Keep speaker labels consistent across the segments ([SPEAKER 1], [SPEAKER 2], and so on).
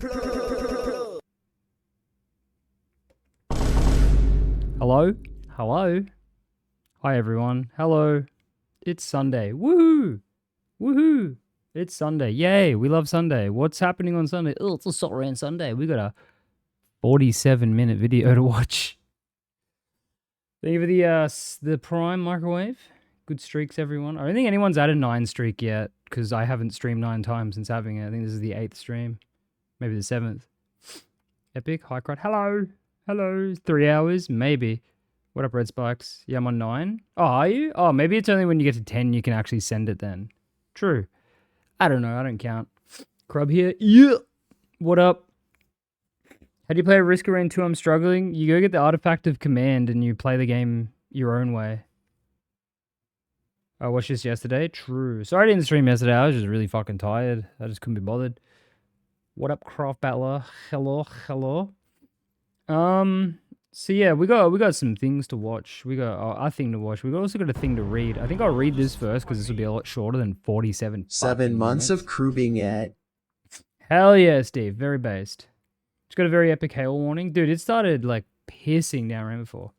[SPEAKER 1] Hello? Hello? Hi everyone. Hello. It's Sunday. Woohoo! Woohoo! It's Sunday. Yay! We love Sunday. What's happening on Sunday? Oh, it's a Salt Rant Sunday. We got a 47-minute video to watch. Thank you for the Prime microwave. Good streaks, everyone. I don't think anyone's had a 9 streak yet because I haven't streamed 9 times since having it. I think this is the 8th stream. Maybe the 7th. Epic. Hi, Crud. Hello. Hello. 3 hours? Maybe. What up, Red Spikes? Yeah, I'm on 9. Oh, are you? Oh, maybe it's only when you get to 10 you can actually send it then. True. I don't know. I don't count. Crub here. Yeah. What up? How do you play Risk of Rain 2? I'm struggling. You go get the Artifact of Command and you play the game your own way. I watched this yesterday. True. Sorry I didn't stream yesterday. I was just really fucking tired. I just couldn't be bothered. What up, Craft Battler? Hello, hello. So yeah, we got some things to watch. We got a thing to watch. We also got a thing to read. I think I'll read this first because this will be a lot shorter than 47.
[SPEAKER 2] 7 months
[SPEAKER 1] minutes.
[SPEAKER 2] of crew at.
[SPEAKER 1] Hell yeah, Steve. Very based. It's got a very epic hail warning. Dude, it started like pissing down right before.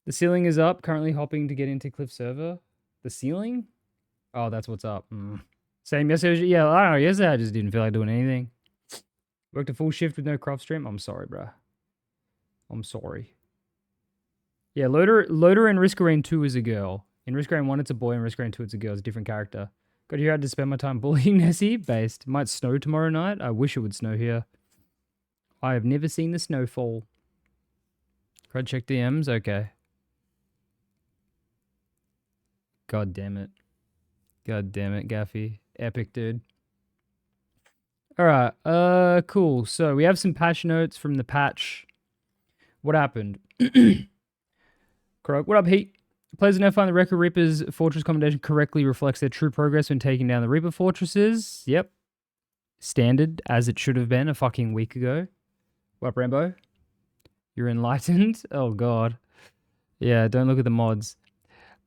[SPEAKER 1] The ceiling is up. Currently hopping to get into Cliff server. The ceiling? Oh, that's what's up. Same yesterday. Yeah, I don't know. Yesterday I just didn't feel like doing anything. Worked a full shift with no Crudstream. I'm sorry, bro. I'm sorry. Yeah, Loader in Risk of Rain 2 is a girl. In Risk of Rain 1 it's a boy, in Risk of Rain 2 it's a girl. It's a different character. Got here, I had to spend my time bullying Nessie. Based. Might snow tomorrow night. I wish it would snow here. I have never seen the snowfall. Crud check DMs? Okay. God damn it. God damn it, Gaffy. Epic, dude. Alright, cool. So we have some patch notes from the patch. What happened? Croak. What up, Heat? Players now find the Record Reaper's fortress commendation correctly reflects their true progress when taking down the Reaper fortresses. Yep. Standard, as it should have been a fucking week ago. What up, Rambo? You're enlightened? Oh, God. Yeah, don't look at the mods.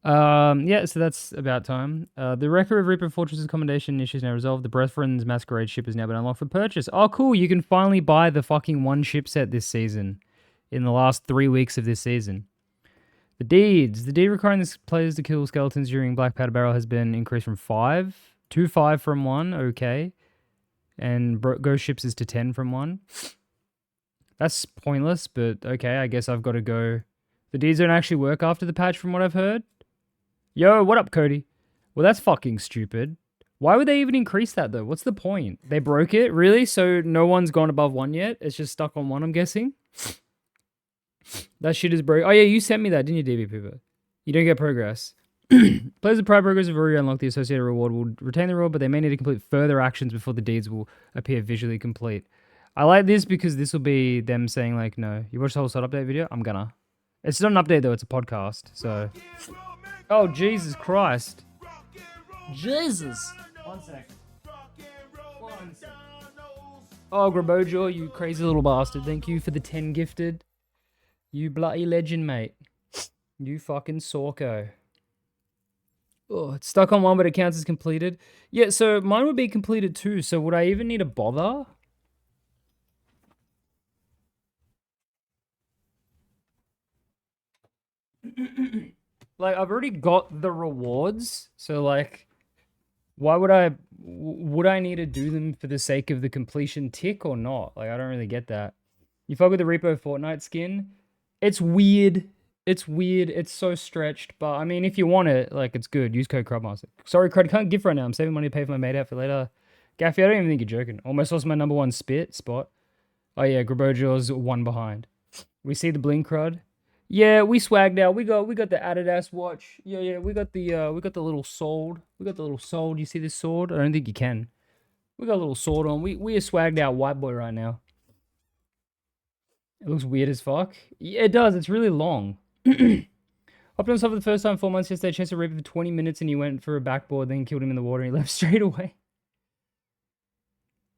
[SPEAKER 1] Yeah, so that's about time. The Record of Reaper Fortress's commendation issue is now resolved. The Brethren's Masquerade ship has now been unlocked for purchase. Oh, cool. You can finally buy the fucking one ship set this season. In the last 3 weeks of this season. The deeds. The deed requiring the players to kill skeletons during Black Powder Barrel has been increased from 5 to 5 from 1. Okay. And Ghost Ships is to 10 from 1. That's pointless, but okay. I guess I've got to go. The deeds don't actually work after the patch from what I've heard. Yo, what up, Cody? Well, that's fucking stupid. Why would they even increase that, though? What's the point? They broke it? Really? So no one's gone above 1 yet? It's just stuck on 1, I'm guessing? That shit is broke. Oh, yeah, you sent me that, didn't you, DB Pooper? You don't get progress. Players with prior progress have already unlocked the associated reward will retain the reward, but they may need to complete further actions before the deeds will appear visually complete. I like this because this will be them saying, like, no. You watched the whole side update video? I'm gonna. It's not an update, though. It's a podcast, so. Oh, Jesus Christ. Jesus. 1 sec. 1 sec. Oh, Grabojo, you crazy little bastard. Thank you for the 10 gifted. You bloody legend, mate. You fucking Sorko. Oh, it's stuck on 1, but it counts as completed. Yeah, so mine would be completed too, so would I even need to bother? Like, I've already got the rewards, so like, why would I need to do them for the sake of the completion tick or not? Like, I don't really get that. You fuck with the Repo Fortnite skin? It's weird. It's weird. It's so stretched. But, I mean, if you want it, like, it's good. Use code Crudmaster. Sorry, Crud, can't give right now. I'm saving money to pay for my maid outfit later. Gaffy, I don't even think you're joking. Almost lost my number 1 spot. Oh, yeah, Grabojo's 1 behind. We see the bling, Crud. Yeah, we swagged out. We got the Adidas watch. Yeah, we got the little sword. We got the little sword. You see this sword? I don't think you can. We got a little sword on. We are swagged out white boy right now. It looks weird as fuck. Yeah, it does. It's really long. Hopped on stuff for the first time 4 months yesterday. Chased a Reaper for 20 minutes and he went for a backboard, then killed him in the water and he left straight away.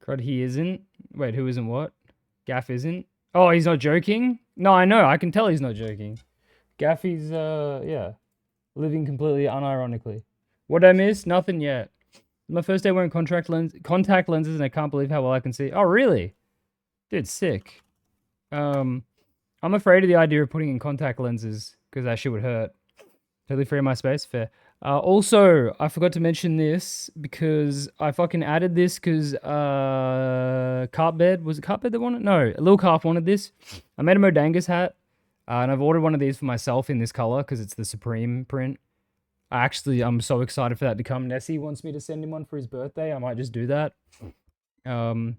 [SPEAKER 1] Crud, he isn't. Wait, who isn't what? Gaff isn't? Oh, he's not joking? No, I know. I can tell he's not joking. Gaffy's, yeah. Living completely unironically. What did I miss? Nothing yet. My first day wearing contact lenses, and I can't believe how well I can see. Oh, really? Dude, sick. I'm afraid of the idea of putting in contact lenses because that shit would hurt. Totally free of my space. Fair. Also, I forgot to mention this because I fucking added this because Carpbed, was it Carpbed that wanted? No, Lil Carp wanted this. I made a Modangus hat, and I've ordered one of these for myself in this color because it's the Supreme print. I'm so excited for that to come. Nessie wants me to send him one for his birthday. I might just do that. Comes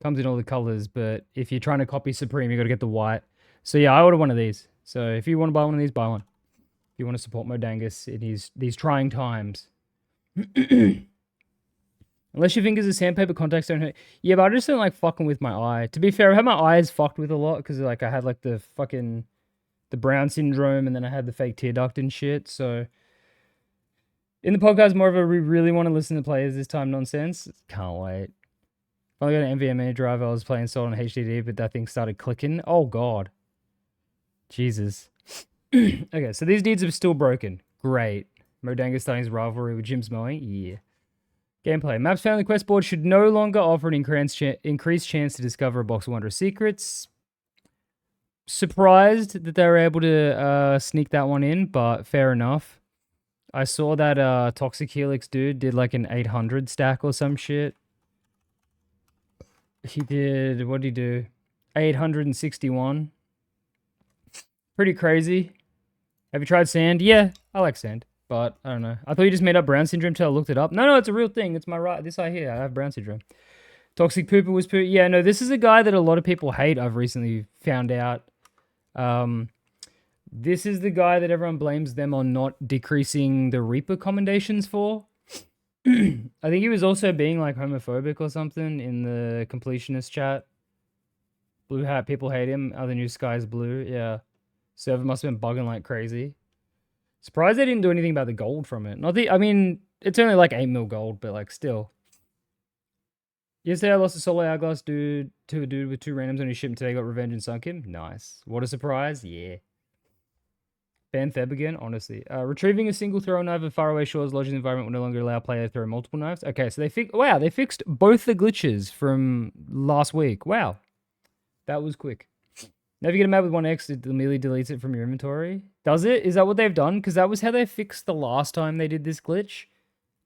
[SPEAKER 1] in all the colors, but if you're trying to copy Supreme, you got to get the white. So yeah, I ordered one of these. So if you want to buy one of these, buy one. If you want to support Modangus in these trying times. Unless your fingers are sandpaper, contacts don't hurt. Yeah, but I just don't like fucking with my eye. To be fair, I had my eyes fucked with a lot because like I had like the Brown syndrome and then I had the fake tear duct and shit. So in the podcast, more of a we really want to listen to players this time nonsense. Can't wait. I got an NVMe drive. I was playing Soul on HDD, but that thing started clicking. Oh, God. Jesus. Okay, so these deeds are still broken. Great. Modangus starting his rivalry with Jim's mowing. Yeah. Gameplay. Maps found on the quest board should no longer offer an increased chance to discover a box of wondrous secrets. Surprised that they were able to sneak that one in, but fair enough. I saw that Toxic Helix dude did like an 800 stack or some shit. He did, what did he do? 861. Pretty crazy. Have you tried sand? Yeah, I like sand, but I don't know. I thought you just made up Brown syndrome till I looked it up. No, it's a real thing. It's my right. This eye here, I have Brown syndrome. Toxic Pooper was poo. Yeah, no, this is a guy that a lot of people hate. I've recently found out. This is the guy that everyone blames them on not decreasing the Reaper commendations for. I think he was also being like homophobic or something in the completionist chat. Blue hat, people hate him. Other new sky's blue. Yeah. Server must have been bugging like crazy. Surprised they didn't do anything about the gold from it. I mean, it's only like 8 mil gold, but like still. Yesterday I lost a solo hourglass dude to a dude with 2 randoms on his ship and today got revenge and sunk him. Nice. What a surprise. Yeah. Ban Theb again, honestly. Retrieving a single throw knife of faraway shores lodged in the environment will no longer allow player to throw multiple knives. Okay, so they fixed both the glitches from last week. Wow. That was quick. Now if you get a map with 1x, it immediately deletes it from your inventory. Does it? Is that what they've done? Because that was how they fixed the last time they did this glitch.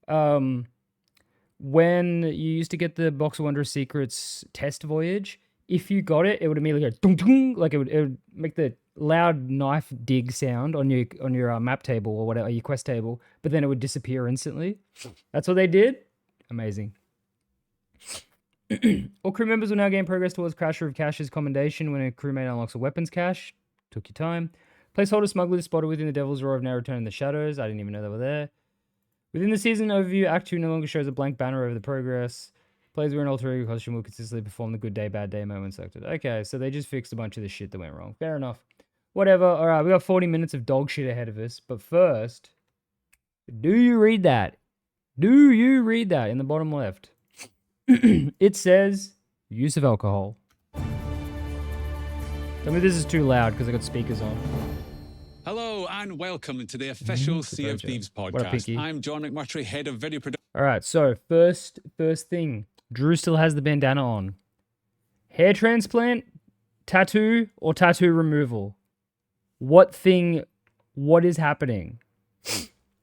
[SPEAKER 1] When you used to get the Box of Wondrous Secrets test voyage, if you got it, it would immediately go dong dong, like it would make the loud knife dig sound on your map table or whatever, your quest table, but then it would disappear instantly. That's what they did. Amazing. All crew members will now gain progress towards Crasher of Cache's commendation when a crewmate unlocks a weapons cache. Took your time. Placeholder smugglers spotted within the Devil's Roar have now returned in the shadows. I didn't even know they were there. Within the season overview, Act 2 no longer shows a blank banner over the progress. Players wearing alter ego costume will consistently perform the good day, bad day moment selected. Okay, so they just fixed a bunch of the shit that went wrong. Fair enough. Whatever. All right, we got 40 minutes of dog shit ahead of us. But first, do you read that? Do you read that in the bottom left? It says use of alcohol. Tell me this is too loud because I got speakers on.
[SPEAKER 2] Hello and welcome to the official Sea of Thieves podcast. I'm John McMurtry, head of video production.
[SPEAKER 1] All right, so first thing, Drew still has the bandana on. Hair transplant, tattoo, or tattoo removal? What is happening?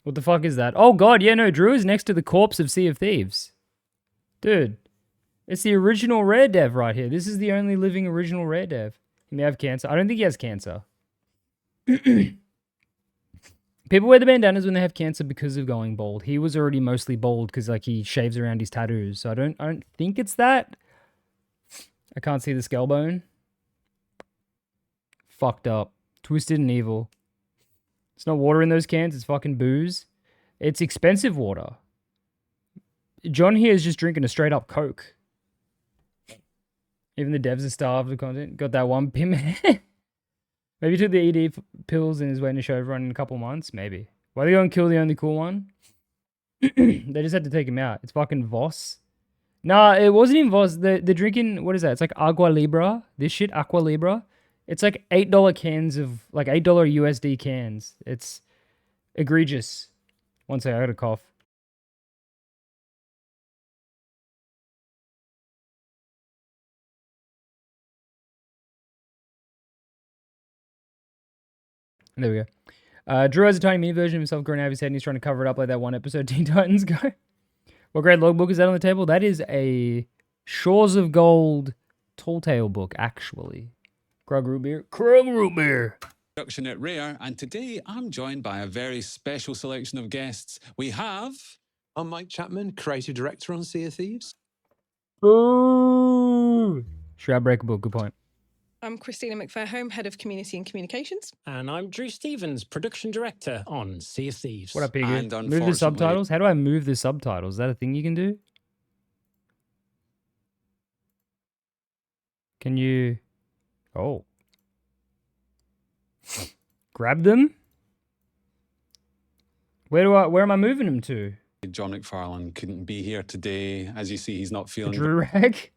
[SPEAKER 1] What the fuck is that? Oh god, yeah, no, Drew is next to the corpse of Sea of Thieves. Dude, it's the original Rare Dev right here. This is the only living original Rare Dev. He may have cancer. I don't think he has cancer. People wear the bandanas when they have cancer because of going bald. He was already mostly bald because like he shaves around his tattoos. So I don't think it's that. I can't see the skull bone. Fucked up. Twisted and evil. It's not water in those cans. It's fucking booze. It's expensive water. John here is just drinking a straight up Coke. Even the devs are starved of content. Got that one pim. Maybe he took the ED pills and is waiting to show everyone in a couple months. Maybe. Why are they going to kill the only cool one? They just had to take him out. It's fucking Voss. Nah, it wasn't even Voss. They're drinking, what is that? It's like Agua Libra. This shit, Aqua Libra. It's like $8 cans of, like $8 USD cans. It's egregious. One second, I got a cough. There we go. Drew has a tiny mini version of himself growing out of his head and he's trying to cover it up like that one episode Teen Titans go. What great logbook is that on the table? That is a Shores of Gold Tall Tale book, actually. Krug Root Beer.
[SPEAKER 2] Production at Rare, and today I'm joined by a very special selection of guests. We have...
[SPEAKER 3] I'm Mike Chapman, creative director on Sea of Thieves.
[SPEAKER 1] Ooh. Shroudbreaker book, good point.
[SPEAKER 4] I'm Christina McFairhome, Head of Community and Communications.
[SPEAKER 5] And I'm Drew Stevens, Production Director on Sea of Thieves.
[SPEAKER 1] What up, Piggy? Move the subtitles? How do I move the subtitles? Is that a thing you can do? Can you... Oh. Grab them? Where am I moving them to?
[SPEAKER 2] John McFarlane couldn't be here today. As you see, he's not feeling
[SPEAKER 1] Drew Rag?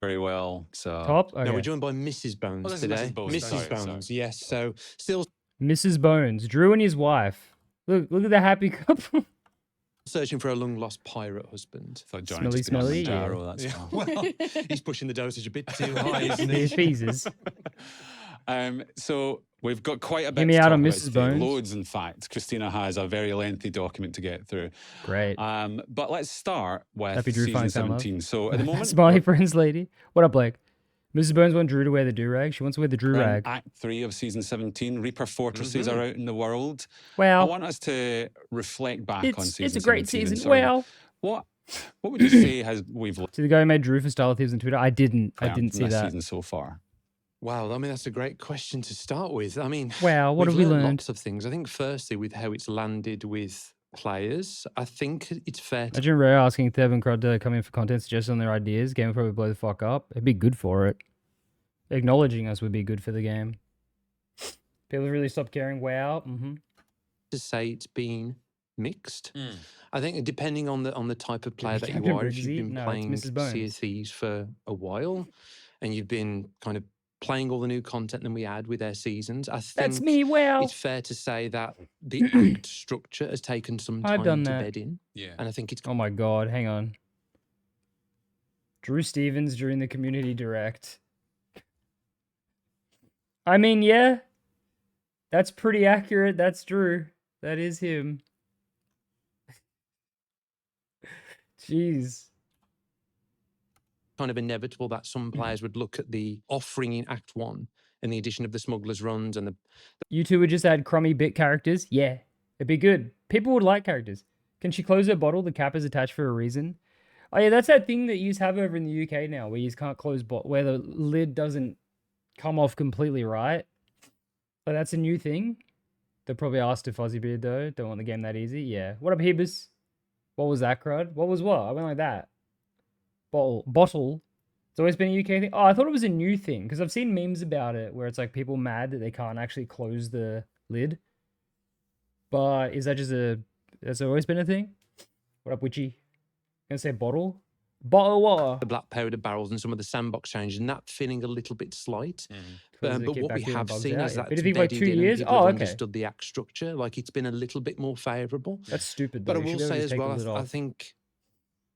[SPEAKER 2] very well. So
[SPEAKER 1] Top? Okay.
[SPEAKER 3] No, we're joined by Mrs. Bones today. Mrs. Bones, yes. So still
[SPEAKER 1] Mrs. Bones. Drew and his wife. Look at the happy couple.
[SPEAKER 3] searching for a long-lost pirate husband.
[SPEAKER 2] thought Johnny just been on Manjaro, that's fine.
[SPEAKER 3] Well, he's pushing the dosage a bit too high, isn't he?
[SPEAKER 1] Feeses.
[SPEAKER 2] So we've got quite a bit
[SPEAKER 1] Get me
[SPEAKER 2] to
[SPEAKER 1] out
[SPEAKER 2] talk
[SPEAKER 1] on
[SPEAKER 2] about
[SPEAKER 1] Mrs.
[SPEAKER 2] today.
[SPEAKER 1] Bones.
[SPEAKER 2] Loads, in fact. Christina has a very lengthy document to get through.
[SPEAKER 1] Great.
[SPEAKER 2] But let's start with
[SPEAKER 1] Happy Drew
[SPEAKER 2] season
[SPEAKER 1] finds found love.
[SPEAKER 2] 17. So at the moment,
[SPEAKER 1] Smiley friends lady. What up, Blake? Mrs. Bones wants Drew to wear the do-rag. She wants to wear the Drew rag.
[SPEAKER 2] Act 3 of season 17, Reaper Fortresses are out in the world. I
[SPEAKER 1] Well,
[SPEAKER 2] want us to reflect back on season 17.
[SPEAKER 1] it's a great
[SPEAKER 2] 17 and
[SPEAKER 1] season.
[SPEAKER 2] sort of
[SPEAKER 1] Well,
[SPEAKER 2] what would you say we've learned
[SPEAKER 1] see the guy who made Drew for Style Thieves on Twitter? I didn't
[SPEAKER 2] from
[SPEAKER 1] see
[SPEAKER 2] this
[SPEAKER 1] that.
[SPEAKER 2] season so far?
[SPEAKER 3] Wow, I mean, that's a great question to start with. I mean,
[SPEAKER 1] Wow, what
[SPEAKER 3] we've
[SPEAKER 1] have we learned?
[SPEAKER 3] Lots of things. I think firstly, with how it's landed with players, I think it's fair to
[SPEAKER 1] Imagine Rare asking Thev and Crud to come in for content suggestions on their ideas. Game would probably blow the fuck up. It'd be good for it. Acknowledging us would be good for the game. People have really stopped caring. Wow.
[SPEAKER 3] say it's been mixed. I think depending on the type of player that you
[SPEAKER 1] Captain
[SPEAKER 3] are, if you've
[SPEAKER 1] Briggsy?
[SPEAKER 3] been
[SPEAKER 1] No, it's
[SPEAKER 3] playing
[SPEAKER 1] Mrs. Bones.
[SPEAKER 3] Sea of Thieves for a while, and you've been kind of playing all the new content that we add with their seasons, I think
[SPEAKER 1] That's me. Wow.
[SPEAKER 3] it's fair to say that the act structure has taken some
[SPEAKER 1] I've
[SPEAKER 3] time
[SPEAKER 1] done
[SPEAKER 3] to
[SPEAKER 1] that.
[SPEAKER 3] bed in.
[SPEAKER 2] Yeah.
[SPEAKER 3] And I think it's
[SPEAKER 1] Oh my god, hang on. Drew Stevens during the community direct. I mean, yeah. That's pretty accurate. That's Drew. That is him. Jeez.
[SPEAKER 3] kind of inevitable that some players would look at the offering in Act 1 and the addition of the smugglers runs and the
[SPEAKER 1] You two would just add crummy bit characters? Yeah. It'd be good. People would like characters. Can she close her bottle? The cap is attached for a reason. Oh yeah, that's that thing that you have over in the UK now, where you can't close where the lid doesn't come off completely right. But that's a new thing. They probably asked to Fuzzybeard though. Don't want the game that easy. Yeah. What up, Hebus? What was that, Crud? What was what? I went like that. Bottle. It's always been a UK thing. Oh, I thought it was a new thing because I've seen memes about it where it's like people mad that they can't actually close the lid. But is that just has it always been a thing? What up, Witchy? Gonna say bottle? Bottle of water.
[SPEAKER 3] black powder barrels and some of the sandbox changes, and that feeling a little bit slight.
[SPEAKER 1] Close it,
[SPEAKER 3] But
[SPEAKER 1] keep
[SPEAKER 3] what we
[SPEAKER 1] bacteria and
[SPEAKER 3] have
[SPEAKER 1] bugs
[SPEAKER 3] seen
[SPEAKER 1] out.
[SPEAKER 3] is
[SPEAKER 1] Yeah.
[SPEAKER 3] that
[SPEAKER 1] But if you like 2 years,
[SPEAKER 3] people
[SPEAKER 1] oh,
[SPEAKER 3] have
[SPEAKER 1] okay.
[SPEAKER 3] understood the act structure. Like it's been a little bit more favourable.
[SPEAKER 1] That's stupid. Though.
[SPEAKER 3] But I
[SPEAKER 1] You
[SPEAKER 3] will
[SPEAKER 1] should be able
[SPEAKER 3] say
[SPEAKER 1] to
[SPEAKER 3] as
[SPEAKER 1] take
[SPEAKER 3] well,
[SPEAKER 1] the lid
[SPEAKER 3] I
[SPEAKER 1] off.
[SPEAKER 3] think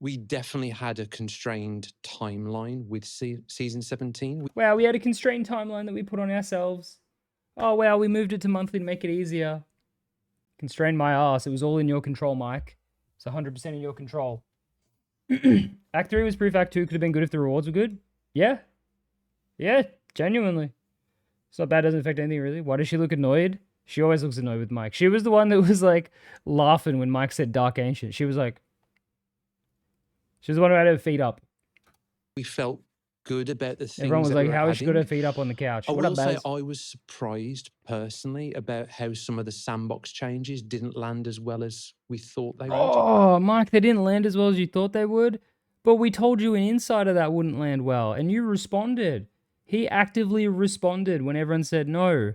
[SPEAKER 3] we definitely had a constrained timeline with season 17.
[SPEAKER 1] Wow, we had a constrained timeline that we put on ourselves. Oh wow, we moved it to monthly to make it easier. Constrained my ass. It was all in your control, Mike. It's 100% in your control. Act 3 was proof. Act 2 could have been good if the rewards were good. Yeah. Yeah, genuinely. It's not bad, doesn't affect anything really. Why does she look annoyed? She always looks annoyed with Mike. She was the one that was like laughing when Mike said Dark Ancient. She was like... She was the one who had her feet up.
[SPEAKER 3] We felt good about the things
[SPEAKER 1] Everyone was
[SPEAKER 3] that
[SPEAKER 1] like,
[SPEAKER 3] we were
[SPEAKER 1] how has she got her
[SPEAKER 3] adding.
[SPEAKER 1] feet up on the couch?
[SPEAKER 3] I
[SPEAKER 1] What
[SPEAKER 3] will
[SPEAKER 1] up,
[SPEAKER 3] say
[SPEAKER 1] Baz?
[SPEAKER 3] I was surprised personally about how some of the sandbox changes didn't land as well as we thought they would.
[SPEAKER 1] Oh, Mike, they didn't land as well as you thought they would. But we told you an insider that wouldn't land well, and you responded. He actively responded when everyone said no.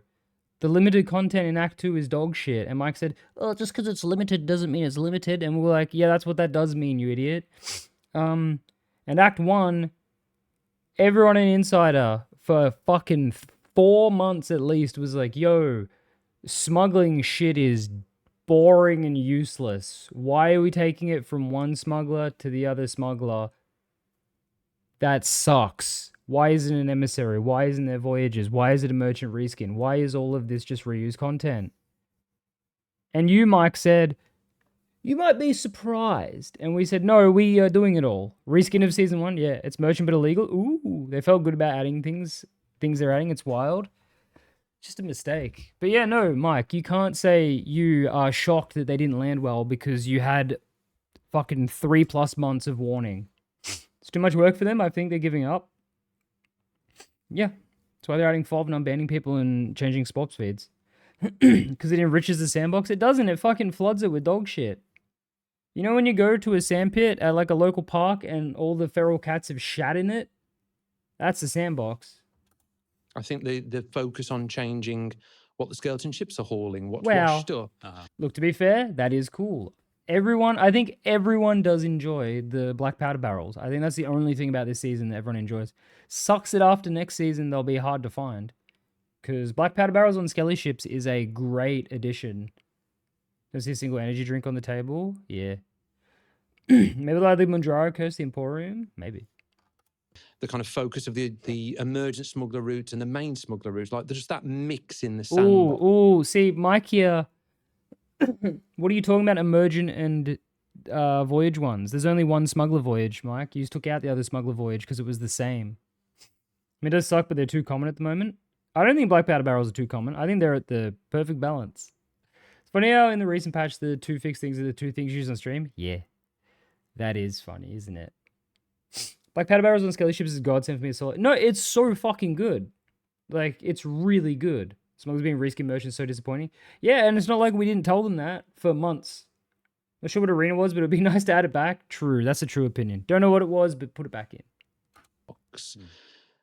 [SPEAKER 1] The limited content in Act 2 is dog shit. And Mike said, oh, just because it's limited doesn't mean it's limited. And we were like, yeah, that's what that does mean, you idiot. And Act 1, everyone in Insider for fucking 4 months at least was like, yo, smuggling shit is boring and useless. Why are we taking it from one smuggler to the other smuggler? That sucks. Why isn't it an emissary? Why isn't there voyages? Why is it a merchant reskin? Why is all of this just reused content? And you, Mike, said, you might be surprised. And we said, no, we are doing it all. Reskin of season 1, yeah, it's merchant but illegal. Ooh, they felt good about adding things they're adding. It's wild. Just a mistake. But yeah, no, Mike, you can't say you are shocked that they didn't land well because you had fucking 3+ months of warning. It's too much work for them. I think they're giving up. Yeah. That's why they're adding FOV and unbanning people and changing spot speeds. Because it enriches the sandbox. It doesn't. It fucking floods it with dog shit. You know when you go to a sandpit at like a local park and all the feral cats have shat in it? That's the sandbox.
[SPEAKER 3] I think the focus on changing what the skeleton ships are hauling, what's
[SPEAKER 1] Well,
[SPEAKER 3] washed up.
[SPEAKER 1] Look, to be fair, that is cool. I think everyone does enjoy the black powder barrels. I think that's the only thing about this season that everyone enjoys. Sucks it after next season, they'll be hard to find. Because black powder barrels on skelly ships is a great addition. Don't see a single energy drink on the table? Yeah. Maybe like the Mundraro Curse, the Emporium? Maybe.
[SPEAKER 3] The kind of focus of the emergent smuggler routes and the main smuggler routes. Like, there's just that mix in the sandbox.
[SPEAKER 1] Ooh, see, Mike here... What are you talking about, emergent and voyage ones? There's only one smuggler voyage, Mike. You just took out the other smuggler voyage because it was the same. I mean, it does suck, but they're too common at the moment. I don't think black powder barrels are too common. I think they're at the perfect balance. It's funny how in the recent patch, the 2 fixed things are the 2 things used on stream. Yeah, that is funny, isn't it? Black powder barrels on skelly ships is godsend for me to solid. No, it's so fucking good. Like, it's really good. Smugglers being reskin merchants so disappointing. Yeah, and it's not like we didn't tell them that for months. Not sure what Arena was, but it'd be nice to add it back. True, that's a true opinion. Don't know what it was, but put it back in.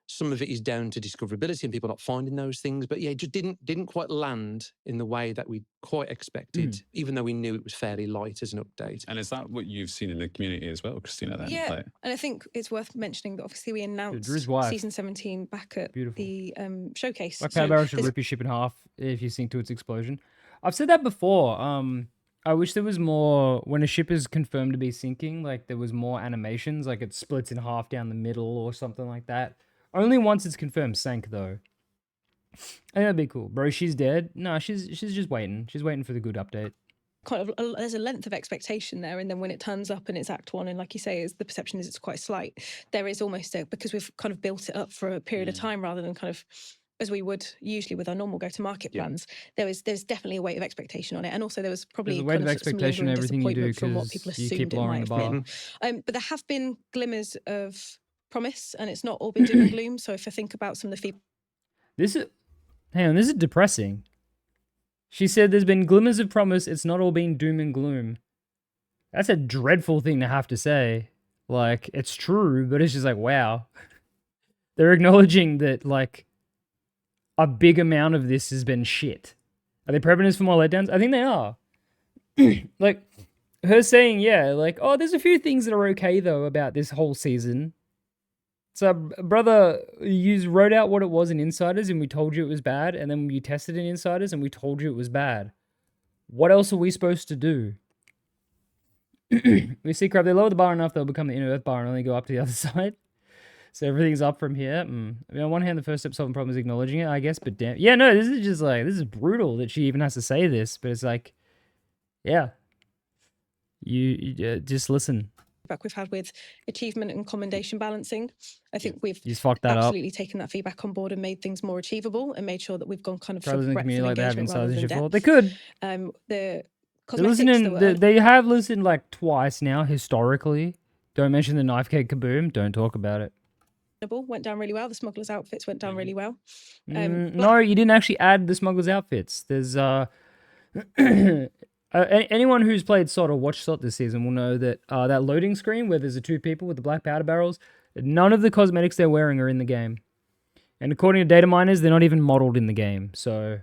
[SPEAKER 3] Some of it is down to discoverability and people not finding those things. But yeah, it just didn't quite land in the way that we quite expected, even though we knew it was fairly light as an update.
[SPEAKER 2] And is that what you've seen in the community as well, Christina? Then?
[SPEAKER 4] Yeah, and I think it's worth mentioning that obviously we announced season 17 back at the showcase.
[SPEAKER 1] Black powder barrel should rip your ship in half if you sink to its explosion. I've said that before. I wish there was more, when a ship is confirmed to be sinking, like there was more animations, like it splits in half down the middle or something like that. Only once it's confirmed sank, though. I think that'd be cool. Bro, she's dead? No, she's just waiting. She's waiting for the good update.
[SPEAKER 4] Kind of, there's a length of expectation there, and then when it turns up and it's Act 1, and like you say, the perception is it's quite slight, there is almost because we've kind of built it up for a period of time rather than kind of, as we would usually with our normal go-to-market plans, there's definitely a weight of expectation on it. And also there was probably
[SPEAKER 1] a weight of expectation in everything you do
[SPEAKER 4] from what people assumed
[SPEAKER 1] you keep lowering the bar.
[SPEAKER 4] But there have been glimmers of promise, and it's not all been doom and gloom. So if I think about some of the feedback,
[SPEAKER 1] this is depressing. She said there's been glimmers of promise, it's not all been doom and gloom. That's a dreadful thing to have to say. Like, it's true, but it's just like, wow. They're acknowledging that, like, a big amount of this has been shit. Are they prepping us for more letdowns? I think they are. Like, her saying, yeah, like, oh, there's a few things that are okay, though, about this whole season. So, brother, you wrote out what it was in Insiders and we told you it was bad, and then you tested in Insiders and we told you it was bad. What else are we supposed to do? We see crap, they lower the bar enough, they'll become the inner earth bar and only go up to the other side. So everything's up from here. I mean, on one hand, the first step solving problem is acknowledging it, I guess, but damn. Yeah, no, this is just like, this is brutal that she even has to say this, but it's like, yeah. You just listen.
[SPEAKER 4] We've had with achievement and commendation balancing. I think we've
[SPEAKER 1] absolutely
[SPEAKER 4] taken that feedback on board and made things more achievable and made sure that we've gone kind of
[SPEAKER 1] for breadth of engagement
[SPEAKER 4] like they have
[SPEAKER 1] before. They could.
[SPEAKER 4] The cosmetics
[SPEAKER 1] they have listened like twice now, historically. Don't mention the knife cake kaboom. Don't talk about it.
[SPEAKER 4] Went down really well. The smugglers' outfits went down really well.
[SPEAKER 1] No, you didn't actually add the smugglers' outfits. There's anyone who's played SOT or watched SOT this season will know that that loading screen where there's the 2 people with the black powder barrels, none of the cosmetics they're wearing are in the game. And according to data miners, they're not even modeled in the game. So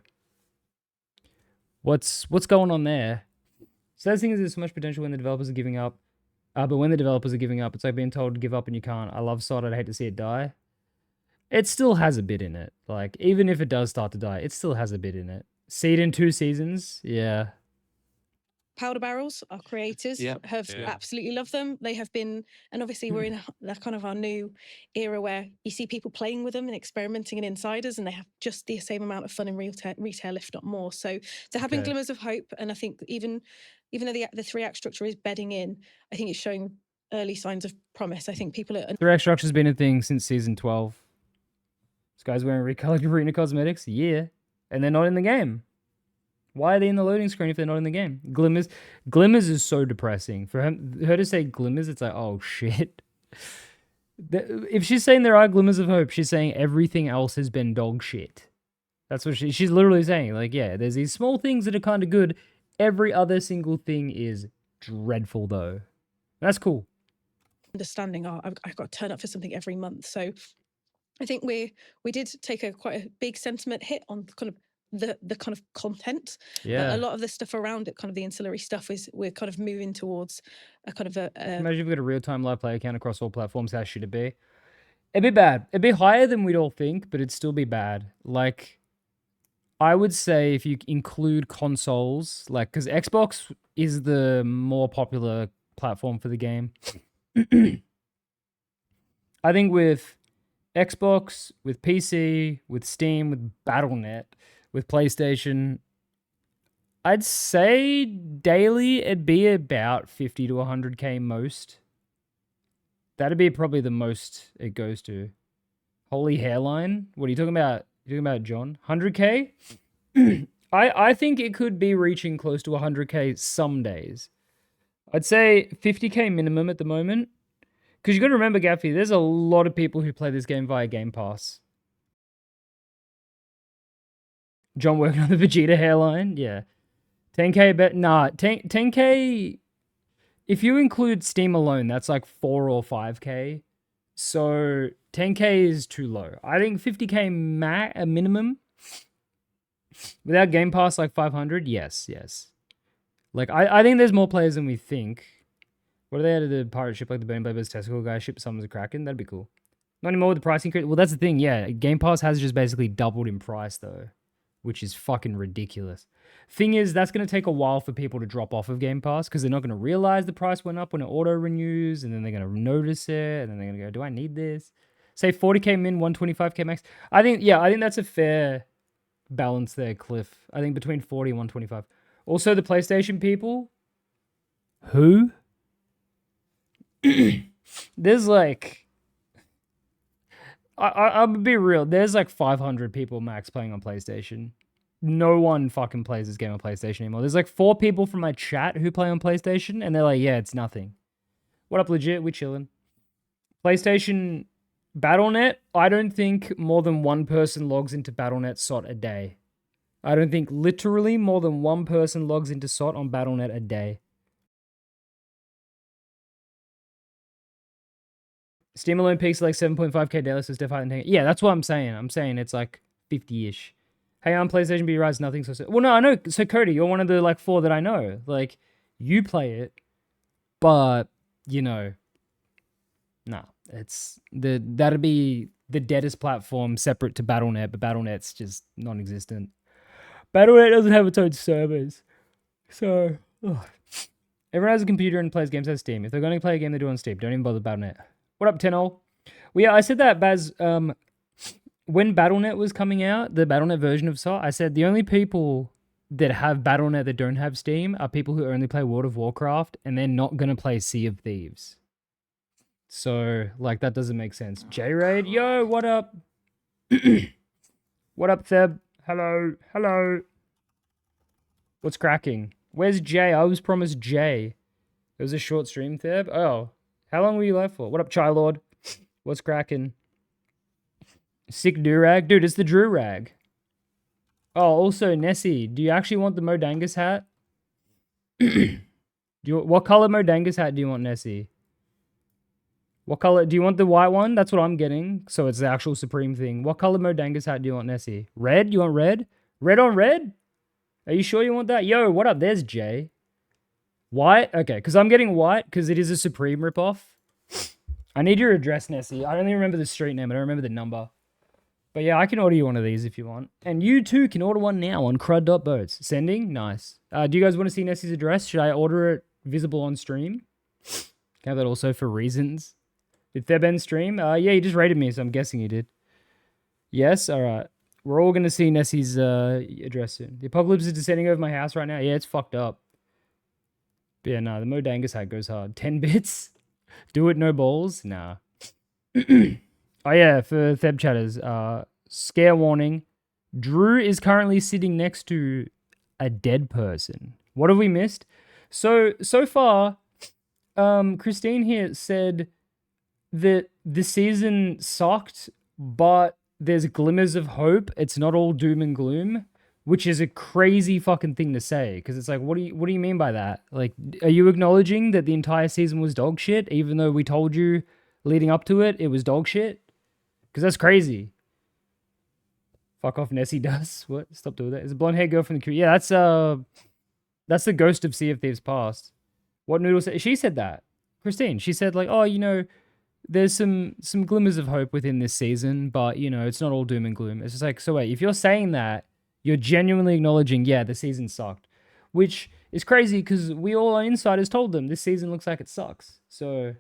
[SPEAKER 1] what's going on there? So the thing is, there's so much potential when the developers are giving up. But when the developers are giving up, it's like being told to give up and you can't. I love SOT, I'd hate to see it die. It still has a bit in it. Like, even if it does start to die, it still has a bit in it. See it in 2 seasons? Yeah.
[SPEAKER 4] powder barrels, our creators have absolutely loved them. They have been, and obviously we're in kind of our new era where you see people playing with them and experimenting in insiders, and they have just the same amount of fun in retail, if not more. So there have been glimmers of hope, and I think even though the 3-act structure is bedding in, I think it's showing early signs of promise. I think people are...
[SPEAKER 1] 3-act structure's been a thing since season 12. This guy's wearing recolored arena cosmetics? Yeah. And they're not in the game. Why are they in the loading screen if they're not in the game? Glimmers is so depressing. For her to say glimmers, it's like, oh shit. If she's saying there are glimmers of hope, she's saying everything else has been dog shit. That's what she's literally saying. Like, yeah, there's these small things that are kind of good. Every other single thing is dreadful, though. That's cool.
[SPEAKER 4] Understanding, I've got to turn up for something every month. So I think we did take quite a big sentiment hit on kind of the kind of content.
[SPEAKER 1] Yeah.
[SPEAKER 4] A lot of the stuff around it, kind of the ancillary stuff, is we're kind of moving towards a kind of
[SPEAKER 1] Imagine if we got a real-time live play account across all platforms. How should it be? It'd be bad. It'd be higher than we'd all think, but it'd still be bad. Like, I would say if you include consoles, like, because Xbox is the more popular platform for the game. I think with Xbox, with PC, with Steam, with Battle.net, with PlayStation, I'd say daily it'd be about 50 to 100k most. That'd be probably the most it goes to. Holy hairline? What are you talking about? You talking about John? 100k? I think it could be reaching close to 100k some days. I'd say 50k minimum at the moment. Because you got to remember, Gaffy, there's a lot of people who play this game via Game Pass. John working on the Vegeta hairline? Yeah. 10k, but nah, 10k, if you include Steam alone, that's like 4 or 5k. So 10k is too low. I think 50k a minimum. Without Game Pass, like 500, yes. Like, I think there's more players than we think. What are they out of the pirate ship, like the Burning Blade testicle guy ship summons a Kraken? That'd be cool. Not anymore with the price increase. Well, that's the thing, yeah. Game Pass has just basically doubled in price, though, which is fucking ridiculous. Thing is, that's going to take a while for people to drop off of Game Pass because they're not going to realize the price went up when it auto-renews, and then they're going to notice it, and then they're going to go, do I need this? Say 40k min, 125k max. I think that's a fair balance there, Cliff. I think between 40 and 125. Also, the PlayStation people, who? There's like, I'll be real, there's like 500 people max playing on PlayStation. No one fucking plays this game on PlayStation anymore. There's like 4 people from my chat who play on PlayStation, and they're like, yeah, it's nothing. What up, legit? We chilling. PlayStation Battle.net, I don't think more than one person logs into Battle.net SOT a day. I don't think literally more than one person logs into SOT on Battle.net a day. Steam alone peaks like 7.5k daily, so it's definitely... Yeah, that's what I'm saying. I'm saying it's like 50-ish. Hey, on PlayStation B Rise, nothing so... Well, no, I know. So, Cody, you're one of the, like, 4 that I know. Like, you play it, but, you know... Nah, it's... That'd be the deadest platform separate to Battle.net, but Battle.net's just non-existent. Battle.net doesn't have its own servers. So... Ugh. Everyone has a computer and plays games on Steam. If they're going to play a game, they do it on Steam. Don't even bother Battle.net. What up, Tenol? Well, yeah, I said that, Baz, when Battle.net was coming out, the Battle.net version of SOT, I said the only people that have Battle.net that don't have Steam are people who only play World of Warcraft, and they're not going to play Sea of Thieves. So, like, that doesn't make sense. J-Raid, yo, what up? What up, Theb? Hello. What's cracking? Where's Jay? I was promised Jay. It was a short stream, Theb. Oh, how long were you live for? What up, Chilord? What's cracking? Sick Durag? Dude, it's the Drew Rag. Oh, also, Nessie, do you actually want the Modangus hat? What color Modangus hat do you want, Nessie? What color? Do you want the white one? That's what I'm getting. So it's the actual Supreme thing. What color Modangus hat do you want, Nessie? Red? You want red? Red on red? Are you sure you want that? Yo, what up? There's Jay. White? Okay, because I'm getting white because it is a Supreme ripoff. I need your address, Nessie. I only remember the street name. I don't remember the number. But yeah, I can order you one of these if you want. And you too can order one now on crud.boats. Sending? Nice. Do you guys want to see Nessie's address? Should I order it visible on stream? Can I have that also for reasons? Did Theben stream? Yeah, he just rated me, so I'm guessing he did. Yes? Alright. We're all going to see Nessie's address soon. The apocalypse is descending over my house right now. Yeah, it's fucked up. But yeah, nah, the Modangus hat goes hard. 10 bits? Do it, no balls? Nah. Oh yeah, for Theb chatters, scare warning. Drew is currently sitting next to a dead person. What have we missed? So far, Christine here said that the season sucked, but there's glimmers of hope. It's not all doom and gloom, which is a crazy fucking thing to say. Because it's like, what do you mean by that? Like, are you acknowledging that the entire season was dog shit, even though we told you leading up to it, it was dog shit? Because that's crazy. Fuck off, Nessie does. What? Stop doing that. Is a blonde hair girl from the crew? Yeah, that's the ghost of Sea of Thieves past. What Noodle said? She said that. Christine. She said like, oh, you know, there's some glimmers of hope within this season, but you know, it's not all doom and gloom. It's just like, so wait, if you're saying that, you're genuinely acknowledging, yeah, the season sucked, which is crazy because we all on Insiders told them this season looks like it sucks. So,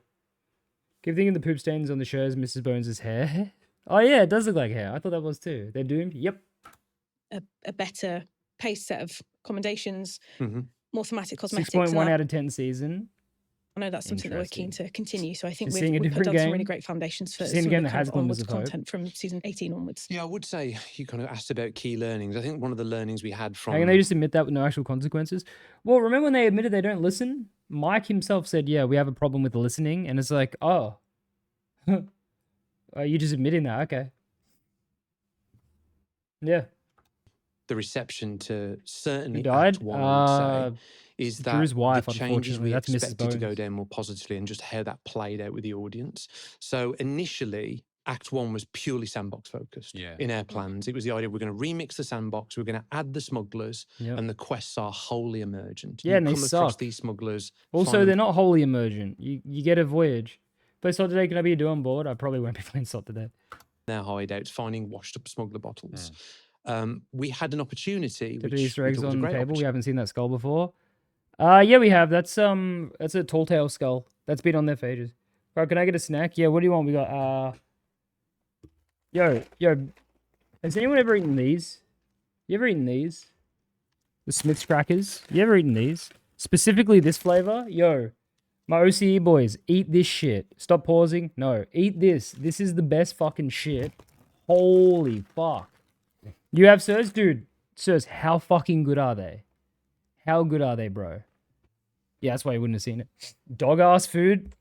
[SPEAKER 1] keep thinking the poop stains on the show is Mrs. Bones' hair. Oh yeah, it does look like hair. I thought that was too. They're doomed. Yep.
[SPEAKER 4] A better paced set of commendations, more thematic cosmetics.
[SPEAKER 1] 6.1 out of 10 season.
[SPEAKER 4] I know that's something that we're keen to continue. So I think
[SPEAKER 1] Just
[SPEAKER 4] we've
[SPEAKER 1] seeing a
[SPEAKER 4] put
[SPEAKER 1] different
[SPEAKER 4] up some
[SPEAKER 1] game.
[SPEAKER 4] really great foundations for
[SPEAKER 1] Seeing a
[SPEAKER 4] some
[SPEAKER 1] game
[SPEAKER 4] of
[SPEAKER 1] that
[SPEAKER 4] the
[SPEAKER 1] has
[SPEAKER 4] kind of
[SPEAKER 1] glimmers
[SPEAKER 4] onwards
[SPEAKER 1] of hope.
[SPEAKER 4] content from season 18 onwards.
[SPEAKER 3] Yeah, I would say you kind of asked about key learnings. I think one of the learnings we had from...
[SPEAKER 1] How can they just admit that with no actual consequences? Well, remember when they admitted they don't listen? Mike himself said, yeah, we have a problem with the listening. And it's like, oh. Are you just admitting that? Okay. Yeah.
[SPEAKER 3] The reception to certainly
[SPEAKER 1] Who died?
[SPEAKER 3] Act 1, I would say, is that
[SPEAKER 1] Drew's wife,
[SPEAKER 3] the changes
[SPEAKER 1] unfortunately.
[SPEAKER 3] we
[SPEAKER 1] That's Mrs.
[SPEAKER 3] expected to go
[SPEAKER 1] Bones.
[SPEAKER 3] down more positively and just how that played out with the audience. So initially, Act 1 was purely sandbox focused in our plans. It was the idea we're going to remix the sandbox, we're going to add the smugglers, and the quests are wholly emergent.
[SPEAKER 1] Yeah,
[SPEAKER 3] you
[SPEAKER 1] and they
[SPEAKER 3] come across
[SPEAKER 1] suck.
[SPEAKER 3] these smugglers.
[SPEAKER 1] Also, they're not wholly emergent. You get a voyage. Play Salt today, can I be a do on board? I probably won't be playing Salt today.
[SPEAKER 3] Their hideouts, finding washed up smuggler bottles. We had an opportunity.
[SPEAKER 1] Did
[SPEAKER 3] which
[SPEAKER 1] Easter
[SPEAKER 3] we
[SPEAKER 1] eggs
[SPEAKER 3] thought was a
[SPEAKER 1] on the
[SPEAKER 3] great
[SPEAKER 1] table? We
[SPEAKER 3] opportunity.
[SPEAKER 1] haven't seen that skull before. Yeah, we have. That's a tall tale skull. That's been on there for ages. Bro, can I get a snack? Yeah, what do you want? We got Yo, has anyone ever eaten these? You ever eaten these? The Smith's crackers? You ever eaten these? Specifically this flavor? Yo, my OCE boys, eat this shit. Stop pausing. No, eat this. This is the best fucking shit. Holy fuck. You have Sirs? Dude, Sirs, how fucking good are they? How good are they, bro? Yeah, that's why you wouldn't have seen it. Dog-ass food?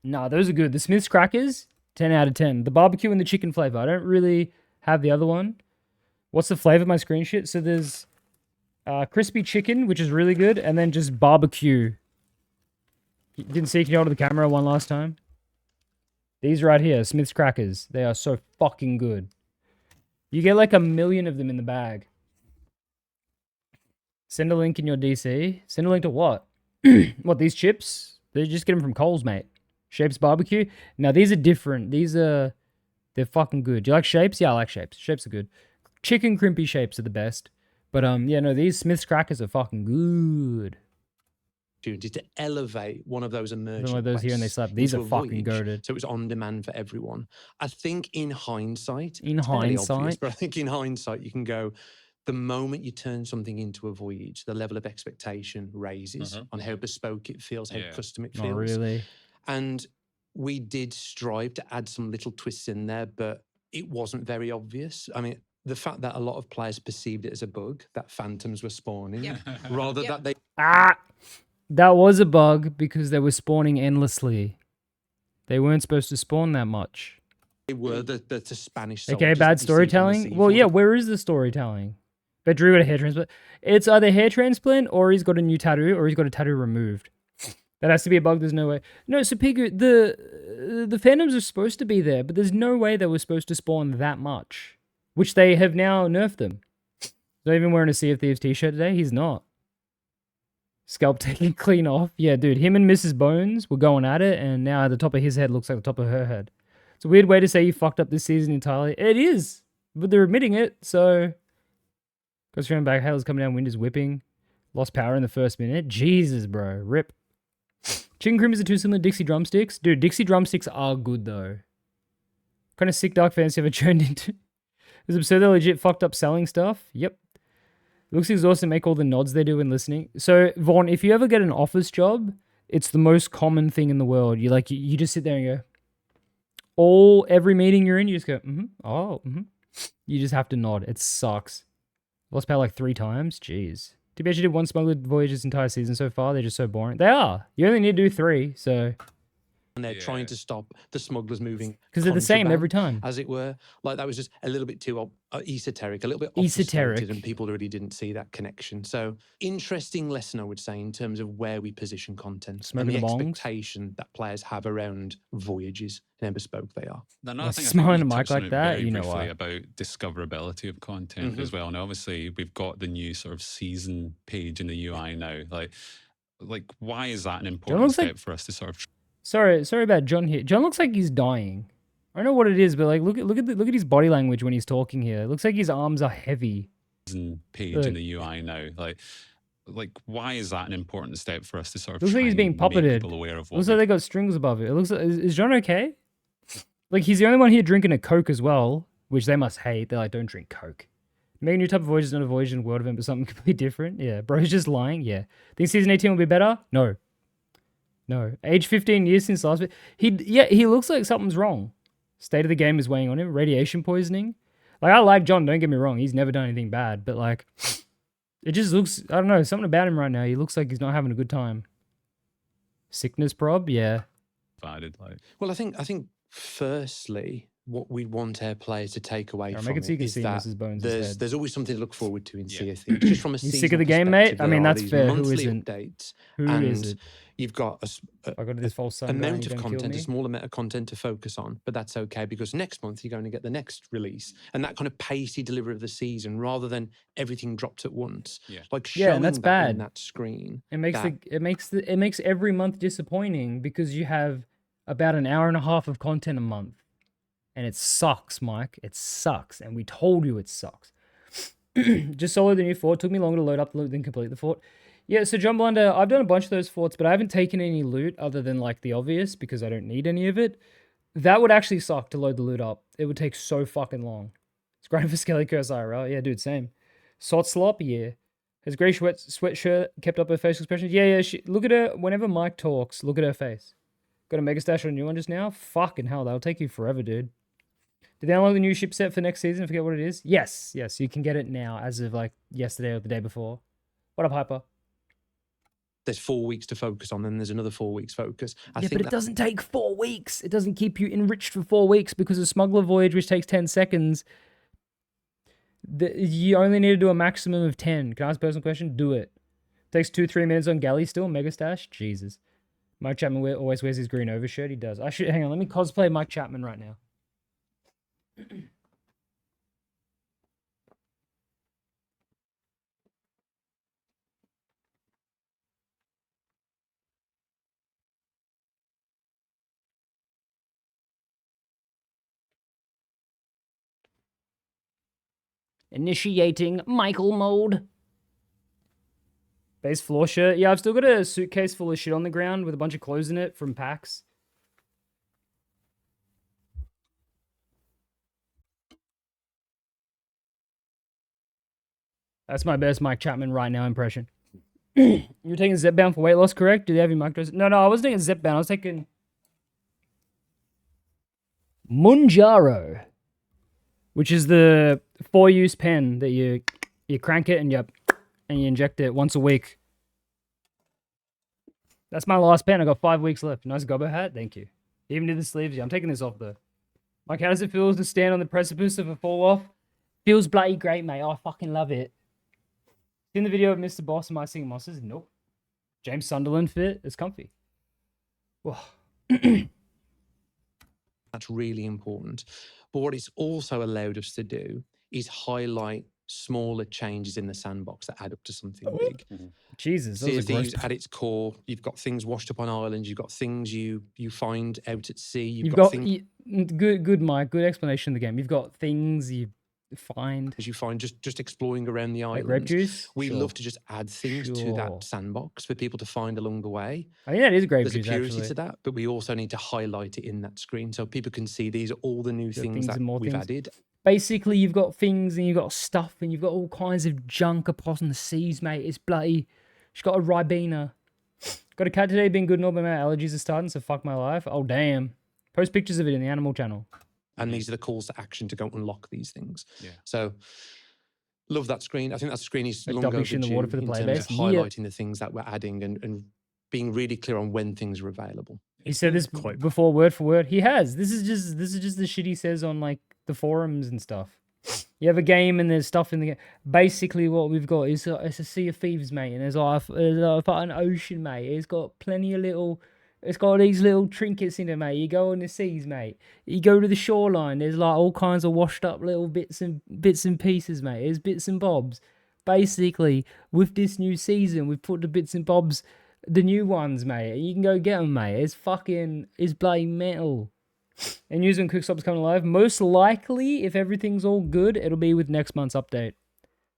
[SPEAKER 1] Nah, those are good. The Smith's crackers? 10 out of 10. The barbecue and the chicken flavor. I don't really have the other one. What's the flavor of my screenshot? So there's crispy chicken, which is really good, and then just barbecue. You didn't see, can you hold the camera one last time? These right here, Smith's crackers. They are so fucking good. You get like 1 million of them in the bag. Send a link in your DC. Send a link to what? What, these chips? They just get them from Coles, mate. Shapes barbecue. Now, these are different. They're fucking good. Do you like shapes? Yeah, I like shapes. Shapes are good. Chicken crimpy shapes are the best. But, yeah, no, these Smith's crackers are fucking good.
[SPEAKER 3] To elevate one of those emergent
[SPEAKER 1] One of those here and they
[SPEAKER 3] quests
[SPEAKER 1] slap. These
[SPEAKER 3] into
[SPEAKER 1] are
[SPEAKER 3] a
[SPEAKER 1] fucking
[SPEAKER 3] voyage,
[SPEAKER 1] goated.
[SPEAKER 3] so it was on demand for everyone. I think in hindsight,
[SPEAKER 1] In
[SPEAKER 3] it's fairly obvious,
[SPEAKER 1] hindsight?
[SPEAKER 3] but I think in hindsight you can go, the moment you turn something into a voyage, the level of expectation raises on how bespoke it feels, how custom it feels.
[SPEAKER 1] Not really.
[SPEAKER 3] And we did strive to add some little twists in there, but it wasn't very obvious. I mean, the fact that a lot of players perceived it as a bug, that phantoms were spawning, rather that they...
[SPEAKER 1] That was a bug because they were spawning endlessly. They weren't supposed to spawn that much.
[SPEAKER 3] They were the Spanish
[SPEAKER 1] Okay,
[SPEAKER 3] soldiers
[SPEAKER 1] bad
[SPEAKER 3] that you see on the
[SPEAKER 1] storytelling?
[SPEAKER 3] sea
[SPEAKER 1] Well,
[SPEAKER 3] for
[SPEAKER 1] yeah,
[SPEAKER 3] the-
[SPEAKER 1] where is the storytelling? But Drew got a hair transplant. It's either hair transplant or he's got a new tattoo or he's got a tattoo removed. That has to be a bug. There's no way. No, so Pigu, the phantoms are supposed to be there, but there's no way they were supposed to spawn that much, which they have now nerfed them. Not even wearing a Sea of Thieves t-shirt today. He's not. Scalp taken clean off. Yeah, dude, him and Mrs. Bones were going at it, and now the top of his head looks like the top of her head. It's a weird way to say you fucked up this season entirely. It is, but they're admitting it, so... Goes around back, hail's coming down, wind is whipping. Lost power in the first minute. Jesus, bro. Rip. Chicken crimpers are too similar to Dixie drumsticks. Dude, Dixie drumsticks are good, though. Kind of sick dark fantasy ever turned into. It's absurd they're legit fucked up selling stuff. Yep. It looks exhausting to make all the nods they do when listening. So, Vaughn, if you ever get an office job, it's the most common thing in the world. You just sit there and go, every meeting you're in, you just go, You just have to nod. It sucks. Lost power like 3 times. Jeez. Too bad you did one smuggler voyage this entire season so far. They're just so boring. They are. You only need to do 3, so...
[SPEAKER 3] And they're trying to stop the smugglers moving.
[SPEAKER 1] Because they're the same every time.
[SPEAKER 3] As it were. Like, that was just a little bit too esoteric, a little bit
[SPEAKER 1] esoteric.
[SPEAKER 3] Obfuscated, and people really didn't see that connection. So, interesting lesson, I would say, in terms of where we position content.
[SPEAKER 1] Smoking
[SPEAKER 3] and the
[SPEAKER 1] bongs.
[SPEAKER 3] Expectation that players have around voyages and how bespoke they are.
[SPEAKER 2] Another thing
[SPEAKER 1] smiling a mic like that, you know why.
[SPEAKER 2] About discoverability of content as well. And obviously, we've got the new sort of season page in the UI now. Like why is that an important step for us to sort of...
[SPEAKER 1] Sorry about John here. John looks like he's dying. I don't know what it is, but like look at his body language when he's talking here. It looks like his arms are heavy.
[SPEAKER 2] Page in the UI now, like why is that an important step for us to sort of...
[SPEAKER 1] Looks like he's being puppeted.
[SPEAKER 2] Aware of
[SPEAKER 1] Looks like they got strings above it. It looks like, is John okay? Like he's the only one here drinking a Coke as well, which they must hate. They're like, don't drink Coke. Make a new type of voyage is not a voyage in world event, but something completely different. Yeah, bro's just lying. Yeah, think season 18 will be better? No. Age 15 years since last week. He looks like something's wrong. State of the game is weighing on him. Radiation poisoning. Like, I like John, don't get me wrong. He's never done anything bad. But, like, it just looks... I don't know. Something about him right now. He looks like he's not having a good time. Sickness prob? Yeah.
[SPEAKER 3] Well, I think firstly, what we want our players to take away from it is that there's always something to look forward to in Sea of Thieves. Just from a
[SPEAKER 1] you sick of the game, mate? I mean, that's fair. Who isn't?
[SPEAKER 3] Updates,
[SPEAKER 1] Who is it?
[SPEAKER 3] You've got a amount of content, a small amount of content to focus on, but that's okay because next month you're going to get the next release and that kind of pacey delivery of the season rather than everything dropped at once. Like showing
[SPEAKER 1] and that's
[SPEAKER 3] that
[SPEAKER 1] bad.
[SPEAKER 3] On that screen.
[SPEAKER 1] It makes every month disappointing because you have about an hour and a half of content a month. And it sucks, Mike. It sucks. And we told you it sucks. Just solo the new fort. Took me longer to load up the loot than complete the fort. Yeah, so John Blunder, I've done a bunch of those forts, but I haven't taken any loot other than like the obvious because I don't need any of it. That would actually suck to load the loot up. It would take so fucking long. It's great for Skelly Curse IRL. Yeah, dude, same. Sot Slop, yeah. Has Grey sweatshirt kept up her facial expressions? Yeah. Look at her. Whenever Mike talks, look at her face. Got a Mega Stash on a new one just now? Fucking hell, that'll take you forever, dude. Did they download the new ship set for next season? I forget what it is. Yes. You can get it now as of like yesterday or the day before. What up, Hyper?
[SPEAKER 3] There's 4 weeks to focus on, then there's another 4 weeks focus.
[SPEAKER 1] But it doesn't take 4 weeks. It doesn't keep you enriched for 4 weeks because a smuggler voyage, which takes 10 seconds, you only need to do a maximum of 10. Can I ask a personal question? Do it. Takes 2-3 minutes on galley still. Mega Stash. Jesus. Mike Chapman always wears his green overshirt. He does. Hang on. Let me cosplay Mike Chapman right now. Initiating Michael mode. Base floor shirt. Yeah, I've still got a suitcase full of shit on the ground with a bunch of clothes in it from PAX. That's my best Mike Chapman right now impression. You're taking Zepbound for weight loss, correct? Do they have your mic dose? No, I wasn't taking Zepbound. I was taking Munjaro, which is the 4-use pen that you crank it and you inject it once a week. That's my last pen. I got 5 weeks left. Nice gobbo hat. Thank you. Even did the sleeves. Yeah, I'm taking this off though. Mike, how does it feel to stand on the precipice of a fall off? Feels bloody great, mate. I fucking love it. Seen the video of Mr. Boss and my singing monsters? Nope. James Sunderland fit. It's comfy. Whoa.
[SPEAKER 3] That's really important. But what it's also allowed us to do is highlight smaller changes in the sandbox that add up to something big.
[SPEAKER 1] Jesus, that
[SPEAKER 3] Sea
[SPEAKER 1] was
[SPEAKER 3] of
[SPEAKER 1] a gross.
[SPEAKER 3] Thieves at its core, you've got things washed up on islands, you've got things you find out at sea,
[SPEAKER 1] You've
[SPEAKER 3] got
[SPEAKER 1] got
[SPEAKER 3] things
[SPEAKER 1] good, Mike. Good explanation of the game. You've got things you find.
[SPEAKER 3] you find just exploring around the
[SPEAKER 1] Like grape
[SPEAKER 3] islands.
[SPEAKER 1] juice.
[SPEAKER 3] We
[SPEAKER 1] Sure.
[SPEAKER 3] love to just add things to
[SPEAKER 1] Sure.
[SPEAKER 3] that sandbox for people to find along the way.
[SPEAKER 1] I think that is grape
[SPEAKER 3] There's a
[SPEAKER 1] juice.
[SPEAKER 3] purity
[SPEAKER 1] Actually,
[SPEAKER 3] to that, but we also need to highlight it in that screen so people can see these are all the new things that
[SPEAKER 1] and more
[SPEAKER 3] we've
[SPEAKER 1] things.
[SPEAKER 3] added.
[SPEAKER 1] Basically, you've got things and you've got stuff and you've got all kinds of junk upon the seas, mate. It's bloody. She's got a Ribena. Got a cat today, been good and all, but my allergies are starting, so fuck my life. Oh, damn. Post pictures of it in the animal channel.
[SPEAKER 3] And these are the calls to action to go unlock these things.
[SPEAKER 2] Yeah.
[SPEAKER 3] So, love that screen. I think that screen is
[SPEAKER 1] Like
[SPEAKER 3] long
[SPEAKER 1] dumping shit in
[SPEAKER 3] overdue
[SPEAKER 1] the water for the
[SPEAKER 3] in
[SPEAKER 1] play
[SPEAKER 3] terms
[SPEAKER 1] base.
[SPEAKER 3] of highlighting the things that we're adding and being really clear on when things are available.
[SPEAKER 1] He said this before, word for word. He has. This is just the shit he says on like the forums and stuff. You have a game and there's stuff in the game. Basically, what we've got is it's a Sea of Thieves, mate, and there's like an ocean, mate. It's got plenty of little. It's got these little trinkets in it, mate. You go on the seas, mate. You go to the shoreline. There's like all kinds of washed up little bits and pieces, mate. There's bits and bobs. Basically, with this new season, we've put the bits and bobs, the new ones, mate. You can go get them, mate. It's bloody metal. And news when Quickstop's coming live. Most likely, if everything's all good, it'll be with next month's update.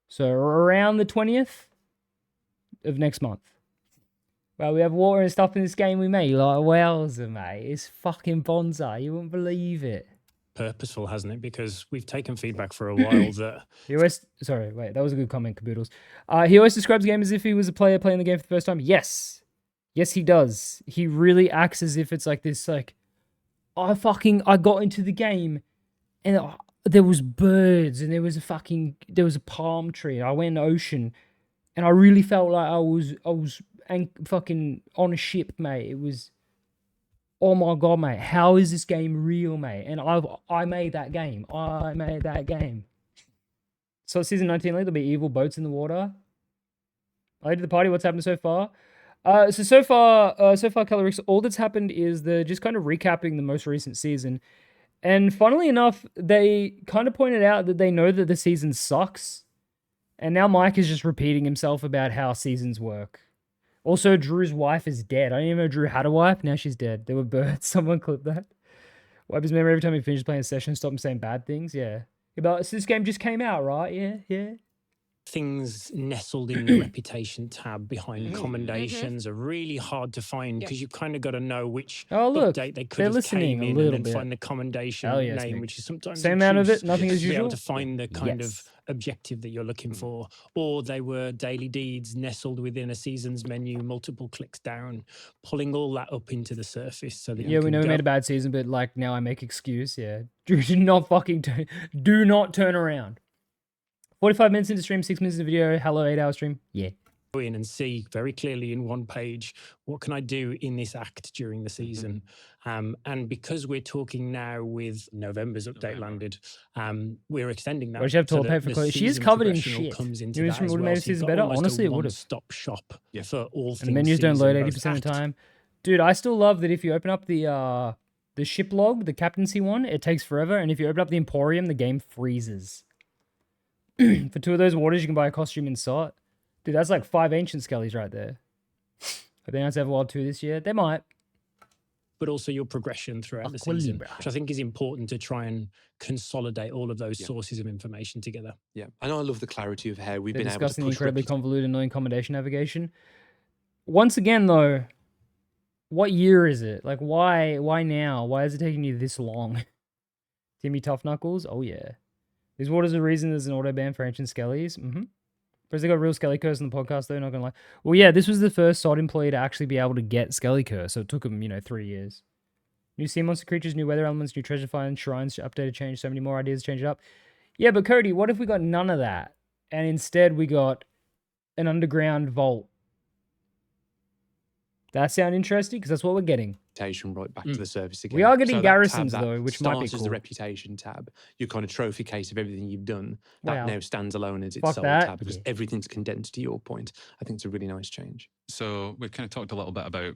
[SPEAKER 1] So around the 20th of next month. Well, we have water and stuff in this game we made. Like, wowza, mate. It's fucking bonsai. You wouldn't believe it.
[SPEAKER 5] Purposeful, hasn't it? Because we've taken feedback for a while that...
[SPEAKER 1] Sorry, wait. That was a good comment, Caboodles. He always describes the game as if he was a player playing the game for the first time. Yes. Yes, he does. He really acts as if it's like this, like... I got into the game and there was birds and there was a palm tree. I went in the ocean and I really felt like I was fucking on a ship, mate. It was, oh my God, mate. How is this game real, mate? And I made that game. So season 19, there'll be evil boats in the water. I did the party. What's happened so far? So far, Calorix, all that's happened is they're just kind of recapping the most recent season. And funnily enough, they kind of pointed out that they know that the season sucks. And now Mike is just repeating himself about how seasons work. Also, Drew's wife is dead. I didn't even know Drew had a wife. Now she's dead. There were birds. Someone clipped that. Wipe his memory every time he finishes playing a session. Stop him saying bad things. Yeah. But so this game just came out, right? Yeah.
[SPEAKER 5] Things nestled in the reputation tab behind commendations are really hard to find because you've kind of got to know which update they could have came in and then find the commendation name, which is sometimes
[SPEAKER 1] same amount of it, nothing as usual.
[SPEAKER 5] Be able to find the kind of objective that you're looking for, or they were daily deeds nestled within a season's menu, multiple clicks down, pulling all that up into the surface so that
[SPEAKER 1] we know we made a bad season, but like now I make excuse. Yeah, Drew, do not turn around. 45 minutes into stream, 6 minutes into video. Hello, 8-hour stream. Yeah.
[SPEAKER 5] Go in and see very clearly in one page, what can I do in this act during the season? And because we're talking now with November's update landed, we're extending that.
[SPEAKER 1] Why does she have toilet paper for clothes? She is covered in shit.
[SPEAKER 5] Comes into
[SPEAKER 1] you
[SPEAKER 5] that
[SPEAKER 1] would have made this season better? Honestly, it would have.
[SPEAKER 5] Stop shop for all things.
[SPEAKER 1] And the menus don't load 80% of the time. Dude, I still love that if you open up the ship log, the captaincy one, it takes forever. And if you open up the Emporium, the game freezes. For 2 of those waters, you can buy a costume in SOT. Dude, that's like 5 ancient skellies right there. Are they not to have Wild 2 this year? They might.
[SPEAKER 5] But also your progression throughout the season, which I think is important to try and consolidate all of those sources of information together.
[SPEAKER 3] Yeah, and I love the clarity of how we've been able to
[SPEAKER 1] discussing the
[SPEAKER 3] push
[SPEAKER 1] incredibly convoluted, annoying commendation navigation. Once again, though, what year is it? Like, why now? Why is it taking you this long? Timmy Tough Knuckles? Oh, yeah. These waters are the reason there's an auto ban for ancient skellies. Because they got real Skelly Curse on the podcast, though, not gonna lie. Well, yeah, this was the first SOD employee to actually be able to get Skelly Curse, so it took him, 3 years. New sea monster creatures, new weather elements, new treasure finds, shrines, updated, change, so many more ideas, change it up. Yeah, but Cody, what if we got none of that? And instead we got an underground vault? That sound interesting? Because that's what we're getting.
[SPEAKER 3] Right back to the surface again.
[SPEAKER 1] We are getting garrisons, though, which might be cool.
[SPEAKER 3] As the reputation tab, your kind of trophy case of everything you've done, that now stands alone as its
[SPEAKER 1] Fuck
[SPEAKER 3] sole
[SPEAKER 1] that.
[SPEAKER 3] tab because everything's condensed to your point. I think it's a really nice change.
[SPEAKER 2] So we've kind of talked a little bit about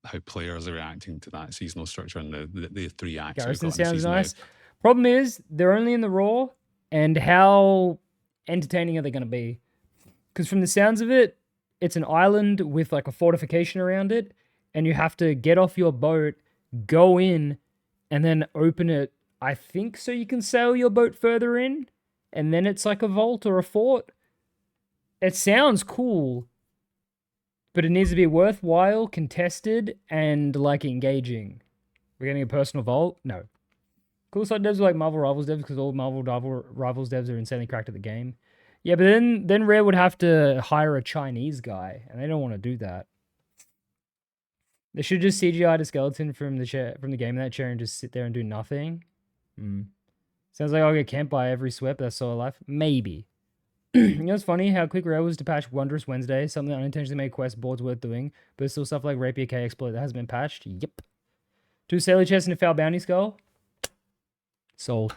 [SPEAKER 2] how players are reacting to that seasonal structure and the 3 acts.
[SPEAKER 1] Garrison sounds nice. Problem is, they're only in the raw, and how entertaining are they going to be? Because from the sounds of it, it's an island with like a fortification around it, and you have to get off your boat, go in, and then open it, I think, so you can sail your boat further in, and then it's like a vault or a fort. It sounds cool, but it needs to be worthwhile, contested, and like engaging. We're getting a personal vault? No. Cool side devs are like Marvel Rivals devs because all Marvel Rivals devs are insanely cracked at the game. Yeah, but then Rare would have to hire a Chinese guy, and they don't want to do that. They should just CGI the skeleton from the game in that chair and just sit there and do nothing. Sounds like I'll get camped by every sweat that's so alive. Maybe. You know what's funny? How quick Rare was to patch Wondrous Wednesday, something that unintentionally made quest boards worth doing, but still stuff like Rapier K exploit that hasn't been patched. Yep. 2 Sailor chests and a foul bounty skull. Sold.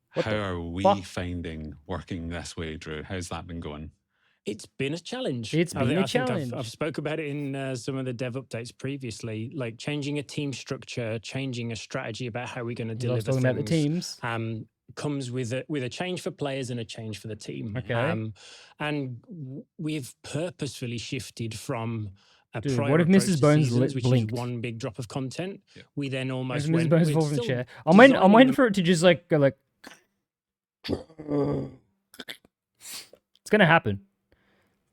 [SPEAKER 2] How are we finding working this way, Drew? How's that been going?
[SPEAKER 5] It's been a challenge.
[SPEAKER 1] It's been a challenge.
[SPEAKER 5] I've spoke about it in some of the dev updates previously, like changing a team structure, changing a strategy about how we're going to deliver things.
[SPEAKER 1] Talking about the teams.
[SPEAKER 5] Comes with a change for players and a change for the team.
[SPEAKER 1] Okay.
[SPEAKER 5] And we've purposefully shifted from
[SPEAKER 1] Dude, what if Mrs. Bones
[SPEAKER 5] which
[SPEAKER 1] blinked?
[SPEAKER 5] Is one big drop of content.
[SPEAKER 2] Yeah.
[SPEAKER 5] We then almost
[SPEAKER 1] Mrs.
[SPEAKER 5] went.
[SPEAKER 1] Bones falls from the chair. I'm waiting for it to just like go like. It's gonna happen.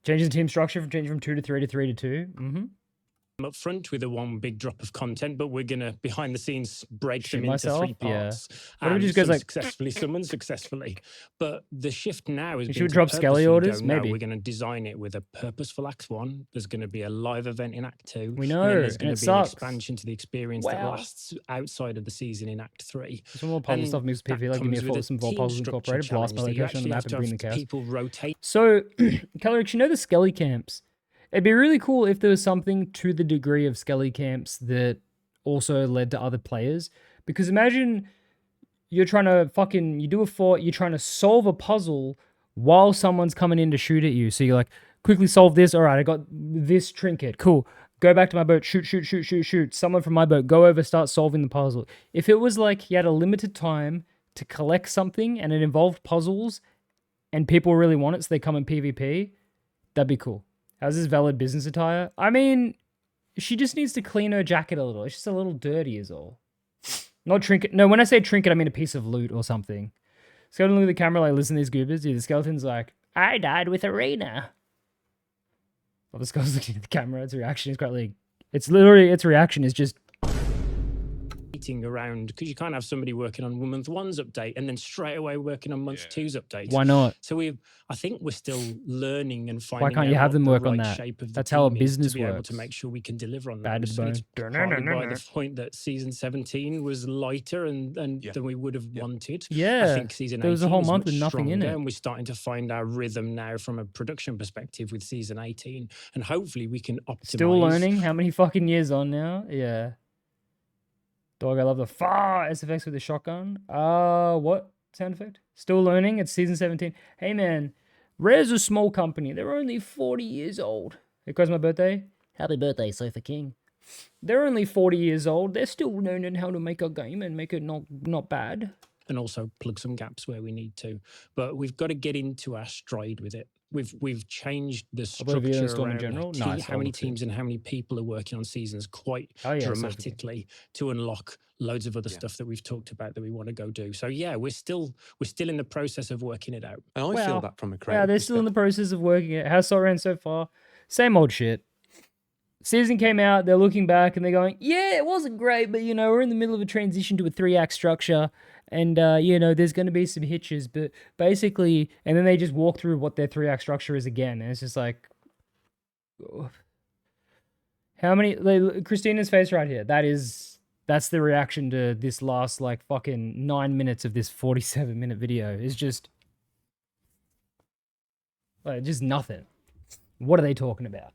[SPEAKER 1] Changing the team structure from changing from 2 to 3 to 3 to 2.
[SPEAKER 5] Up front with a one big drop of content, but we're gonna behind the scenes break them into 3 parts.
[SPEAKER 1] What if it just goes like
[SPEAKER 5] successfully, some unsuccessfully. But the shift now is
[SPEAKER 1] should we drop Skelly orders? Maybe
[SPEAKER 5] we're gonna design it with a purposeful Act 1. There's gonna be a live event in Act 2.
[SPEAKER 1] We know,
[SPEAKER 5] and then there's gonna be
[SPEAKER 1] sucks.
[SPEAKER 5] an expansion to the experience that lasts outside of the season in Act 3.
[SPEAKER 1] Some more puzzle stuff moves PvP, like give me a full some vault puzzles incorporated, blast by location on the map and bring the chaos.
[SPEAKER 5] People rotate.
[SPEAKER 1] So, Calorix, you know the Skelly camps. It'd be really cool if there was something to the degree of Skelly camps that also led to other players. Because imagine you're trying to you do a fort, you're trying to solve a puzzle while someone's coming in to shoot at you. So you're like, quickly solve this. All right, I got this trinket. Cool. Go back to my boat. Shoot. Someone from my boat. Go over, start solving the puzzle. If it was like you had a limited time to collect something and it involved puzzles and people really want it so they come in PvP, that'd be cool. How's this valid business attire? I mean, she just needs to clean her jacket a little. It's just a little dirty is all. Not trinket. No, when I say trinket, I mean a piece of loot or something. Skeleton look at the camera like, listen to these goobers. Dude, the skeleton's like, I died with Arena. Well, the skeleton's looking at the camera. Its reaction is quite like, its reaction is just
[SPEAKER 5] around, because you can't have somebody working on month 1's update and then straight away working on month 2's update.
[SPEAKER 1] Why not?
[SPEAKER 5] So I think we're still learning and finding.
[SPEAKER 1] Why can't you have them work on that? That's how a business
[SPEAKER 5] to be
[SPEAKER 1] works.
[SPEAKER 5] Able to make sure we can deliver on
[SPEAKER 1] that.
[SPEAKER 5] It's partly by the point that season 17 was lighter and than we would have wanted.
[SPEAKER 1] Yeah,
[SPEAKER 5] I think season 18
[SPEAKER 1] there was a whole month with nothing in it,
[SPEAKER 5] and we're starting to find our rhythm now from a production perspective with season 18, and hopefully we can optimize.
[SPEAKER 1] Still learning. How many fucking years on now? Yeah. Dog, I love the far SFX with the shotgun. What sound effect? Still learning. It's season 17. Hey, man. Rare's a small company. They're only 40 years old. Here goes my birthday. Happy birthday, Sofa King. They're only 40 years old. They're still learning how to make a game and make it not bad.
[SPEAKER 5] And also plug some gaps where we need to. But we've got to get into our stride with it. We've changed the structure around
[SPEAKER 1] in general.
[SPEAKER 5] How many teams and how many people are working on seasons quite dramatically to unlock loads of other stuff that we've talked about that we want to go do. So yeah, we're still in the process of working it out.
[SPEAKER 3] And I feel that from a creative
[SPEAKER 1] they're still in the process of working it. How's Soren so far? Same old shit. Season came out, they're looking back and they're going, yeah, it wasn't great, but we're in the middle of a transition to a 3-act structure. And, there's going to be some hitches, but basically, and then they just walk through what their 3-act structure is again. And it's just like, how many, Christina's face right here. That's the reaction to this last, fucking 9 minutes of this 47-minute video. It's just nothing. What are they talking about?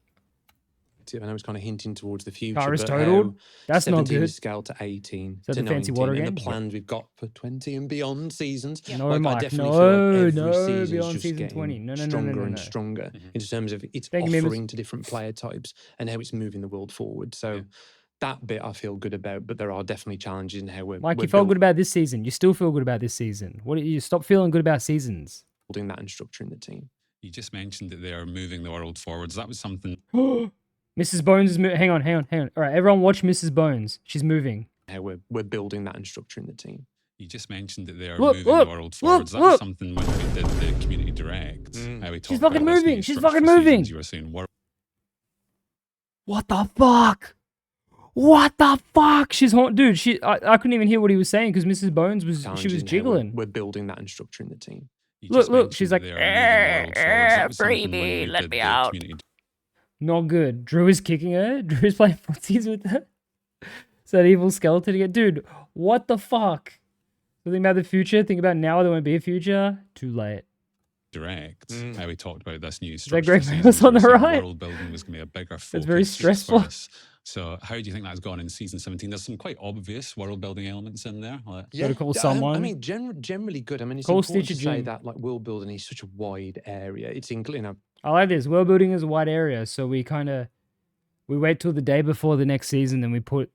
[SPEAKER 3] I know it's kind of hinting towards the future.
[SPEAKER 1] Car is totaled. That's not good.
[SPEAKER 3] Scaled to 18
[SPEAKER 1] Is that
[SPEAKER 3] to
[SPEAKER 1] the fancy
[SPEAKER 3] 19,
[SPEAKER 1] water
[SPEAKER 3] and
[SPEAKER 1] game?
[SPEAKER 3] the plans we've got for 20 and beyond seasons.
[SPEAKER 1] Yeah. No,
[SPEAKER 3] I
[SPEAKER 1] Mike,
[SPEAKER 3] definitely feel like
[SPEAKER 1] no,
[SPEAKER 3] every
[SPEAKER 1] beyond
[SPEAKER 3] just
[SPEAKER 1] season 20. No.
[SPEAKER 3] stronger and stronger in terms of its offering to different player types and how it's moving the world forward. So that bit I feel good about, but there are definitely challenges in how we're.
[SPEAKER 1] Mike, you felt good about this season. You still feel good about this season. What? You stop feeling good about seasons.
[SPEAKER 3] building that and structuring the team.
[SPEAKER 2] You just mentioned that they are moving the world forwards. That was something.
[SPEAKER 1] Mrs. Bones is moving. Hang on. All right, everyone watch Mrs. Bones. She's moving.
[SPEAKER 3] How we're building that and structuring the team.
[SPEAKER 2] You just mentioned that they are moving the world forwards. That was something when we did the community direct. How we
[SPEAKER 1] She's fucking moving. She's fucking moving.
[SPEAKER 2] You were saying,
[SPEAKER 1] what the fuck? What the fuck? She's dude. I couldn't even hear what he was saying because Mrs. Bones was jiggling.
[SPEAKER 3] We're building that and structuring the team.
[SPEAKER 1] Look. She's like, baby, let me out. Not good. Drew is kicking her. Drew is playing footsies with her. It's that evil skeleton again. Dude, what the fuck? Think about the future. Think about now there won't be a future. Too late.
[SPEAKER 2] Direct. How we talked about this new
[SPEAKER 1] structure. Is that Greg Mills on the right?
[SPEAKER 2] World building was going to be a bigger focus.
[SPEAKER 1] It's very stressful.
[SPEAKER 2] So how do you think that's gone in season 17? There's some quite obvious world building elements in there.
[SPEAKER 3] Yeah,
[SPEAKER 1] to call someone.
[SPEAKER 3] I mean, generally good. I mean, it's important to say that like world building is such a wide area. It's including.
[SPEAKER 1] I like this. World building is a wide area, so we wait till the day before the next season, then we put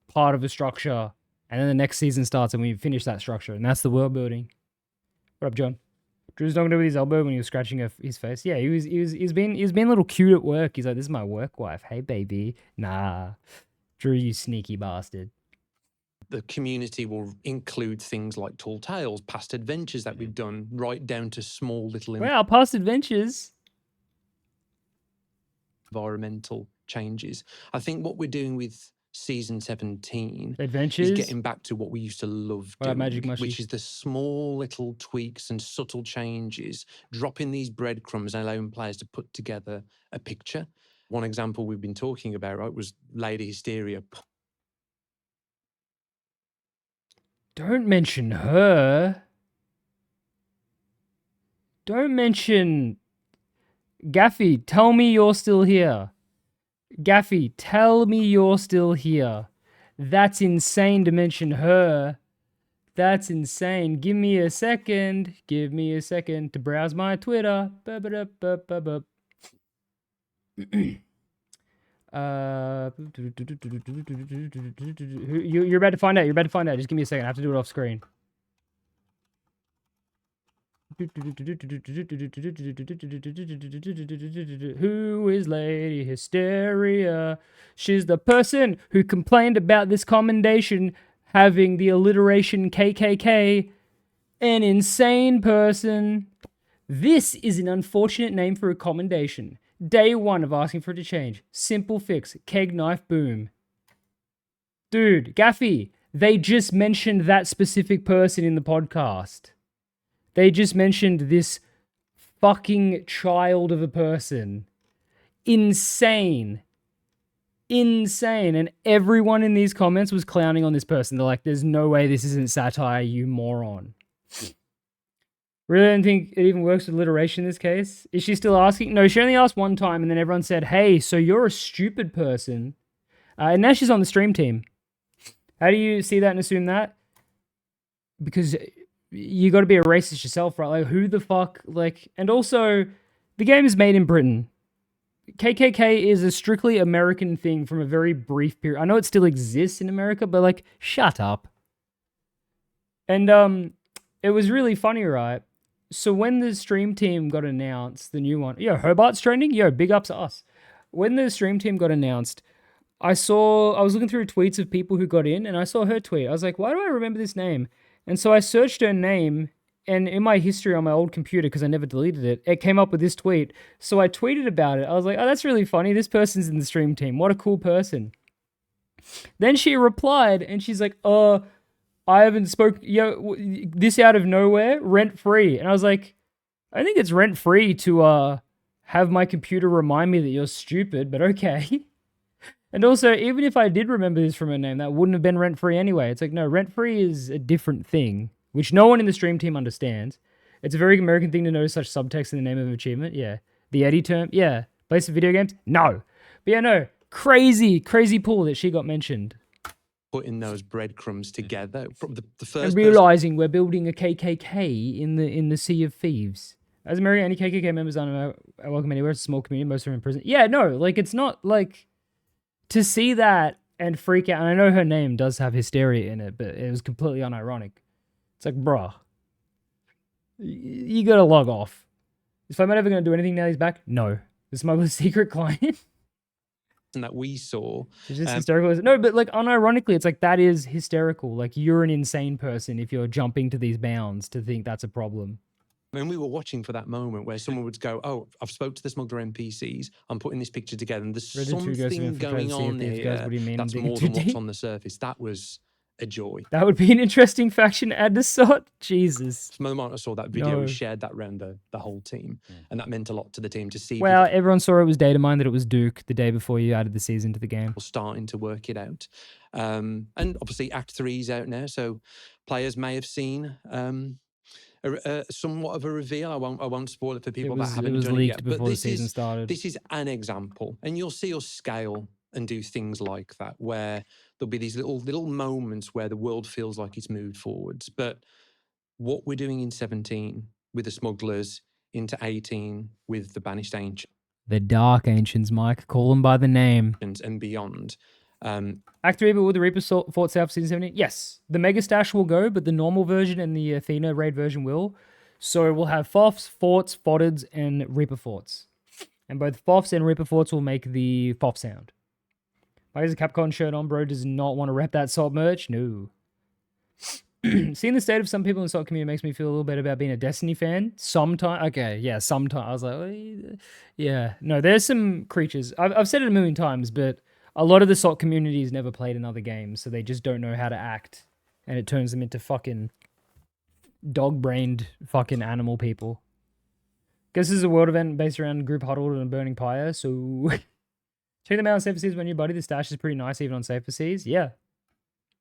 [SPEAKER 1] part of a structure, and then the next season starts, and we finish that structure, and that's the world building. What up, John? Drew's talking to with his elbow when he was scratching his face. Yeah, he's been a little cute at work. He's like, "This is my work wife. Hey, baby." Nah, Drew, you sneaky bastard.
[SPEAKER 3] The community will include things like Tall Tales, past adventures that we've done, right down to small little.
[SPEAKER 1] Wow, past adventures.
[SPEAKER 3] Environmental changes. I think what we're doing with season 17
[SPEAKER 1] adventures
[SPEAKER 3] is getting back to what we used to love doing, which is the small little tweaks and subtle changes, dropping these breadcrumbs and allowing players to put together a picture. One example we've been talking about, right, was Lady Hysteria.
[SPEAKER 1] Don't mention her. Don't mention Gaffy. Tell me you're still here. Gaffy, tell me you're still here. That's insane to mention her. That's insane. Give me a second. Give me a second to browse my Twitter. You're about to find out. You're about to find out. Just give me a second. I have to do it off screen. Who is Lady Hysteria? She's the person who complained about this commendation having the alliteration KKK. An insane person. This is an unfortunate name for a commendation. Day one of asking for it to change. Simple fix. Keg knife boom. Dude, Gaffy, they just mentioned that specific person in the podcast. They just mentioned this fucking child of a person. Insane. Insane. And everyone in these comments was clowning on this person. They're like, there's no way this isn't satire, you moron. Really don't think it even works with alliteration in this case. Is she still asking? No, she only asked one time and then everyone said, hey, so you're a stupid person. And now she's on the stream team. How do you see that and assume that? Because you got to be a racist yourself, right? Like, who the fuck? Like, and also, the game is made in Britain. KKK is a strictly American thing from a very brief period. I know it still exists in America, but like, shut up. And it was really funny, right? So when the stream team got announced, the new one, Hobart's trending. Big ups to us. When the stream team got announced, I was looking through tweets of people who got in, and I saw her tweet. I was like, why do I remember this name? And so I searched her name, and in my history on my old computer, because I never deleted it, it came up with this tweet. So I tweeted about it. I was like, oh, that's really funny. This person's in the stream team. What a cool person. Then she replied, and she's like, I haven't this out of nowhere, rent-free. And I was like, I think it's rent-free to have my computer remind me that you're stupid, but okay. And also, even if I did remember this from her name, that wouldn't have been rent-free anyway. It's like, no, rent-free is a different thing, which no one in the stream team understands. It's a very American thing to notice such subtext in the name of an achievement. Yeah. The Eddie term. Yeah. Play some video games? No. But yeah, no. Crazy pull that she got mentioned.
[SPEAKER 3] Putting those breadcrumbs together. The first
[SPEAKER 1] and realizing we're building a KKK in the Sea of Thieves. As American, any KKK members aren't welcome anywhere. It's a small community. Most are in prison. Yeah, no. Like, it's not like... To see that and freak out, and I know her name does have hysteria in it, but it was completely unironic. It's like, bruh. you gotta log off. Is Flameout ever gonna do anything now he's back? No. The Smuggler's secret client.
[SPEAKER 3] And that we saw.
[SPEAKER 1] It's just hysterical. No, but like unironically, it's like that is hysterical. Like you're an insane person if you're jumping to these bounds to think that's a problem.
[SPEAKER 3] And we were watching for that moment where someone would go, "Oh, I've spoke to the smuggler NPCs. I'm putting this picture together, and there's something going on here that's more than what's on the surface." That was a joy.
[SPEAKER 1] That would be an interesting faction add to sort. Jesus.
[SPEAKER 3] From the moment I saw that video, we shared that around the whole team, and that meant a lot to the team to see.
[SPEAKER 1] Well, everyone saw it was data mined that it was Duke the day before you added the season to the game.
[SPEAKER 3] Starting to work it out, and obviously Act 3 is out now, so players may have seen. Somewhat of a reveal. I won't spoil it for people that haven't done it yet.
[SPEAKER 1] Before the season started.
[SPEAKER 3] This is an example, and you'll see us scale and do things like that, where there'll be these little moments where the world feels like it's moved forwards. But what we're doing in 17 with the smugglers, into 18 with the banished ancients,
[SPEAKER 1] the Dark Ancients, Mike, call them by the name,
[SPEAKER 3] and beyond.
[SPEAKER 1] Act 3, but will the Reaper fought South Season 17? Yes. The Mega Stash will go, but the normal version and the Athena raid version will. So we'll have FOFs, forts, foddeds, and Reaper forts. And both FOFs and Reaper forts will make the FOF sound. Mike has a Capcom shirt on, bro. Does not want to rep that salt merch? No. Seeing the state of some people in the salt community makes me feel a little bit about being a Destiny fan. Sometimes. Okay, yeah, sometimes. I was like, oh, yeah. No, there's some creatures. I've said it a million times, but a lot of the SOC communities never played another game, so they just don't know how to act. And it turns them into fucking dog-brained fucking animal people. Guess this is a world event based around group huddled and a burning pyre, so check them out on Safer Seas, my new buddy. The stash is pretty nice even on Safer Seas. Yeah.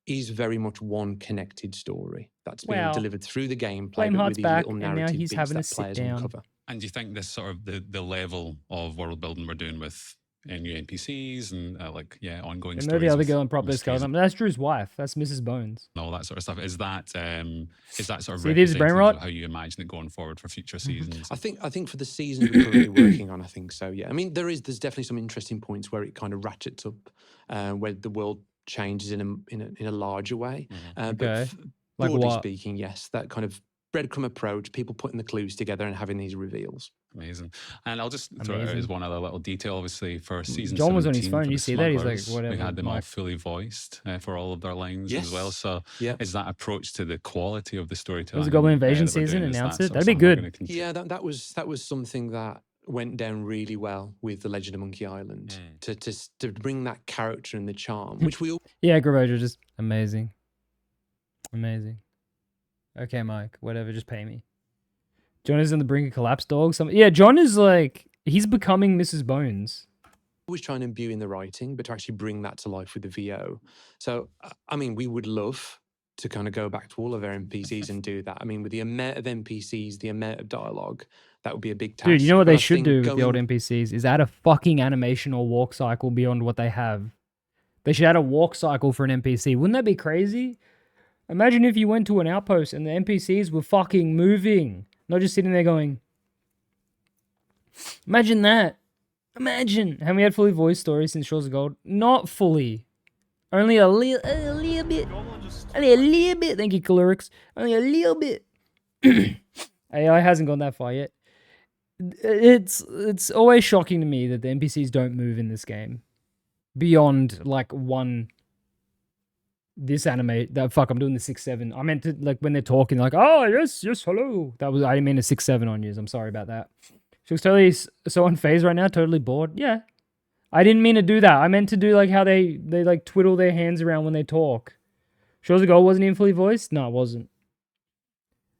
[SPEAKER 3] Is very much one connected story that's being delivered through the gameplay,
[SPEAKER 1] Flameheart's
[SPEAKER 3] with these
[SPEAKER 1] back,
[SPEAKER 3] little
[SPEAKER 1] and now
[SPEAKER 3] narrative
[SPEAKER 1] he's
[SPEAKER 3] beats
[SPEAKER 1] having
[SPEAKER 3] that
[SPEAKER 1] a sit
[SPEAKER 3] players
[SPEAKER 1] down.
[SPEAKER 3] uncover.
[SPEAKER 2] And do you think this sort of the level of world building we're doing with new NPCs and ongoing stories?
[SPEAKER 1] And the other girl in Proper Skeleton. That's Drew's wife. That's Mrs. Bones.
[SPEAKER 2] And all that sort of stuff. Is that sort of
[SPEAKER 1] See, there's brain rot?
[SPEAKER 2] how you imagine it going forward for future seasons?
[SPEAKER 3] I think for the seasons we're currently working on, I think so. Yeah, I mean there's definitely some interesting points where it kind of ratchets up, where the world changes in a larger way.
[SPEAKER 1] Okay.
[SPEAKER 3] But broadly
[SPEAKER 1] what?
[SPEAKER 3] speaking, yes, that kind of breadcrumb approach, people putting the clues together and having these reveals.
[SPEAKER 2] Amazing. And I'll just throw it out as one other little detail, obviously, for season 17.
[SPEAKER 1] John was on his phone. You see that? He's like, whatever.
[SPEAKER 2] We had them all fully voiced for all of their lines as well. So is that approach to the quality of the storytelling?
[SPEAKER 1] Was the Goblin Invasion season announced it? That'd be good.
[SPEAKER 3] Yeah, that was something that went down really well with the Legend of Monkey Island to bring that character and the charm, which we all...
[SPEAKER 1] Yeah, Gravoja, just amazing. Amazing. Okay, Mike, whatever, just pay me. John is on the brink of collapse, dog. Yeah, John is like, he's becoming Mrs. Bones.
[SPEAKER 3] Always trying to imbue in the writing, but to actually bring that to life with the VO. So, I mean, we would love to kind of go back to all of our NPCs and do that. I mean, with the amount of NPCs, the amount of dialogue, that would be a big task.
[SPEAKER 1] Dude, you know what they should do with the old NPCs is add a fucking animation or walk cycle beyond what they have. They should add a walk cycle for an NPC. Wouldn't that be crazy? Imagine if you went to an outpost and the NPCs were fucking moving, not just sitting there going. Imagine that. Imagine. Have we had fully voiced stories since Shores of Gold? Not fully. Only a little bit. Only a little bit. Thank you, Calurix. Only a little bit. AI hasn't gone that far yet. It's always shocking to me that the NPCs don't move in this game. Beyond, like, one... This anime... I'm doing the 6-7. I meant to, like, when they're talking, like, oh, yes, hello. I didn't mean a 6-7 on you. I'm sorry about that. She was totally so unfazed right now, totally bored. Yeah. I didn't mean to do that. I meant to do, like, how they like, twiddle their hands around when they talk. Shores of Gold wasn't even fully voiced? No, it wasn't.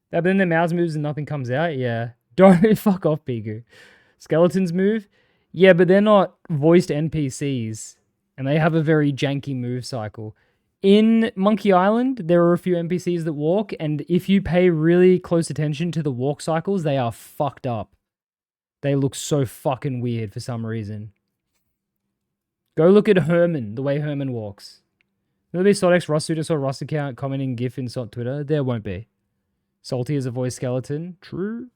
[SPEAKER 1] But then their mouths moves and nothing comes out? Yeah. Don't fuck off, Pigu. Skeletons move? Yeah, but they're not voiced NPCs. And they have a very janky move cycle. In Monkey Island, there are a few NPCs that walk, and if you pay really close attention to the walk cycles, they are fucked up. They look so fucking weird for some reason. Go look at Herman, the way Herman walks. There'll be Sodex Rust Suit. I saw Rust account commenting GIF in Twitter. There won't be. Salty as a voice skeleton. True.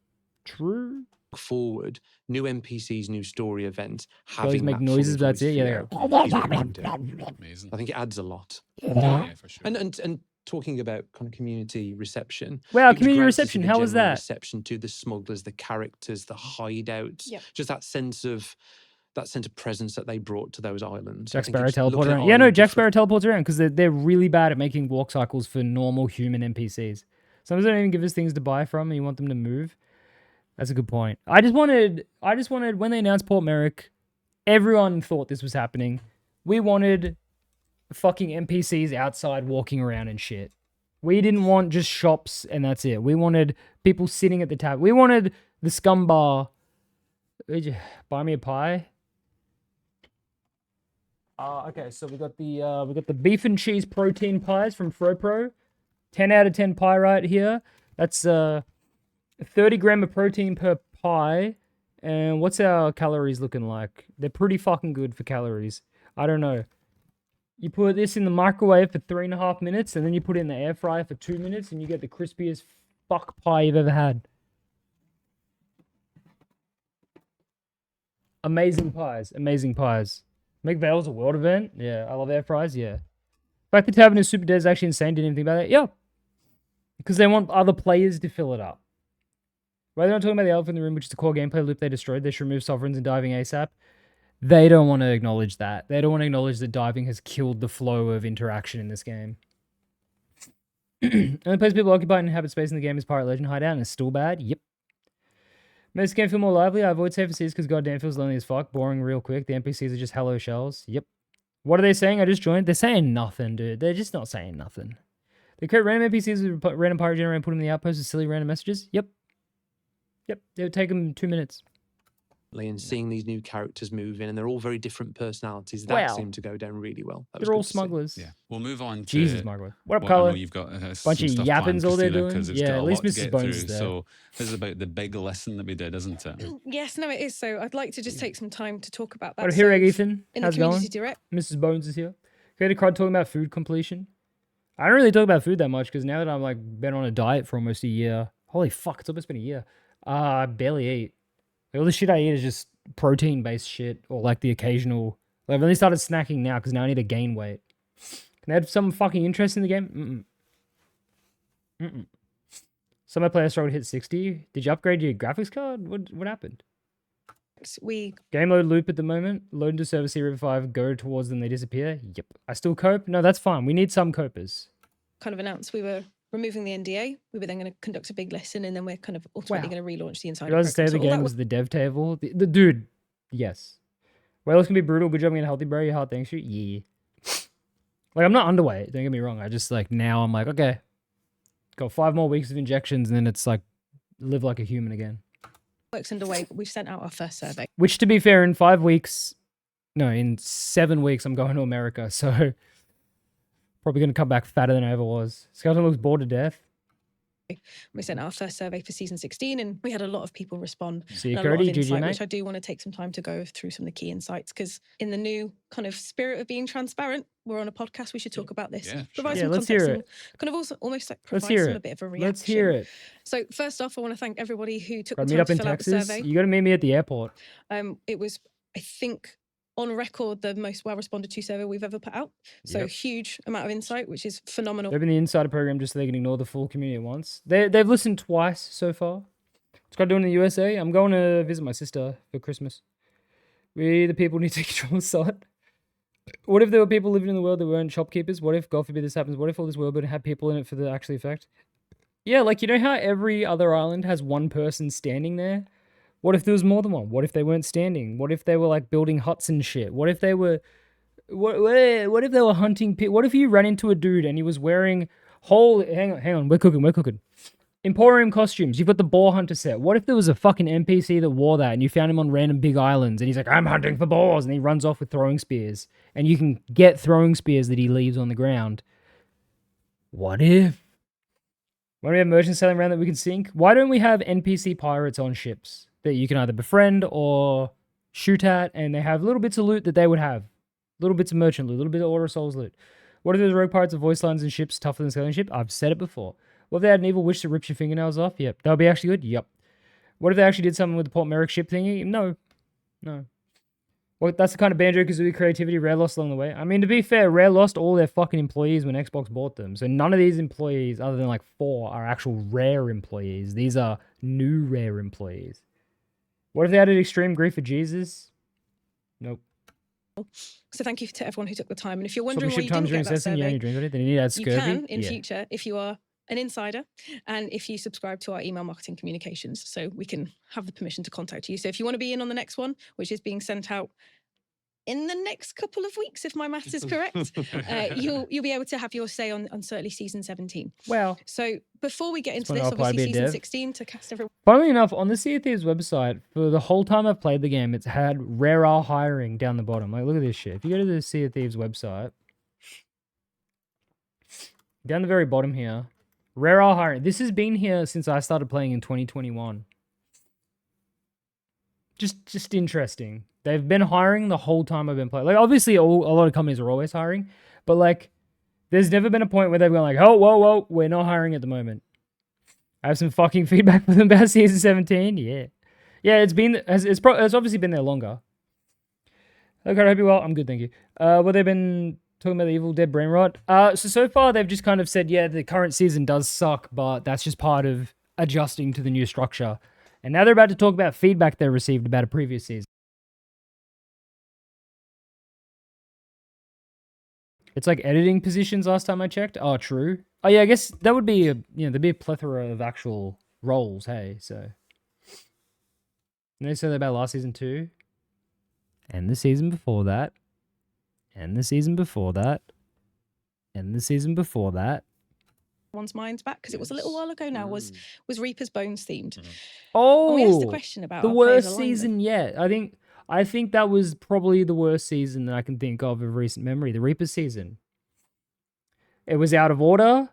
[SPEAKER 3] Forward, new NPCs, new story events.
[SPEAKER 1] Having make noises, that's it. Yeah.
[SPEAKER 3] Amazing. I think it adds a lot.
[SPEAKER 2] Yeah, for sure.
[SPEAKER 3] And talking about kind of community reception.
[SPEAKER 1] Well, community reception, how was that?
[SPEAKER 3] Reception to the smugglers, the characters, the hideouts, just that sense of presence that they brought to those islands.
[SPEAKER 1] Jack Sparrow teleports around. Yeah, no, Jack Sparrow teleports around because they're really bad at making walk cycles for normal human NPCs. Sometimes they don't even give us things to buy from, and you want them to move. That's a good point. I just wanted when they announced Port Merrick, everyone thought this was happening. We wanted fucking NPCs outside walking around and shit. We didn't want just shops and that's it. We wanted people sitting at the tab. We wanted the scum bar. Buy me a pie. Okay, so we got the beef and cheese protein pies from FroPro. 10 out of 10 pie right here. That's 30 gram of protein per pie. And what's our calories looking like? They're pretty fucking good for calories. I don't know. You put this in the microwave for 3.5 minutes, and then you put it in the air fryer for 2 minutes, and you get the crispiest fuck pie you've ever had. Amazing pies. Amazing pies. Make Vale's a world event? Yeah. I love air fries? Yeah. The fact the tavern is super dead is actually insane. Didn't even think about that? Yeah. Because they want other players to fill it up. Right, they're not talking about the elephant in the room, which is the core gameplay loop they destroyed. They should remove sovereigns and diving ASAP. They don't want to acknowledge that. They don't want to acknowledge that diving has killed the flow of interaction in this game. Only place people occupy and inhabit space in the game is Pirate Legend Hideout, and it's still bad? Yep. Makes the game feel more lively. I avoid safer seas because goddamn it feels lonely as fuck. Boring real quick. The NPCs are just hello shells. Yep. What are they saying? I just joined. They're saying nothing, dude. They're just not saying nothing. They create random NPCs with random pirate generator and put them in the outpost with silly random messages. Yep. Yep. It would take them 2 minutes.
[SPEAKER 3] And seeing these new characters move in, and they're all very different personalities. That seemed to go down really well.
[SPEAKER 1] They're all smugglers.
[SPEAKER 2] Yeah, we'll move on to
[SPEAKER 1] Jesus smuggler. What up, Carlo?
[SPEAKER 2] You've got a
[SPEAKER 1] bunch of yappins all they're doing. Yeah, at least Mrs. Bones is there.
[SPEAKER 2] So this is about the big lesson that we did, isn't it?
[SPEAKER 4] Yes, no, it is. So I'd like to just take some time to talk about that.
[SPEAKER 1] Oh, here, Ethan. How's it going?
[SPEAKER 4] Direct.
[SPEAKER 1] Mrs. Bones is here. Created Crud talking about food completion. I don't really talk about food that much because now that I'm like been on a diet for almost a year. Holy fuck, it's almost been a year. I barely eat. All the shit I eat is just protein-based shit, or like the occasional. Like, I've only started snacking now because now I need to gain weight. Can I have some fucking interest in the game? Some of my players struggled to hit 60. Did you upgrade your graphics card? What happened? Game load loop at the moment. Load into server C River 5. Go towards them. They disappear. Yep. I still cope. No, that's fine. We need some copers.
[SPEAKER 4] Kind of announced we were removing the NDA. We were then going to conduct a big lesson, and then we're kind of ultimately going to relaunch the insider.
[SPEAKER 1] Did I say the game was the dev table? The dude, yes. Whales can be brutal. Good job being healthy, bro. Your heart thanks you. Yeah. Like, I'm not underweight. Don't get me wrong. I just like now I'm like, okay, got 5 more weeks of injections, and then it's like live like a human again.
[SPEAKER 4] Work's underway, but we've sent out our first survey.
[SPEAKER 1] Which, to be fair, in 7 weeks, I'm going to America, so probably going to come back fatter than I ever was. Skeleton looks bored to death.
[SPEAKER 4] We sent our first survey for season 16, and we had a lot of people respond.
[SPEAKER 1] See you, Cody.
[SPEAKER 4] GG, which I do want to take some time to go through some of the key insights, because in the new kind of spirit of being transparent, we're on a podcast. We should talk about this.
[SPEAKER 2] Yeah,
[SPEAKER 4] provide some
[SPEAKER 1] let's
[SPEAKER 4] context
[SPEAKER 1] hear it.
[SPEAKER 4] Kind of also almost like provide some a bit of a reaction.
[SPEAKER 1] Let's hear it.
[SPEAKER 4] So first off, I want to thank everybody who took
[SPEAKER 1] the
[SPEAKER 4] time to fill out the survey.
[SPEAKER 1] You got to meet me at the airport.
[SPEAKER 4] It was, I think, on record, the most well-responded to survey we've ever put out. So huge amount of insight, which is phenomenal.
[SPEAKER 1] They've been the insider program just so they can ignore the full community at once. They've listened twice so far. It's got doing in the USA. I'm going to visit my sister for Christmas. We, the people, need to control the site. What if there were people living in the world that weren't shopkeepers? What if, God forbid, this happens? What if all this world building had people in it for the actual effect? Yeah, like, you know how every other island has one person standing there? What if there was more than one? What if they weren't standing? What if they were like building huts and shit? What if they were, what if they were hunting people? What if you ran into a dude and he was wearing hang on, we're cooking. Emporium costumes. You've got the boar hunter set. What if there was a fucking NPC that wore that and you found him on random big islands and he's like, I'm hunting for boars, and he runs off with throwing spears and you can get throwing spears that he leaves on the ground? What if? Why don't we have merchants sailing around that we can sink? Why don't we have NPC pirates on ships that you can either befriend or shoot at, and they have little bits of loot that they would have? Little bits of merchant loot, little bit of Order of Souls loot. What if there's rogue pirates with voice lines and ships tougher than sailing ship? I've said it before. What if they had an evil witch that rips your fingernails off? Yep. That would be actually good? Yep. What if they actually did something with the Port Merrick ship thingy? No. Well, that's the kind of Banjo-Kazooie creativity Rare lost along the way. I mean, to be fair, Rare lost all their fucking employees when Xbox bought them. So none of these employees, other than like 4, are actual Rare employees. These are new Rare employees. What if they added Extreme Grief for Jesus? Nope.
[SPEAKER 4] So thank you to everyone who took the time. And if you're wondering why you didn't get that survey, you can in future if you are an insider and if you subscribe to our email marketing communications, so we can have the permission to contact you. So if you want to be in on the next one, which is being sent out in the next couple of weeks, if my maths is correct, you'll be able to have your say on certainly season 17.
[SPEAKER 1] Well,
[SPEAKER 4] so before we get into this, obviously season 16 to cast everyone.
[SPEAKER 1] Funnily enough, on the Sea of Thieves website, for the whole time I've played the game, it's had Rare are hiring down the bottom. Like, look at this shit. If you go to the Sea of Thieves website, down the very bottom here, Rare are hiring. This has been here since I started playing in 2021. Just interesting. They've been hiring the whole time I've been playing. Like, obviously, a lot of companies are always hiring, but like, there's never been a point where they've gone like, oh, whoa, we're not hiring at the moment. I have some fucking feedback for them about season 17. Yeah, it's obviously been there longer. Okay, I hope you're well. I'm good, thank you. Well, they've been talking about the Evil Dead brain rot. So far they've just kind of said, yeah, the current season does suck, but that's just part of adjusting to the new structure. And now they're about to talk about feedback they received about a previous season. It's like editing positions last time I checked. Oh, true. Oh yeah, I guess that would be there'd be a plethora of actual roles, hey, so. And they said that about last season too. And the season before that. And the season before that. And the season before that.
[SPEAKER 4] One's minds back, because it was a little while ago now, was Reaper's Bones themed.
[SPEAKER 1] Oh,
[SPEAKER 4] and we asked the question about
[SPEAKER 1] the worst season yet. I think that was probably the worst season that I can think of recent memory. The Reaper season. It was out of order.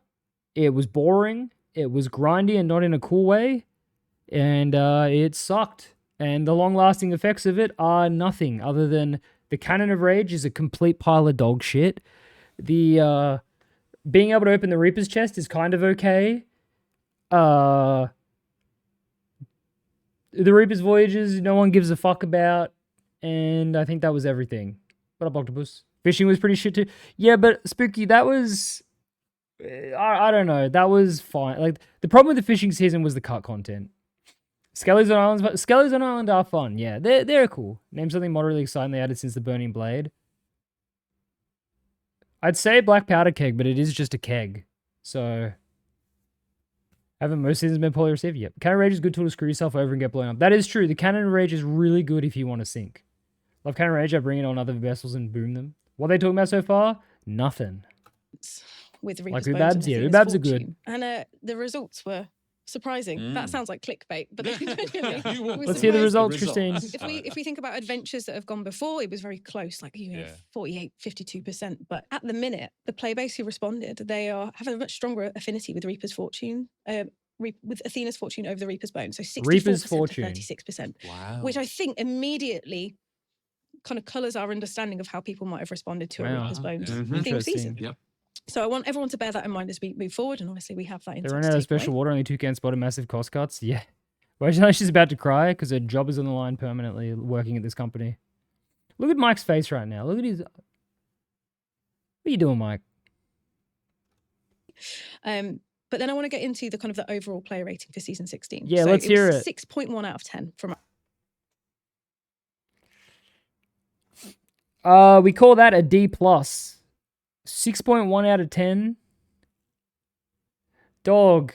[SPEAKER 1] It was boring. It was grindy and not in a cool way. And it sucked. And the long-lasting effects of it are nothing other than the Cannon of Rage is a complete pile of dog shit. The being able to open the Reaper's chest is kind of okay. The Reaper's Voyages, no one gives a fuck about. And I think that was everything. What up, Octopus? Fishing was pretty shit too. Yeah, but Spooky, that was... I don't know. That was fine. Like, the problem with the fishing season was the cut content. Skellies on Islands, but Skellies on Island are fun. Yeah, they're cool. Name something moderately exciting they added since the Burning Blade. I'd say Black Powder Keg, but it is just a keg. So... Haven't most seasons been poorly received? Yep. Cannon Rage is a good tool to screw yourself over and get blown up. That is true. The Cannon Rage is really good if you want to sink. Love Cannon Rage. I bring it on other vessels and boom them. What are they talking about so far? Nothing.
[SPEAKER 4] With Reaper's
[SPEAKER 1] like
[SPEAKER 4] Bones,
[SPEAKER 1] Ubabs? Yeah, Ubabs are good.
[SPEAKER 4] And the results were surprising. That sounds like clickbait, but
[SPEAKER 1] let's hear the results, Christine.
[SPEAKER 4] If we think about adventures that have gone before, it was very close, like 48, 52%. But at the minute, the player base who responded, they have a much stronger affinity with Reaper's Fortune. With Athena's Fortune over the Reaper's Bone. So 64% to 36%.
[SPEAKER 3] Wow.
[SPEAKER 4] Which I think immediately kind of colours our understanding of how people might have responded to a Reaper's Bones theme season.
[SPEAKER 3] Yep.
[SPEAKER 4] So I want everyone to bear that in mind as we move forward, and obviously we have that in.
[SPEAKER 1] They run out of special water, only 2 cans spotted, massive cost cuts. Yeah. Well, she's about to cry because her job is on the line permanently working at this company. Look at Mike's face right now. Look at his... What are you doing, Mike?
[SPEAKER 4] But then I want to get into the kind of the overall player rating for season 16.
[SPEAKER 1] Yeah, so let's hear it.
[SPEAKER 4] 6.1 out of 10 from...
[SPEAKER 1] We call that a D+. 6.1 out of 10. Dog,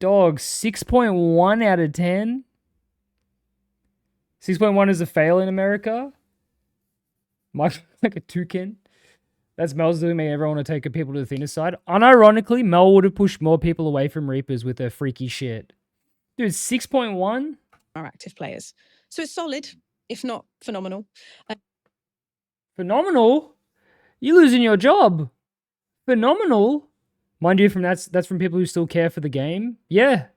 [SPEAKER 1] 6.1 out of 10? 6.1 is a fail in America? Mike's like a toucan? That's Mel's doing me. Everyone want to take people to the thinner side. Unironically, Mel would have pushed more people away from Reapers with her freaky shit. Dude, 6.1?
[SPEAKER 4] Our active players. So it's solid, if not phenomenal.
[SPEAKER 1] Phenomenal? You're losing your job. Phenomenal? Mind you, that's from people who still care for the game. Yeah.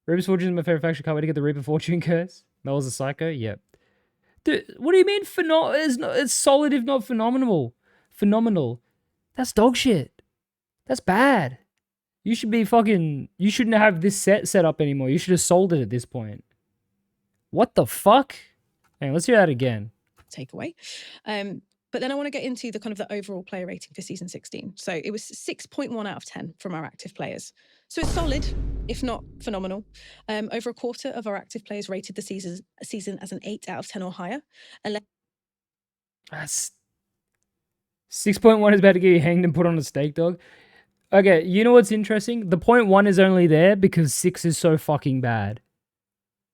[SPEAKER 1] Reaper's Fortune is my favorite faction. Can't wait to get the Reaper Fortune curse. Mel's a psycho. Yep. Dude, what do you mean it's solid if not phenomenal? Phenomenal. That's dog shit. That's bad. You should be you shouldn't have this set up anymore. You should have sold it at this point. What the fuck? Hang on, let's hear that again.
[SPEAKER 4] Takeaway. But then I want to get into the kind of the overall player rating for season 16. So it was 6.1 out of 10 from our active players. So it's solid, if not phenomenal. Over a quarter of our active players rated the season as an 8 out of 10 or higher.
[SPEAKER 1] That's 6.1 is about to get you hanged and put on a stake, dog. Okay, you know what's interesting? The 0.1 is only there because 6 is so fucking bad.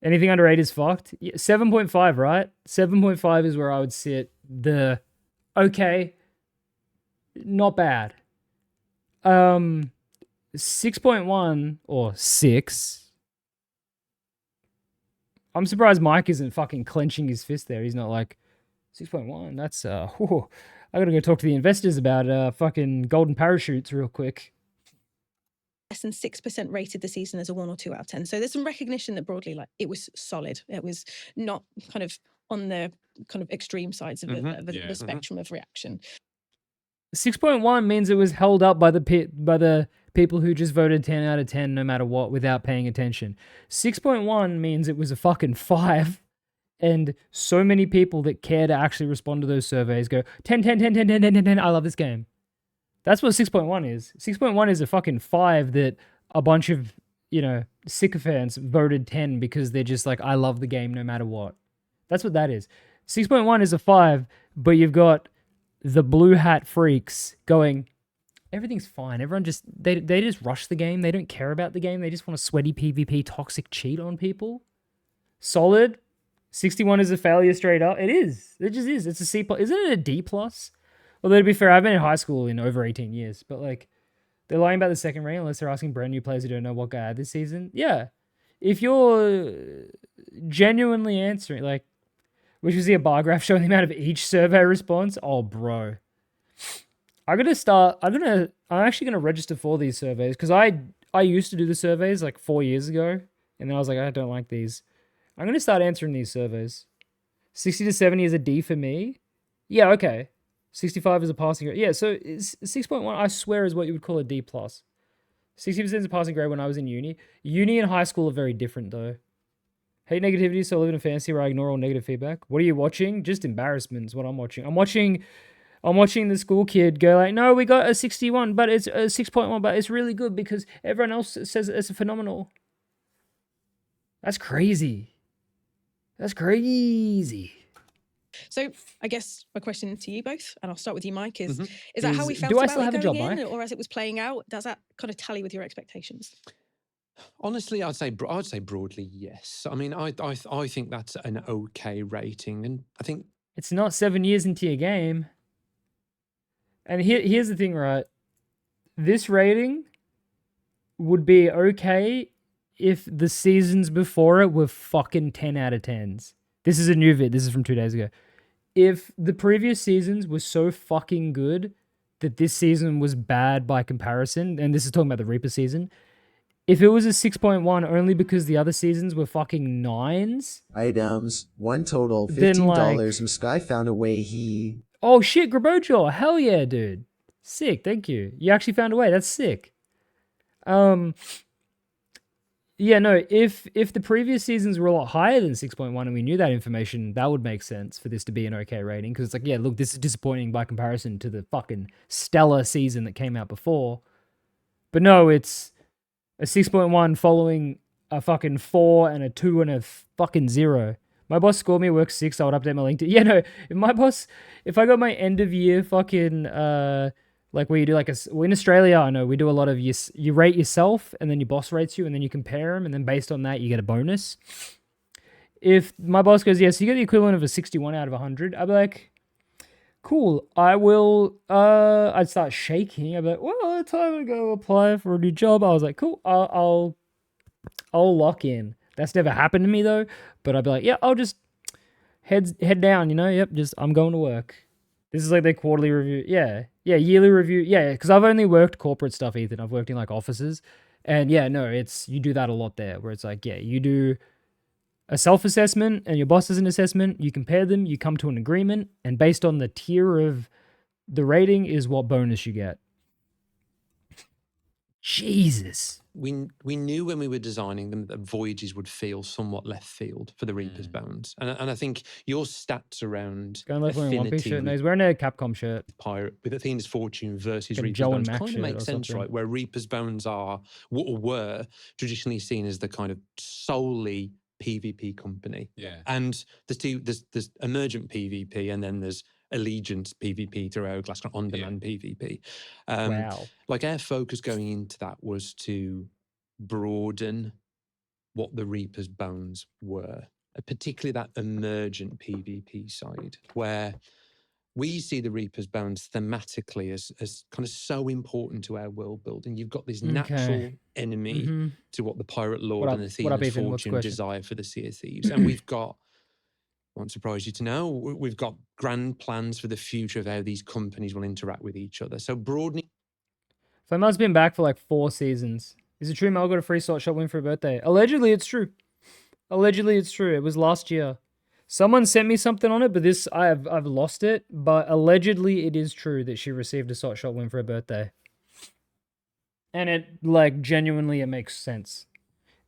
[SPEAKER 1] Anything under 8 is fucked. 7.5, right? 7.5 is where I would sit the okay, not bad. 6.1 or 6. I'm surprised Mike isn't fucking clenching his fist there. He's not like 6.1. That's I gotta go talk to the investors about fucking golden parachutes real quick.
[SPEAKER 4] Less than 6% rated the season as a 1 or 2 out of 10. So there's some recognition that broadly, like, it was solid. It was not kind of on the kind of extreme sides of the spectrum of reaction.
[SPEAKER 1] 6.1 means it was held up by the people who just voted 10 out of 10 no matter what without paying attention. 6.1 means it was a fucking 5. And so many people that care to actually respond to those surveys go 10, 10, 10, 10, 10, 10, 10, 10. I love this game. That's what 6.1 is. 6.1 is a fucking 5 that a bunch of, sycophants voted 10 because they're just like, I love the game no matter what. That's what that is. 6.1 is a 5, but you've got the blue hat freaks going, everything's fine. Everyone just, they just rush the game. They don't care about the game. They just want to sweaty PvP toxic cheat on people. Solid. 61 is a failure straight up. It is. It just is. It's a C+. Isn't it a D+? Although, to be fair, I've been in high school in over 18 years. But, like, they're lying about the second rating unless they're asking brand new players who don't know what got added this season. Yeah. If you're genuinely answering, like, which was a bar graph showing the amount of each survey response. Oh, bro. I'm actually going to register for these surveys because I used to do the surveys like 4 years ago. And then I was like, I don't like these. I'm going to start answering these surveys. 60 to 70 is a D for me. Yeah, okay. 65 is a passing grade. Yeah, so 6.1, I swear, is what you would call a D+. 60% is a passing grade when I was in uni. Uni and high school are very different, though. Hate negativity, so I live in a fantasy where I ignore all negative feedback. What are you watching? Just embarrassment is what I'm watching. I'm watching the school kid go like, no, we got a 61, but it's a 6.1, but it's really good because everyone else says it's phenomenal. That's crazy. That's crazy.
[SPEAKER 4] So I guess my question to you both, and I'll start with you, Mike, is that how we felt
[SPEAKER 1] do I
[SPEAKER 4] about
[SPEAKER 1] still have a job, Mike?
[SPEAKER 4] or as it was playing out? Does that kind of tally with your expectations?
[SPEAKER 3] Honestly, I'd say broadly yes. I mean, I think that's an okay rating, and I think
[SPEAKER 1] it's not 7 years into your game. And here's the thing, right? This rating would be okay if the seasons before it were fucking 10 out of 10s. This is a new vid. This is from 2 days ago. If the previous seasons were so fucking good that this season was bad by comparison, and this is talking about the Reaper season, if it was a 6.1 only because the other seasons were fucking 9s...
[SPEAKER 6] Items, one total, $15. Like, Sky found a way he...
[SPEAKER 1] Oh shit, Grabojaw. Hell yeah, dude. Sick, thank you. You actually found a way. That's sick. Yeah, no, if the previous seasons were a lot higher than 6.1 and we knew that information, that would make sense for this to be an okay rating. Because it's like, yeah, look, this is disappointing by comparison to the fucking stellar season that came out before. But no, it's a 6.1 following a fucking 4 and a 2 and a fucking 0. My boss scored me at work 6, I would update my LinkedIn. Yeah, no, if I got my end of year fucking, like where you do like in Australia, I know we do a lot of you rate yourself and then your boss rates you and then you compare them and then based on that you get a bonus. If my boss goes, yes, you get the equivalent of a 61 out of 100, I'd be like, cool, I will, I'd start shaking. I'd be like, well, it's time to go apply for a new job. I was like, cool, I'll lock in. That's never happened to me though, but I'd be like, yeah, I'll just head down, yep, just I'm going to work. This is like their quarterly review. Yeah, yearly review. Yeah, because I've only worked corporate stuff, Ethan. I've worked in like offices. And yeah, no, you do that a lot there where it's like, yeah, you do a self-assessment and your boss does an assessment, you compare them, you come to an agreement, and based on the tier of the rating is what bonus you get. Jesus.
[SPEAKER 3] We knew when we were designing them that Voyages would feel somewhat left field for the Reaper's Bones. And I think your stats around
[SPEAKER 1] Going left wearing One Piece shirt. No, he's wearing a Capcom shirt.
[SPEAKER 3] Pirate with Athena's Fortune versus Reaper's
[SPEAKER 1] Joe
[SPEAKER 3] Bones
[SPEAKER 1] and Mac
[SPEAKER 3] kind of makes sense,
[SPEAKER 1] something.
[SPEAKER 3] right? Where Reaper's Bones were traditionally seen as the kind of solely PvP company.
[SPEAKER 2] Yeah.
[SPEAKER 3] And there's emergent PvP, and then there's Allegiance PvP through Hourglass, on-demand PvP.
[SPEAKER 1] Wow.
[SPEAKER 3] Like our focus going into that was to broaden what the Reaper's Bones were, particularly that emergent PvP side, where we see the Reaper's Bones thematically as kind of so important to our world building. You've got this natural enemy to what the Pirate Lord and Athena's Fortune desire for the Sea of Thieves. And we've got, won't surprise you to know, we've got grand plans for the future of how these companies will interact with each other. So broadening.
[SPEAKER 1] Flameheart's been back for like 4 seasons. Is it true Mel got a free slot shot win for her birthday? Allegedly, it's true. Allegedly, it's true. It was last year. Someone sent me something on it, but I've lost it. But allegedly, it is true that she received a slot shot win for her birthday. And it, like, genuinely, it makes sense.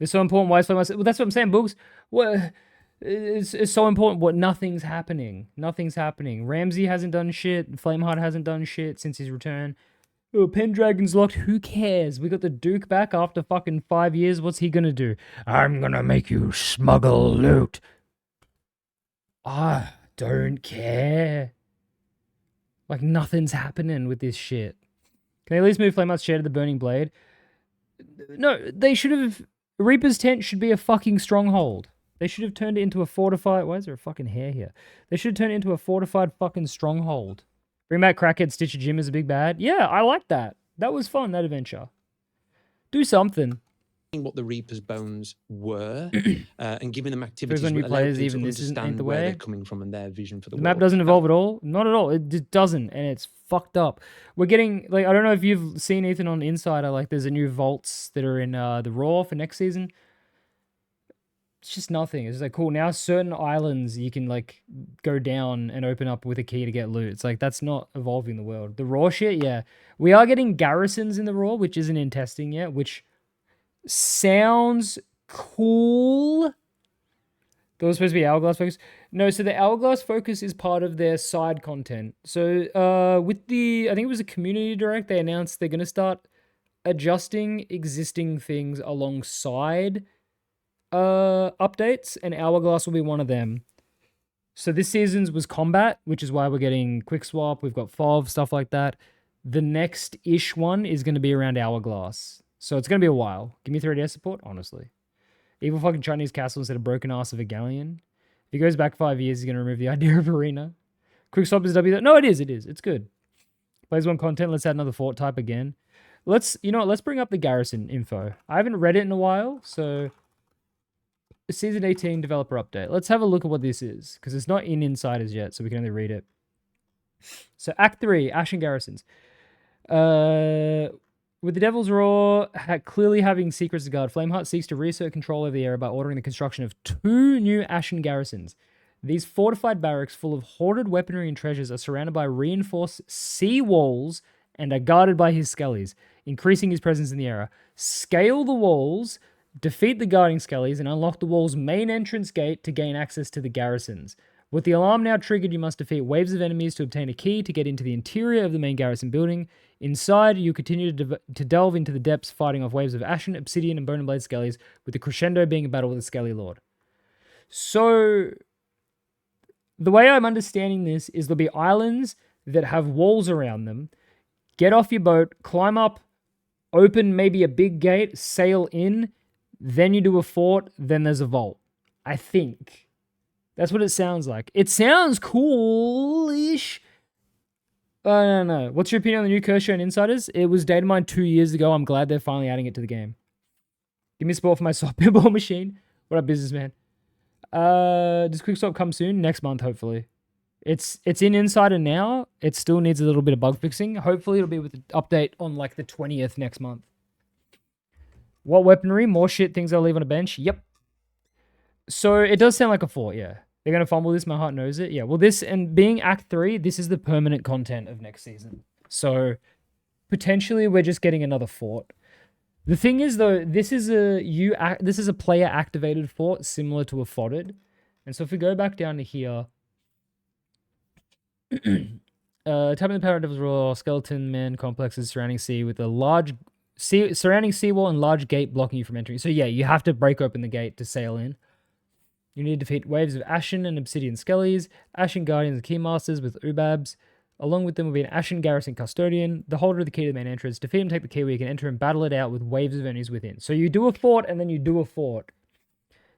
[SPEAKER 1] It's so important. Why is Flameheart? Well, that's what I'm saying, Boogs. What? It's so important. What? Nothing's happening. Nothing's happening. Ramsey hasn't done shit. Flameheart hasn't done shit since his return. Oh, Pendragon's locked. Who cares? We got the Duke back after fucking 5 years. What's he gonna do? I'm gonna make you smuggle loot. I don't care. Like, nothing's happening with this shit. Can they at least move Flameheart's chair to the Burning Blade? No, they should have... Reaper's tent should be a fucking stronghold. They should have turned it into a fortified... Why is there a fucking hair here? They should have turned it into a fortified fucking stronghold. Bring back Crackhead Stitcher Jim as a big bad. Yeah, I like that. That was fun, that adventure. Do something.
[SPEAKER 3] What the Reaper's Bones were, and giving them activities
[SPEAKER 1] on new
[SPEAKER 3] that
[SPEAKER 1] players,
[SPEAKER 3] allow
[SPEAKER 1] even
[SPEAKER 3] them to
[SPEAKER 1] this isn't
[SPEAKER 3] understand
[SPEAKER 1] the
[SPEAKER 3] where
[SPEAKER 1] way.
[SPEAKER 3] they're coming from and their vision for the
[SPEAKER 1] The
[SPEAKER 3] world.
[SPEAKER 1] map doesn't evolve at all. Not at all. It just doesn't, and it's fucked up. We're getting, like, I don't know if you've seen Ethan on Insider, like, there's a new vaults that are in the Raw for next season. It's just nothing. It's like, cool, now certain islands you can, like, go down and open up with a key to get loot. It's like, that's not evolving the world. The Raw shit, yeah. We are getting garrisons in the Raw, which isn't in testing yet, which sounds cool. Those supposed to be Hourglass focus. No, so the Hourglass focus is part of their side content. So with the, I think it was a community direct, they announced they're going to start adjusting existing things alongside updates, and Hourglass will be one of them. So this season's was combat, which is why we're getting quick swap. We've got FOV, stuff like that. The next-ish one is going to be around Hourglass. So it's going to be a while. Give me 3DS support, honestly. Evil fucking Chinese castle instead of broken ass of a galleon. If he goes back 5 years, he's going to remove the idea of arena. Quick swap is W. No, it is. It's good. Plays one content. Let's add another fort type again. You know what? Let's bring up the garrison info. I haven't read it in a while, so... Season 18 developer update. Let's have a look at what this is, because it's not in Insiders yet, so we can only read it. So Act 3, Ashen Garrisons. With the Devil's Roar clearly having secrets to guard, Flameheart seeks to reassert control over the area by ordering the construction of 2 new Ashen Garrisons. These fortified barracks full of hoarded weaponry and treasures are surrounded by reinforced sea walls and are guarded by his skellies, increasing his presence in the area. Scale the walls, defeat the guarding skellies, and unlock the wall's main entrance gate to gain access to the garrisons. With the alarm now triggered, you must defeat waves of enemies to obtain a key to get into the interior of the main garrison building. Inside, you continue to delve into the depths, fighting off waves of Ashen, Obsidian, and Bone and Blade skellies, with the crescendo being a battle with the Skelly Lord. So, the way I'm understanding this is there'll be islands that have walls around them. Get off your boat, climb up, open maybe a big gate, sail in, then you do a fort, then there's a vault. I think. That's what it sounds like. It sounds cool-ish. I don't know. What's your opinion on the new Kershaw and Insiders? It was data mined 2 years ago. I'm glad they're finally adding it to the game. Give me support for my soft pinball machine. What up, businessman? Does Quickswap come soon? Next month, hopefully. It's in Insider now. It still needs a little bit of bug fixing. Hopefully it'll be with the update on like the 20th next month. What weaponry? More shit, things I'll leave on a bench? Yep. So it does sound like a fort, yeah. They're going to fumble this. My heart knows it. Yeah, well, this, and being Act 3, this is the permanent content of next season. So potentially we're just getting another fort. The thing is, though, this is a player activated fort similar to a fotted. And so if we go back down to here, tapping the power of Devil's Roar, skeleton man complexes surrounding sea with a large surrounding seawall and large gate blocking you from entering. So yeah, you have to break open the gate to sail in. You need to defeat waves of Ashen and Obsidian Skellies, Ashen Guardians and Keymasters with Ubabs. Along with them will be an Ashen Garrison Custodian, the holder of the key to the main entrance. Defeat him, take the key where you can enter and battle it out with waves of enemies within. So you do a fort and then you do a fort.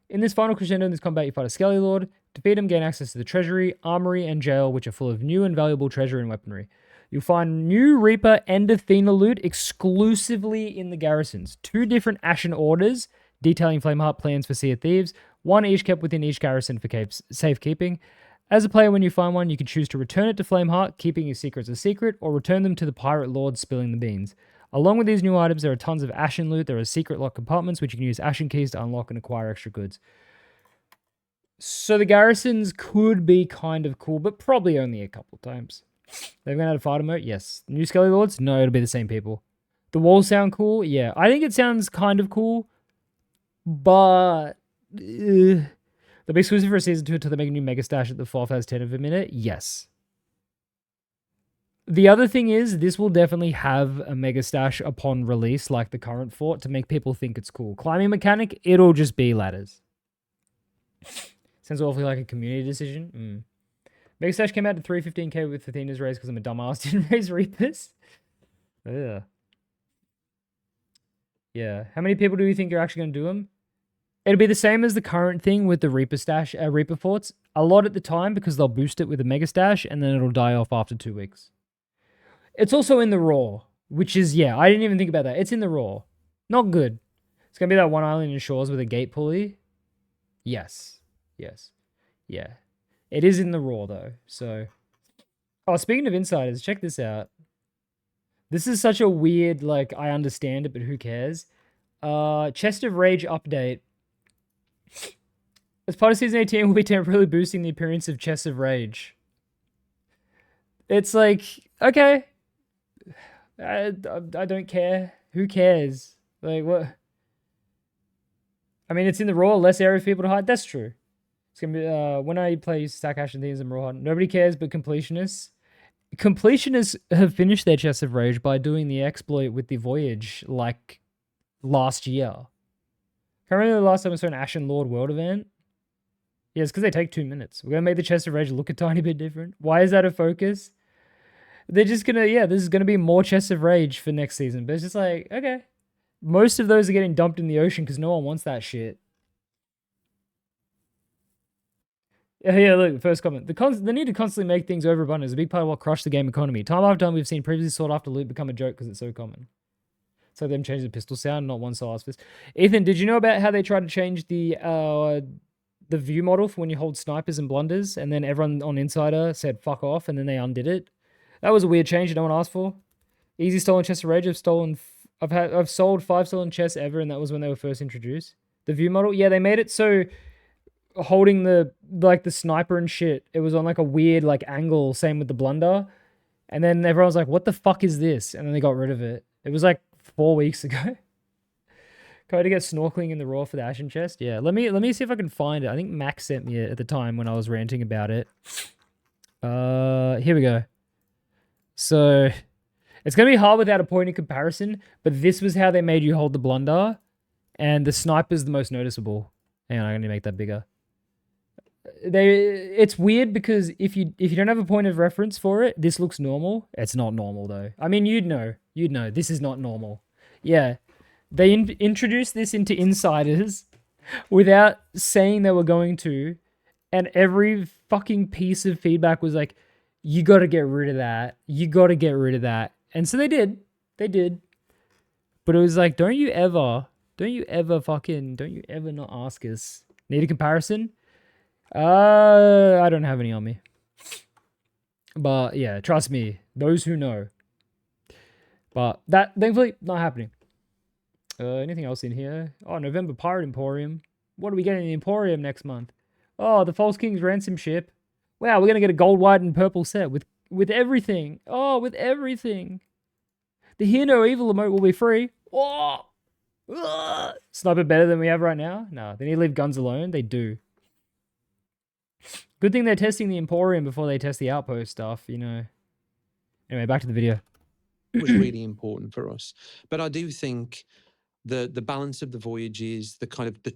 [SPEAKER 1] In this final crescendo in this combat, you fight a Skelly Lord. Defeat him, gain access to the treasury, armory, and jail, which are full of new and valuable treasure and weaponry. You'll find new Reaper and Athena loot exclusively in the garrisons. 2 different Ashen orders detailing Flameheart plans for Sea of Thieves, 1 each kept within each garrison for safekeeping. As a player, when you find one, you can choose to return it to Flameheart, keeping your secrets a secret, or return them to the Pirate Lord spilling the beans. Along with these new items, there are tons of Ashen loot. There are secret lock compartments, which you can use Ashen keys to unlock and acquire extra goods. So the garrisons could be kind of cool, but probably only a couple times. They've gone out of fighter mode? Yes. New Skelly Lords? No, it'll be the same people. The walls sound cool? Yeah. I think it sounds kind of cool, but they'll be exclusive for Season 2 until they make a new Mega Stash at the 4 has 10 of a minute? Yes. The other thing is, this will definitely have a Mega Stash upon release, like the current fort, to make people think it's cool. Climbing mechanic, it'll just be ladders. Sounds awfully like a community decision. Mega Stash came out to 315k with Athena's raise because I'm a dumbass, didn't raise Reapers. Yeah. Yeah. How many people do you think are actually going to do them? It'll be the same as the current thing with the Reaper forts. A lot at the time because they'll boost it with a Mega Stash and then it'll die off after 2 weeks. It's also in the raw, which is, yeah, I didn't even think about that. It's in the raw. Not good. It's going to be that one island in shores with a gate pulley. Yes. Yes. Yeah. It is in the raw, though. So, oh, speaking of insiders, check this out. This is such a weird, like, I understand it, but who cares? Chest of Rage update. As part of Season 18, we'll be temporarily boosting the appearance of Chest of Rage. It's like, okay. I don't care. Who cares? Like, what? I mean, it's in the raw, less area for people to hide. That's true. It's going to be, when I play Stack Ashen Thieves and Raw, nobody cares but completionists. Completionists have finished their Chest of Rage by doing the exploit with the Voyage, like, last year. Can't remember the last time I saw an Ashen Lord World event. Yeah, it's because they take 2 minutes. We're going to make the Chest of Rage look a tiny bit different. Why is that a focus? They're just going to, yeah, this is going to be more Chests of Rage for next season. But it's just like, okay. Most of those are getting dumped in the ocean because no one wants that shit. Yeah, look, first comment. The need to constantly make things overabundant is a big part of what crushed the game economy. Time after time, we've seen previously sought after loot become a joke because it's so common. It's like them changing the pistol sound, not one size fits. Ethan, did you know about how they tried to change the view model for when you hold snipers and blunders, and then everyone on Insider said fuck off, and then they undid it? That was a weird change that no one asked for. Easy stolen chests of rage. I've sold 5 stolen chests ever, and that was when they were first introduced. The view model, yeah, they made it so holding the sniper and shit, it was on like a weird like angle. Same with the blunder, and then everyone was like, "What the fuck is this?" And then they got rid of it. It was like 4 weeks ago. Tried to get snorkeling in the raw for the Ashen chest. Yeah, let me see if I can find it. I think Max sent me it at the time when I was ranting about it. Here we go. So it's gonna be hard without a point of comparison, but this was how they made you hold the blunder, and the sniper's the most noticeable. Hang on, I'm gonna make that bigger. It's weird because if you don't have a point of reference for it, this looks normal. It's not normal though. I mean, you'd know this is not normal. Yeah, they introduced this into Insiders without saying they were going to, and every fucking piece of feedback was like, you got to get rid of that. You got to get rid of that. And so they did. They did. But it was like, don't you ever not ask us? Need a comparison? I don't have any on me. But yeah, trust me, those who know. But that, thankfully, not happening. Anything else in here? Oh, November Pirate Emporium. What are we getting in the Emporium next month? Oh, the False King's Ransom ship. Wow, we're going to get a gold, white, and purple set with everything. Oh, with everything. The Hear No Evil emote will be free. Oh, Sniper better than we have right now? No, they need to leave guns alone. They do. Good thing they're testing the Emporium before they test the Outpost stuff, you know. Anyway, back to the video.
[SPEAKER 3] Was really important for us. But I do think the balance of the voyages, the kind of the,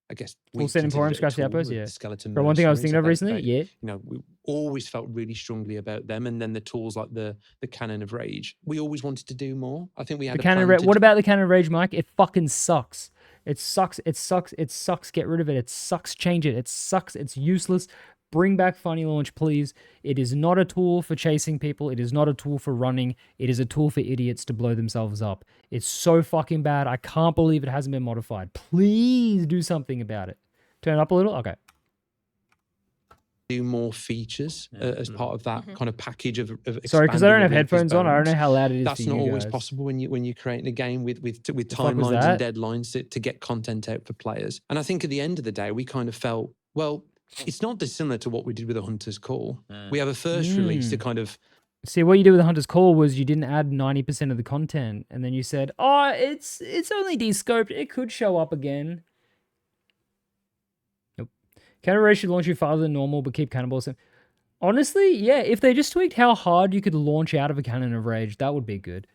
[SPEAKER 3] I guess,
[SPEAKER 1] full set Emporium, scratch the Outpost, yeah.
[SPEAKER 3] Skeleton.
[SPEAKER 1] But one thing I was thinking of recently, yeah.
[SPEAKER 3] You know, we always felt really strongly about them, and then the tools like the Cannon of Rage. We always wanted to do more. I think we had
[SPEAKER 1] the Cannon of Rage. What about the Cannon of Rage, Mike? It fucking sucks. It sucks. It sucks. It sucks. Get rid of it. It sucks. Change it. It sucks. It's useless. Bring back Funny Launch, please. It is not a tool for chasing people. It is not a tool for running. It is a tool for idiots to blow themselves up. It's so fucking bad. I can't believe it hasn't been modified. Please do something about it. Turn it up a little? Okay.
[SPEAKER 3] Do more features as part of that kind of package of
[SPEAKER 1] sorry, because I don't have headphones on. I don't know how loud it is.
[SPEAKER 3] That's not always possible when you're creating a game with timelines and deadlines to get content out for players. And I think at the end of the day, we kind of felt, well, it's not dissimilar to what we did with the Hunter's Call. We have a first release to kind of...
[SPEAKER 1] See, what you did with the Hunter's Call was you didn't add 90% of the content. And then you said, oh, it's only descoped. It could show up again. Nope. Cannon Rage should launch you farther than normal, but keep cannonballs. Honestly, yeah, if they just tweaked how hard you could launch out of a Cannon of Rage, that would be good.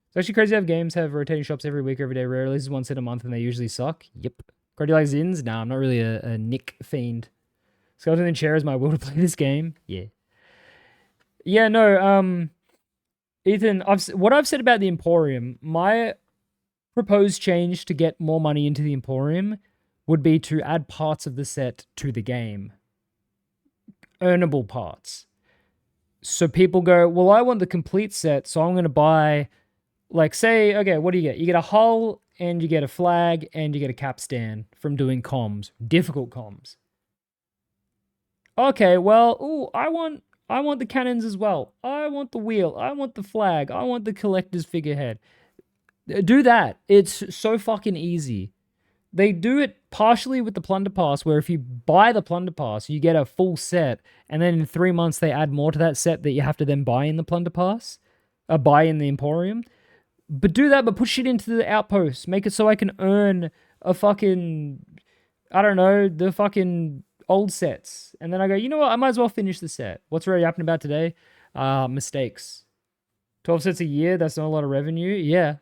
[SPEAKER 1] It's actually crazy to have games have rotating shops every week or every day. Rare releases once in a month, and they usually suck. Yep. Do you like Zins? Nah, I'm not really a Nick fiend. Skeleton in Chair is my will to play this game. Yeah. Yeah, no, Ethan, what I've said about the Emporium, my proposed change to get more money into the Emporium would be to add parts of the set to the game. Earnable parts. So people go, well, I want the complete set, so I'm going to buy, like, say, okay, what do you get? You get a hull, and you get a flag, and you get a capstan from doing comms. Difficult comms. Okay, well, ooh, I want the cannons as well. I want the wheel. I want the flag. I want the collector's figurehead. Do that. It's so fucking easy. They do it partially with the Plunder Pass, where if you buy the Plunder Pass, you get a full set, and then in 3 months they add more to that set that you have to then buy in the Plunder Pass, buy in the Emporium. But do that, but put shit into the Outpost. Make it so I can earn a fucking, I don't know, the fucking old sets. And then I go, you know what? I might as well finish the set. What's really happening about today? Mistakes. 12 sets a year, that's not a lot of revenue. Yeah.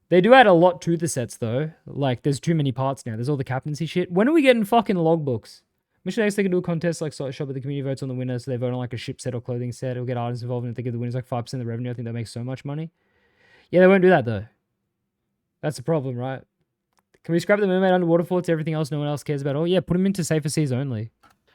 [SPEAKER 1] They do add a lot to the sets, though. Like, there's too many parts now. There's all the captaincy shit. When are we getting fucking logbooks? Mission X, they can do a contest like Shop where the community votes on the winner, so they vote on like a ship set or clothing set. It'll get artists involved, and if they give the winners like 5% of the revenue, I think that makes so much money. Yeah, they won't do that, though. That's the problem, right? Can we scrap the mermaid underwater forts, everything else no one else cares about? Oh, yeah, put them into safer seas only.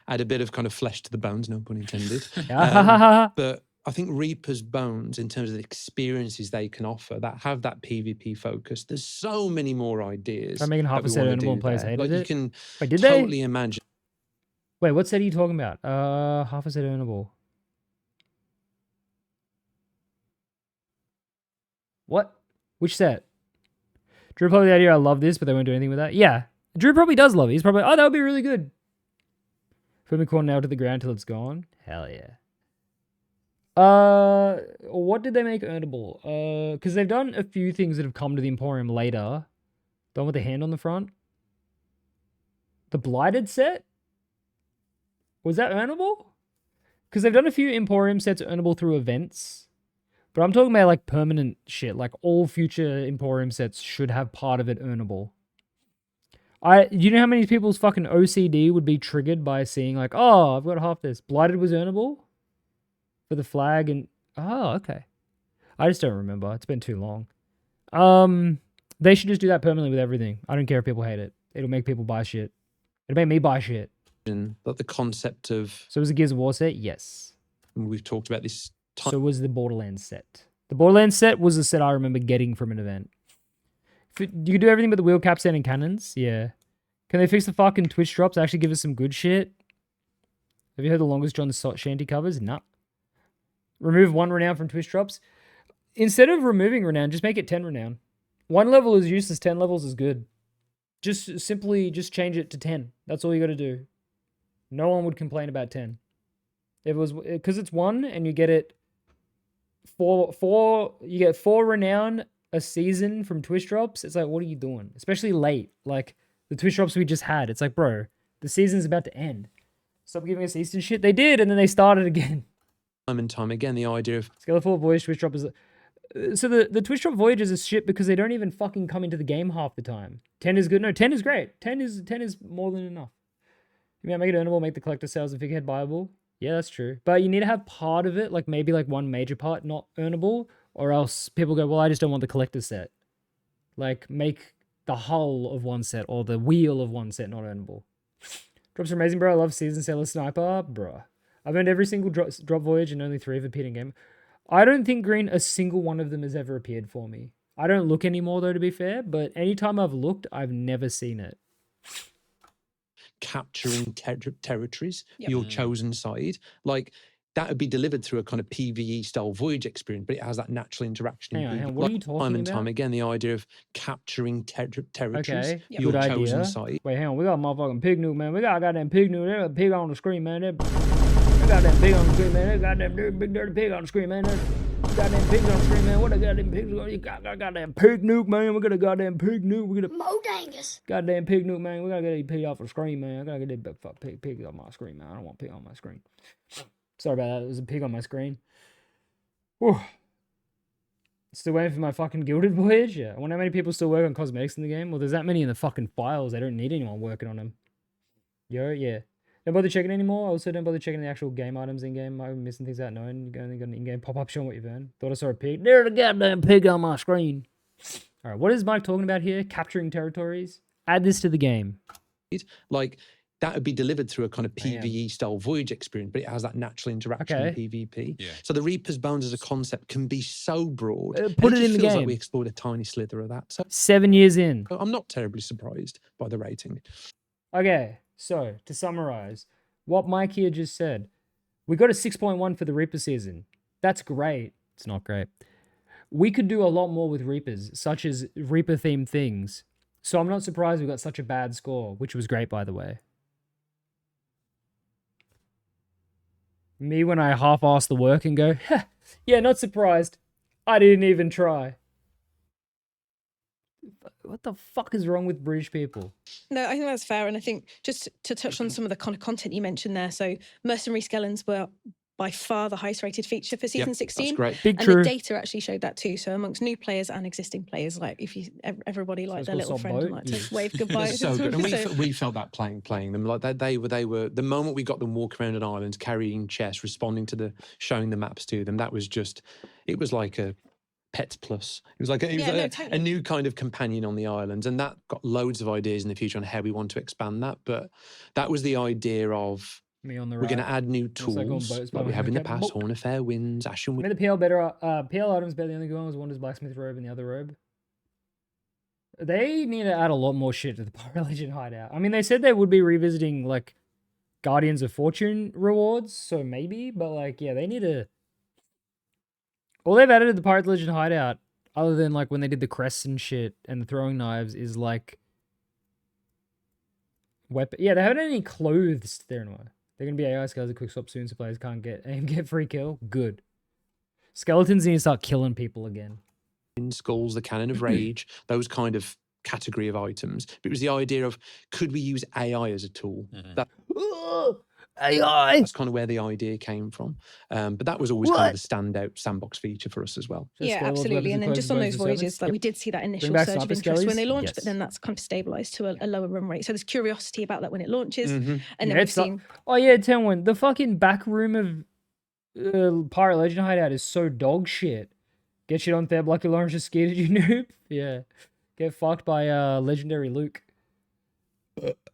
[SPEAKER 3] Add a bit of kind of flesh to the bones, no pun intended. But I think Reaper's bones, in terms of the experiences they can offer, that have that PvP focus, there's so many more ideas.
[SPEAKER 1] I'm making half a set earnable and players hated
[SPEAKER 3] like
[SPEAKER 1] it.
[SPEAKER 3] You can
[SPEAKER 1] did
[SPEAKER 3] totally
[SPEAKER 1] they?
[SPEAKER 3] Imagine.
[SPEAKER 1] Wait, what set are you talking about? Half a set earnable. What? Which set? Drew probably the idea, I love this, but they won't do anything with that. Yeah. Drew probably does love it. He's probably, oh, that would be really good. Put the corn nailed to the ground till it's gone. Hell yeah. What did they make earnable? Because they've done a few things that have come to the Emporium later. The one with the hand on the front. The Blighted set? Was that earnable? Because they've done a few Emporium sets earnable through events. But I'm talking about like permanent shit. Like all future Emporium sets should have part of it earnable. You know how many people's fucking OCD would be triggered by seeing like, oh, I've got half this. Blighted was earnable for the flag and oh, okay. I just don't remember. It's been too long. They should just do that permanently with everything. I don't care if people hate it. It'll make people buy shit. It'll make me buy shit.
[SPEAKER 3] Like the concept of...
[SPEAKER 1] So was the Gears of War set? Yes.
[SPEAKER 3] We've talked about this...
[SPEAKER 1] So was the Borderlands set. The Borderlands set was the set I remember getting from an event. You can do everything but the wheel, capstan, and cannons? Yeah. Can they fix the fucking Twitch drops? Actually give us some good shit? Have you heard the longest John Shanty covers? Nah. Remove 1 renown from Twitch drops? Instead of removing renown, just make it 10 renown. 1 level is useless, 10 levels is good. Just change it to 10. That's all you got to do. No one would complain about 10. If it was... Because it's 1 and you get it... you get 4 renown a season from Twitch drops, it's like, what are you doing? Especially late. Like, the Twitch drops we just had. It's like, bro, the season's about to end. Stop giving us Eastern shit. They did, and then they started again.
[SPEAKER 3] Time and time again, the idea of...
[SPEAKER 1] Skeletal Voyage Twitch drop is... So the Twitch drop Voyages is shit because they don't even fucking come into the game half the time. 10 is good. No, 10 is great. 10 is more than enough. You mean make it earnable, make the collector sales and figurehead buyable? Yeah, that's true. But you need to have part of it, like maybe like one major part not earnable, or else people go, well, I just don't want the collector set. Like, make the hull of one set or the wheel of one set not earnable. Drops are amazing, bro. I love Season Sailor Sniper, bro. I've earned every single drop voyage and only 3 have appeared in game. I don't think, Green, a single one of them has ever appeared for me. I don't look anymore, though, to be fair, but anytime I've looked, I've never seen it.
[SPEAKER 3] Capturing territories, your chosen side, like that would be delivered through a kind of PvE style voyage experience, but it has that natural interaction.
[SPEAKER 1] Hang on, what are you talking about?
[SPEAKER 3] Time and time again, the idea of capturing territories,
[SPEAKER 1] okay,
[SPEAKER 3] your
[SPEAKER 1] good
[SPEAKER 3] chosen
[SPEAKER 1] idea.
[SPEAKER 3] side.
[SPEAKER 1] Wait, hang on, we got a motherfucking pig nuke, man. We got a goddamn pig nuke. There's a pig on the screen, man. They got that pig on the screen, man. They got that big dirty pig on the screen, man. Goddamn pigs on the screen, man. What a goddamn pigs? You got goddamn pig nuke, man. We got a goddamn pig nuke. We got a
[SPEAKER 7] Modangus.
[SPEAKER 1] Goddamn pig nuke, man. We gotta get a pig off the screen, man. I gotta get that fuck pig off my screen, man. I don't want pig on my screen. Sorry about that. There was a pig on my screen. Whew. Still waiting for my fucking Gilded Voyage? Yeah. I wonder how many people still work on cosmetics in the game. Well, there's that many in the fucking files. They don't need anyone working on them. Yo, yeah. Don't bother checking anymore. I also don't bother checking the actual game items in game. I'm missing things out knowing. You only got an in-game pop-up showing what you've earned. Thought I saw a pig. There's a goddamn pig on my screen. Alright, what is Mike talking about here? Capturing territories? Add this to the game.
[SPEAKER 3] Like, that would be delivered through a kind of PvE style voyage experience, but it has that natural interaction in PvP. Yeah. So the Reaper's Bones as a concept can be so broad.
[SPEAKER 1] Put it in the game.
[SPEAKER 3] Like we explored a tiny slither of that. So
[SPEAKER 1] 7 years in.
[SPEAKER 3] I'm not terribly surprised by the rating.
[SPEAKER 1] Okay, so to summarize, what Mike here just said, we got a 6.1 for the Reaper season. That's great. It's not great. We could do a lot more with Reapers, such as Reaper-themed things. So I'm not surprised we got such a bad score, which was great, by the way. Me when I half-ass the work and go, yeah, not surprised. I didn't even try. What the fuck is wrong with British people?
[SPEAKER 4] No, I think that's fair. And I think just to touch on some of the kind of content you mentioned there. So mercenary skeletons were by far the highest rated feature for season 16.
[SPEAKER 3] That's great.
[SPEAKER 1] Big
[SPEAKER 4] and
[SPEAKER 1] true.
[SPEAKER 4] the data actually showed that too. So amongst new players and existing players, like if you everybody like their little friend and like to wave goodbye.
[SPEAKER 3] So good. And we felt that playing them. Like they were the moment we got them walking around an island, carrying chests, responding to showing the maps to them, that was just, it was like a Pets Plus. It was like a new kind of companion on the islands, and that got loads of ideas in the future on how we want to expand that. But that was the idea of
[SPEAKER 1] me on the
[SPEAKER 3] we're going to add new tools like we have in the past. Horn of Fair Winds, Ashen Wind.
[SPEAKER 1] Made the PL better. PL items better. The only good one was Wanda's blacksmith robe and the other robe. They need to add a lot more shit to the Pirate Legion hideout. I mean, they said they would be revisiting like Guardians of Fortune rewards, so maybe. But like, yeah, they need to. All they've added to the Pirate Legion hideout, other than like when they did the crests and shit and the throwing knives, is like weapon. Yeah, they haven't had any clothes there anymore. They're gonna be AI skeletons, quick swap soon, so players can't get free kill. Good. Skeletons need to start killing people again.
[SPEAKER 3] Skulls, the Cannon of Rage, those kind of category of items. But it was the idea of, could we use AI as a tool? That
[SPEAKER 1] AI.
[SPEAKER 3] That's kind of where the idea came from. But that was always kind of the standout sandbox feature for us as well.
[SPEAKER 4] Yeah, absolutely. And then just on those voyages, like we did see that initial surge of interest when they launched, but then that's kind of stabilized to a lower run rate. So there's curiosity about that when it launches. And then we've seen...
[SPEAKER 1] Oh yeah, Tenwin, the fucking back room of Pirate Legend hideout is so dog shit. Get shit on Theb like Lawrence scared you noob. Yeah. Get fucked by legendary Luke.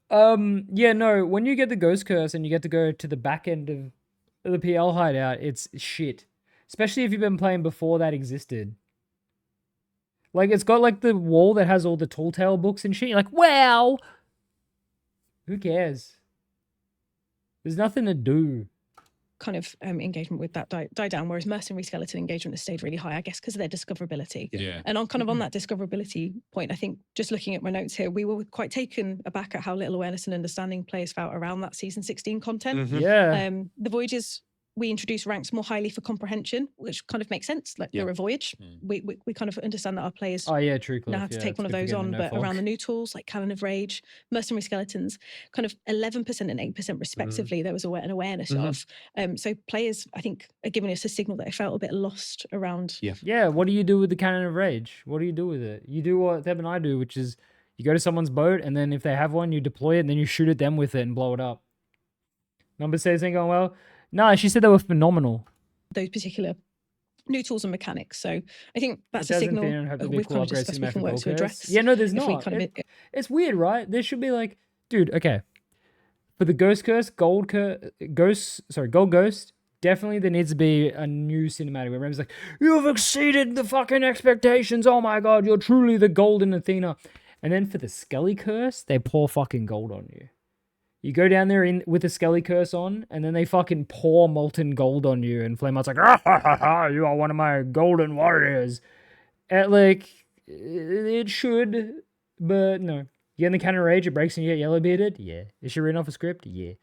[SPEAKER 1] Yeah, no, when you get the Ghost Curse and you get to go to the back end of the PL hideout, it's shit. Especially if you've been playing before that existed. Like, it's got like the wall that has all the Tall Tale books and shit. You're like, wow! Who cares? There's nothing to do.
[SPEAKER 4] Kind of engagement with that die down, whereas mercenary skeleton engagement has stayed really high, I guess, because of their discoverability.
[SPEAKER 2] Yeah.
[SPEAKER 4] And on that discoverability point, I think just looking at my notes here, we were quite taken aback at how little awareness and understanding players felt around that season 16 content.
[SPEAKER 1] Yeah.
[SPEAKER 4] The voyages we introduced ranks more highly for comprehension, which kind of makes sense. Like they're a voyage. We kind of understand that our players now have to take one of those on, but around the new tools like Cannon of Rage, Mercenary Skeletons, kind of 11% and 8% respectively, there was an awareness of. So players, I think, are giving us a signal that they felt a bit lost around.
[SPEAKER 1] Yeah, what do you do with the Cannon of Rage? What do you do with it? You do what Deb and I do, which is you go to someone's boat, and then if they have one, you deploy it, and then you shoot at them with it and blow it up. Number says ain't going well. No, she said they were phenomenal.
[SPEAKER 4] Those particular new tools and mechanics. So I think that's a signal we've kind of discussed we can work to address.
[SPEAKER 1] Yeah, no, there's not. It's weird, right? There should be like, dude, okay. For the Ghost Curse, Gold Ghost, definitely there needs to be a new cinematic where Rem's like, you've exceeded the fucking expectations. Oh my God, you're truly the golden Athena. And then for the Skelly Curse, they pour fucking gold on you. You go down there with the Skelly Curse on, and then they fucking pour molten gold on you, and Flameheart's like, ah, ha, ha, ha, you are one of my golden warriors. Like, it should, but no. You get in the Cannon of Rage, it breaks and you get yellow bearded? Yeah. Is she written off a script? Yeah.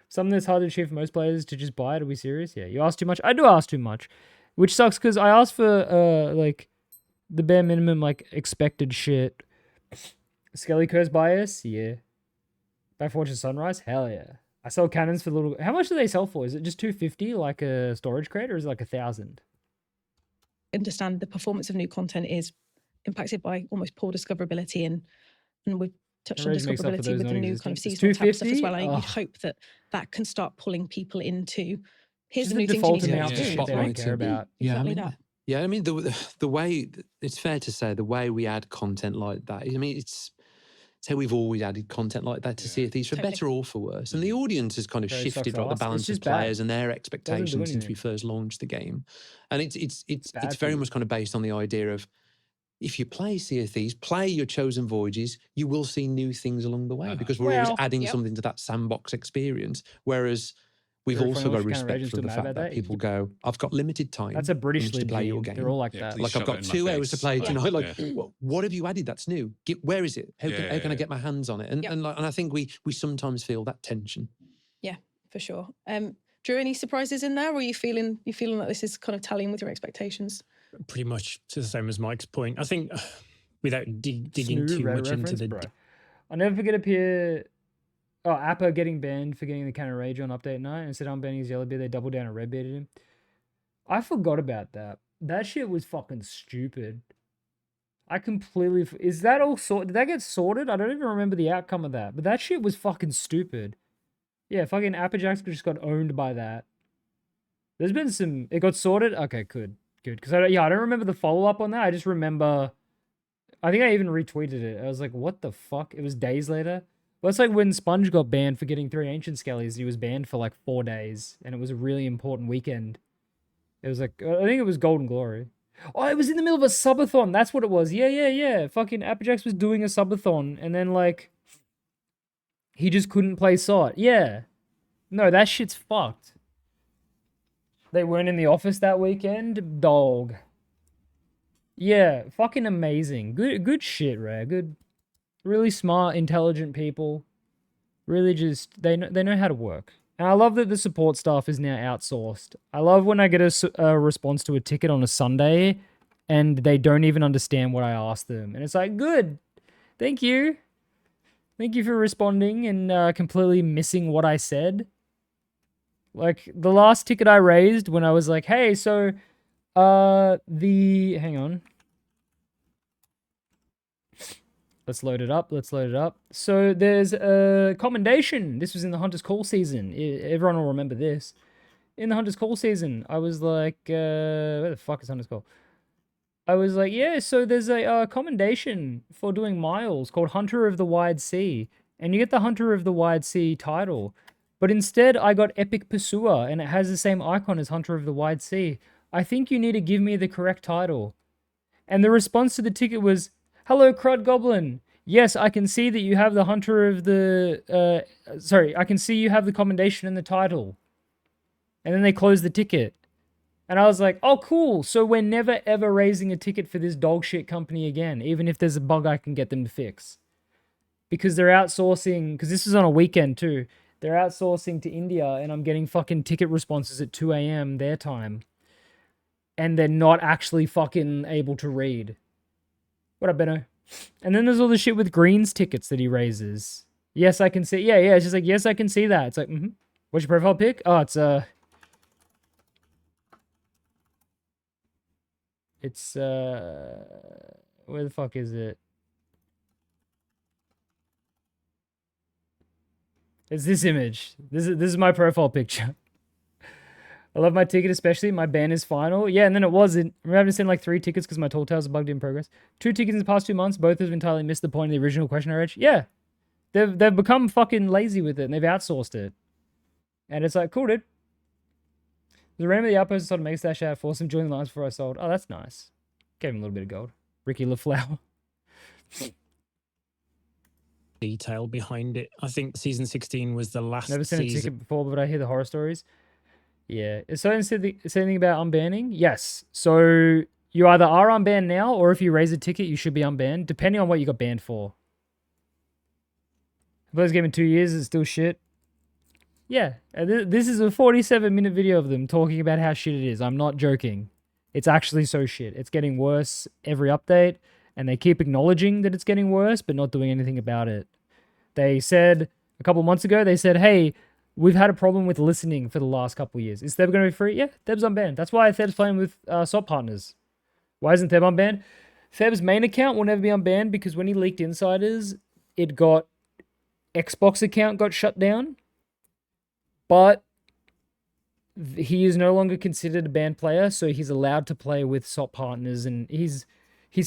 [SPEAKER 1] Something that's hard to achieve for most players to just buy it. Are we serious? Yeah. You ask too much? I do ask too much, which sucks because I asked for, like, the bare minimum, like, expected shit. Skelly Curse bias? Yeah. By Fortune Sunrise? Hell yeah. I sell cannons for little... How much do they sell for? Is it just $250 like a storage crate, or is it like $1,000?
[SPEAKER 4] Understand the performance of new content is impacted by almost poor discoverability, and we've touched on discoverability with the new kind of seasonal tab stuff as well. I think you'd hope that that can start pulling people into, here's the new things you need to know
[SPEAKER 1] they don't care about.
[SPEAKER 3] Yeah, I mean, the way, it's fair to say, the way we add content like that, I mean, it's how we've always added content like that to Sea of Thieves, for better or for worse. And the audience has kind of shifted, right, the balance of players and their expectations since we first launched the game. And it's very much kind of based on the idea of, if you play Sea of Thieves, play your chosen voyages, you will see new things along the way, because we're always adding something to that sandbox experience. Whereas we've also got respect for the fact that people go, I've got limited time.
[SPEAKER 1] That's a British
[SPEAKER 3] to play your game.
[SPEAKER 1] They're all like that.
[SPEAKER 3] Like, I've got 2 hours to play tonight. Like, what have you added that's new? Where is it? How can I get my hands on it? And I think we sometimes feel that tension.
[SPEAKER 4] Yeah, for sure. Drew, any surprises in there, or are you feeling that this is kind of tallying with your expectations?
[SPEAKER 5] Pretty much the same as Mike's point. I think without digging too much into the...
[SPEAKER 1] I'll never forget Appa getting banned for getting the Cannon of Rage on update night. Instead of unbanning his Yellowbeard, they doubled down and redbearded him. I forgot about that. That shit was fucking stupid. I completely... Is that all sorted? Did that get sorted? I don't even remember the outcome of that. But that shit was fucking stupid. Yeah, fucking Appajax just got owned by that. There's been some... It got sorted? Okay, good. Because I don't remember the follow-up on that. I just remember... I think I even retweeted it. I was like, what the fuck? It was days later. Well, it's like when Sponge got banned for getting 3 Ancient Skellies. He was banned for like 4 days. And it was a really important weekend. It was like... I think it was Golden Glory. Oh, it was in the middle of a subathon. That's what it was. Yeah. Fucking Appajax was doing a subathon. And then like... He just couldn't play SOT. Yeah. No, that shit's fucked. They weren't in the office that weekend? Dog. Yeah, fucking amazing. Good shit, Rare. Good, really smart, intelligent people. Really just, they know how to work. And I love that the support staff is now outsourced. I love when I get a response to a ticket on a Sunday and they don't even understand what I asked them. And it's like, good. Thank you. Thank you for responding and completely missing what I said. Like, the last ticket I raised when I was like, hey, so, hang on. Let's load it up. So, there's a commendation. This was in the Hunter's Call season. Everyone will remember this. In the Hunter's Call season, I was like, where the fuck is Hunter's Call? I was like, yeah, so there's a commendation for doing miles called Hunter of the Wide Sea. And you get the Hunter of the Wide Sea title. But instead, I got Epic Pursuer, and it has the same icon as Hunter of the Wide Sea. I think you need to give me the correct title. And the response to the ticket was, hello, Crud Goblin. Yes, I can see that you have the Hunter of the... I can see you have the commendation in the title. And then they closed the ticket. And I was like, oh, cool. So we're never, ever raising a ticket for this dog shit company again, even if there's a bug I can get them to fix. Because they're outsourcing... Because this was on a weekend, too. They're outsourcing to India, and I'm getting fucking ticket responses at 2 a.m. their time. And they're not actually fucking able to read. What up, Benno? And then there's all the shit with Green's tickets that he raises. Yes, I can see. Yeah, it's just like, yes, I can see that. It's like, What's your profile pic? Oh, it's, where the fuck is it? It's this image. This is my profile picture. I love my ticket, especially. My ban is final. Yeah, and then it wasn't. I'm having to send like 3 tickets because my tall tales are bugged in progress. 2 tickets in the past 2 months. Both have entirely missed the point of the original question I read. Yeah. They've become fucking lazy with it, and they've outsourced it. And it's like, cool, dude. The random of the outpost sort of makes that shout, forced him join the lines before I sold. Oh, that's nice. Gave him a little bit of gold. Ricky LaFlower.
[SPEAKER 5] Detail behind it. I think season 16 was the last
[SPEAKER 1] Never seen
[SPEAKER 5] season.
[SPEAKER 1] a ticket before, but I hear the horror stories. Yeah. So instead say anything about unbanning? Yes. So you either are unbanned now, or if you raise a ticket, you should be unbanned, depending on what you got banned for. I played this game in 2 years, it's still shit. Yeah. This is a 47-minute video of them talking about how shit it is. I'm not joking. It's actually so shit. It's getting worse every update, and they keep acknowledging that it's getting worse, but not doing anything about it. They said a couple months ago, they said, hey, we've had a problem with listening for the last couple of years. Is Theb going to be free? Yeah, Theb's unbanned. That's why Theb's playing with SOP partners. Why isn't Theb unbanned? Theb's main account will never be unbanned because when he leaked insiders, it got... Xbox account got shut down, but he is no longer considered a banned player, so he's allowed to play with SOP partners, and he's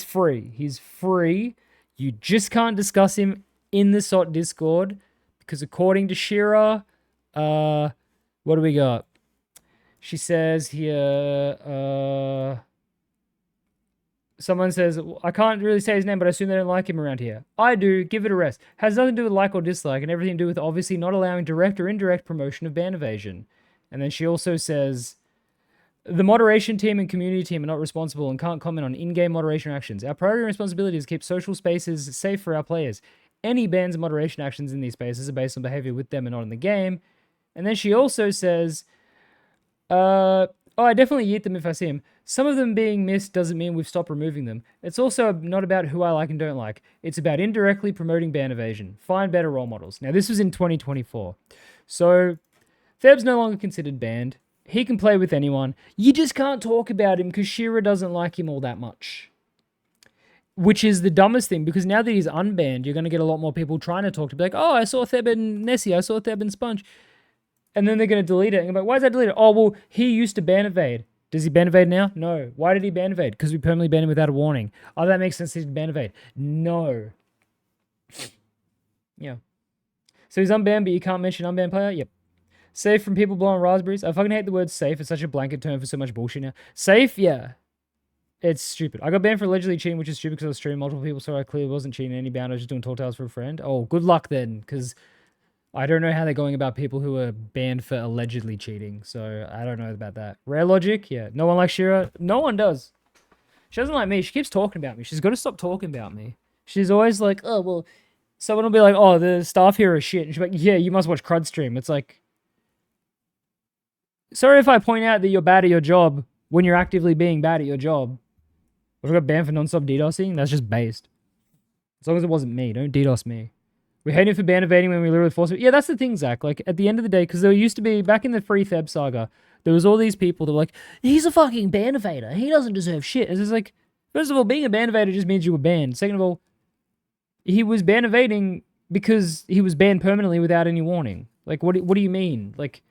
[SPEAKER 1] free. He's free. You just can't discuss him in the SOT Discord because according to Shira, what do we got? She says here, someone says, I can't really say his name, but I assume they don't like him around here. I do. Give it a rest. Has nothing to do with like or dislike and everything to do with obviously not allowing direct or indirect promotion of ban evasion. And then she also says, the moderation team and community team are not responsible and can't comment on in-game moderation actions. Our primary responsibility is to keep social spaces safe for our players. Any bans and moderation actions in these spaces are based on behavior with them and not in the game. And then she also says, I definitely yeet them if I see them. Some of them being missed doesn't mean we've stopped removing them. It's also not about who I like and don't like. It's about indirectly promoting ban evasion. Find better role models. Now, this was in 2024. So, Theb's no longer considered banned. He can play with anyone. You just can't talk about him because Shira doesn't like him all that much. Which is the dumbest thing, because now that he's unbanned, you're going to get a lot more people trying to talk to be like, oh, I saw Theb and Nessie, I saw Theb and Sponge. And then they're going to delete it. And go, why is that deleted? Oh, well, he used to ban evade. Does he ban evade now? No. Why did he ban evade? Because we permanently banned him without a warning. Oh, that makes sense. He ban evade. No. Yeah. So he's unbanned, but you can't mention unbanned player? Yep. Safe from people blowing raspberries. I fucking hate the word safe. It's such a blanket term for so much bullshit now. Safe? Yeah. It's stupid. I got banned for allegedly cheating, which is stupid because I was streaming multiple people, so I clearly wasn't cheating any bound. I was just doing tall tales for a friend. Oh, good luck then, because I don't know how they're going about people who are banned for allegedly cheating, so I don't know about that. Rare logic? Yeah. No one likes Shira? No one does. She doesn't like me. She keeps talking about me. She's got to stop talking about me. She's always like, oh, well, someone will be like, oh, the staff here are shit. And she's like, yeah, you must watch Crudstream. It's like, sorry if I point out that you're bad at your job when you're actively being bad at your job. If I got banned for non-stop DDoSing, that's just based. As long as it wasn't me. Don't DDoS me. We hate him for ban evading when we literally force it. Yeah, that's the thing, Zach. Like, at the end of the day, because there used to be, back in the free Theb saga, there was all these people that were like, he's a fucking ban evader. He doesn't deserve shit. It's just like, first of all, being a ban evader just means you were banned. Second of all, he was ban evading because he was banned permanently without any warning. Like, what do you mean? Like,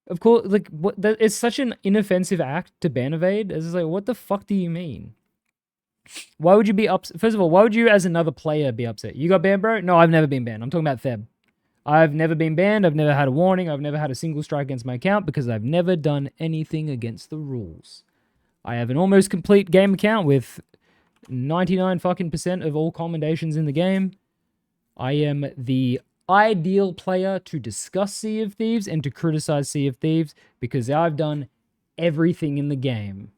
[SPEAKER 1] of course, like, it's such an inoffensive act to ban evade. It's just like, what the fuck do you mean? Why would you be upset? First of all, why would you as another player be upset? You got banned, bro? No, I've never been banned. I'm talking about Theb. I've never been banned. I've never had a warning. I've never had a single strike against my account because I've never done anything against the rules. I have an almost complete game account with 99% of all commendations in the game. I am the ideal player to discuss Sea of Thieves and to criticize Sea of Thieves because I've done everything in the game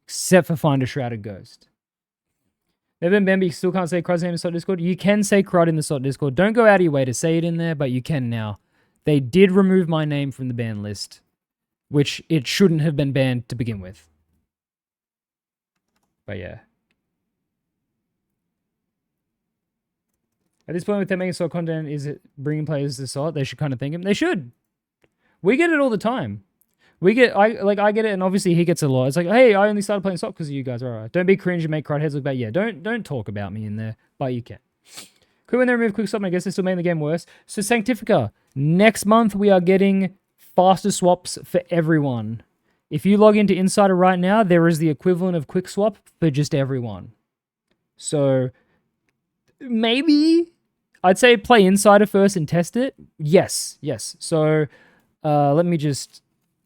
[SPEAKER 1] except for find a shrouded ghost. Never been, but you still can't say Crud's name in SOT Discord. You can say Crud in the SOT Discord. Don't go out of your way to say it in there, but you can now. they did remove my name from the ban list, which it shouldn't have been banned to begin with. But yeah. At this point, with them making SOT content, is it bringing players to SOT? They should kind of thank him. They should. We get it all the time. I get it, and obviously he gets a lot. It's like, hey, I only started playing SOT because of you guys. All right. Don't be cringe and make crowd heads look bad. Yeah, don't talk about me in there, but you can. Could when they remove quick swap, I guess they still made the game worse. So Sanctifica, next month we are getting faster swaps for everyone. If you log into Insider right now, there is the equivalent of quick swap for just everyone. So maybe I'd say play Insider first and test it. Yes. So let me just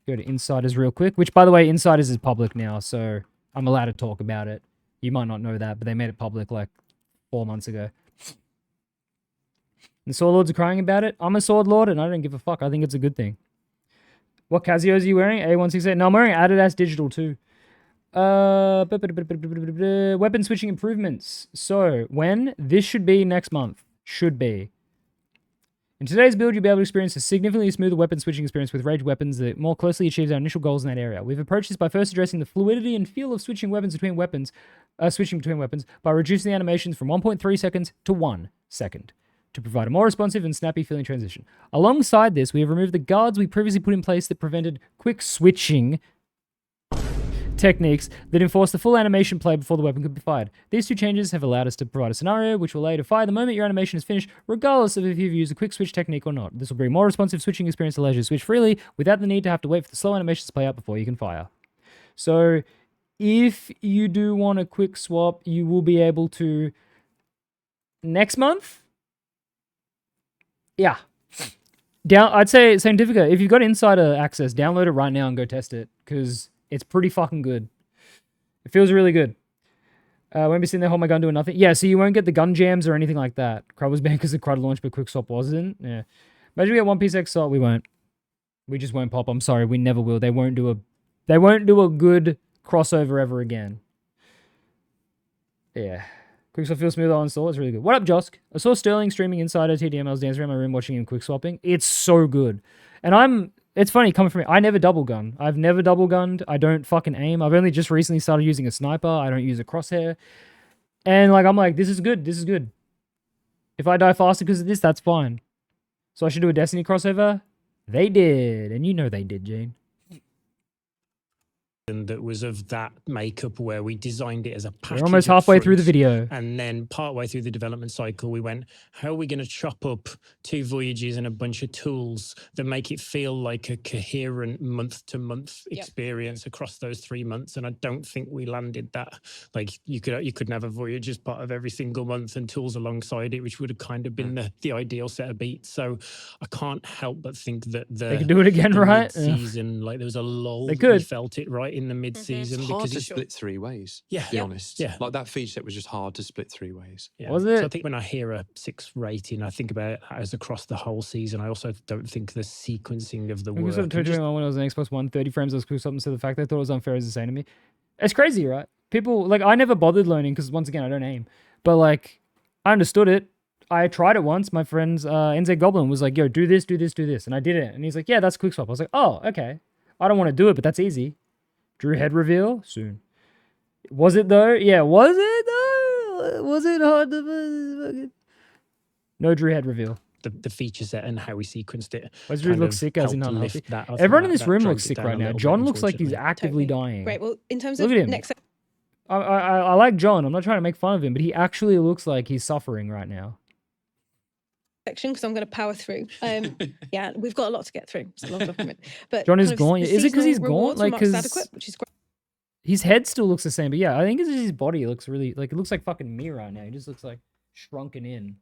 [SPEAKER 1] go to Insiders real quick, which, by the way, Insiders is public now, so I'm allowed to talk about it. You might not know that, but they made it public like 4 months ago. And Sword Lords are crying about it. I'm a Sword Lord, and I don't give a fuck. I think it's a good thing. What Casios are you wearing? A168? No, I'm wearing Adidas Digital too. Weapon switching improvements. So, when? This should be next month. Should be. In today's build, you'll be able to experience a significantly smoother weapon switching experience with ranged weapons that more closely achieves our initial goals in that area. We've approached this by first addressing the fluidity and feel of switching between weapons by reducing the animations from 1.3 seconds to 1 second to provide a more responsive and snappy feeling transition. Alongside this, we have removed the guards we previously put in place that prevented quick switching techniques that enforce the full animation play before the weapon could be fired. These two changes have allowed us to provide a scenario which will allow you to fire the moment your animation is finished, regardless of if you've used a quick switch technique or not. This will bring more responsive switching experience to allow you to switch freely without the need to have to wait for the slow animations to play out before you can fire. So, if you do want a quick swap, you will be able to next month. Yeah. I'd say Sanctifica, if you've got Insider access, download it right now and go test it, because it's pretty fucking good. It feels really good. Won't be sitting there, hold my gun doing nothing. Yeah, so you won't get the gun jams or anything like that. Crud was banned because the Crud launched, but quick swap wasn't. Yeah. Imagine we get One Piece X Salt, we won't. We just won't pop. I'm sorry, we never will. They won't do a good crossover ever again. Yeah. Quick swap feels smooth on install. It's really good. What up, Josk? I saw Sterling streaming Insider TDM. I was dancing around my room watching him quick swapping. It's so good. And it's funny coming from me. I never double gun. I've never double gunned. I don't fucking aim. I've only just recently started using a sniper. I don't use a crosshair. And I'm like, this is good. This is good. If I die faster because of this, that's fine. So I should do a Destiny crossover? They did. And you know they did, Gene.
[SPEAKER 5] That was of that makeup where we designed it as a package.
[SPEAKER 1] We're almost halfway through the video.
[SPEAKER 5] And then partway through the development cycle, we went, how are we going to chop up 2 voyages and a bunch of tools that make it feel like a coherent month-to-month experience across those 3 months? And I don't think we landed that. Like, you could have a voyage as part of every single month and tools alongside it, which would have kind of been the ideal set of beats. So I can't help but think that
[SPEAKER 1] they could do it again, right?
[SPEAKER 5] Season, like there was a lull.
[SPEAKER 1] They could.
[SPEAKER 5] We felt it right in the mid-season.
[SPEAKER 3] It's hard to split 3 ways, to be honest.
[SPEAKER 5] Yeah.
[SPEAKER 3] Like that feature set was just hard to split 3 ways.
[SPEAKER 5] Yeah.
[SPEAKER 1] Was it?
[SPEAKER 5] So I think when I hear a 6 rating, I think about it as across the whole season. I also don't think the sequencing of the work.
[SPEAKER 1] When I was on Xbox One, 30 frames, I was cool something, so the fact they thought it was unfair is insane to me. It's crazy, right? People, like, I never bothered learning because, once again, I don't aim. But, like, I understood it. I tried it once. My friend's NZ Goblin was like, yo, do this, do this, do this. And I did it. And he's like, yeah, that's quick swap. I was like, oh, okay. I don't want to do it, but that's easy. Drew head reveal soon. Was it though? Yeah, was it though? Was it hard to... No Drew head reveal.
[SPEAKER 5] The feature set and how we sequenced it.
[SPEAKER 1] Why does Drew look sick as in unhealthy? Everyone in this room looks sick right now. John looks like he's actively dying.
[SPEAKER 4] Great. Well, in terms of next...
[SPEAKER 1] I like John. I'm not trying to make fun of him, but he actually looks like he's suffering right now.
[SPEAKER 4] Section, because I'm going to power through. Yeah, we've got a lot to get through. It's a long document. But
[SPEAKER 1] John is gaunt. Is it because he's gaunt? Like, because
[SPEAKER 4] which is great.
[SPEAKER 1] His head still looks the same, but yeah, I think it's just his body looks really like it looks like fucking me right now. He just looks like shrunken in.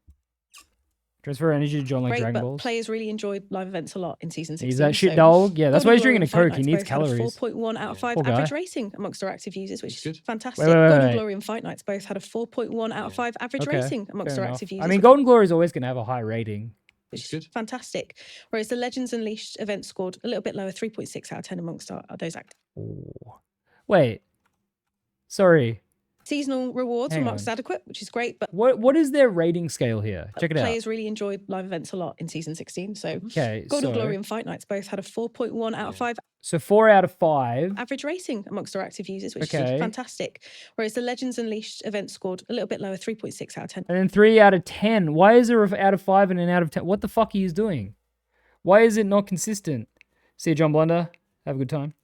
[SPEAKER 1] Transfer energy to John like
[SPEAKER 4] great,
[SPEAKER 1] Dragon
[SPEAKER 4] but
[SPEAKER 1] Balls.
[SPEAKER 4] Players really enjoyed live events a lot in season 16.
[SPEAKER 1] He's that shit dog. Yeah, that's why he's drinking a Coke. He needs calories.
[SPEAKER 4] 4.1 out of 5 average rating amongst our active users, which is fantastic.
[SPEAKER 1] Wait.
[SPEAKER 4] Golden Glory and Fight Nights both had a 4.1 out of 5 average rating amongst our active users.
[SPEAKER 1] I mean, Golden Glory is always going to have a high rating.
[SPEAKER 4] Which is fantastic. Whereas the Legends Unleashed event scored a little bit lower, 3.6 out of 10 amongst those active.
[SPEAKER 1] Oh. Wait. Sorry.
[SPEAKER 4] Seasonal rewards were marked as adequate, which is great. But
[SPEAKER 1] what is their rating scale here? Check it out.
[SPEAKER 4] Players really enjoyed live events a lot in Season 16. So Golden Glory and Fight Nights both had a 4.1 out of 5.
[SPEAKER 1] So 4 out of 5.
[SPEAKER 4] Average rating amongst our active users, which is fantastic. Whereas the Legends Unleashed event scored a little bit lower, 3.6 out of 10.
[SPEAKER 1] And then 3 out of 10. Why is there an out of 5 and an out of 10? What the fuck are you doing? Why is it not consistent? See you, John Blunder. Have a good time.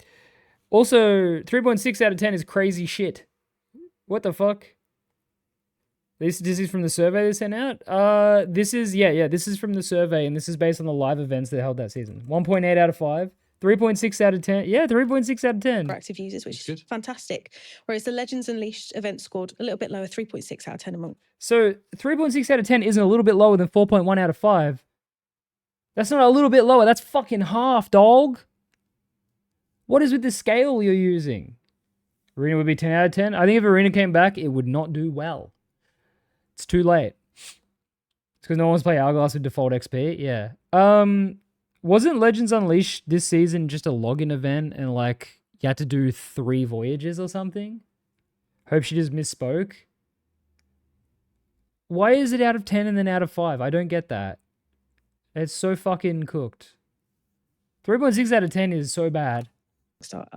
[SPEAKER 1] Also, 3.6 out of 10 is crazy shit. What the fuck? This is from the survey they sent out? This is from the survey, and this is based on the live events they held that season. 1.8 out of 5. 3.6 out of 10. Yeah, 3.6 out of 10.
[SPEAKER 4] For active users, which is fantastic. Whereas the Legends Unleashed event scored a little bit lower, 3.6 out of 10 among.
[SPEAKER 1] So 3.6 out of 10 isn't a little bit lower than 4.1 out of 5. That's not a little bit lower. That's fucking half, dog. What is with the scale you're using? Arena would be 10 out of 10. I think if Arena came back, it would not do well. It's too late. It's because no one's played Hourglass with default XP. Yeah. Wasn't Legends Unleashed this season just a login event and like you had to do 3 voyages or something? Hope she just misspoke. Why is it out of 10 and then out of 5? I don't get that. It's so fucking cooked. 3.6 out of 10 is so bad.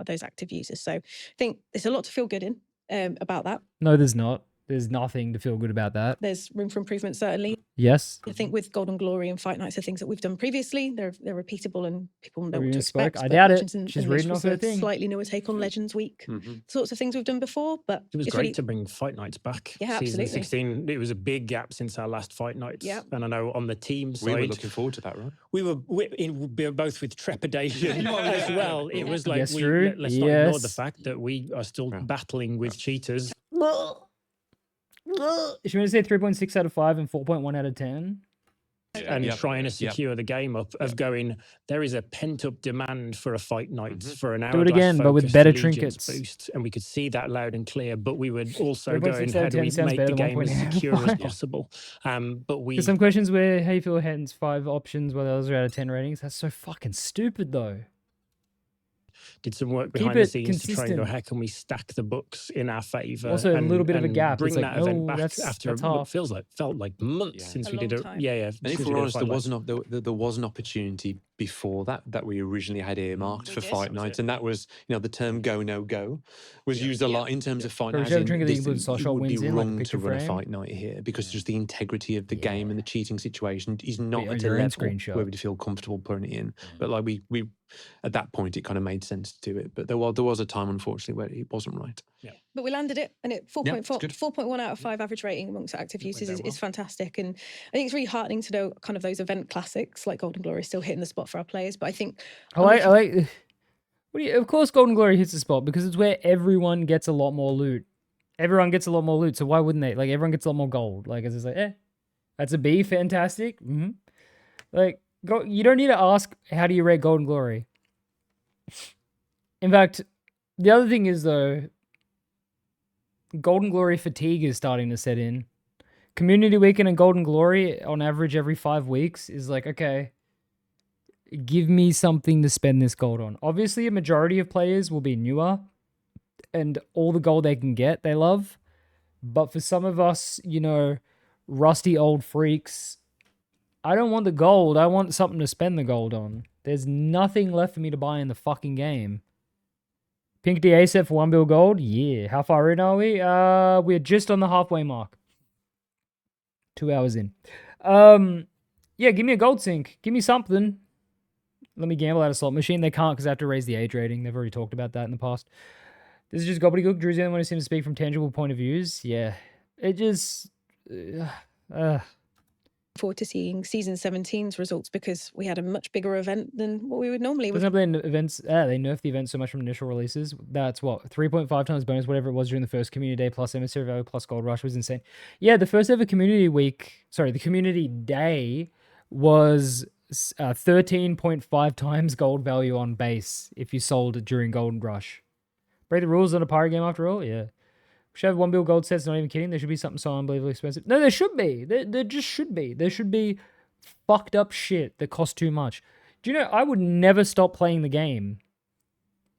[SPEAKER 4] Those active users. So I think there's a lot to feel good in about that.
[SPEAKER 1] No, there's not. There's nothing to feel good about that.
[SPEAKER 4] There's room for improvement, certainly.
[SPEAKER 1] Yes.
[SPEAKER 4] I think with Golden Glory and Fight Nights are things that we've done previously. They're repeatable and people know what to expect.
[SPEAKER 1] I doubt it. She's reading off her thing.
[SPEAKER 4] Slightly newer take on Legends Week. Sorts of things we've done before, but
[SPEAKER 5] it was great to bring Fight Nights back.
[SPEAKER 4] Yeah,
[SPEAKER 5] Season
[SPEAKER 4] absolutely.
[SPEAKER 5] 16, it was a big gap since our last Fight Nights.
[SPEAKER 4] Yeah.
[SPEAKER 5] And I know on the team side...
[SPEAKER 3] We were looking forward to that, right?
[SPEAKER 5] We were both with trepidation as well. It was like,
[SPEAKER 1] let's not
[SPEAKER 5] ignore the fact that we are still battling with cheaters.
[SPEAKER 1] Should we say 3.6 out of 5 and 4.1 out of 10?
[SPEAKER 5] And trying to secure the game up of going, there is a pent-up demand for a Fight Night, for an hour.
[SPEAKER 1] Do it again, but with better trinkets.
[SPEAKER 5] Boost, and we could see that loud and clear, but we would also go in, how do we make the game as secure as possible? But we...
[SPEAKER 1] Some questions where, how you feel hence 5 options, while the others are out of 10 ratings. That's so fucking stupid, though.
[SPEAKER 5] Did some work behind the scenes to try and go, how can we stack the books in our favour?
[SPEAKER 1] Also, a little bit of a gap.
[SPEAKER 5] Bring
[SPEAKER 1] it's
[SPEAKER 5] that
[SPEAKER 1] like,
[SPEAKER 5] event back after what felt like months since we did it.
[SPEAKER 4] Time.
[SPEAKER 5] Yeah.
[SPEAKER 3] And if we're honest, there was an opportunity before that we originally had earmarked for Fight Nights, and that was, the term go no go was used a lot in terms of Fight Nights. It would be wrong to run a Fight Night here because just the integrity of the game and the cheating situation is not at a level where we'd feel comfortable putting it in. But like we at that point, it kind of made sense to do it. But there was a time, unfortunately, where it wasn't right.
[SPEAKER 4] Yeah. But we landed it, and 4.1 out of 5 average rating amongst active users is fantastic. And I think it's really heartening to know kind of those event classics like Golden Glory still hitting the spot for our players. But I think
[SPEAKER 1] of course Golden Glory hits the spot because it's where everyone gets a lot more loot. Everyone gets a lot more loot, so why wouldn't they? Like everyone gets a lot more gold. Like it's just like, that's a B, fantastic. Like you don't need to ask how do you rate Golden Glory. In fact, the other thing is though, Golden Glory fatigue is starting to set in. Community Weekend and Golden Glory on average every 5 weeks is like, okay, give me something to spend this gold on. Obviously, a majority of players will be newer and all the gold they can get, they love. But for some of us, rusty old freaks, I don't want the gold. I want something to spend the gold on. There's nothing left for me to buy in the fucking game. Pink DA set for 1 bill gold? Yeah. How far in are we? We're just on the halfway mark. 2 hours in. Yeah, give me a gold sync. Give me something. Let me gamble at a slot machine. They can't because they have to raise the age rating. They've already talked about that in the past. This is just gobbledygook. Drew's the only one who seems to speak from tangible point of views. Yeah. It just...
[SPEAKER 4] forward to seeing Season 17's results because we had a much bigger event than what we would normally.
[SPEAKER 1] For example, in events, they nerfed the event so much from initial releases. That's what, 3.5 times bonus, whatever it was during the first community day plus Emissary Value plus Gold Rush was insane. Yeah, the first ever community the community day was 13.5 times gold value on base if you sold it during Gold Rush. Break the rules on a pirate game after all? Yeah. We should have 1 bill gold sets, not even kidding. There should be something so unbelievably expensive. No, there should be. There just should be. There should be fucked up shit that costs too much. Do you know, I would never stop playing the game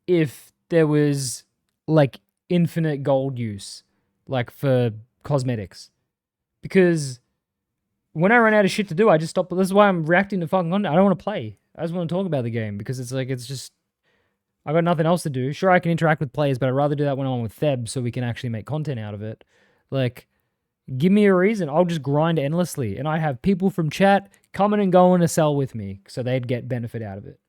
[SPEAKER 1] if there was, like, infinite gold use. like for cosmetics, because when I run out of shit to do, I just stop. This is why I'm reacting to fucking content. I don't want to play. I just want to talk about the game because it's like, it's just, I got nothing else to do. Sure, I can interact with players, but I'd rather do that when I'm with Theb so we can actually make content out of it. Like, give me a reason. I'll just grind endlessly. And I have people from chat coming and going to sell with me so they'd get benefit out of it.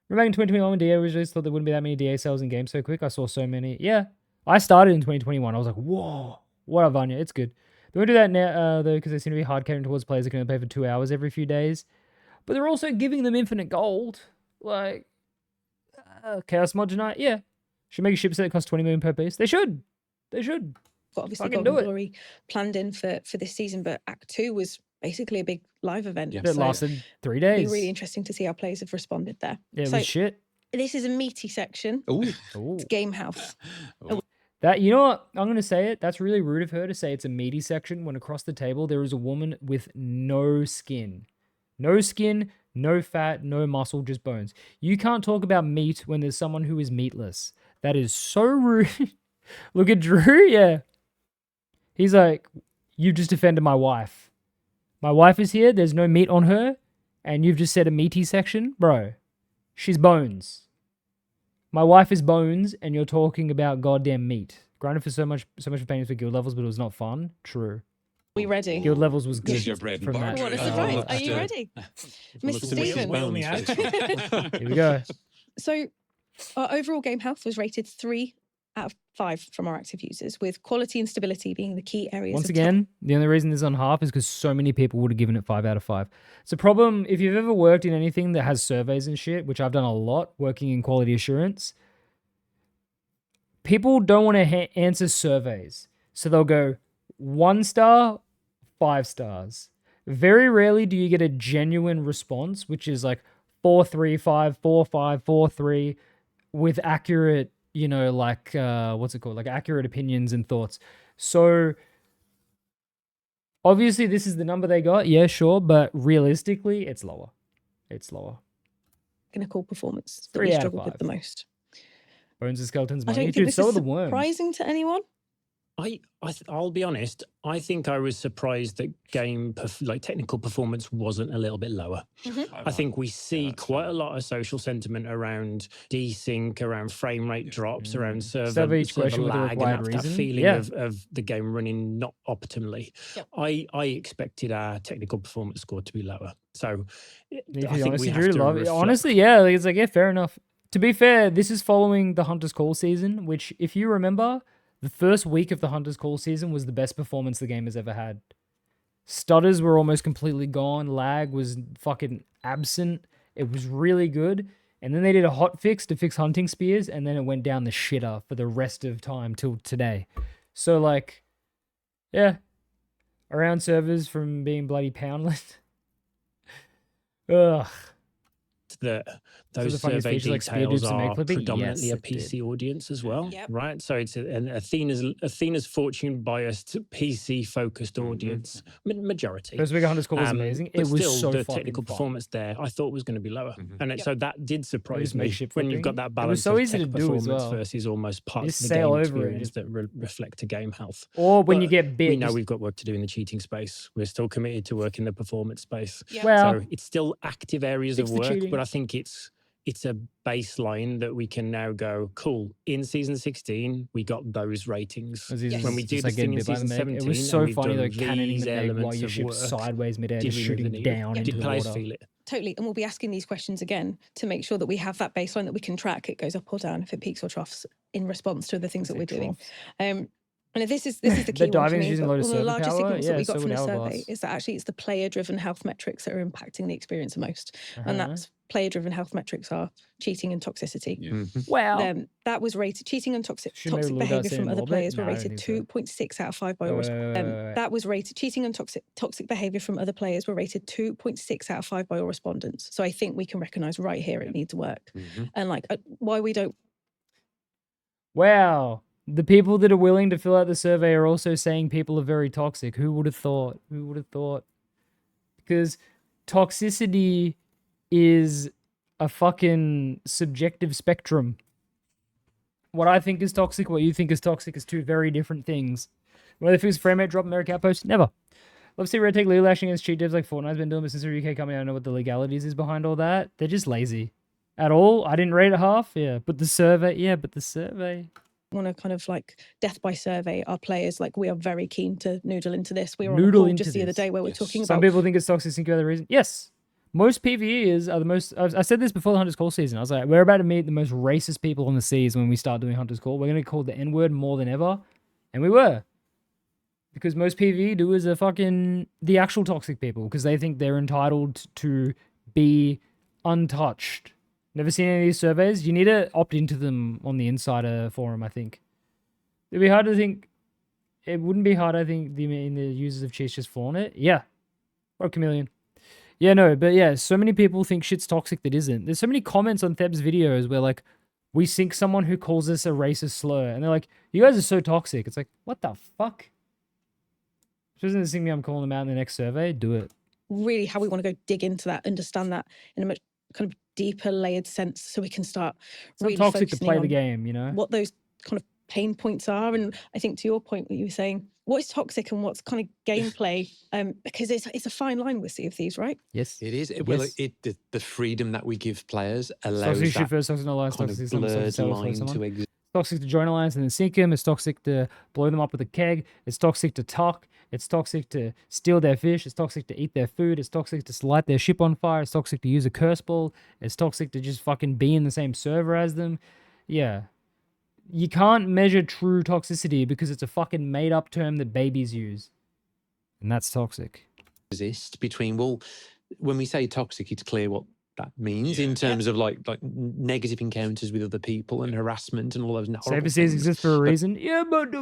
[SPEAKER 1] Remember back in 2021 when DA was released, thought there wouldn't be that many DA sales in games so quick? I saw so many. Yeah, I started in 2021. I was like, whoa, what up, Vanya? It's good. They won't do that now, though, because they seem to be hard catering towards players that can only play for 2 hours every few days. But they're also giving them infinite gold. Like, Chaos Mod tonight? Yeah. Should make a ship set that costs 20 million per piece. They should. They should.
[SPEAKER 4] Got obviously Golden Glory planned in for this season, but Act 2 was basically a big live event.
[SPEAKER 1] Yeah. That lasted 3 days.
[SPEAKER 4] It'd be really interesting to see how players have responded there.
[SPEAKER 1] Yeah, it was shit.
[SPEAKER 4] This is a meaty section.
[SPEAKER 3] Ooh.
[SPEAKER 4] It's Game House.
[SPEAKER 1] That, you know what? I'm going to say it. That's really rude of her to say it's a meaty section when across the table there is a woman with no skin. No skin, no fat, no muscle, just bones. You can't talk about meat when there's someone who is meatless. That is so rude. Look at Drew, yeah. He's like, you just offended my wife. My wife is here, there's no meat on her, and you've just said a meaty section? Bro, she's bones. My wife is bones, and you're talking about goddamn meat. Grinded for so much for pain for guild levels, but it was not fun. True.
[SPEAKER 4] Are we ready?
[SPEAKER 1] Guild levels was good.
[SPEAKER 2] Your bread
[SPEAKER 1] from that.
[SPEAKER 4] What a surprise. Are you ready? Mr. Stephen.
[SPEAKER 1] Here we go.
[SPEAKER 4] So our overall game health was rated 3 out of 5 from our active users, with quality and stability being the key areas.
[SPEAKER 1] Once again, the only reason this is on half is because so many people would have given it 5 out of 5. It's a problem if you've ever worked in anything that has surveys and shit, which I've done a lot working in quality assurance. People don't want to answer surveys. So they'll go 1 star, 5 stars. Very rarely do you get a genuine response, which is like 4.35, 4.5, 4.3 with accurate, you know, like, what's it called? Like accurate opinions and thoughts. So obviously this is the number they got. Yeah, sure. But realistically, it's lower. It's lower.
[SPEAKER 4] Technical performance that we struggled with the most.
[SPEAKER 1] Bones and Skeletons.
[SPEAKER 4] I don't think this is surprising to anyone.
[SPEAKER 5] I'll be honest. I think I was surprised that technical performance wasn't a little bit lower. I think we see quite a lot of social sentiment around desync, around frame rate drops, around server lag, and that feeling of the game running not optimally. Yep. I expected our technical performance score to be lower. So I think we have to reflect.
[SPEAKER 1] Honestly, yeah, it's like, yeah, fair enough. To be fair, this is following the Hunter's Call season, which, if you remember, the first week of the Hunter's Call season was the best performance the game has ever had. Stutters were almost completely gone. Lag was fucking absent. It was really good. And then they did a hot fix to fix hunting spears, and then it went down the shitter for the rest of time till today. So, like, yeah. Around servers from being bloody poundless. Ugh.
[SPEAKER 5] Those survey details are predominantly a PC audience as well, right? So it's an Athena's fortune biased PC focused audience majority.
[SPEAKER 1] First week of Hunter's Call was amazing. It was
[SPEAKER 5] still,
[SPEAKER 1] so
[SPEAKER 5] the technical performance there I thought was going to be lower, and so that did surprise me when you've got that balance of tech performance versus almost parts of the game experience that reflect a game health.
[SPEAKER 1] Or when you get big,
[SPEAKER 5] we know we've got work to do in the cheating space. We're still committed to work in the performance space.
[SPEAKER 1] Well,
[SPEAKER 5] so it's still active areas of work, but I think it's a baseline that we can now go, cool, in season 16, we got those ratings. When we do this thing in season 17,
[SPEAKER 1] it was so funny though, cannoning the egg while your ship's sideways midair, just shooting down into the water.
[SPEAKER 5] Feel it?
[SPEAKER 4] Totally, and we'll be asking these questions again to make sure that we have that baseline that we can track. It goes up or down, if it peaks or troughs in response to the things that we're doing. And this is the key one for me. One of the largest signals that we got from the survey is that actually it's the player-driven health metrics that are impacting the experience the most. And that's player-driven health metrics are cheating and toxicity.
[SPEAKER 1] Well,
[SPEAKER 4] that was rated, cheating and toxic behavior from other players were rated 2.6 out of 5 by all that was rated, cheating and toxic behavior from other players were rated 2.6 out of 5 by all respondents. So I think we can recognize right here it needs work. And like why we don't.
[SPEAKER 1] Wow. The people that are willing to fill out the survey are also saying people are very toxic. Who would have thought? Who would have thought? Because toxicity is a fucking subjective spectrum. what I think is toxic, what you think is toxic is two very different things. Whether if it's frame rate drop, American outpost, never. Love to see Red take legal action against cheat devs like Fortnite's been doing, but since the UK company, I don't know what the legalities is behind all that. They're just lazy. At all. I didn't rate it half, yeah. But the survey.
[SPEAKER 4] Want to kind of like death by survey our players. Like, we are very keen to noodle into this. We were on a call just the other day where we're talking about.
[SPEAKER 1] Some people think it's toxic, think other reason. Yes. Most PvEers are the most. I said this before the Hunter's Call season. I was like, we're about to meet the most racist people on the seas when we start doing Hunter's Call. We're going to call the N-word more than ever. And we were. Because most PvE doers are fucking the actual toxic people because they think they're entitled to be untouched. Never seen any of these surveys? You need to opt into them on the Insider forum, I think. It'd be hard to think. It wouldn't be hard, I think, the users of cheats just flaunt it. Yeah. Or Chameleon. Yeah, no, but yeah, so many people think shit's toxic that isn't. There's so many comments on Theb's videos where, like, we sync someone who calls us a racist slur, and they're like, you guys are so toxic. It's like, what the fuck? Doesn't this thing me I'm calling them out in the next survey? Do it.
[SPEAKER 4] Really how we want to go dig into that, understand that in a much kind of deeper layered sense so we can start
[SPEAKER 1] it's really not toxic to play the game, you know?
[SPEAKER 4] What those kind of pain points are. And I think to your point, what you were saying, what is toxic and what's kind of gameplay? Because it's a fine line with Sea of Thieves, right?
[SPEAKER 1] Yes.
[SPEAKER 3] It is. Well, the freedom that we give players allows that
[SPEAKER 1] toxic alliance,
[SPEAKER 3] kind of blurred line to exist.
[SPEAKER 1] It's toxic to join alliance and then sink them. It's toxic to blow them up with a keg. It's toxic to talk. It's toxic to steal their fish. It's toxic to eat their food. It's toxic to light their ship on fire. It's toxic to use a curse ball. It's toxic to just fucking be in the same server as them. Yeah. You can't measure true toxicity because it's a fucking made-up term that babies use. And that's toxic.
[SPEAKER 3] Exist between, well, when we say toxic, it's clear what that means in terms of like negative encounters with other people and harassment and all those horrible
[SPEAKER 1] things. Seas exist for a reason. Yeah,
[SPEAKER 3] but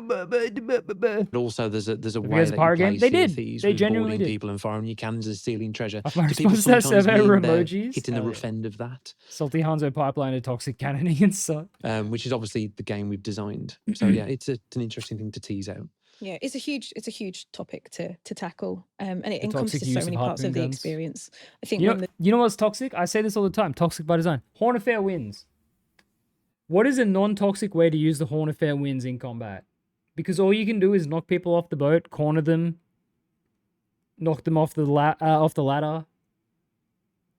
[SPEAKER 3] also there's a way that you play
[SPEAKER 1] they did.
[SPEAKER 3] Thieves
[SPEAKER 1] they
[SPEAKER 3] with
[SPEAKER 1] genuinely
[SPEAKER 3] boarding
[SPEAKER 1] did.
[SPEAKER 3] people and firing your cannons and stealing treasure.
[SPEAKER 1] My response to that survey emojis.
[SPEAKER 3] Hitting the rough end of that.
[SPEAKER 1] Salty Hanzo pipeline and toxic cannoning and stuff.
[SPEAKER 3] Which is obviously the game we've designed. So yeah, it's an interesting thing to tease out.
[SPEAKER 4] Yeah, it's a huge topic to tackle, and it encompasses so many parts of the experience. I think
[SPEAKER 1] you know what's toxic? I say this all the time. Toxic by design. Horn of Fair Winds. What is a non-toxic way to use the Horn of Fair Winds in combat? Because all you can do is knock people off the boat, corner them, knock them off the ladder.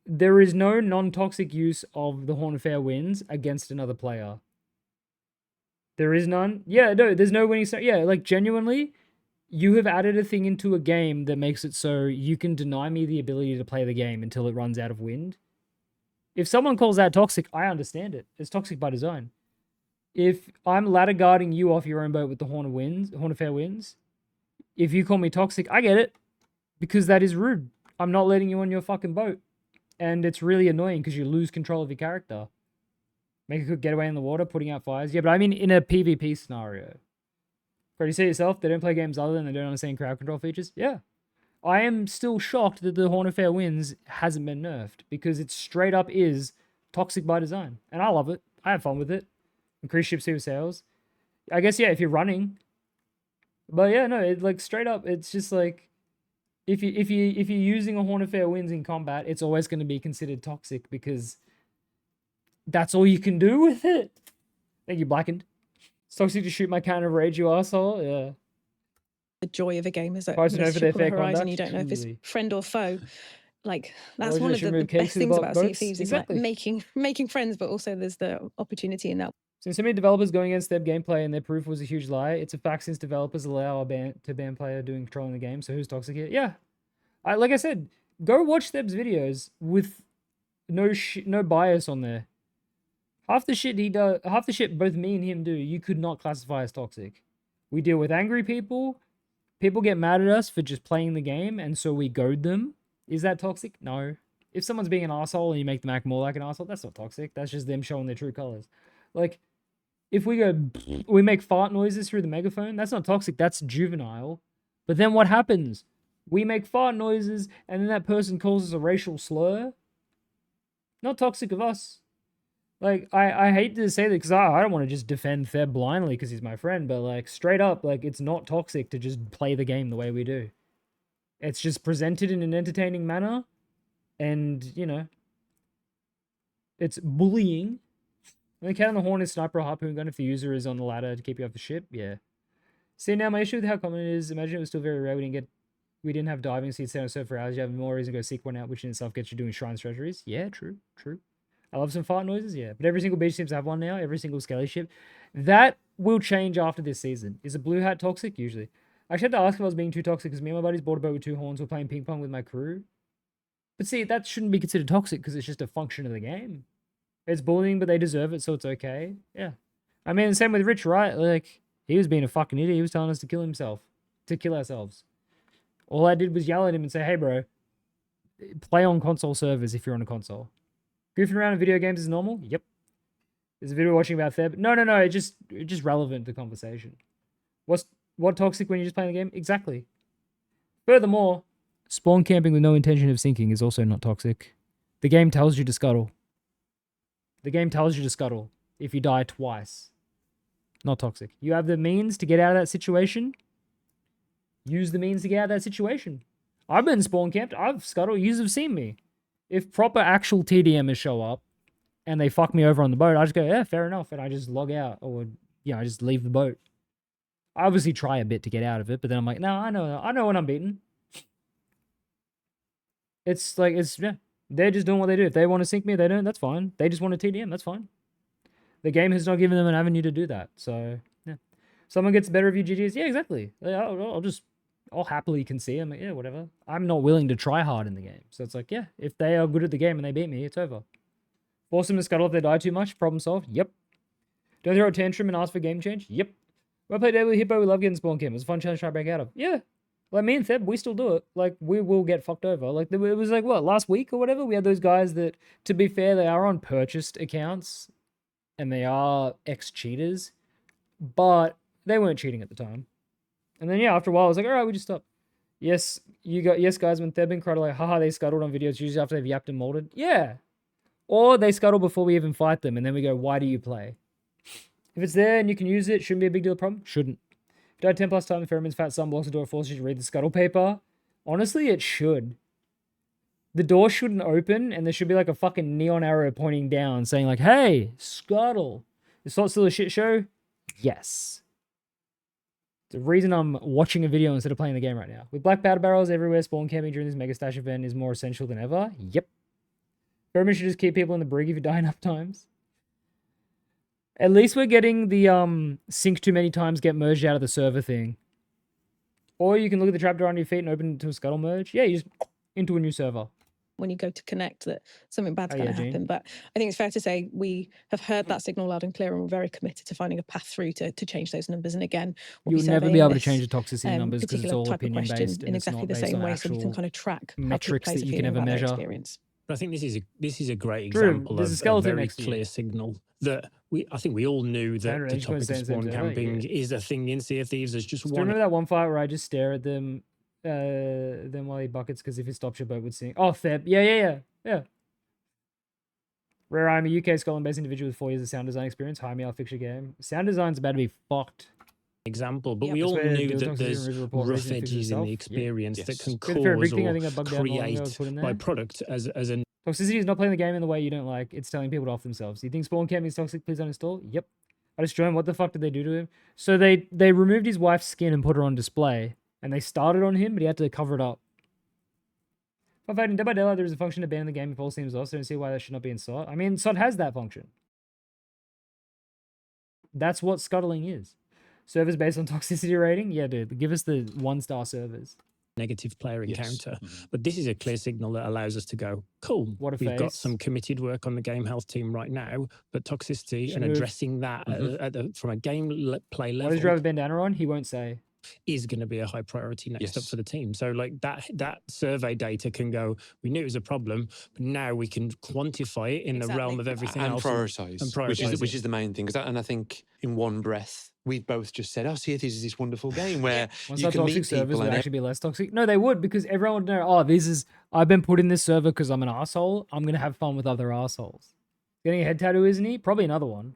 [SPEAKER 1] There is no non-toxic use of the Horn of Fair Winds against another player. There is none? Yeah, no, there's no winning start. Yeah, like, genuinely, you have added a thing into a game that makes it so you can deny me the ability to play the game until it runs out of wind. If someone calls that toxic, I understand it. It's toxic by design. If I'm ladder guarding you off your own boat with the Horn of Fair Winds, if you call me toxic, I get it. Because that is rude. I'm not letting you on your fucking boat. And it's really annoying because you lose control of your character. Make a quick getaway in the water, putting out fires. Yeah, but I mean in a PvP scenario. But you see yourself, they don't play games other than they don't understand crowd control features. Yeah. I am still shocked that the Horn of Fair Winds hasn't been nerfed. Because it straight up is toxic by design. And I love it. I have fun with it. Increase ship super sales. I guess, yeah, if you're running. But yeah, no, it like straight up, it's just like if you're using a Horn of Fair Winds in combat, it's always going to be considered toxic because that's all you can do with it. Thank you, Blackened. It's toxic to shoot my cannon of rage, you asshole. Yeah.
[SPEAKER 4] The joy of a game is that
[SPEAKER 1] Posting over their fair
[SPEAKER 4] horizon, you don't know if it's friend or foe. Like, that's one of the best things about Sea of Thieves is like making friends, but also there's the opportunity in that.
[SPEAKER 1] Since so many developers going against their gameplay and their proof was a huge lie, it's a fact since developers allow a ban player doing controlling the game. So who's toxic here? Yeah. Like I said, go watch Theb's videos with no bias on there. Half the shit both me and him do, you could not classify as toxic. We deal with angry people. People get mad at us for just playing the game, and so we goad them. Is that toxic? No. If someone's being an asshole and you make them act more like an asshole, that's not toxic. That's just them showing their true colors. Like, if we make fart noises through the megaphone, that's not toxic. That's juvenile. But then what happens? We make fart noises, and then that person calls us a racial slur. Not toxic of us. Like, I hate to say that because I don't want to just defend Theb blindly because he's my friend, but, like, straight up, like, it's not toxic to just play the game the way we do. It's just presented in an entertaining manner, and, you know, it's bullying, And the cat on the horn is sniper or harpoon gun if the user is on the ladder to keep you off the ship. Yeah. See, now my issue with how common it is, imagine it was still very rare. We didn't have diving, so you'd stay on a server for hours. You have more reason to go seek one out, which in itself gets you doing shrines treasuries. Yeah, true. I love some fart noises, yeah. But every single beach seems to have one now. Every single skelly ship. That will change after this season. Is a blue hat toxic? Usually. I actually had to ask if I was being too toxic because me and my buddies bought a boat with 2 horns. We're playing ping pong with my crew. But see, that shouldn't be considered toxic because it's just a function of the game. It's bullying, but they deserve it, so it's okay. Yeah. I mean, same with Rich, right? Like, he was being a fucking idiot. He was telling us to kill himself. To kill ourselves. All I did was yell at him and say, hey, bro, play on console servers if you're on a console. Goofing around in video games is normal? Yep. There's a video watching about Theb. No. It's just relevant to conversation. What toxic when you're just playing the game? Exactly. Furthermore, spawn camping with no intention of sinking is also not toxic. The game tells you to scuttle. The game tells you to scuttle if you die twice. Not toxic. You have the means to get out of that situation. Use the means to get out of that situation. I've been spawn camped. I've scuttled. You have seen me. If proper actual TDMers show up and they fuck me over on the boat, I just go, yeah, fair enough. And I just log out or, I just leave the boat. I obviously try a bit to get out of it, but then I'm like, no, I know when I'm beaten. Yeah. They're just doing what they do. If they want to sink me, they don't. That's fine. They just want a TDM. That's fine. The game has not given them an avenue to do that. So, yeah. Someone gets better review GGs. Yeah, exactly. I'll happily concede. I'm like, yeah, whatever. I'm not willing to try hard in the game. So it's like, yeah, if they are good at the game and they beat me, it's over. Force them to scuttle if they die too much. Problem solved. Yep. Don't throw a tantrum and ask for game change. Yep. When I played Daily Hippo, we love getting spawn camp. It was a fun challenge to try to break out of. Yeah. Like me and Theb, we still do it. Like, we will get fucked over. Like, it was like, what, last week or whatever? We had those guys that, to be fair, they are on purchased accounts. And they are ex-cheaters. But they weren't cheating at the time. And then, yeah, after a while, I was like, all right, we just stop. Yes, guys, when Theb and Crud are like, haha, they scuttled on videos, usually after they've yapped and molded. Yeah. Or they scuttle before we even fight them. And then we go, why do you play? If it's there and you can use it, shouldn't be a big deal of problem. Shouldn't. If you died 10 plus times, pheromones, fat, sun blocks the door, forces you to read the scuttle paper. Honestly, it should. The door shouldn't open, and there should be like a fucking neon arrow pointing down saying like, hey, scuttle. Is Salt still a shit show? Yes. The reason I'm watching a video instead of playing the game right now. With black powder barrels everywhere, spawn camping during this mega stash event is more essential than ever. Yep. Pheromones should just keep people in the brig if you die enough times. At least we're getting the sink too many times, get merged out of the server thing. Or you can look at the trapdoor on your feet and open it to a scuttle merge. Yeah, you just into a new server.
[SPEAKER 4] When you go to connect, that something bad's going to happen. But I think it's fair to say we have heard that signal loud and clear, and we're very committed to finding a path through to change those numbers. And again,
[SPEAKER 1] you'll never be able to change the toxicity numbers because it's all opinion based
[SPEAKER 4] in exactly the same way, so we can kind of track
[SPEAKER 1] metrics that you can ever measure.
[SPEAKER 5] But I think this is a great example of a very clear signal that I think we all knew that the topic of spawn camping is a thing in Sea of Thieves. There's just one.
[SPEAKER 1] Remember that one fight where I just stare at them while he buckets because if he stops your boat would sink. Oh, Theb. Yeah. Rare, I'm a UK Scotland-based individual with 4 years of sound design experience. Hi, me, I'll fix your game. Sound design's about to be fucked.
[SPEAKER 5] Example, but we all knew that there's rough edges in the experience that can cause or create byproduct as an...
[SPEAKER 1] Toxicity is not playing the game in the way you don't like. It's telling people to off themselves. Do you think spawn camping is toxic? Please uninstall. Yep. I just joined. What the fuck did they do to him? So they removed his wife's skin and put her on display. And they started on him, but he had to cover it up. Fun fact, in Dead by Daylight, there is a function to ban the game if all seems lost. I don't see why that should not be in SOT. I mean, SOT has that function. That's what scuttling is. Servers based on toxicity rating? Yeah, dude. Give us the 1-star servers.
[SPEAKER 5] Negative player encounter. But this is a clear signal that allows us to go, cool, we've got some committed work on the game health team right now, but toxicity and addressing that from a game play level.
[SPEAKER 1] What does driver bandana on? He won't say.
[SPEAKER 5] Is going to be a high priority next up for the team. So like that survey data can go, we knew it was a problem, but now we can quantify it in the realm of everything else.
[SPEAKER 3] And prioritize. Which is the main thing. And I think in one breath, we both just said, Sea of Thieves is this wonderful game where
[SPEAKER 1] once
[SPEAKER 3] you can meet
[SPEAKER 1] servers
[SPEAKER 3] people.
[SPEAKER 1] Would actually be less toxic. No, they would, because everyone would know, I've been put in this server because I'm an asshole. I'm going to have fun with other assholes. Getting a head tattoo, isn't he? Probably another one.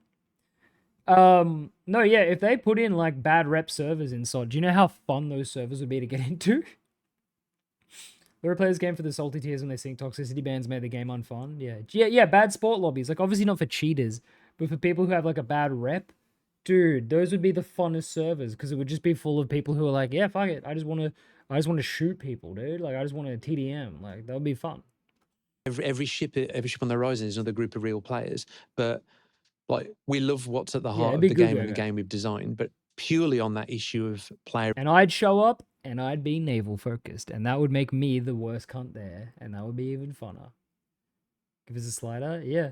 [SPEAKER 1] No, yeah, if they put in like bad rep servers in SOD, do you know how fun those servers would be to get into? The players game for the salty tears when they sink toxicity bans made the game unfun. Yeah, bad sport lobbies. Like obviously not for cheaters, But for people who have like a bad rep, dude, those would be the funnest servers because it would just be full of people who are like, yeah, fuck it, I just want to shoot people, dude. Like I just want to TDM. Like that would be fun.
[SPEAKER 3] Every ship on the horizon is another group of real players, but like we love what's at the heart of the game and the game we've designed, but purely on that issue of player.
[SPEAKER 1] And I'd show up and I'd be naval focused, and that would make me the worst cunt there, and that would be even funner. Give us a slider, yeah.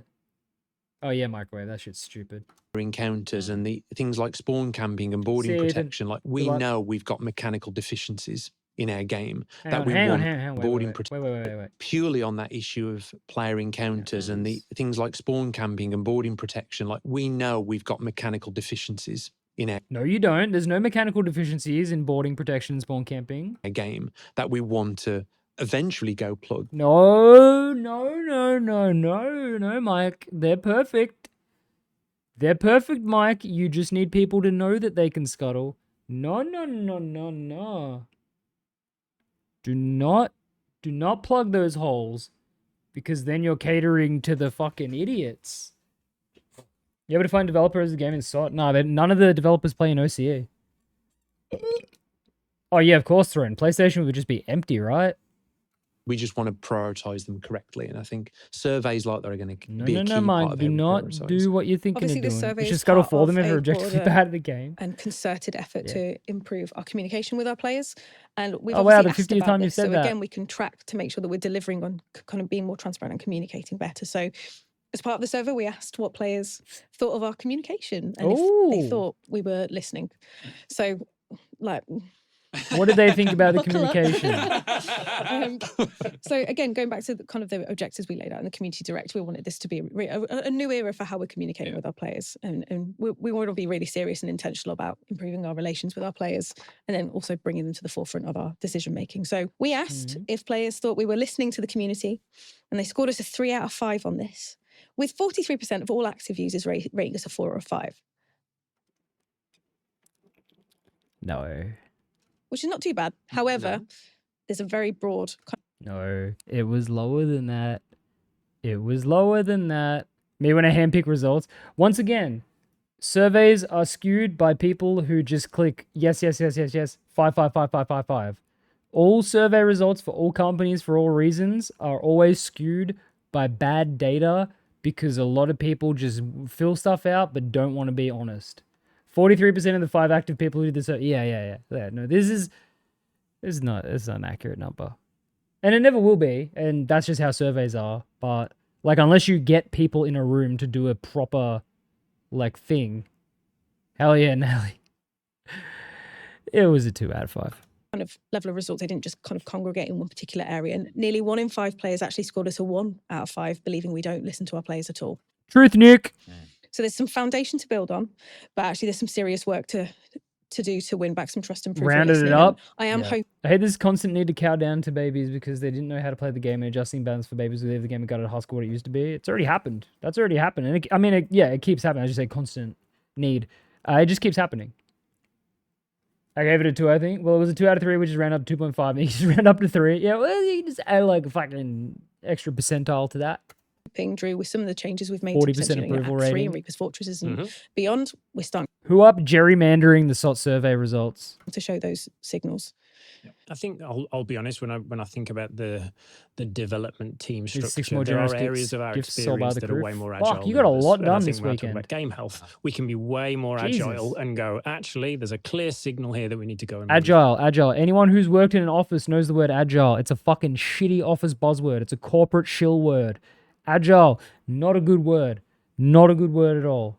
[SPEAKER 1] Oh yeah, microwave. That shit's stupid.
[SPEAKER 3] Encounters and the things like spawn camping and boarding protection. Like we know we've got mechanical deficiencies in our game that we want boarding protection.
[SPEAKER 1] Wait.
[SPEAKER 3] Purely on that issue of player encounters and the things like spawn camping and boarding protection. Like we know we've got mechanical deficiencies in our.
[SPEAKER 1] No, you don't. There's no mechanical deficiencies in boarding protection and spawn camping.
[SPEAKER 3] A game that we want to eventually go plug.
[SPEAKER 1] No, Mike. They're perfect. They're perfect, Mike. You just need people to know that they can scuttle. No. Do not plug those holes, because then you're catering to the fucking idiots. You able to find developers of the game in SOT? No, none of the developers play in OCE. Oh yeah, of course, Throne. PlayStation would just be empty, right?
[SPEAKER 3] We just want to prioritize them correctly, and I think surveys like that are going to be a key
[SPEAKER 1] Mike,
[SPEAKER 3] part of
[SPEAKER 1] do not do what you're thinking of doing.
[SPEAKER 4] Survey
[SPEAKER 1] you should scuttle for them if they're objectively bad at the game.
[SPEAKER 4] And concerted effort to improve our communication with our players. And we've
[SPEAKER 1] the 50th time you said that.
[SPEAKER 4] Again, we can track to make sure that we're delivering on kind of being more transparent and communicating better. So as part of the survey, we asked what players thought of our communication and if they thought we were listening. So, like...
[SPEAKER 1] What did they think about the communication?
[SPEAKER 4] So again, going back to the objectives we laid out in the community direct, we wanted this to be a new era for how we're communicating with our players, and we want to be really serious and intentional about improving our relations with our players, and then also bringing them to the forefront of our decision making. So we asked if players thought we were listening to the community, and they scored us a 3 out of 5 on this, with 43% of all active users rating us a 4 or a 5.
[SPEAKER 1] No.
[SPEAKER 4] Which is not too bad. However, there's a very broad...
[SPEAKER 1] No, it was lower than that. It was lower than that. Me when I handpick results. Once again, surveys are skewed by people who just click yes, 5. All survey results for all companies for all reasons are always skewed by bad data because a lot of people just fill stuff out but don't want to be honest. 43% of the 5 active people who did this. Yeah. No, this is not an accurate number, and it never will be. And that's just how surveys are. But like, unless you get people in a room to do a proper like thing, hell yeah, Nelly. It was a 2 out of 5.
[SPEAKER 4] Kind of level of results. They didn't just kind of congregate in one particular area. And nearly 1 in 5 players actually scored us a 1 out of 5, believing we don't listen to our players at all.
[SPEAKER 1] Truth, Nick.
[SPEAKER 4] So there's some foundation to build on, but actually there's some serious work to do to win back some trust and proof.
[SPEAKER 1] Rounded it up.
[SPEAKER 4] I am hoping.
[SPEAKER 1] I hate this constant need to cow down to babies because they didn't know how to play the game and adjusting balance for babies who leave the game and got at high school what it used to be. It's already happened. That's already happened. And it keeps happening. I just say constant need. It just keeps happening. I gave it a 2, I think. Well, it was a 2 out of 3, which is round up to 2.5. And you just round up to 3. Yeah, well, you just add like a fucking extra percentile to that.
[SPEAKER 4] Drew, with some of the changes we've made
[SPEAKER 1] 40% approval rating.
[SPEAKER 4] 3 and Reaper's Fortresses and beyond, we're starting.
[SPEAKER 1] Who up gerrymandering the SOT survey results
[SPEAKER 4] to show those signals.
[SPEAKER 5] I think I'll be honest, when I think about the development team structure, there are areas of our experience that are way more agile.
[SPEAKER 1] Fuck, you got a lot done this weekend.
[SPEAKER 5] About game health, we can be way more agile and go, actually, there's a clear signal here that we need to go and
[SPEAKER 1] agile. Anyone who's worked in an office knows the word agile. It's a fucking shitty office buzzword. It's a corporate shill word. Agile, not a good word. Not a good word at all.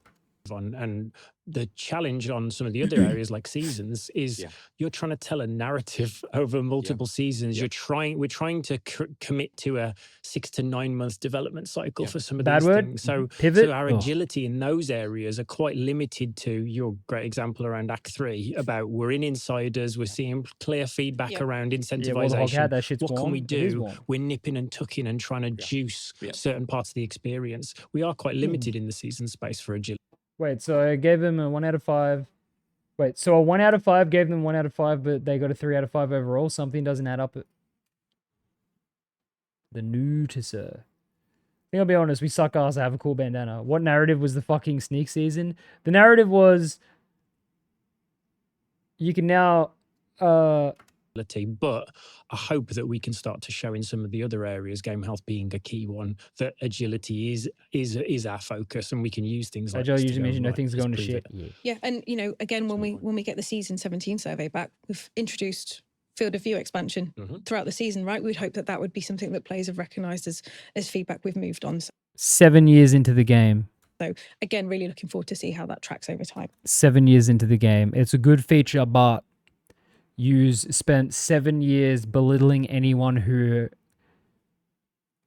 [SPEAKER 5] And the challenge on some of the other areas like seasons is you're trying to tell a narrative over multiple seasons. We're trying to commit to a 6 to 9 months development cycle for some of these things. So our agility in those areas are quite limited to your great example around Act 3 about we're in insiders, we're seeing clear feedback around incentivization. What can we do? We're nipping and tucking and trying to juice certain parts of the experience. We are quite limited in the season space for agility.
[SPEAKER 1] Wait, so I gave them a 1 out of 5. Wait, so a 1 out of 5 gave them 1 out of 5, but they got a 3 out of 5 overall. Something doesn't add up. The noticer. think I'll be honest, we suck ass to have a cool bandana. What narrative was the fucking sneak season? The narrative was you can now
[SPEAKER 5] but I hope that we can start to show in some of the other areas, game health being a key one, that agility is our focus, and we can use things like
[SPEAKER 1] Agile usually means things are going to shit.
[SPEAKER 4] Yeah, and again, when we get the season 17 survey back, we've introduced field of view expansion throughout the season, right? We'd hope that would be something that players have recognised as feedback we've moved on.
[SPEAKER 1] 7 years into the game.
[SPEAKER 4] So again, really looking forward to see how that tracks over time.
[SPEAKER 1] 7 years into the game. It's a good feature, but you spent 7 years belittling anyone who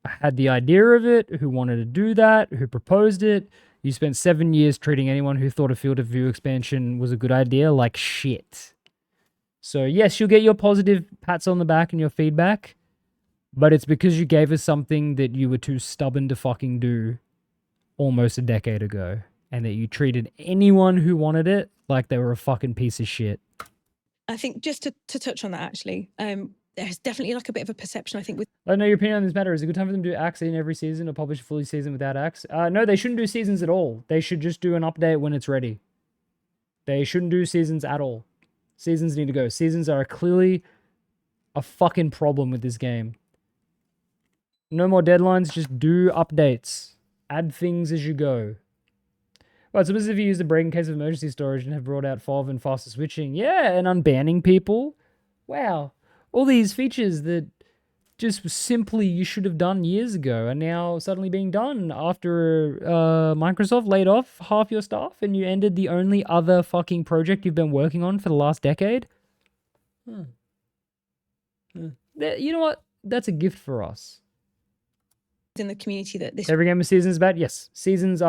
[SPEAKER 1] had the idea of it, who wanted to do that, who proposed it. You spent 7 years treating anyone who thought a field of view expansion was a good idea like shit. So yes, you'll get your positive pats on the back and your feedback, but it's because you gave us something that you were too stubborn to fucking do almost a decade ago, and that you treated anyone who wanted it like they were a fucking piece of shit.
[SPEAKER 4] I think just to touch on that, actually, there's definitely like a bit of a perception, I think, with...
[SPEAKER 1] I know your opinion on this matter. Is it a good time for them to do acts in every season or publish a fully season without acts? No, they shouldn't do seasons at all. They should just do an update when it's ready. They shouldn't do seasons at all. Seasons need to go. Seasons are clearly a fucking problem with this game. No more deadlines, just do updates. Add things as you go. Right, so this is if you use the break in case of emergency storage and have brought out FOV and faster switching. Yeah, and unbanning people. Wow. All these features that just simply you should have done years ago are now suddenly being done after Microsoft laid off half your staff and you ended the only other fucking project you've been working on for the last decade. You know what? That's a gift for us.
[SPEAKER 4] In the community that this...
[SPEAKER 1] Every game of seasons is bad? Yes. Seasons,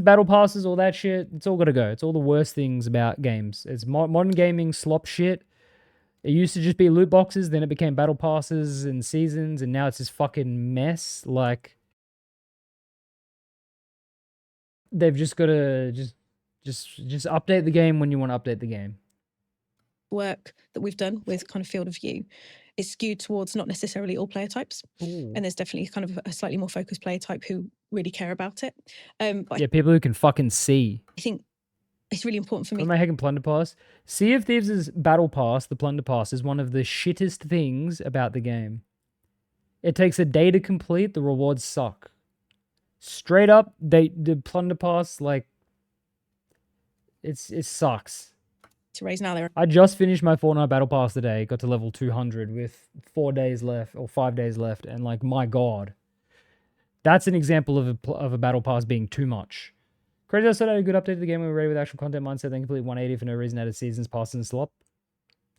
[SPEAKER 1] battle passes, all that shit, it's all got to go. It's all the worst things about games. It's modern gaming slop shit. It used to just be loot boxes, then it became battle passes and seasons, and now it's this fucking mess. Like, they've just got to just update the game when you want to update the game.
[SPEAKER 4] Work that we've done with kind of field of view is skewed towards not necessarily all player types.
[SPEAKER 1] Ooh.
[SPEAKER 4] And there's definitely kind of a slightly more focused player type who really care about it.
[SPEAKER 1] But yeah, people who can fucking see.
[SPEAKER 4] I think it's really important for me.
[SPEAKER 1] My heckin' Plunder Pass. Sea of Thieves' Battle Pass, the Plunder Pass, is one of the shittest things about the game. It takes a day to complete. The rewards suck. Straight up, the Plunder Pass, like, it sucks.
[SPEAKER 4] To raise now,
[SPEAKER 1] I just finished my Fortnite Battle Pass today. Got to level 200 with 4 days left, or 5 days left, and like, my god. That's an example of a Battle Pass being too much. Crazy I said I had a good update to the game when we were ready with actual content mindset, then complete 180 for no reason, added seasons, passes, and slop.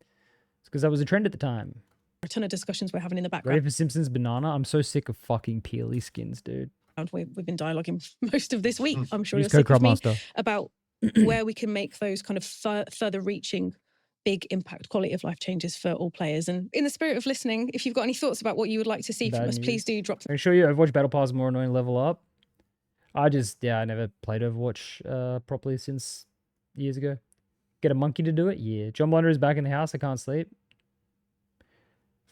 [SPEAKER 1] It's because that was a trend at the time.
[SPEAKER 4] A ton of discussions we're having in the background.
[SPEAKER 1] Ready for Simpsons Banana? I'm so sick of fucking peely skins, dude.
[SPEAKER 4] We've been dialoguing most of this week. I'm sure
[SPEAKER 1] Use
[SPEAKER 4] you're sick
[SPEAKER 1] Code
[SPEAKER 4] of me
[SPEAKER 1] Master.
[SPEAKER 4] About where we can make those kind of further reaching big impact quality of life changes for all players. And in the spirit of listening, if you've got any thoughts about what you would like to see from us, please do drop them.
[SPEAKER 1] I can show you Overwatch Battle Pass more annoying level up. I never played Overwatch properly since years ago. Get a monkey to do it? Yeah. John Blunder is back in the house. I can't sleep.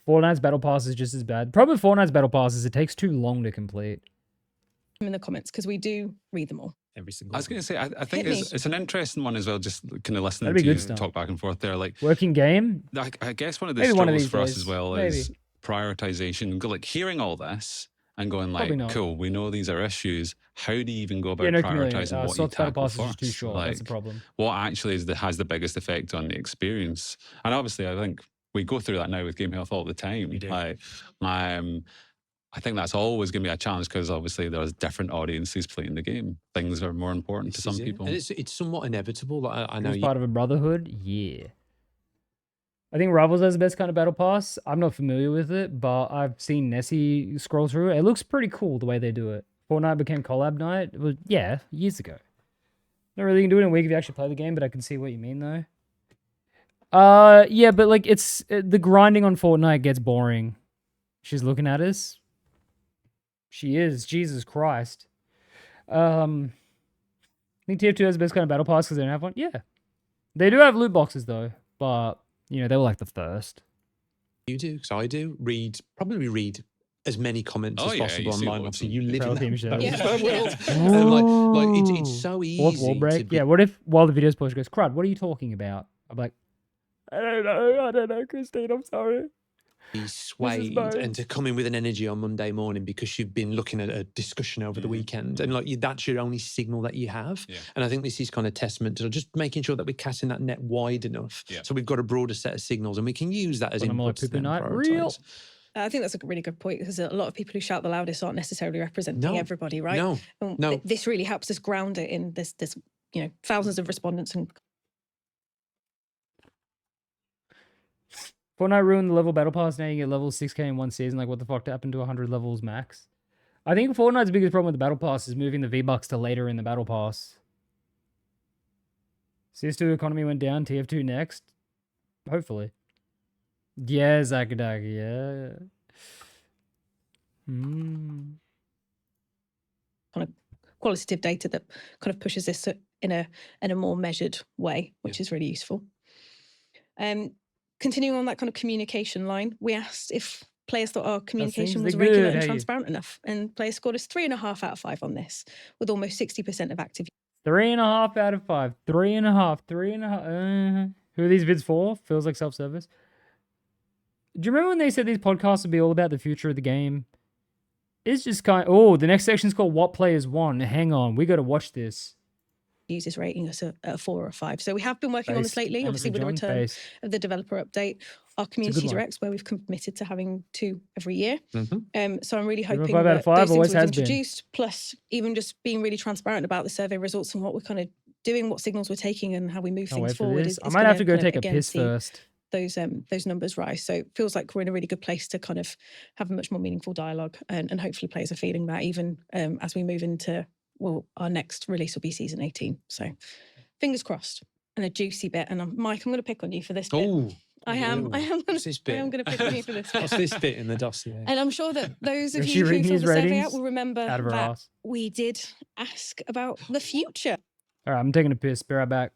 [SPEAKER 1] Fortnite's Battle Pass is just as bad. The problem with Fortnite's Battle Pass is it takes too long to complete.
[SPEAKER 4] In the comments, because we do read them all.
[SPEAKER 5] Every single
[SPEAKER 2] I was going to say, I think it's an interesting one as well, just kind of listening
[SPEAKER 1] to
[SPEAKER 2] you
[SPEAKER 1] stuff.
[SPEAKER 2] Talk back and forth there. Like,
[SPEAKER 1] working game?
[SPEAKER 2] I guess one of the struggles for us as well is prioritization. Like, hearing all this and going like, cool, we know these are issues. How do you even go about prioritizing what you tackle first?
[SPEAKER 1] Too short.
[SPEAKER 2] Like,
[SPEAKER 1] that's the problem.
[SPEAKER 2] What actually has the biggest effect on the experience? And obviously, I think we go through that now with game health all the time.
[SPEAKER 5] We do.
[SPEAKER 2] Like, I think that's always going to be a challenge because obviously there's different audiences playing the game. Things are more important to some people.
[SPEAKER 3] And it's somewhat inevitable. I know
[SPEAKER 1] part of a brotherhood. Yeah. I think Rivals has the best kind of battle pass. I'm not familiar with it, but I've seen Nessie scroll through it. It looks pretty cool the way they do it. Fortnite became collab night. It was, years ago. Not really can do it in a week if you actually play the game, but I can see what you mean though. Yeah, but like the grinding on Fortnite gets boring. She's looking at us. She is. Jesus Christ. I think TF2 has the best kind of battle pass because they don't have one. Yeah. They do have loot boxes though, but they were like the first.
[SPEAKER 3] You do, because I do. Probably read as many comments as possible online. Obviously, you live
[SPEAKER 1] Pro
[SPEAKER 3] in
[SPEAKER 1] team
[SPEAKER 3] that
[SPEAKER 1] shows.
[SPEAKER 3] world. And it's so
[SPEAKER 1] Fourth wall
[SPEAKER 3] easy
[SPEAKER 1] break.
[SPEAKER 3] to be.
[SPEAKER 1] Yeah, what if while the video's posted goes, Crud, what are you talking about? I'm like, I don't know, Christine, I'm sorry.
[SPEAKER 3] Be swayed and to come in with an energy on Monday morning because you've been looking at a discussion over the weekend, and that's your only signal that you have. And I think this is kind of testament to just making sure that we're casting that net wide enough, so we've got a broader set of signals, and we can use that as inputs to then prioritize.
[SPEAKER 4] I think that's a really good point, because a lot of people who shout the loudest aren't necessarily representing everybody, right?
[SPEAKER 3] No.
[SPEAKER 4] This really helps us ground it in this thousands of respondents. And
[SPEAKER 1] Fortnite ruined the level battle pass. Now you get level 6k in one season. Like, what the fuck happened to 100 levels max? I think Fortnite's biggest problem with the battle pass is moving the V-Bucks to later in the battle pass. CS2 economy went down. TF2 next. Hopefully. Yeah, Zakadaki, yeah.
[SPEAKER 4] Kind of qualitative data that kind of pushes this in a more measured way, which is really useful. Continuing on that kind of communication line, we asked if players thought our communication was regular and transparent enough, and players scored us 3.5 out of 5 on this, with almost 60% of active.
[SPEAKER 1] 3.5 out of 5. 3.5. Who are these vids for? Feels like self-service. Do you remember when they said these podcasts would be all about the future of the game? It's just kind of... Oh, the next section's called What Players Want. Hang on, we got to watch this.
[SPEAKER 4] Users rating us a 4 or a 5. So we have been working on this lately, obviously with the return of the developer update. Our community directs, where we've committed to having 2 every year. So I'm really hoping that those things we've introduced, plus even just being really transparent about the survey results and what we're kind of doing, what signals we're taking, and how we move things forward.
[SPEAKER 1] I might have to go take a piss first.
[SPEAKER 4] Those numbers rise. So it feels like we're in a really good place to kind of have a much more meaningful dialogue, and hopefully players are feeling that even as we move into, well, our next release will be season 18. So fingers crossed. And a juicy bit. And Mike, I'm going to pick on you for this bit. I am going to pick on you for this bit.
[SPEAKER 3] What's this bit in the dossier?
[SPEAKER 4] And I'm sure that those of you who filled the survey out will remember that we did ask about the future.
[SPEAKER 1] All right, I'm taking a piss. Be right back.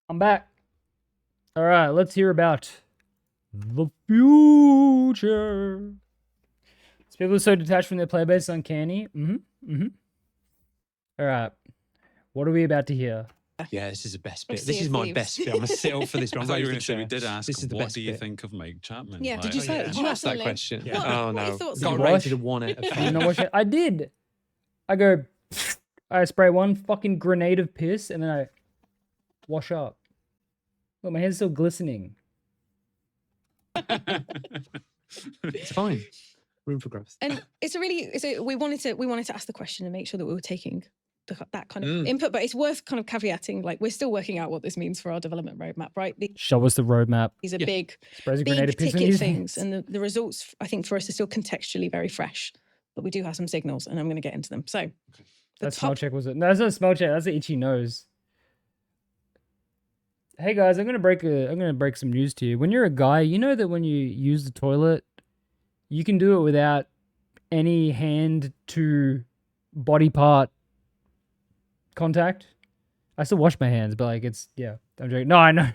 [SPEAKER 1] I'm back. All right, let's hear about the future. These people are so detached from their player base, uncanny. All right, what are we about to hear?
[SPEAKER 3] Yeah, this is the best bit. This is my best bit. I'm going to sit up for this.
[SPEAKER 2] I thought you were going to say we did ask, what do you think of Mike Chapman?
[SPEAKER 4] Yeah, did you say
[SPEAKER 3] Did you ask that question?
[SPEAKER 4] Yeah.
[SPEAKER 3] Oh, no.
[SPEAKER 1] Got rated a 1 out of 5. I did. I go, I spray one fucking grenade of piss, and then I wash up. Look, my hand's still glistening.
[SPEAKER 3] It's fine. Room for growth.
[SPEAKER 4] And we wanted to ask the question and make sure that we were taking that kind of input, but it's worth kind of caveating, like, we're still working out what this means for our development roadmap, right?
[SPEAKER 1] Show us the roadmap.
[SPEAKER 4] These are big ticket things, and the results, I think, for us are still contextually very fresh, but we do have some signals, and I'm going to get into them. So
[SPEAKER 1] that smell check was it? No, that's not a smell check. That's an itchy nose. Hey guys, I'm gonna break some news to you. When you're a guy, you know that when you use the toilet, you can do it without any hand to body part contact. I still wash my hands, but like I'm joking. No, I know.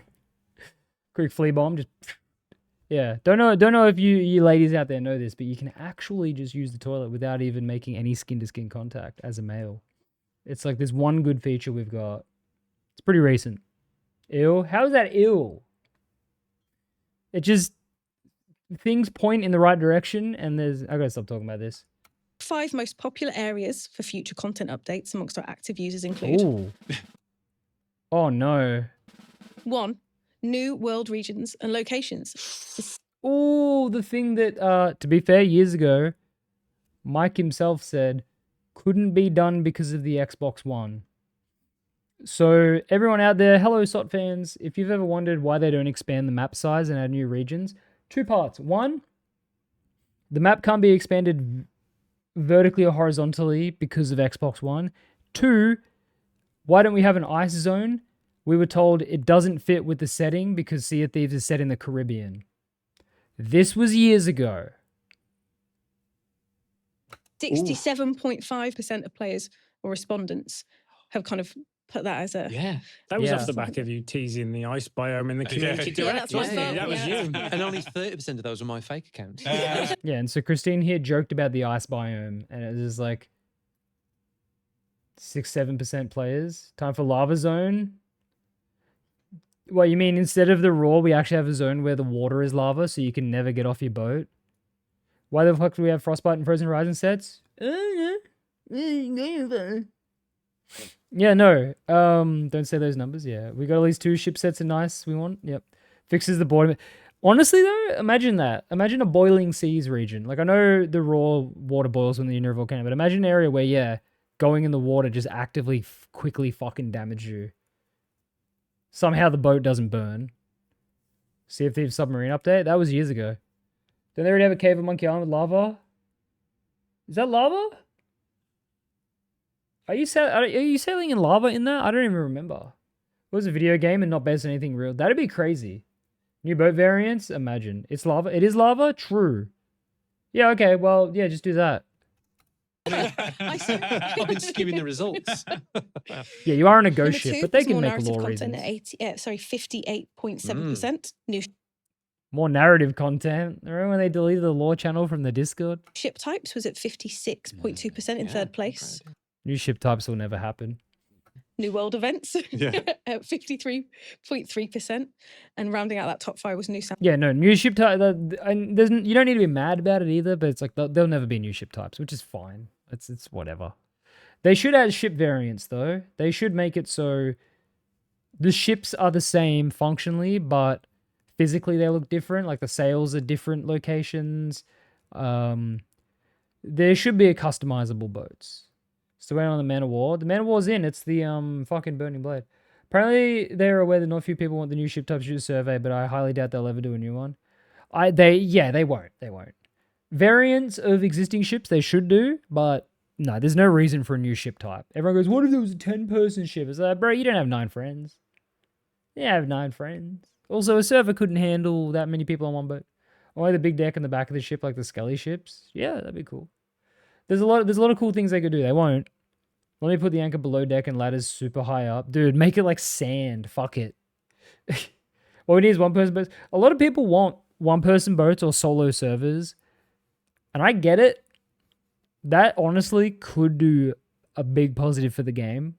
[SPEAKER 1] Quick flea bomb, just yeah. Don't know if you ladies out there know this, but you can actually just use the toilet without even making any skin to skin contact as a male. It's like this one good feature we've got. It's pretty recent. Ew. How's that ew? It just things point in the right direction, and I gotta stop talking about this.
[SPEAKER 4] 5 most popular areas for future content updates amongst our active users include.
[SPEAKER 1] Ooh. Oh no.
[SPEAKER 4] 1. New world regions and locations.
[SPEAKER 1] Oh, the thing that, to be fair, years ago, Mike himself said couldn't be done because of the Xbox One. So everyone out there, hello SOT fans, if you've ever wondered why they don't expand the map size and add new regions, 2 parts. 1, the map can't be expanded vertically or horizontally because of Xbox One. 2, why don't we have an ice zone? We were told it doesn't fit with the setting because Sea of Thieves is set in the Caribbean. This was years ago.
[SPEAKER 4] 67.5% of players or respondents have kind of put that as a...
[SPEAKER 5] Yeah. That was off the back of you teasing the ice biome in the community direct.
[SPEAKER 4] That
[SPEAKER 3] was you. And only 30% of those are my fake accounts.
[SPEAKER 1] Yeah, and so Christine here joked about the ice biome, and it was like 6-7% players. Time for lava zone. What, you mean instead of the raw, we actually have a zone where the water is lava, so you can never get off your boat? Why the fuck do we have Frostbite and Frozen Horizon sets? Yeah, no. Don't say those numbers. Yeah, we got at least 2 ship sets of nice we want. Yep. Fixes the boredom. Honestly, though, imagine that. Imagine a boiling seas region. Like, I know the raw water boils when you're near a volcano, but imagine an area where, yeah, going in the water just actively quickly fucking damage you. Somehow the boat doesn't burn. Sea of Thieves submarine update? That was years ago. Don't they already have a cave at Monkey Island with lava? Is that lava? Are you sailing in lava in that? I don't even remember. It was a video game and not based on anything real. That'd be crazy. New boat variants? Imagine. It's lava. It is lava? True. Yeah, okay. Well, yeah, just do that.
[SPEAKER 3] I've been skimming the results.
[SPEAKER 1] Yeah, you are on a ghost ship, but they can make law reasons.
[SPEAKER 4] 58.7%. New
[SPEAKER 1] more narrative content. Remember when they deleted the lore channel from the Discord?
[SPEAKER 4] Ship types was at 56.2% in 3rd place.
[SPEAKER 1] New ship types will never happen.
[SPEAKER 4] New world events at 53.3%. And rounding out that top 5 was new...
[SPEAKER 1] Yeah, no, new ship type. You don't need to be mad about it either, but it's like there'll never be new ship types, which is fine. It's whatever. They should add ship variants, though. They should make it so the ships are the same functionally, but physically they look different. Like the sails are different locations. There should be a customizable boats. Still waiting on the Man of War. The Man of War's in. It's the fucking Burning Blade. Apparently they're aware that not few people want the new ship type to survey, but I highly doubt they'll ever do a new one. They won't. They won't. Variants of existing ships they should do, but no, there's no reason for a new ship type. Everyone goes, what if there was a 10-person ship? It's like, bro, you don't have 9 friends. You have 9 friends. Also, a server couldn't handle that many people on one boat. Only the big deck in the back of the ship, like the Scully ships. Yeah, that'd be cool. There's a lot of cool things they could do. They won't. Let me put the anchor below deck and ladders super high up. Dude, make it like sand. Fuck it. All we need is 1-person boats. A lot of people want 1-person boats or solo servers. And I get it. That honestly could do a big positive for the game.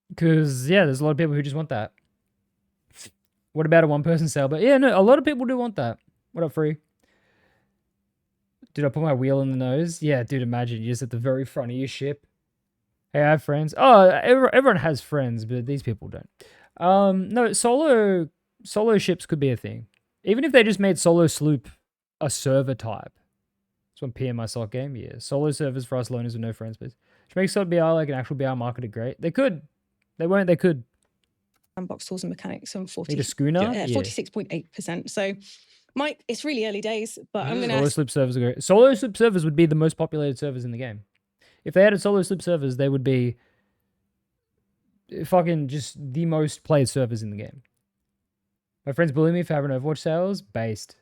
[SPEAKER 1] Because, yeah, there's a lot of people who just want that. What about a 1-person sailboat? Yeah, no, a lot of people do want that. What up, Free? Did I put my wheel in the nose? Yeah, dude, imagine you're just at the very front of your ship. Hey, I have friends. Oh, everyone has friends, but these people don't. No, solo ships could be a thing. Even if they just made solo sloop a server type. That's one PMI SOC game. Yeah, solo servers for us loners with no friends, please. Should make SOT BR like an actual BR marketed great. They could. They won't. They could.
[SPEAKER 4] Sandbox tools and mechanics on 40.
[SPEAKER 1] Need a schooner?
[SPEAKER 4] Yeah, 46.8%. So, Mike, it's really early days, but I'm going to...
[SPEAKER 1] Solo sloop servers are great. Solo sloop servers would be the most populated servers in the game. If they added solo sloop servers, they would be fucking just the most played servers in the game. My friends bully me for having Overwatch sales. Based.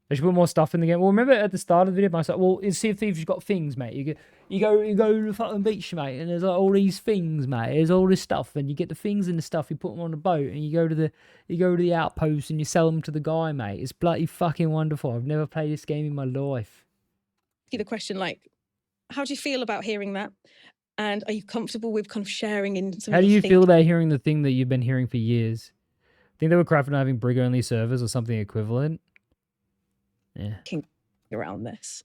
[SPEAKER 1] They should put more stuff in the game. Well, remember at the start of the video, I was like, well, in Sea of Thieves, you've got things, mate. You go to the fucking beach, mate, and there's like all these things, mate. There's all this stuff, and you get the things and the stuff, you put them on the boat, and you go to the outpost, and you sell them to the guy, mate. It's bloody fucking wonderful. I've never played this game in my life.
[SPEAKER 4] The question, like, how do you feel about hearing that? And are you comfortable with kind of sharing in some...
[SPEAKER 1] How do you feel about hearing the thing that you've been hearing for years? Think they were crap for not having Brig-only servers or something equivalent?
[SPEAKER 4] around this?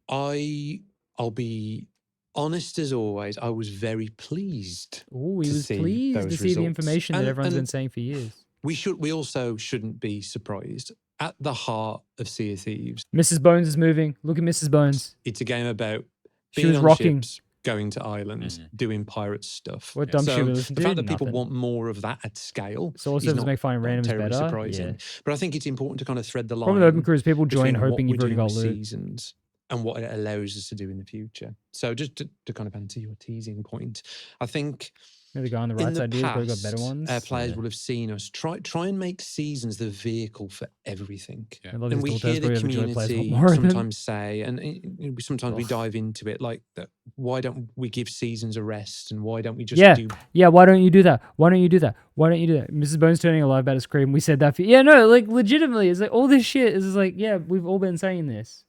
[SPEAKER 3] I'll be honest as always. I was very pleased.
[SPEAKER 1] Oh, he was pleased to see the information that everyone's been saying for years.
[SPEAKER 3] We also shouldn't be surprised. At the heart of Sea of Thieves,
[SPEAKER 1] Mrs. Bones is moving. Look at Mrs. Bones.
[SPEAKER 3] It's a game about
[SPEAKER 1] she was rocking.
[SPEAKER 3] Ships, going to islands, doing pirate stuff.
[SPEAKER 1] What dumb shit was
[SPEAKER 3] the fact that people want more of that at scale
[SPEAKER 1] is also to make finding randoms better.
[SPEAKER 3] Surprising. Yeah. But I think it's important to kind of thread the line.
[SPEAKER 1] From the open cruise, people join hoping you've already got loot.
[SPEAKER 3] Seasons and what it allows us to do in the future. So just to kind of answer your teasing point, I think
[SPEAKER 1] maybe go on the right side. We've got better ones.
[SPEAKER 3] Players will have seen us try and make seasons the vehicle for everything.
[SPEAKER 1] Yeah.
[SPEAKER 3] And we hear the community sometimes say, and sometimes we dive into it like that. Why don't we give seasons a rest? And why don't we just do?
[SPEAKER 1] Yeah, why don't you do that? Why don't you do that? Why don't you do that? Mrs. Bones turning a live about a scream. We said that. Like legitimately, it's like all this shit is like, yeah, we've all been saying this.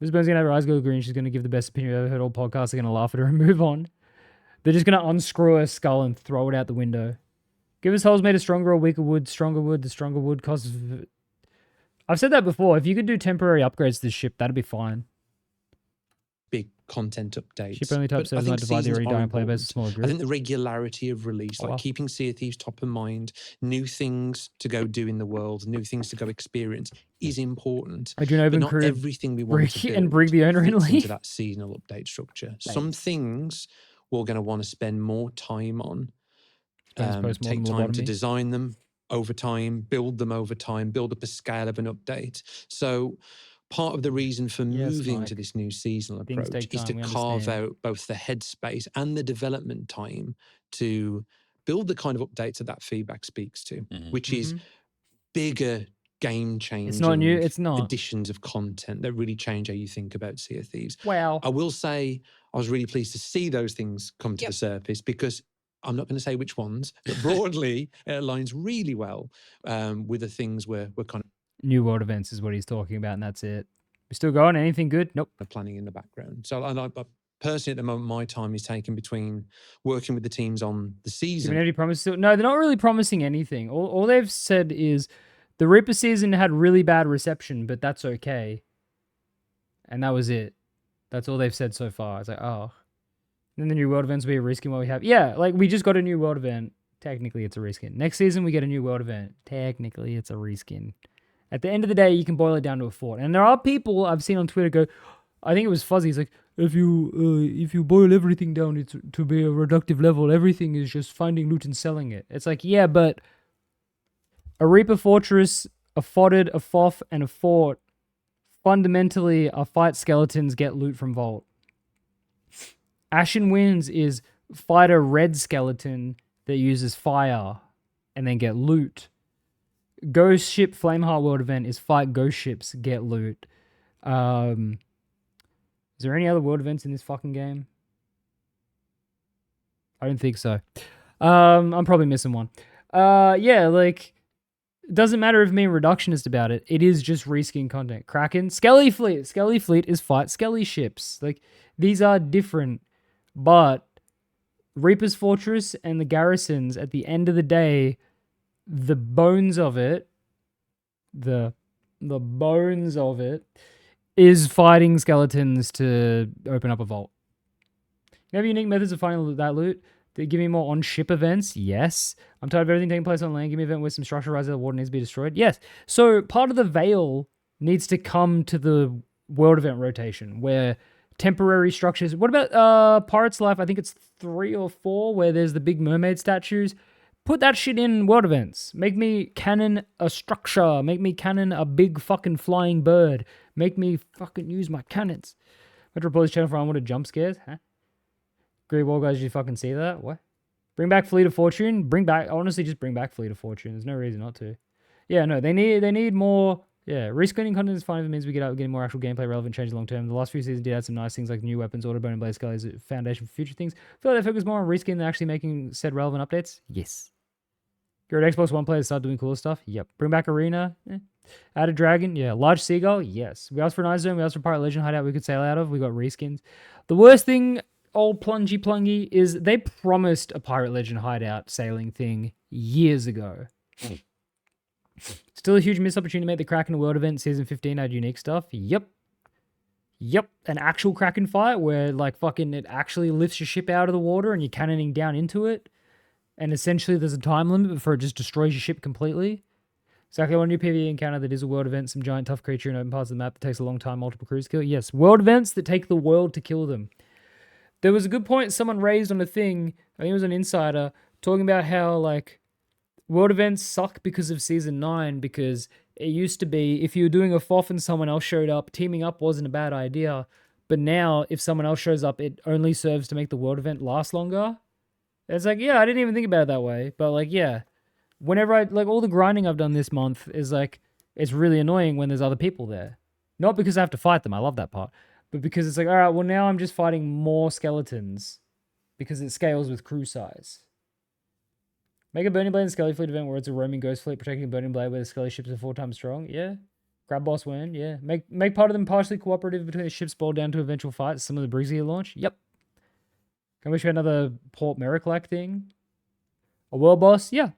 [SPEAKER 1] Mrs. Bones gonna have her eyes go green. She's gonna give the best opinion I've ever heard. All podcasts are gonna laugh at her and move on. They're just going to unscrew her skull and throw it out the window. Give us holes made of stronger or weaker wood. Stronger wood. The stronger wood costs... I've said that before. If you could do temporary upgrades to this ship, that'd be fine.
[SPEAKER 3] Big content updates.
[SPEAKER 1] Ship only type 7 might divide the already dying player base a smaller group.
[SPEAKER 3] I think the regularity of release, keeping Sea of Thieves top of mind, new things to go do in the world, new things to go experience is important.
[SPEAKER 1] I do know
[SPEAKER 3] but not everything we want to build
[SPEAKER 1] and bring the owner in
[SPEAKER 3] into that seasonal update structure. Some things we're going to want to spend more time on, take time to design them over time, build them over time, build up a scale of an update. So part of the reason for moving to this new seasonal approach is to carve out both the headspace and the development time to build the kind of updates that feedback speaks to, which is bigger game-changing
[SPEAKER 1] it's not new. It's not
[SPEAKER 3] additions of content that really change how you think about Sea of Thieves.
[SPEAKER 1] Wow.
[SPEAKER 3] I will say I was really pleased to see those things come to the surface because I'm not going to say which ones, but broadly it aligns really well with the things we're kind of...
[SPEAKER 1] New world events is what he's talking about, and that's it. We still going? Anything good? Nope.
[SPEAKER 3] Planning in the background. So I personally, at the moment, my time is taken between working with the teams on the season.
[SPEAKER 1] Any promises? No, they're not really promising anything. All they've said is the Reaper season had really bad reception, but that's okay. And that was it. That's all they've said so far. It's like, oh. And then the new world events will be a reskin what we have. Yeah, like we just got a new world event. Technically, it's a reskin. Next season, we get a new world event. Technically, it's a reskin. At the end of the day, you can boil it down to a fort. And there are people I've seen on Twitter go, I think it was Fuzzy. It's like, if you boil everything down it's to be a reductive level, everything is just finding loot and selling it. It's like, yeah, but a Reaper Fortress, a Fotted, a Foff, and a Fort fundamentally are fight skeletons, get loot from Vault. Ashen Winds is fight a red skeleton that uses fire and then get loot. Ghost Ship Flameheart World event is fight ghost ships, get loot. Is there any other world events in this fucking game? I don't think so. I'm probably missing one. Yeah, like, it doesn't matter if I'm being reductionist about it. It is just reskin content. Kraken, Skelly Fleet. Skelly Fleet is fight Skelly ships. Like, these are different, but Reaper's Fortress and the Garrisons, at the end of the day, the bones of it, the bones of it, is fighting skeletons to open up a vault. You have unique methods of finding that loot. They give me more on-ship events. Yes. I'm tired of everything taking place on land. Give me an event where some structure rises, the water needs to be destroyed. Yes. So part of the Veil needs to come to the world event rotation where temporary structures... What about Pirate's Life? I think it's 3 or 4 where there's the big mermaid statues. Put that shit in world events. Make me cannon a structure. Make me cannon a big fucking flying bird. Make me fucking use my cannons. Metropolis channel for unwanted jump scares. Huh? Great Wall guys, did you fucking see that? What? Bring back Fleet of Fortune. Honestly, just bring back Fleet of Fortune. There's no reason not to. Yeah, no, they need more. Yeah, reskinning content is fine if it means we get out getting more actual gameplay relevant changes long term. The last few seasons did add some nice things like new weapons, Autobone, and Blaze Skelly as a foundation for future things. I feel like they focus more on reskin than actually making said relevant updates. Yes. Get rid of Xbox One players, start doing cooler stuff. Yep. Bring back Arena. Add a dragon. Yeah. Large Seagull. Yes. We asked for an Ice Zone. We asked for Pirate Legend hideout we could sail out of. We got reskins. The worst thing, old plungy, is they promised a Pirate Legend hideout sailing thing years ago. Still a huge missed opportunity to make the Kraken World event Season 15 add unique stuff. Yep. An actual Kraken fight where like fucking it actually lifts your ship out of the water and you're cannoning down into it. And essentially there's a time limit before it just destroys your ship completely. Exactly one new PvE encounter that is a world event, some giant tough creature in open parts of the map that takes a long time, multiple crews kill. Yes, world events that take the world to kill them. There was a good point someone raised on a thing, I think it was an insider, talking about how like world events suck because of Season 9, because it used to be if you were doing a FOF and someone else showed up, teaming up wasn't a bad idea. But now if someone else shows up, it only serves to make the world event last longer. It's like, yeah, I didn't even think about it that way. But like, yeah. Whenever all the grinding I've done this month is like, it's really annoying when there's other people there. Not because I have to fight them, I love that part. But because it's like, all right, well now I'm just fighting more skeletons. Because it scales with crew size. Make a Burning Blade and Skelly Fleet event where it's a roaming ghost fleet protecting a Burning Blade where the Skelly ships are 4 times strong. Yeah. Grab boss win, yeah. Make part of them partially cooperative between the ships boiled down to eventual fights. Some of the Briggsy launch. Yep. Can we show another Port Merrick-like thing? A world boss? Yeah.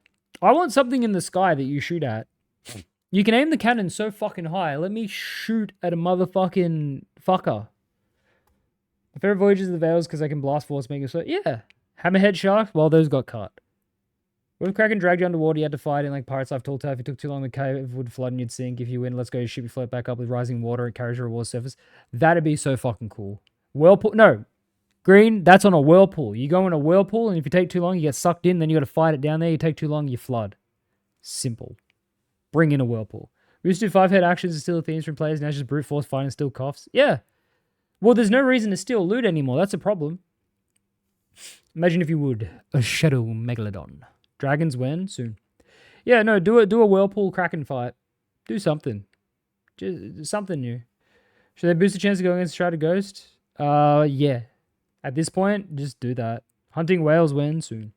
[SPEAKER 1] I want something in the sky that you shoot at. You can aim the cannon so fucking high. Let me shoot at a motherfucking fucker. My favorite voyages of the Veils because I can blast force making so. Yeah. Hammerhead shark? Well, those got cut. What if Kraken dragged you underwater? You had to fight in like Pirates Life Tall Tale. If it took too long, the cave would flood and you'd sink. If you win, let's go. Your ship would float back up with rising water. It carries your reward surface. That'd be so fucking cool. Whirlpool? No. Green, that's on a whirlpool. You go in a whirlpool, and if you take too long, you get sucked in, then you got to fight it down there. You take too long, you flood. Simple. Bring in a whirlpool. We used to do 5-head actions and steal themes from players, now it's just brute force fighting and steal coughs. Yeah. Well, there's no reason to steal loot anymore. That's a problem. Imagine if you would. A Shadow Megalodon. Dragons when? Soon. Yeah, no, do a whirlpool Kraken fight. Do something. Just something new. Should they boost the chance of going against Shrouded Ghost? Yeah. At this point, just do that. Hunting whales when? Soon.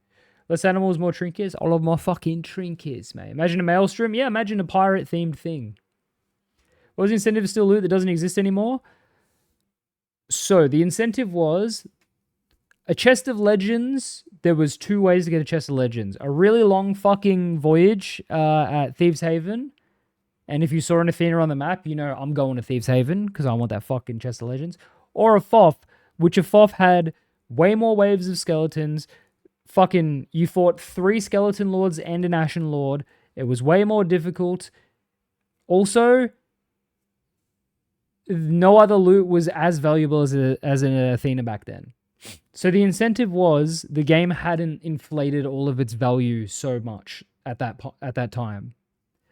[SPEAKER 1] Less animals, more trinkets. I love my fucking trinkets, mate. Imagine a maelstrom. Yeah, imagine a pirate-themed thing. What was the incentive to steal loot that doesn't exist anymore? So, the incentive was a chest of legends. There was 2 ways to get a chest of legends. A really long fucking voyage at Thieves Haven. And if you saw an Athena on the map, you know I'm going to Thieves Haven because I want that fucking chest of legends. Or a FOF, which a FOF had way more waves of skeletons. Fucking, you fought 3 skeleton lords and an Ashen Lord. It was way more difficult. Also, no other loot was as valuable as an Athena back then. So the incentive was the game hadn't inflated all of its value so much at that time.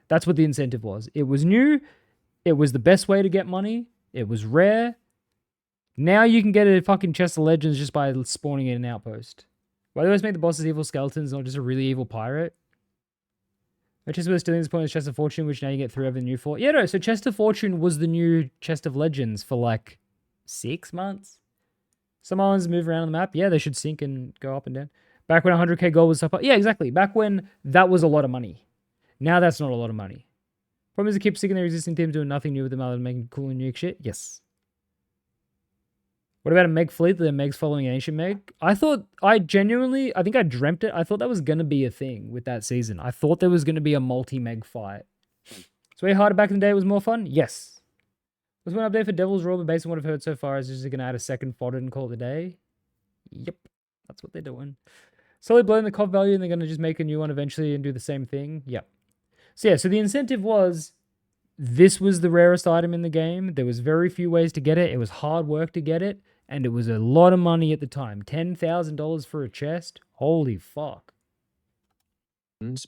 [SPEAKER 1] That's what the incentive was. It was new. It was the best way to get money. It was rare. Now you can get a fucking chest of legends just by spawning in an outpost. Why do they always make the bosses evil skeletons, not just a really evil pirate? My chest of stealing this point is Chest of Fortune, which now you get 3 over the new 4. Yeah, no, so Chest of Fortune was the new Chest of Legends for like 6 months. Some islands move around on the map. Yeah, they should sink and go up and down. Back when 100k gold was so far. Yeah, exactly. Back when that was a lot of money. Now that's not a lot of money. Problem is they keep sticking their existing themes, doing nothing new with them other than making cool and unique shit. Yes. What about a Meg fleet? The Meg's following an ancient Meg? I think I dreamt it. I thought that was going to be a thing with that season. I thought there was going to be a multi-Meg fight. So way harder back in the day, it was more fun? Yes. Was one update for Devil's Roar, but based on what I've heard so far, is just going to add a second fodder and call it a day? Yep. That's what they're doing. Slowly blowing the COP value, and they're going to just make a new one eventually and do the same thing? Yep. So yeah, so the incentive was, this was the rarest item in the game. There was very few ways to get it. It was hard work to get it. And it was a lot of money at the time. $10,000 for a chest? Holy fuck.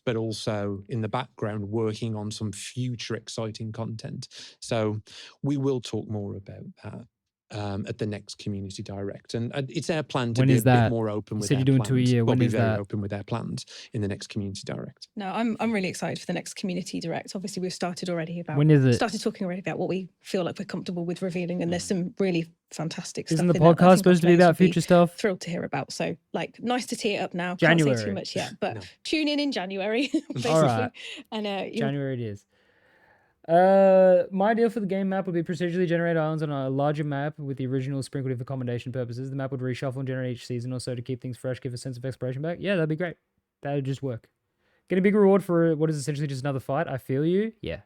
[SPEAKER 3] But also in the background working on some future exciting content. So we will talk more about that at the next Community Direct. And it's our plan to be a bit more open with our plans. You said you're doing 2 a year. When is that? We'll be very open with our plans in the next Community Direct.
[SPEAKER 4] No, I'm really excited for the next Community Direct. Obviously, we've started already about...
[SPEAKER 1] When is it?
[SPEAKER 4] Started talking already about what we feel like we're comfortable with revealing, and there's some really fantastic stuff.
[SPEAKER 1] Isn't the podcast supposed to be about future stuff?
[SPEAKER 4] Thrilled to hear about. So, like, nice to tee it up now.
[SPEAKER 1] January.
[SPEAKER 4] Can't say too much yet, but tune in January, basically.
[SPEAKER 1] All right.
[SPEAKER 4] And
[SPEAKER 1] January it is. My idea for the game map would be procedurally generate islands on a larger map with the original sprinkled in for accommodation purposes. The map would reshuffle and generate each season or so to keep things fresh, give a sense of exploration back. Yeah, that'd be great. That would just work. Get a big reward for what is essentially just another fight. I feel you. Yeah.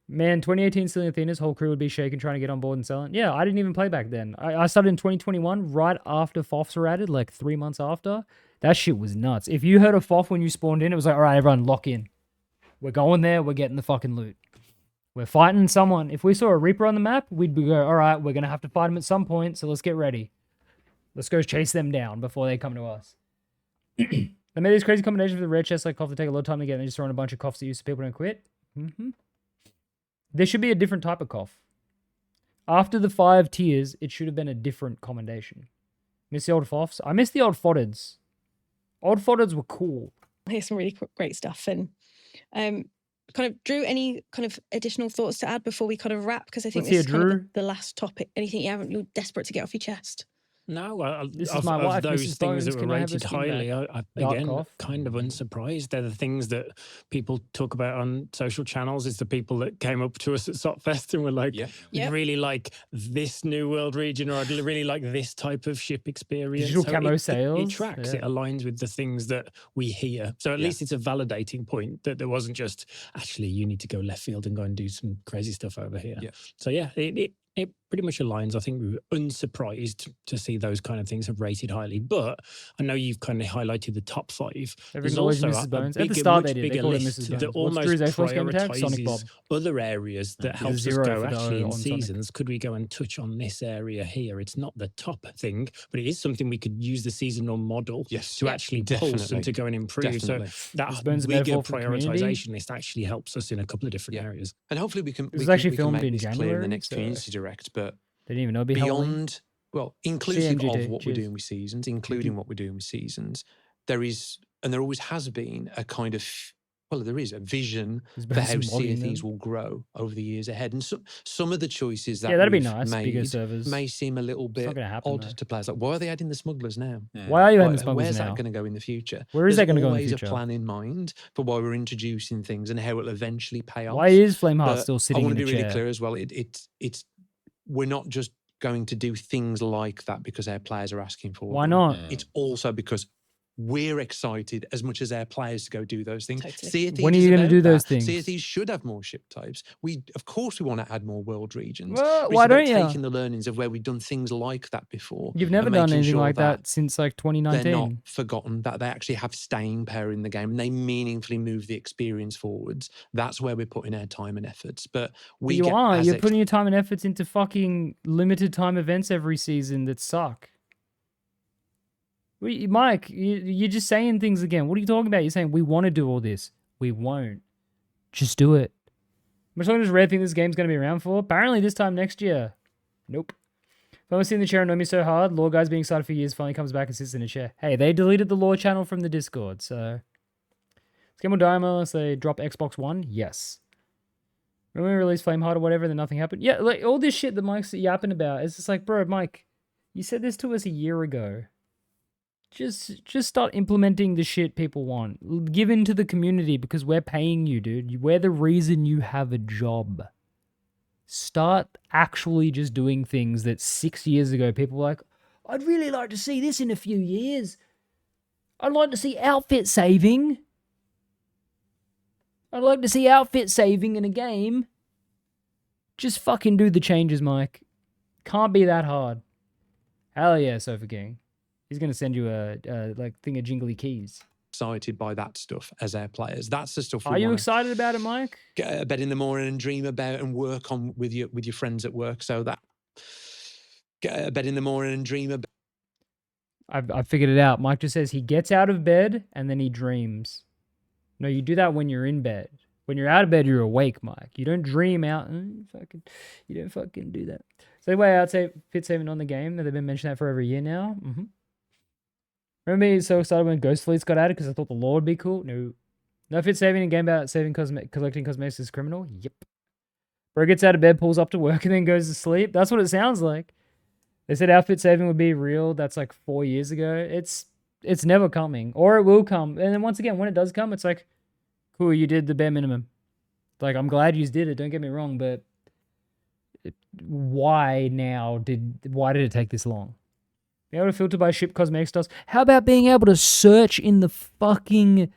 [SPEAKER 1] Man, 2018 Stealing Athena's whole crew would be shaking trying to get on board and selling. Yeah, I didn't even play back then. I started in 2021, right after FOFs were added, like 3 months after. That shit was nuts. If you heard a FOF when you spawned in, it was like, all right, everyone, lock in. We're going there. We're getting the fucking loot. We're fighting someone. If we saw a Reaper on the map, we'd go, all right, we're going to have to fight him at some point, so let's get ready. Let's go chase them down before they come to us. They made these crazy combinations with the rare chest like cough that take a lot of time to get, and they just throw in a bunch of coughs that use so people don't quit. There should be a different type of cough. After the 5 tiers, it should have been a different commendation. Miss the old FOFs? I miss the old foddeds. Old foddeds were cool.
[SPEAKER 4] Here's some really great stuff. And kind of, Drew, any kind of additional thoughts to add before we kind of wrap? Because I think this is kind of the last topic. Anything you're desperate to get off your chest?
[SPEAKER 5] No,
[SPEAKER 1] this is my wife,
[SPEAKER 5] those
[SPEAKER 1] Mrs.
[SPEAKER 5] things
[SPEAKER 1] Bones,
[SPEAKER 5] that were rated highly, again, kind of
[SPEAKER 1] Mm-hmm.
[SPEAKER 5] unsurprised. They're the things that people talk about on social channels. It's the people that came up to us at Sopfest and were like, "I'd really like this New World region, or I'd really like this type of ship experience."
[SPEAKER 1] Digital camo sales.
[SPEAKER 5] It tracks. It aligns with the things that we hear. So at least it's a validating point that there wasn't just, actually, you need to go left field and go and do some crazy stuff over here. So it pretty much aligns. I think we were unsurprised to see those kind of things have rated highly. But I know you've kind of highlighted the top 5. There's also
[SPEAKER 1] Mrs.
[SPEAKER 5] a
[SPEAKER 1] Bones.
[SPEAKER 5] bigger,
[SPEAKER 1] At the start,
[SPEAKER 5] much
[SPEAKER 1] they did.
[SPEAKER 5] bigger
[SPEAKER 1] They
[SPEAKER 5] list that almost prioritizes other areas that helps us go, actually, in seasons. Could we go and touch on this area here? It's not the top thing, but it is something we could use the seasonal model to actually pulse and to go and improve. So that bigger prioritization list actually helps us in a couple of different areas.
[SPEAKER 3] And hopefully we can,
[SPEAKER 1] it was actually filmed in
[SPEAKER 3] January, clear in the next community direct, but
[SPEAKER 1] they didn't even know
[SPEAKER 3] beyond, well, inclusive
[SPEAKER 1] CMGT,
[SPEAKER 3] of what we're doing with seasons, including what we're doing with seasons, there is, and there always has been, a kind of, well, there is a vision for how Sea of Thieves will grow over the years ahead. And some of the choices that
[SPEAKER 1] that'd be
[SPEAKER 3] we've
[SPEAKER 1] nice. Bigger servers
[SPEAKER 3] may seem a little bit odd to players. Like, why are they adding the smugglers now?
[SPEAKER 1] Why are you adding the smugglers
[SPEAKER 3] Where's
[SPEAKER 1] now?
[SPEAKER 3] that going to go in the future?
[SPEAKER 1] Where is that going to go in the
[SPEAKER 3] future? There's always a plan in mind for why we're introducing things and how it'll eventually pay off.
[SPEAKER 1] Why is Flameheart still sitting in the chair?
[SPEAKER 3] I want to be really clear as well. It's we're not just going to do things like that because our players are asking for
[SPEAKER 1] Why
[SPEAKER 3] them.
[SPEAKER 1] not?
[SPEAKER 3] It's also because we're excited as much as our players to go do those things.
[SPEAKER 4] Totally.
[SPEAKER 1] When are you going to do those things?
[SPEAKER 3] Sea of Thieves should have more ship types. Of course, we want to add more world regions.
[SPEAKER 1] Well, why don't you?
[SPEAKER 3] Taking the learnings of where we've done things like that before.
[SPEAKER 1] You've never done anything like that since like 2019.
[SPEAKER 3] They're not forgotten, that they actually have staying power in the game and they meaningfully move the experience forwards. That's where we're putting our time and efforts. But
[SPEAKER 1] you're putting your time and efforts into fucking limited time events every season that suck. Mike, you're just saying things again. What are you talking about? You're saying we want to do all this. We won't. Just do it. Much longer does Red think this game's going to be around for? Apparently this time next year. Nope. If I was sitting in the chair and know me so hard, lore guy's being excited for years, finally comes back and sits in a chair. Hey, they deleted the lore channel from the Discord, so... This game will die unless they drop Xbox One? Yes. Remember when we released Flameheart or whatever, then nothing happened? Yeah, like, all this shit that Mike's yapping about, it's just like, bro, Mike, you said this to us a year ago. Just start implementing the shit people want. Give in to the community because we're paying you, dude. We're the reason you have a job. Start actually just doing things that 6 years ago people were like, I'd really like to see this in a few years. I'd like to see outfit saving. I'd like to see outfit saving in a game. Just fucking do the changes, Mike. Can't be that hard. Hell yeah, Sofa King. He's going to send you a thing of jingly keys.
[SPEAKER 3] Excited by that stuff as our players. That's the stuff.
[SPEAKER 1] Are you excited about it, Mike?
[SPEAKER 3] Get out of bed in the morning and dream about and work on with your friends at work. So that get out of bed in the morning and dream about.
[SPEAKER 1] I figured it out. Mike just says he gets out of bed and then he dreams. No, you do that when you're in bed. When you're out of bed, you're awake, Mike. You don't dream out. You don't fucking do that. So anyway, I'd say fit saving on the game. They've been mentioning that for over a year now. Remember me so excited when Ghost Fleets got added because I thought the lore would be cool? No fit saving in a game about collecting cosmetics is criminal? Yep. Bro gets out of bed, pulls up to work, and then goes to sleep. That's what it sounds like. They said outfit saving would be real. That's like 4 years ago. It's never coming. Or it will come. And then once again, when it does come, it's like, cool, you did the bare minimum. Like, I'm glad you did it, don't get me wrong, but why did it take this long? Being able to filter by ship cosmetic styles. How about being able to search in the fucking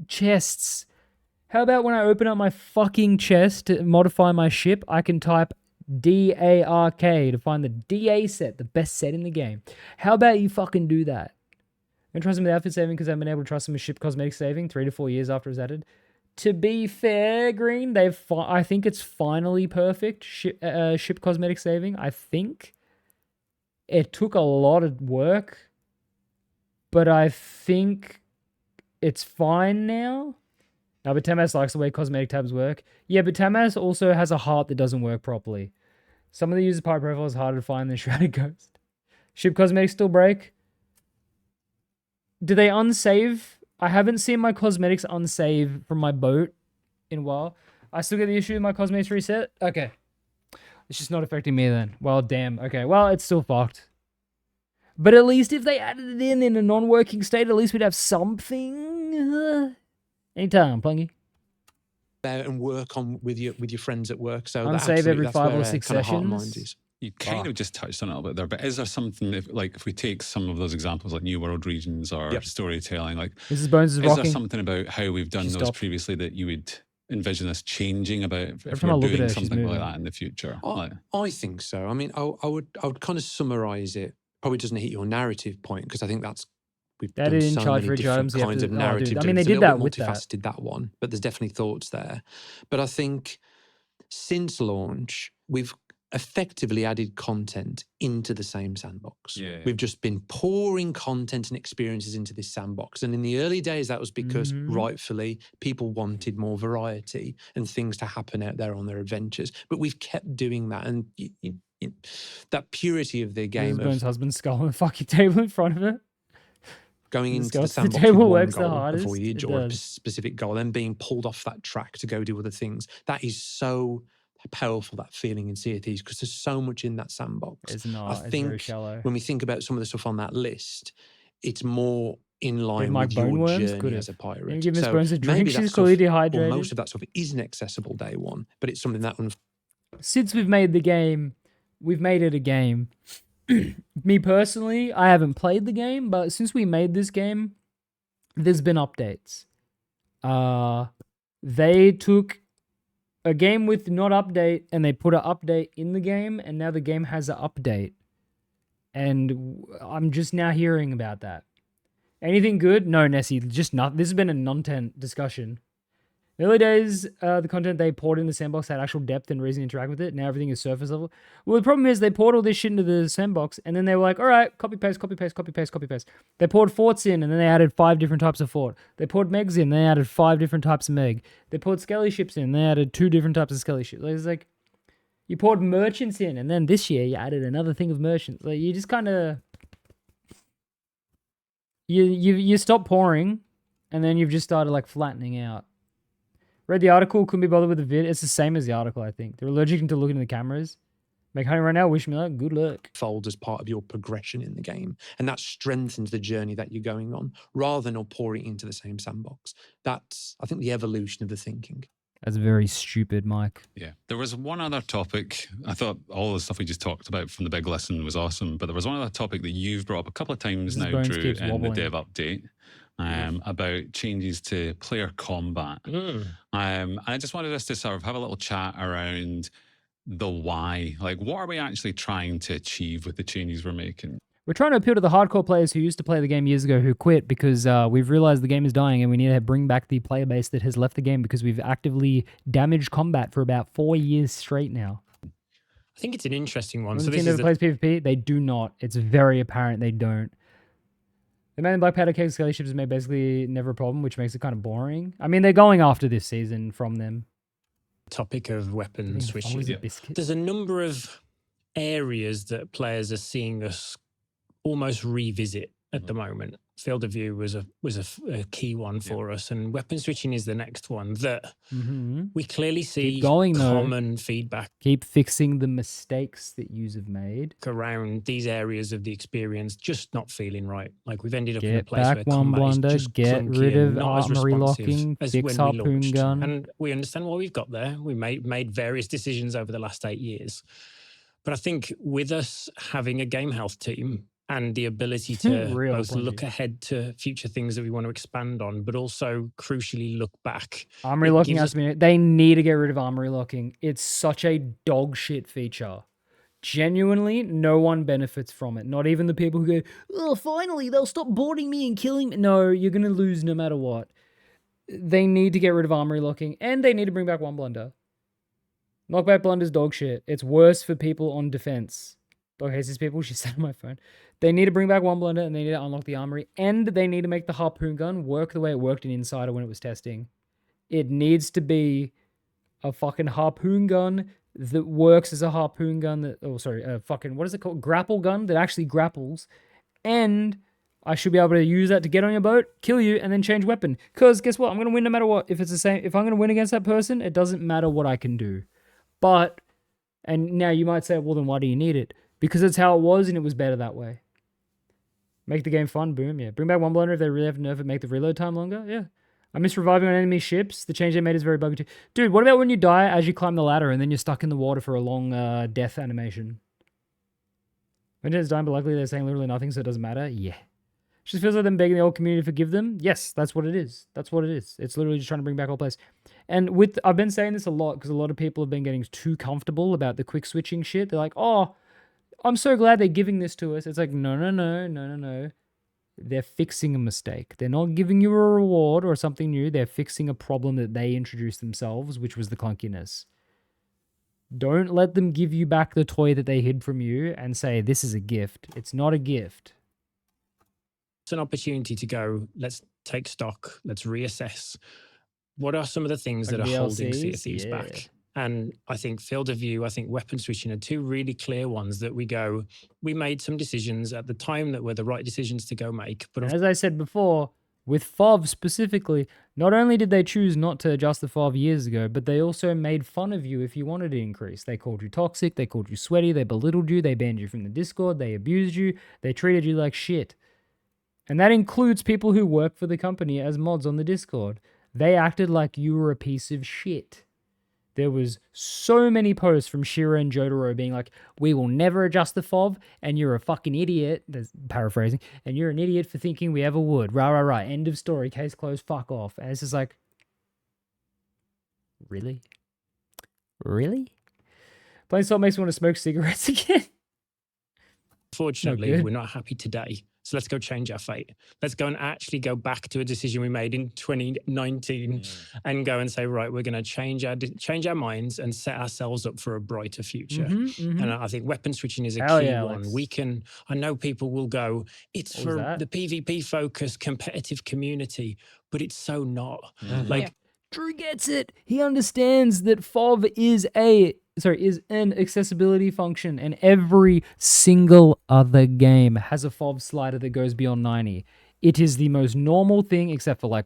[SPEAKER 1] chests. How about when I open up my fucking chest to modify my ship, I can type DARK to find the DA set, the best set in the game. How about you fucking do that? And trust them with outfit saving because I've been able to trust them with ship cosmetic saving 3 to 4 years after it was added. To be fair, Green, I think it's finally perfect ship cosmetic saving. I think it took a lot of work, but I think it's fine now. No, but Tamas likes the way cosmetic tabs work. Yeah, but Tamas also has a heart that doesn't work properly. Some of the user pirate profile is harder to find than Shrouded Ghost. Ship cosmetics still break. Do they unsave? I haven't seen my cosmetics unsave from my boat in a while. I still get the issue with my cosmetics reset? Okay. It's just not affecting me then. Well, damn. Okay, well, it's still fucked. But at least if they added it in a non-working state, at least we'd have something. Anytime, Plungy.
[SPEAKER 3] And work on with your friends at work. So
[SPEAKER 1] unsave every 5 or 6 sessions.
[SPEAKER 2] You kind of just touched on it a little bit there, but is there something if we take some of those examples like New World Regions or storytelling, like
[SPEAKER 1] Mrs. Bones is rocking.
[SPEAKER 2] There something about how we've done those previously that you would envision us changing about if we're doing something like that in the future?
[SPEAKER 3] I think so. I mean, I would kind of summarize it. Probably doesn't hit your narrative point because I think we've done so many different kinds of narrative.
[SPEAKER 1] I mean, they did that with
[SPEAKER 3] multifaceted that one, but there's definitely thoughts there. But I think since launch, we've effectively added content into the same sandbox.
[SPEAKER 2] Yeah.
[SPEAKER 3] We've just been pouring content and experiences into this sandbox. And in the early days, that was because rightfully people wanted more variety and things to happen out there on their adventures. But we've kept doing that. And that purity of the game.
[SPEAKER 1] Bones' husband's skull on the fucking table in front of it.
[SPEAKER 3] Going into the sandbox with one goal, a voyage or a specific goal, then being pulled off that track to go do other things. That is so powerful, that feeling in Sea of Thieves, because there's so much in that sandbox.
[SPEAKER 1] It's not.
[SPEAKER 3] I think
[SPEAKER 1] very shallow.
[SPEAKER 3] when we think about some of the stuff on that list, it's more in line with your journey as a pirate.
[SPEAKER 1] You give Miss Bones a drink, she's clearly dehydrated.
[SPEAKER 3] Most of that stuff isn't accessible day one, but it's something that...
[SPEAKER 1] Since we've made the game, we've made it a game. Me personally, I haven't played the game, but since we made this game, there's been updates. They took a game with not update and they put an update in the game, and now the game has an update. And I'm just now hearing about that. Anything good? No, Nessie, just not. This has been a non-tent discussion. In the early days, the content they poured in the sandbox had actual depth and reason to interact with it. Now everything is surface level. Well, the problem is they poured all this shit into the sandbox, and then they were like, all right, copy, paste, copy, paste, copy, paste, copy, paste. They poured forts in, and then they added 5 different types of fort. They poured megs in, they added 5 different types of meg. They poured skelly ships in, and they added 2 different types of skelly ships. It's like, you poured merchants in, and then this year you added another thing of merchants. Like, you just kind of... You stop pouring, and then you've just started, like, flattening out. Read the article, couldn't be bothered with the vid. It's the same as the article, I think. They're allergic to looking at the cameras. Make honey right now, wish me luck, good luck.
[SPEAKER 3] Fold as part of your progression in the game. And that strengthens the journey that you're going on, rather than all pouring into the same sandbox. That's, I think, the evolution of the thinking.
[SPEAKER 1] That's very stupid, Mike.
[SPEAKER 2] Yeah. There was one other topic. I thought all the stuff we just talked about from the big lesson was awesome, but there was one other topic that you've brought up a couple of times now, Drew, in the dev update. About changes to player combat. And I just wanted us to sort of have a little chat around the why. Like, what are we actually trying to achieve with the changes we're making?
[SPEAKER 1] We're trying to appeal to the hardcore players who used to play the game years ago who quit because we've realized the game is dying and we need to bring back the player base that has left the game because we've actively damaged combat for about 4 years straight now.
[SPEAKER 5] I think it's an interesting one.
[SPEAKER 1] So the team that plays PvP, they do not. It's very apparent they don't. The man in Black Powder Cave skelly ships is made basically never a problem, which makes it kind of boring. I mean, they're going after this season from them.
[SPEAKER 5] Topic of weapon switches. There's a number of areas that players are seeing us almost revisit at the moment. Field of view was a key one for us, and weapon switching is the next one that we clearly see common feedback.
[SPEAKER 1] Keep fixing the mistakes that you have made
[SPEAKER 5] around these areas of the experience, just not feeling right. Like we've ended up in a place where combat is just
[SPEAKER 1] get rid of not armory locking,
[SPEAKER 5] as
[SPEAKER 1] fix
[SPEAKER 5] when we
[SPEAKER 1] harpoon
[SPEAKER 5] launched.
[SPEAKER 1] gun,
[SPEAKER 5] and we understand what we've got there. We made various decisions over the last 8 years, but I think with us having a game health team and the ability to both look ahead to future things that we want to expand on, but also crucially look back.
[SPEAKER 1] Armory locking has to be. They need to get rid of armory locking. It's such a dog shit feature. Genuinely, no one benefits from it. Not even the people who go, oh, finally, they'll stop boarding me and killing me. No, you're going to lose no matter what. They need to get rid of armory locking, and they need to bring back one blunder. Knockback blunder's dog shit. It's worse for people on defense. Dog hates these people. She said on my phone. They need to bring back one blunder, and they need to unlock the armory, and they need to make the harpoon gun work the way it worked in Insider when it was testing. It needs to be a fucking harpoon gun that works as a harpoon gun that, what is it called? Grapple gun that actually grapples. And I should be able to use that to get on your boat, kill you, and then change weapon. Because guess what? I'm going to win no matter what. If it's the same, if I'm going to win against that person, it doesn't matter what I can do. But, and now you might say, well, then why do you need it? Because it's how it was and it was better that way. Make the game fun, boom, yeah. Bring back one blunder if they really have to nerf it, make the reload time longer, yeah. I miss reviving on enemy ships. The change they made is very buggy too. Dude, what about when you die as you climb the ladder and then you're stuck in the water for a long death animation? Wendy's dying, but luckily they're saying literally nothing, so it doesn't matter. Yeah. Just feels like them begging the whole community to forgive them. Yes, that's what it is. That's what it is. It's literally just trying to bring back all players. And I've been saying this a lot because a lot of people have been getting too comfortable about the quick switching shit. They're like, oh, I'm so glad they're giving this to us. It's like, no. They're fixing a mistake. They're not giving you a reward or something new. They're fixing a problem that they introduced themselves, which was the clunkiness. Don't let them give you back the toy that they hid from you and say, this is a gift. It's not a gift.
[SPEAKER 5] It's an opportunity to go, let's take stock, let's reassess. What are some of the things that are holding Sea of Thieves back? And I think field of view, I think weapon switching are two really clear ones that we made some decisions at the time that were the right decisions to go make. But
[SPEAKER 1] as I said before, with FOV specifically, not only did they choose not to adjust the FOV years ago, but they also made fun of you if you wanted to increase. They called you toxic, they called you sweaty, they belittled you, they banned you from the Discord, they abused you, they treated you like shit. And that includes people who work for the company as mods on the Discord. They acted like you were a piece of shit. There was so many posts from Shira and Jotaro being like, we will never adjust the FOV, and you're a fucking idiot, that's paraphrasing, and you're an idiot for thinking we ever would. Rah. End of story, case closed, fuck off. And it's just like, really? Really? Playing Salt makes me want to smoke cigarettes again.
[SPEAKER 5] Fortunately, we're not happy today. So let's go change our fate. Let's go and actually go back to a decision we made in 2019 and go and say, right, we're going to change our minds and set ourselves up for a brighter future. And I think weapon switching is a key one. I know people will go, it's for the PvP focused competitive community, but it's so not.
[SPEAKER 1] Drew gets it. He understands that FOV is an accessibility function, and every single other game has a FOV slider that goes beyond 90. It is the most normal thing, except for like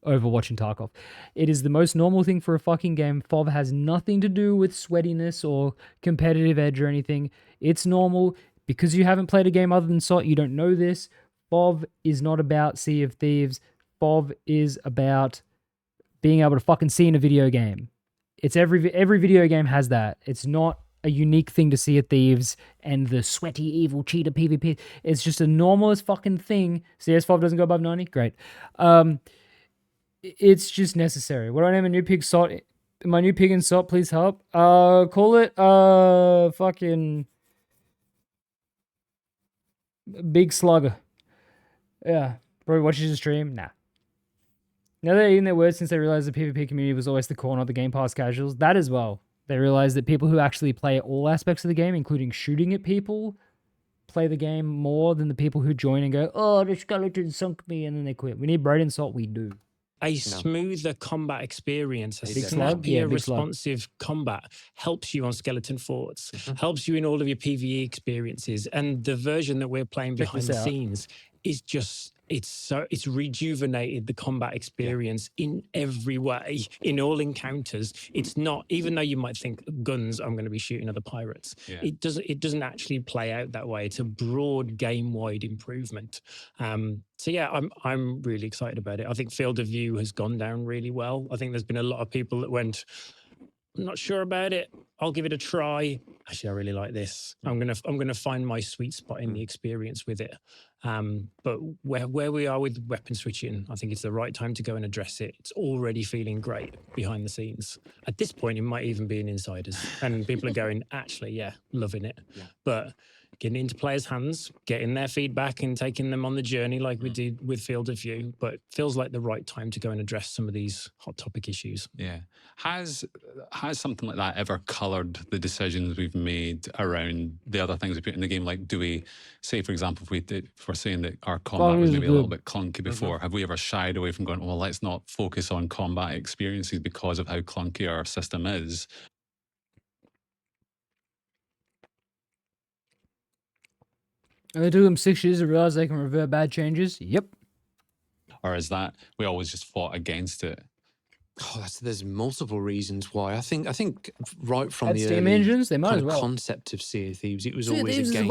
[SPEAKER 1] Overwatch and Tarkov. It is the most normal thing for a fucking game. FOV has nothing to do with sweatiness or competitive edge or anything. It's normal. Because you haven't played a game other than SOT, you don't know this. FOV is not about Sea of Thieves. FOV is about being able to fucking see in a video game. It's every video game has that. It's not a unique thing to Sea of Thieves and the sweaty evil cheater PvP. It's just a normal as fucking thing. CS5 doesn't go above 90? Great. It's just necessary. What do I name a new pig SOT? My new pig in SOT, please help. Call it fucking Big Slugger. Yeah. Probably watches the stream. Nah. Now they're eating their words since they realized the PvP community was always the core, not the Game Pass casuals. That as well. They realized that people who actually play all aspects of the game, including shooting at people, play the game more than the people who join and go, oh, the skeleton sunk me, and then they quit. We need Braid and Salt, we do.
[SPEAKER 5] A smoother combat experience, a snappier, responsive combat helps you on Skeleton Forts, helps you in all of your PvE experiences. And the version that we're playing behind the scenes is just, it's rejuvenated the combat experience in every way, in all encounters. It's not, even though you might think guns, I'm going to be shooting other pirates. It doesn't actually play out that way. It's a broad game-wide improvement. So yeah, I'm really excited about it. I think field of view has gone down really well. I think there's been a lot of people that went, I'm not sure about it. I'll give it a try. Actually, I really like this. I'm gonna find my sweet spot in the experience with it. But where we are with weapon switching, I think it's the right time to go and address it. It's already feeling great behind the scenes. At this point, it might even be in insiders, and people are going, actually, yeah, loving it. Yeah. But getting into players' hands, getting their feedback and taking them on the journey like we did with Field of View, but feels like the right time to go and address some of these hot topic issues.
[SPEAKER 2] Yeah. Has something like that ever coloured the decisions we've made around the other things we put in the game? Like, do we, say, for example, if we're saying that our combat was maybe a little bit clunky before, have we ever shied away from going, well, let's not focus on combat experiences because of how clunky our system is?
[SPEAKER 1] And they took them 6 years to realize they can revert bad changes. Yep.
[SPEAKER 2] Or is that we always just fought against it?
[SPEAKER 3] Oh, there's multiple reasons why. I think right from
[SPEAKER 1] the Steam
[SPEAKER 3] early
[SPEAKER 1] engines, they might as well.
[SPEAKER 3] Concept of Sea of Thieves, it was always a game.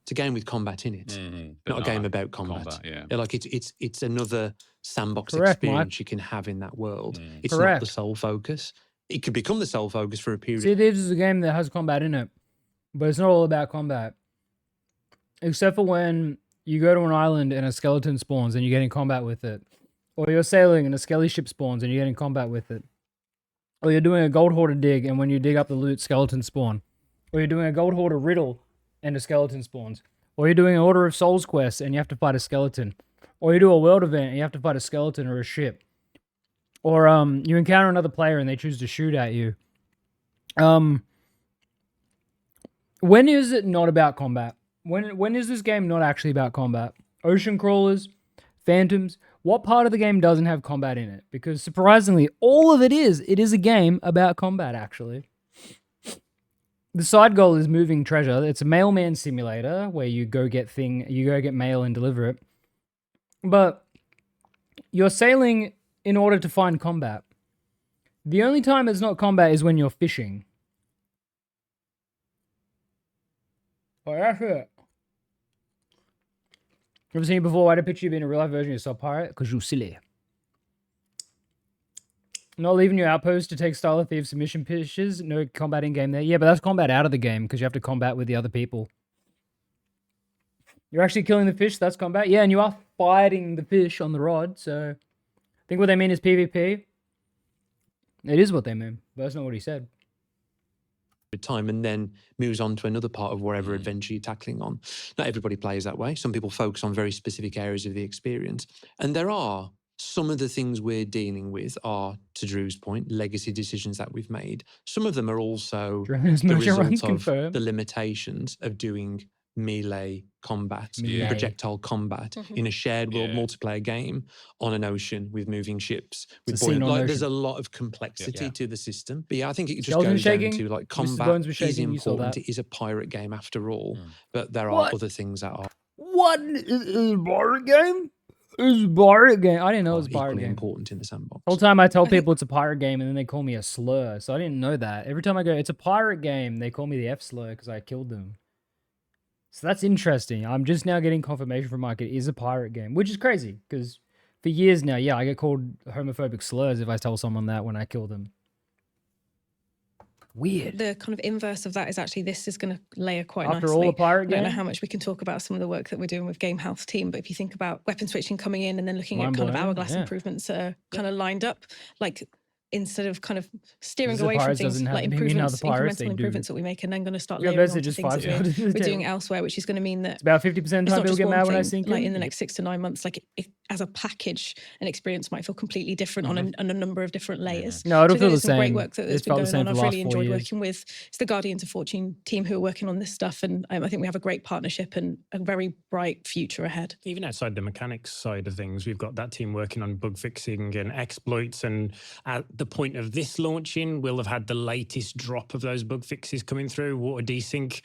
[SPEAKER 3] It's a game with combat in it, not a game about combat. Yeah, like it's another sandbox experience you can have in that world. It's not the sole focus. It could become the sole focus for a period.
[SPEAKER 1] Sea of Thieves is a game that has combat in it, but it's not all about combat. Except for when you go to an island and a skeleton spawns and you get in combat with it. Or you're sailing and a skelly ship spawns and you get in combat with it. Or you're doing a gold hoarder dig and when you dig up the loot, skeletons spawn. Or you're doing a gold hoarder riddle and a skeleton spawns. Or you're doing an Order of Souls quest and you have to fight a skeleton. Or you do a world event and you have to fight a skeleton or a ship. Or you encounter another player and they choose to shoot at you. When is it not about combat? When is this game not actually about combat? Ocean crawlers, phantoms. What part of the game doesn't have combat in it? Because surprisingly, all of it is a game about combat, actually. The side goal is moving treasure. It's a mailman simulator where you go get mail and deliver it. But you're sailing in order to find combat. The only time it's not combat is when you're fishing. Oh, that's it. You ever seen it before? I had a picture of you in a real life version of yourself, pirate? Because you're silly. Not leaving your outpost to take Style of Thieves submission pitches. No combat in game there. Yeah, but that's combat out of the game because you have to combat with the other people. You're actually killing the fish. That's combat. Yeah, and you are fighting the fish on the rod. So I think what they mean is PvP. It is what they mean, but that's not what he said.
[SPEAKER 3] Time and then moves on to another part of whatever adventure you're tackling on. Not everybody plays that way. Some people focus on very specific areas of the experience. And there are some of the things we're dealing with are, to Drew's point, legacy decisions that we've made. Some of them are also the result of the limitations of doing melee combat, projectile combat in a shared world multiplayer game on an ocean with moving ships. With there's a lot of complexity to the system. But yeah, I think it just goes down to like combat is important. It is a pirate game after all, but there are other things that are.
[SPEAKER 1] What is a pirate game? It's a pirate game. I didn't know it was a pirate game.
[SPEAKER 3] Important in the sandbox.
[SPEAKER 1] The whole time I tell people it's a pirate game and then they call me a slur. So I didn't know that. Every time I go, it's a pirate game, they call me the F slur because I killed them. So that's interesting. I'm just now getting confirmation from Mike it is a pirate game, which is crazy because for years now, I get called homophobic slurs if I tell someone that when I kill them. Weird.
[SPEAKER 4] The kind of inverse of that is actually this is going to layer quite nicely.
[SPEAKER 1] After all the pirate game?
[SPEAKER 4] I don't know how much we can talk about some of the work that we're doing with Game Health team, but if you think about weapon switching coming in and then looking at kind of hourglass improvements that are kind of lined up, like instead of kind of steering away from things like improvements, incremental improvements that we make, and then going to start layering on to things that we're doing elsewhere, which is going to mean that
[SPEAKER 1] it's about 50% of the time people get mad when I think
[SPEAKER 4] like in the next 6 to 9 months, like as a package, an experience might feel completely different on a number of different layers.
[SPEAKER 1] No, I don't feel the same.
[SPEAKER 4] Great work that's been going on. I've really enjoyed working with the Guardians of Fortune team who are working on this stuff, and I think we have a great partnership and a very bright future ahead.
[SPEAKER 5] Even outside the mechanics side of things, we've got that team working on bug fixing and exploits, and at the point of this launching, we'll have had the latest drop of those bug fixes coming through. Water desync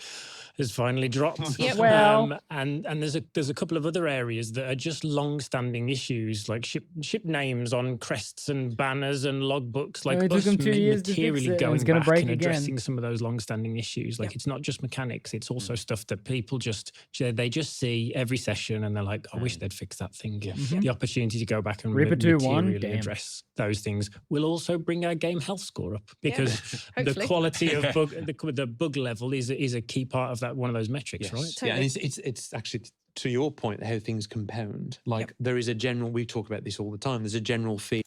[SPEAKER 5] has finally dropped.
[SPEAKER 4] Yep.
[SPEAKER 1] Well,
[SPEAKER 5] and there's a couple of other areas that are just long-standing issues, like ship names on crests and banners and logbooks. Like
[SPEAKER 1] it took them 2 years to fix
[SPEAKER 5] materially
[SPEAKER 1] it,
[SPEAKER 5] going
[SPEAKER 1] gonna
[SPEAKER 5] back
[SPEAKER 1] break
[SPEAKER 5] and
[SPEAKER 1] again.
[SPEAKER 5] addressing some of those long-standing issues. Like it's not just mechanics; it's also stuff that people they just see every session and they're like, "I wish they'd fix that thing." The opportunity to go back and materially address those things will also bring our game health score up, because the quality of bug, the bug level is a key part of that, one of those metrics, right?
[SPEAKER 3] Yeah, and it's actually, to your point, how things compound. Like there is a general, we talk about this all the time, there's a general
[SPEAKER 1] fix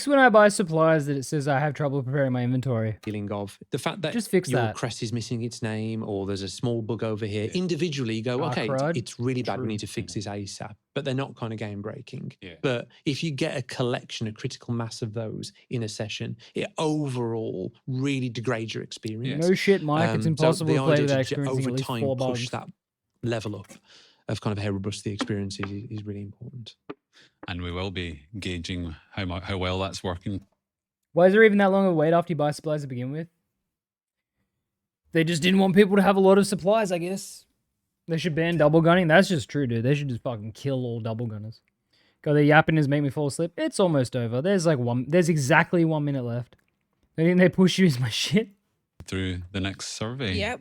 [SPEAKER 1] when I buy supplies that it says I have trouble preparing my inventory.
[SPEAKER 3] feeling of the fact that
[SPEAKER 1] just fix
[SPEAKER 3] your crest is missing its name, or there's a small bug over here. Individually, you go, okay, it's really bad. We need to fix this ASAP. But they're not kind of game breaking. But if you get a collection, a critical mass of those in a session, it overall really degrades your experience.
[SPEAKER 1] No shit, Mike. It's impossible to play without experiencing
[SPEAKER 3] over
[SPEAKER 1] at least
[SPEAKER 3] time
[SPEAKER 1] 4 bugs.
[SPEAKER 3] push that level up of kind of how robust the experience is really important.
[SPEAKER 2] And we will be gauging how well that's working.
[SPEAKER 1] Why is there even that long of a wait after you buy supplies to begin with? They just didn't want people to have a lot of supplies, I guess. They should ban double gunning. That's just true, dude. They should just fucking kill all double gunners. God, the yapping is make me fall asleep. It's almost over. There's exactly 1 minute left. They think they push you is my shit.
[SPEAKER 2] Through the next survey.
[SPEAKER 4] Yeah,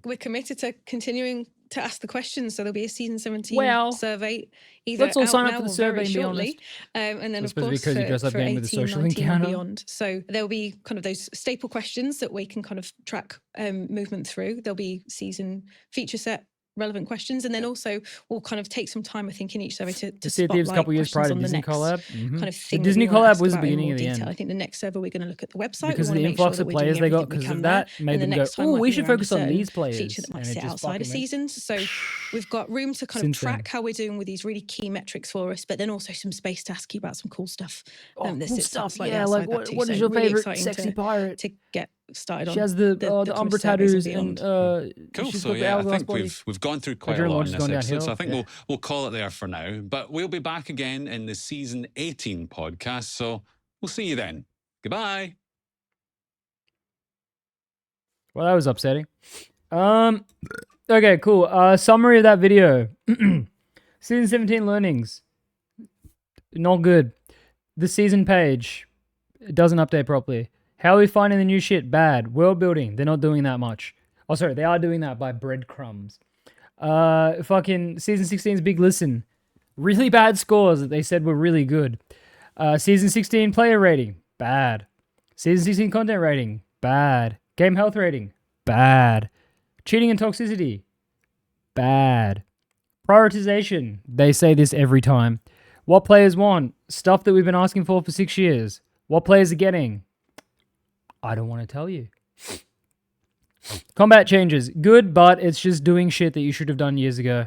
[SPEAKER 4] we're committed to continuing to ask the questions. So there'll be a season 17 survey.
[SPEAKER 1] Let's all sign up for the survey and be honest.
[SPEAKER 4] And then of course for 18, with a social 19 and beyond. So there'll be kind of those staple questions that we can kind of track movement through. There'll be season feature set relevant questions, and then also we'll kind of take some time, I think, in each survey to
[SPEAKER 1] see if there's a couple years prior to Disney collab.
[SPEAKER 4] Kind of thing
[SPEAKER 1] the Disney collab was the beginning of the end.
[SPEAKER 4] I think the next survey we're going to look at the website
[SPEAKER 1] because of the influx of players they got because of that made them go, oh, we should focus on these players.
[SPEAKER 4] Feature that might sit outside of seasons. So we've got room to kind of track how we're doing with these really key metrics for us, but then also some space to ask you about some cool stuff.
[SPEAKER 1] Cool stuff, yeah. Like what is your favorite sexy pirate?
[SPEAKER 4] To get started on.
[SPEAKER 1] She has the Umbra tattoos and
[SPEAKER 2] cool. So yeah, I think we've gone through quite a lot in this episode. So I think we'll call it there for now. But we'll be back again in the season 18 podcast. So we'll see you then. Goodbye.
[SPEAKER 1] Well, that was upsetting. Okay, cool. Summary of that video. Season 17 learnings. Not good. The season page. It doesn't update properly. How are we finding the new shit? Bad. World building. They're not doing that much. Oh, sorry. They are doing that by breadcrumbs. Fucking Season 16's big listen. Really bad scores that they said were really good. Season 16 player rating. Bad. Season 16 content rating. Bad. Game health rating. Bad. Cheating and toxicity. Bad. Prioritization. They say this every time. What players want? Stuff that we've been asking for 6 years. What players are getting? I don't want to tell you. Combat changes. Good, but it's just doing shit that you should have done years ago.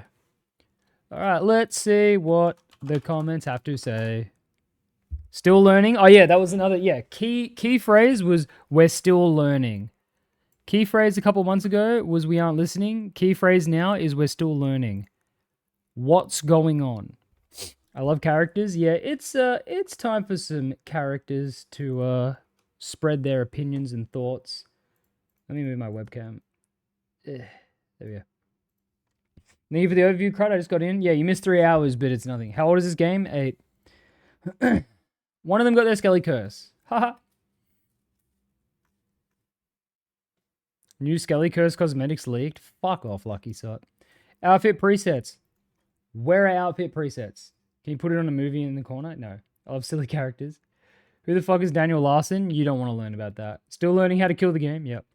[SPEAKER 1] All right, let's see what the comments have to say. Still learning. Oh, yeah, that was another... Yeah, key phrase was, we're still learning. Key phrase a couple months ago was, we aren't listening. Key phrase now is, we're still learning. What's going on? I love characters. Yeah, it's time for some characters to spread their opinions and thoughts. Let me move my webcam. There we go. Thank you for the overview, Crud. I just got in. Yeah, you missed 3 hours, but it's nothing. How old is this game? 8. One of them got their Skelly curse. Haha. New Skelly curse cosmetics leaked. Fuck off, Lucky Sot. Outfit presets. Where are outfit presets? Can you put it on a movie in the corner? No. I love silly characters. Who the fuck is Daniel Larson? You don't want to learn about that. Still learning how to kill the game? Yep.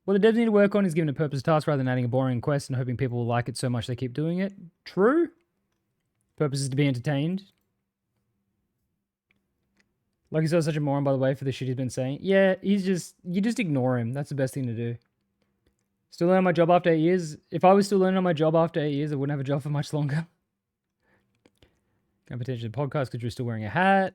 [SPEAKER 1] What the devs need to work on is giving a purpose task rather than adding a boring quest and hoping people will like it so much they keep doing it. True. Purpose is to be entertained. Like he's such a moron, by the way, for the shit he's been saying. Yeah, you just ignore him. That's the best thing to do. Still learning my job after 8 years. If I was still learning on my job after 8 years, I wouldn't have a job for much longer. Can potentially podcast because you're still wearing a hat.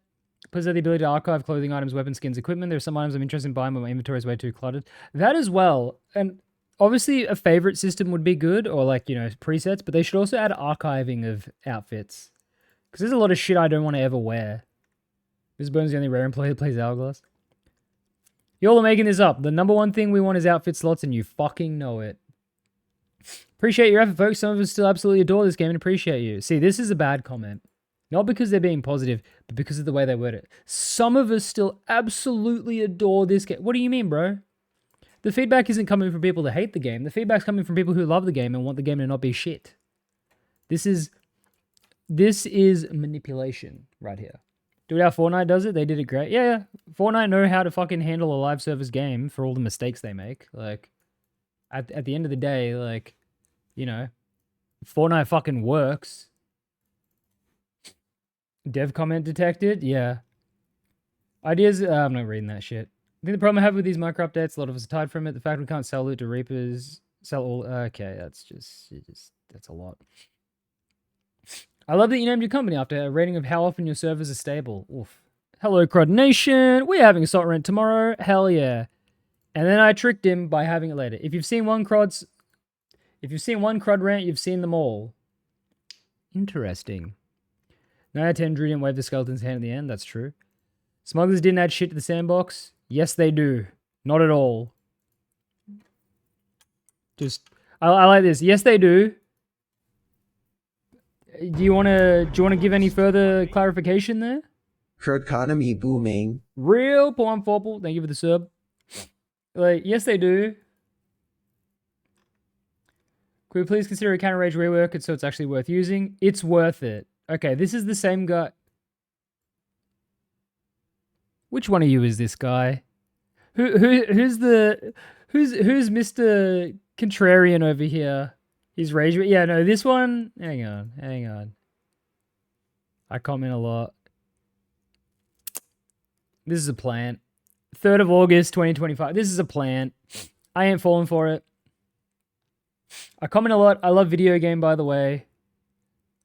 [SPEAKER 1] Plus, the ability to archive clothing items, weapon skins, equipment. There are some items I'm interested in buying, but my inventory is way too cluttered. That as well. And obviously, a favorite system would be good, or like, you know, presets, but they should also add archiving of outfits. Because there's a lot of shit I don't want to ever wear. Mr. Burns is the only rare employee that plays Hourglass. Y'all are making this up. The number one thing we want is outfit slots, and you fucking know it. Appreciate your effort, folks. Some of us still absolutely adore this game and appreciate you. See, this is a bad comment. Not because they're being positive, but because of the way they word it. Some of us still absolutely adore this game. What do you mean, bro? The feedback isn't coming from people that hate the game. The feedback's coming from people who love the game and want the game to not be shit. This is manipulation right here. Do it how Fortnite does it. They did it great. Yeah. Fortnite know how to fucking handle a live service game for all the mistakes they make. Like, at the end of the day, like, you know, Fortnite fucking works. Dev comment detected? Yeah. Ideas, I'm not reading that shit. I think the problem I have with these micro updates, a lot of us are tired from it. The fact we can't sell loot to Reapers, sell all, okay, that's that's a lot. I love that you named your company after a rating of how often your servers are stable. Oof. Hello, Crud Nation. We're having Assault Rant tomorrow. Hell yeah. And then I tricked him by having it later. If you've seen one Crud Rant, you've seen them all. Interesting. 9 out of 10 Drew didn't wave the skeleton's hand at the end. That's true. Smugglers didn't add shit to the sandbox. Yes, they do. Not at all. Just, I like this. Yes, they do. Do you want to give any further clarification there?
[SPEAKER 6] Crudconomy booming.
[SPEAKER 1] Real porn forple. Thank you for the sub. Like, yes, they do. Could we please consider a counter rage rework so it's actually worth using? It's worth it. Okay, this is the same guy. Which one of you is this guy? Who's Mr. Contrarian over here? He's rage. Yeah, no, this one. Hang on. I comment a lot. This is a plant. 3rd of August, 2025. This is a plant. I ain't falling for it. I comment a lot. I love video game, by the way.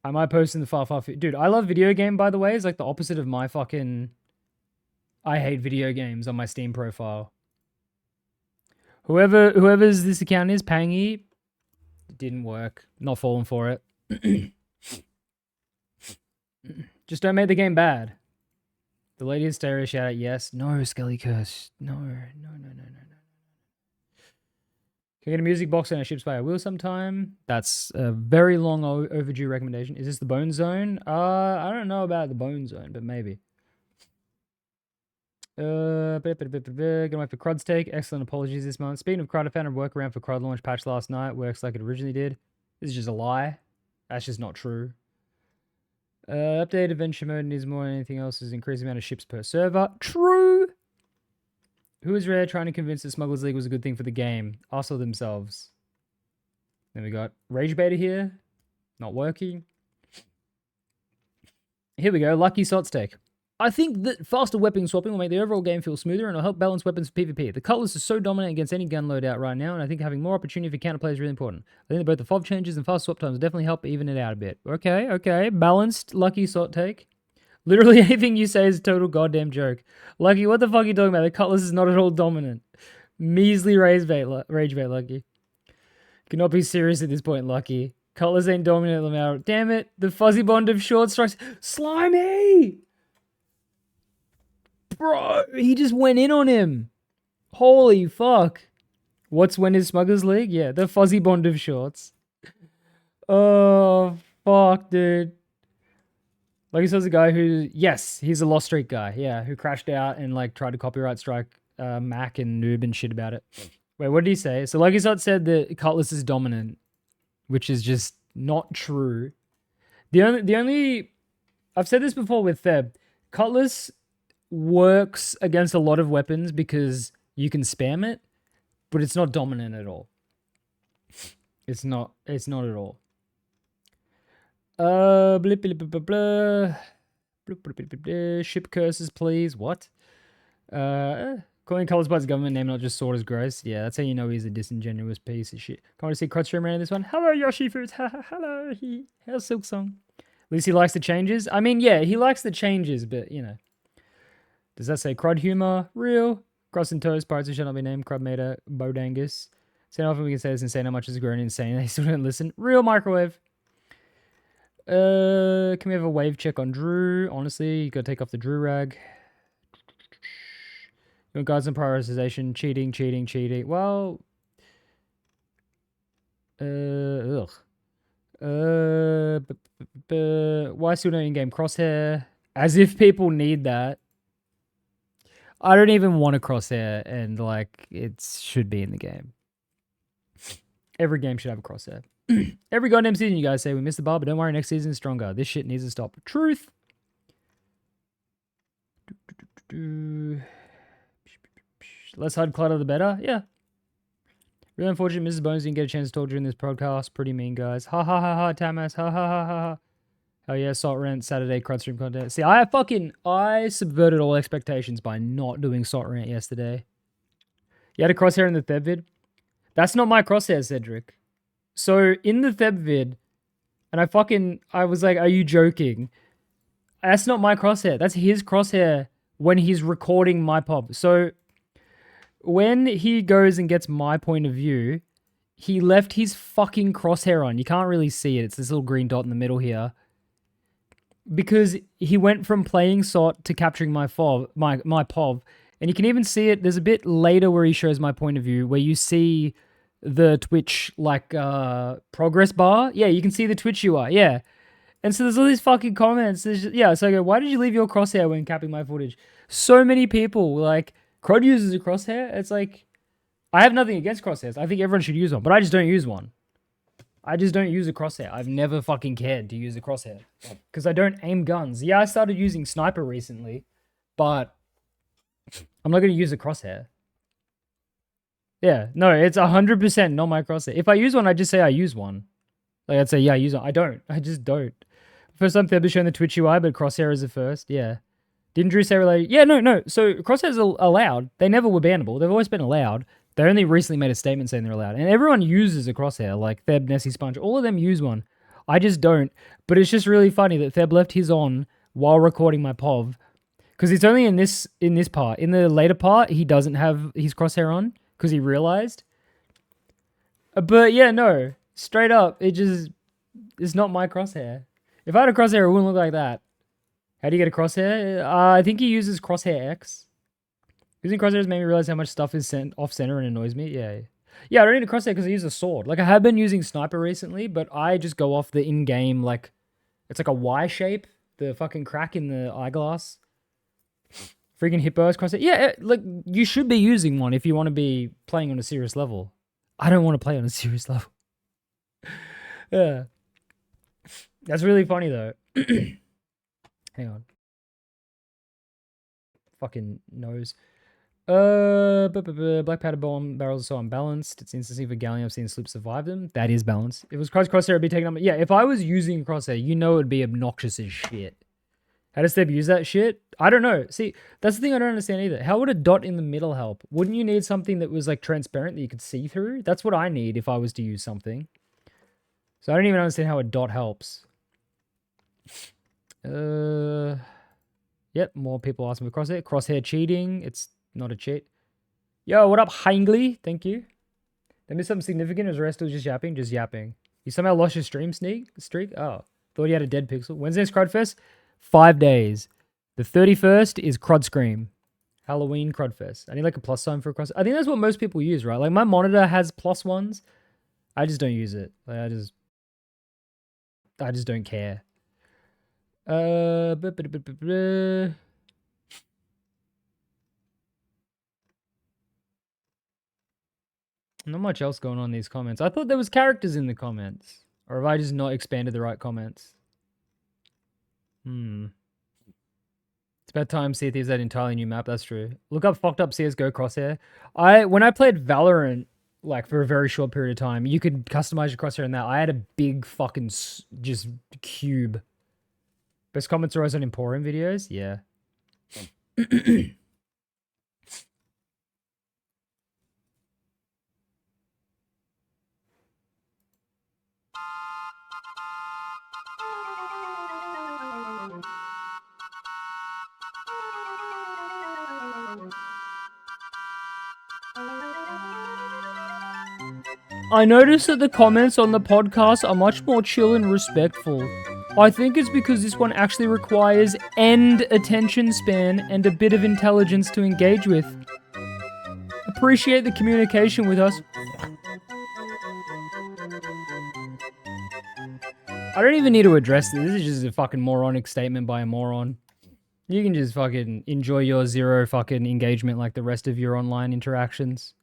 [SPEAKER 1] I might post in the far. Dude, I love video game, by the way. It's like the opposite of my fucking... I hate video games on my Steam profile. Whoever's this account is, Pangy, didn't work. Not falling for it. Just don't make the game bad. The lady hysteria shout out, yes. No, Skelly Curse. No. Can I get a music box and a ship's by I will sometime? That's a very long overdue recommendation. Is this the Bone Zone? I don't know about the Bone Zone, but maybe. Gonna wait for Crud's take. Excellent apologies this month. Speaking of Crud, I found a workaround for Crud launch patch last night. Works like it originally did. This is just a lie. That's just not true. Updated adventure mode needs more than anything else is increased amount of ships per server. True. Who is rare trying to convince the Smugglers League was a good thing for the game? Also themselves. Then we got Rage Beta here. Not working. Here we go. Lucky Sots take. I think that faster weapon swapping will make the overall game feel smoother and will help balance weapons for PvP. The Cutlass is so dominant against any gun loadout right now, and I think having more opportunity for counterplay is really important. I think that both the FOV changes and fast swap times definitely help even it out a bit. Okay. Balanced Lucky Sot take. Literally anything you say is a total goddamn joke. Lucky, what the fuck are you talking about? The Cutlass is not at all dominant. Measly rage bait, Lucky. Cannot be serious at this point, Lucky. Cutlass ain't dominant at the moment. Damn it. The fuzzy bond of short strikes. Slimy! Bro, he just went in on him. Holy fuck. What's when is Smugglers League? Yeah, the fuzzy bond of shorts. Oh, fuck, dude. Like he says, a guy who, yes, he's a Lost Streak guy. Yeah, who crashed out and like tried to copyright strike Mac and Noob and shit about it. Wait, what did he say? So like he said that Cutlass is dominant, which is just not true. The only I've said this before with Theb. Cutlass works against a lot of weapons because you can spam it, but it's not dominant at all. It's not at all. Ship curses, please. What? Calling Colors by his government name, not just sword, is gross. Yeah, that's how you know he's a disingenuous piece of shit. Can't want to see Crudstream around this one. Hello, Yoshi Foods. Hello. How's Silk Song? At least he likes the changes. I mean, yeah, he likes the changes, but you know. Does that say Crud humor? Real? Cross and Toast, Pirates who shall not be named, Crud Mater, Bodangus. So often we can say it's insane how much has grown insane. They still don't listen. Real Microwave. Can we have a wave check on Drew? Honestly, you gotta take off the Drew rag. You want guides on prioritization, cheating. Well, Why still no in-game crosshair? As if people need that. I don't even want a crosshair, and like it should be in the game. Every game should have a crosshair. Every goddamn season you guys say we missed the bar, but don't worry, next season is stronger. This shit needs to stop. Truth. Less HUD clutter, the better. Yeah. Really unfortunate Mrs. Bones didn't get a chance to talk during this podcast. Pretty mean, guys. Ha ha ha ha, Tamas. Ha ha ha ha ha. Hell yeah, Salt Rant, Saturday, Crudstream content. See, I subverted all expectations by not doing Salt Rant yesterday. You had a crosshair in the Theb vid? That's not my crosshair, Cedric. So, in the Theb vid, and I was like, are you joking? That's not my crosshair. That's his crosshair when he's recording my pop. So, when he goes and gets my point of view, he left his fucking crosshair on. You can't really see it. It's this little green dot in the middle here. Because he went from playing SOT to capturing my POV. And you can even see it. There's a bit later where he shows my point of view, where you see the Twitch, progress bar. Yeah, you can see the Twitch UI. Yeah. And so there's all these fucking comments. So I go, why did you leave your crosshair when capping my footage? So many people, Crud uses a crosshair. It's like, I have nothing against crosshairs. I think everyone should use one, but I just don't use one. I just don't use a crosshair. I've never fucking cared to use a crosshair because I don't aim guns. Yeah, I started using sniper recently, but I'm not going to use a crosshair. Yeah, no, it's 100% not my crosshair. If I use one, I just say I use one. I'd say, yeah, I use one. I don't. I just don't. First time Theb is showing the Twitch UI, but crosshair is the first. Yeah. Didn't Drew say related? Yeah, no. So crosshairs are allowed. They never were bannable. They've always been allowed. They only recently made a statement saying they're allowed. And everyone uses a crosshair, like Theb, Nessie, Sponge. All of them use one. I just don't. But it's just really funny that Theb left his on while recording my POV. Because it's only in this part. In the later part, he doesn't have his crosshair on because he realized. But yeah, no. Straight up, it's not my crosshair. If I had a crosshair, it wouldn't look like that. How do you get a crosshair? I think he uses crosshair X. Using crosshairs made me realize how much stuff is sent off center and annoys me. Yeah. Yeah, I don't need a crosshair because I use a sword. I have been using sniper recently, but I just go off the in-game, it's like a Y shape. The fucking crack in the eyeglass. Freaking hippos crosshair. Yeah, you should be using one if you want to be playing on a serious level. I don't want to play on a serious level. Yeah. That's really funny, though. Hang on. Fucking nose. Black powder bomb barrels are so unbalanced. It's instantly for Galleon. I've seen Sloop survive them. That is balanced. If it was crosshair, it'd be taken up. Yeah, if I was using crosshair, it'd be obnoxious as shit. How does Steb use that shit? I don't know. See, that's the thing I don't understand either. How would a dot in the middle help? Wouldn't you need something that was transparent that you could see through? That's what I need if I was to use something. So I don't even understand how a dot helps. Yep, more people asking for crosshair. Crosshair cheating. It's not a cheat. Yo, what up, Hingley? Thank you. They missed something significant, or is the rest still just yapping? Just yapping. You somehow lost your stream streak? Oh, thought you had a dead pixel. Wednesday's Crudfest? 5 days. The 31st is Crudstream. Halloween Crudfest. I need a plus sign for a cross. I think that's what most people use, right? My monitor has plus ones. I just don't use it. I just don't care. Not much else going on in these comments. I thought there was characters in the comments. Or have I just not expanded the right comments? It's about time Sea Thieves had an entirely new map. That's true. Look up fucked up CSGO crosshair. When I played Valorant, for a very short period of time, you could customize your crosshair in that. I had a big fucking just cube. Best comments are always on Emporium videos? Yeah. I noticed that the comments on the podcast are much more chill and respectful. I think it's because this one actually requires end attention span and a bit of intelligence to engage with. Appreciate the communication with us. I don't even need to address this. This is just a fucking moronic statement by a moron. You can just fucking enjoy your 0 fucking engagement like the rest of your online interactions.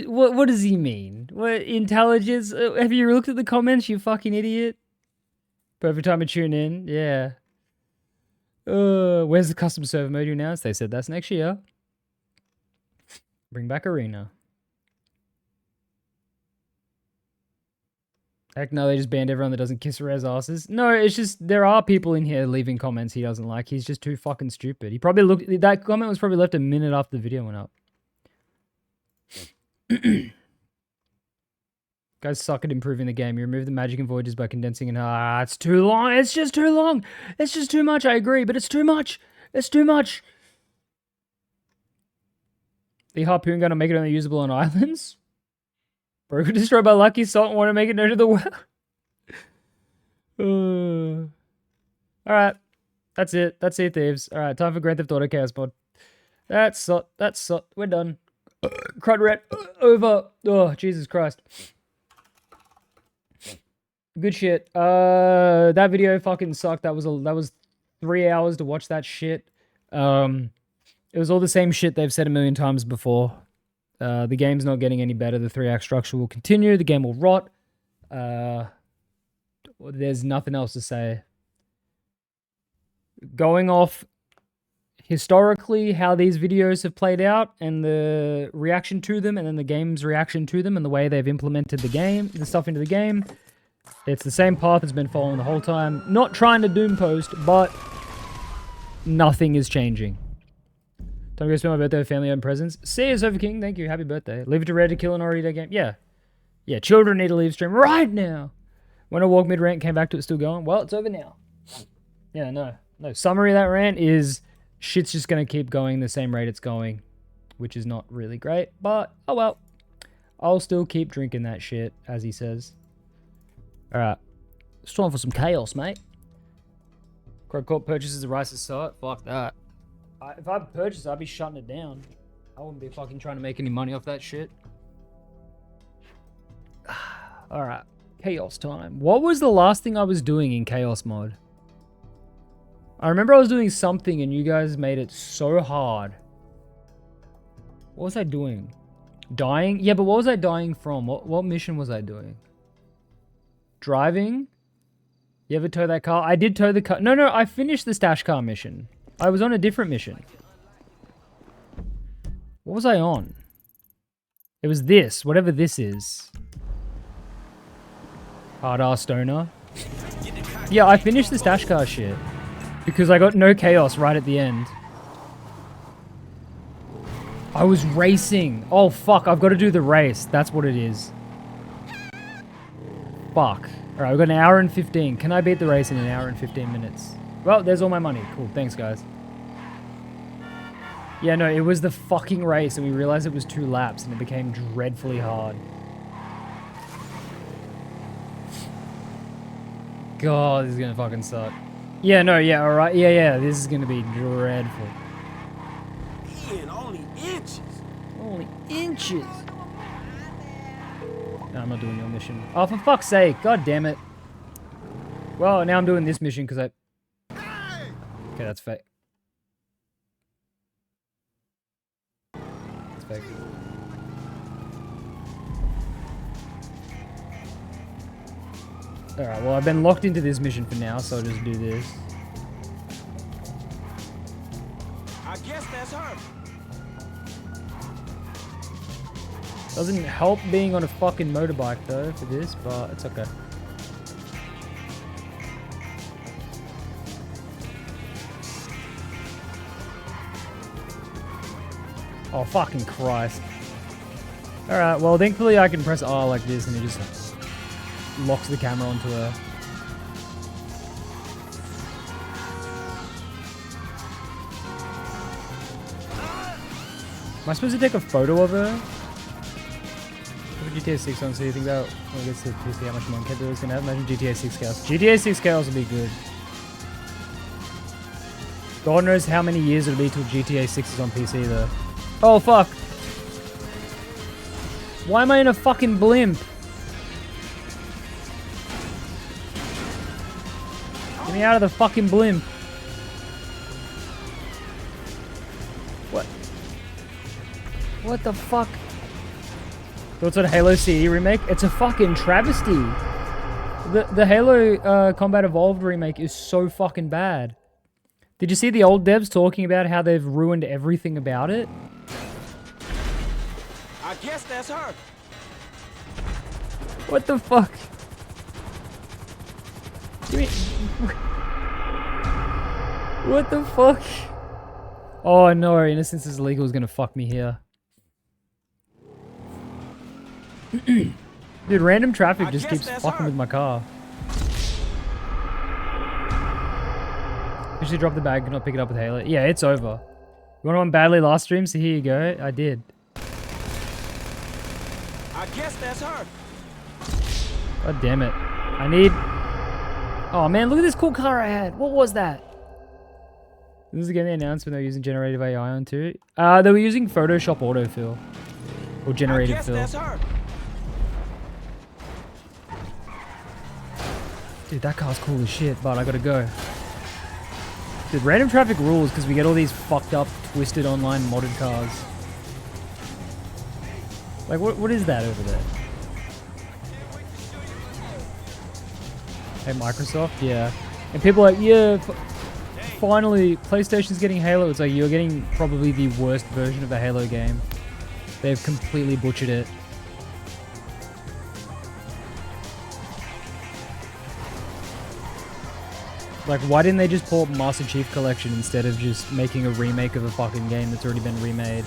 [SPEAKER 1] What does he mean? What intelligence? Have you looked at the comments, you fucking idiot? Perfect time to tune in. Yeah. Where's the custom server mode you announced? They said that's next year. Bring back Arena. Heck no, they just banned everyone that doesn't kiss Rez asses. No, it's just there are people in here leaving comments he doesn't like. He's just too fucking stupid. He probably looked... That comment was probably left a minute after the video went up. Guys suck at improving the game. You remove the magic and voyages by condensing and... it's too long. It's just too long. It's just too much. I agree, but it's too much. It's too much. The harpoon gun will make it only usable on islands? Broken destroyed by Lucky Salt and want to make it known to the world. Alright. That's it. That's it, thieves. Alright, time for Grand Theft Auto Chaos Mod. That's it. That's it. We're done. Crud Ret over. Oh, Jesus Christ. Good shit. That video fucking sucked. That was 3 hours to watch that shit. It was all the same shit they've said a million times before. The game's not getting any better. The 3-act structure will continue. The game will rot. There's nothing else to say. Going off historically how these videos have played out and the reaction to them and then the game's reaction to them and the way they've implemented the stuff into the game, it's the same path it's been following the whole time. Not trying to doom post, but nothing is changing. Time to go spend my birthday with family-owned presents. See you, Sofa King. Thank you. Happy birthday. Leave it to Red to kill an already dead game. Yeah. Yeah, children need to leave stream right now. When I walk mid-rant, came back to it, still going. Well, it's over now. Yeah, no. No, summary of that rant is shit's just going to keep going the same rate it's going, which is not really great. But, oh well. I'll still keep drinking that shit, as he says. Alright. It's time for some chaos, mate. Crud Corp purchases the Rice's site. Fuck that. If I purchased it, I'd be shutting it down. I wouldn't be fucking trying to make any money off that shit. Alright. Chaos time. What was the last thing I was doing in Chaos mod? I remember I was doing something and you guys made it so hard. What was I doing? Dying? Yeah, but what was I dying from? What mission was I doing? Driving? You ever tow that car? I did tow the car. No, I finished the stash car mission. I was on a different mission. What was I on? It was this, whatever this is. Hard-ass stoner. Yeah, I finished the stash car shit. Because I got no chaos right at the end. I was racing. Oh, fuck, I've got to do the race. That's what it is. Fuck. Alright, we've got an hour and 15. Can I beat the race in an hour and 15 minutes? Well, there's all my money. Cool, thanks, guys. Yeah, no, it was the fucking race, and we realized it was 2 laps, and it became dreadfully hard. God, this is gonna fucking suck. Yeah, no, yeah, alright. Yeah, this is gonna be dreadful.
[SPEAKER 7] Man, only inches.
[SPEAKER 1] Only inches. No, I'm not doing your mission. Oh, for fuck's sake. God damn it. Well, now I'm doing this mission because I... Okay, that's fake. That's fake. Alright, well, I've been locked into this mission for now, so I'll just do this.
[SPEAKER 7] I guess that's her.
[SPEAKER 1] Doesn't help being on a fucking motorbike, though, for this, but it's okay. Oh, fucking Christ. Alright, well, thankfully I can press R like this and it just locks the camera onto her. Am I supposed to take a photo of her? Put GTA 6 on so you think about when it gets to PC how much more capability it's gonna have. Imagine GTA 6 chaos. GTA 6 chaos will be good. God knows how many years it'll be till GTA 6 is on PC though. Oh fuck. Why am I in a fucking blimp? Get me out of the fucking blimp. What? What the fuck? Thoughts on Halo CE remake? It's a fucking travesty. The Halo Combat Evolved remake is so fucking bad. Did you see the old devs talking about how they've ruined everything about it?
[SPEAKER 7] I guess that's her.
[SPEAKER 1] What the fuck? What the fuck? Oh no, Innocence is Illegal is gonna fuck me here. Dude, random traffic just keeps fucking with my car. You should drop the bag and not pick it up with Halo. Yeah, it's over. You want one badly last stream? So here you go. I did.
[SPEAKER 7] I guess that's her.
[SPEAKER 1] God damn it. I need... Oh man, look at this cool car I had. What was that? This is again the announcement they're using generative AI on too. They were using Photoshop autofill. Or generated fill.
[SPEAKER 7] That's her.
[SPEAKER 1] Dude, that car's cool as shit, but I gotta go. Dude, random traffic rules because we get all these fucked up, twisted online modded cars. Like, what is that over there? Hey, Microsoft? Yeah. And people are like, yeah, finally, PlayStation's getting Halo. It's like, you're getting probably the worst version of a Halo game. They've completely butchered it. Like, why didn't they just pull up Master Chief Collection instead of just making a remake of a fucking game that's already been remade?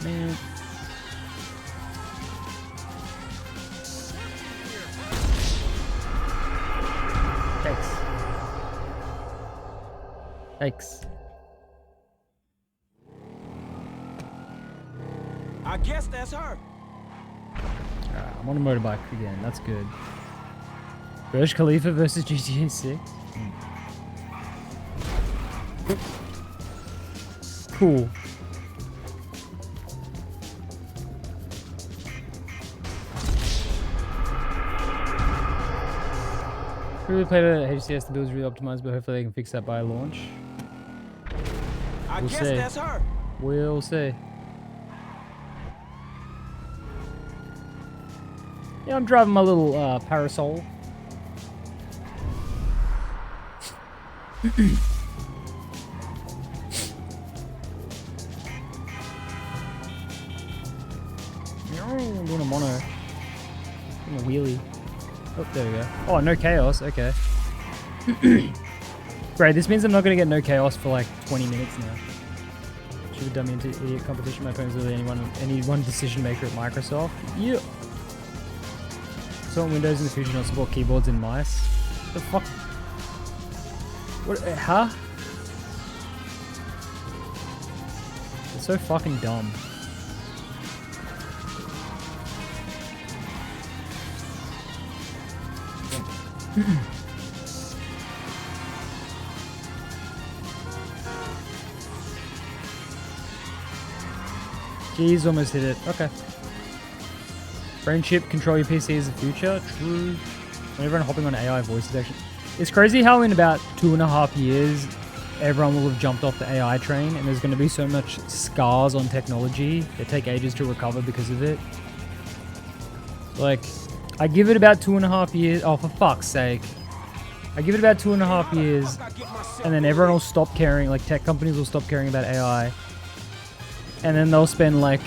[SPEAKER 1] Man. Thanks.
[SPEAKER 7] I guess that's her.
[SPEAKER 1] I'm on a motorbike again. That's good. Burj Khalifa versus GTA 6. Cool. Really played at HCS. The build is really optimized, but hopefully they can fix that by launch.
[SPEAKER 7] I guess that's her.
[SPEAKER 1] We'll see. Yeah, I'm driving my little parasol. I'm doing a mono. Doing a wheelie. Oh, there we go. Oh, no chaos. Okay. Great, this means I'm not going to get no chaos for like 20 minutes now. Should have done me into idiot competition. My opponent's really any one decision maker at Microsoft. Yeah. So on Windows in the future not support keyboards and mice. The fuck? What? Huh? It's so fucking dumb. Jeez, almost hit it. Okay. Brain chip, control your PC is the future. True. When everyone hopping on AI voice detection. It's crazy how in about 2.5 years, everyone will have jumped off the AI train and there's going to be so much scars on technology that take ages to recover because of it. Like, I give it about 2.5 years. Oh, for fuck's sake. I give it about 2.5 years and then everyone will stop caring. Like, tech companies will stop caring about AI. And then they'll spend like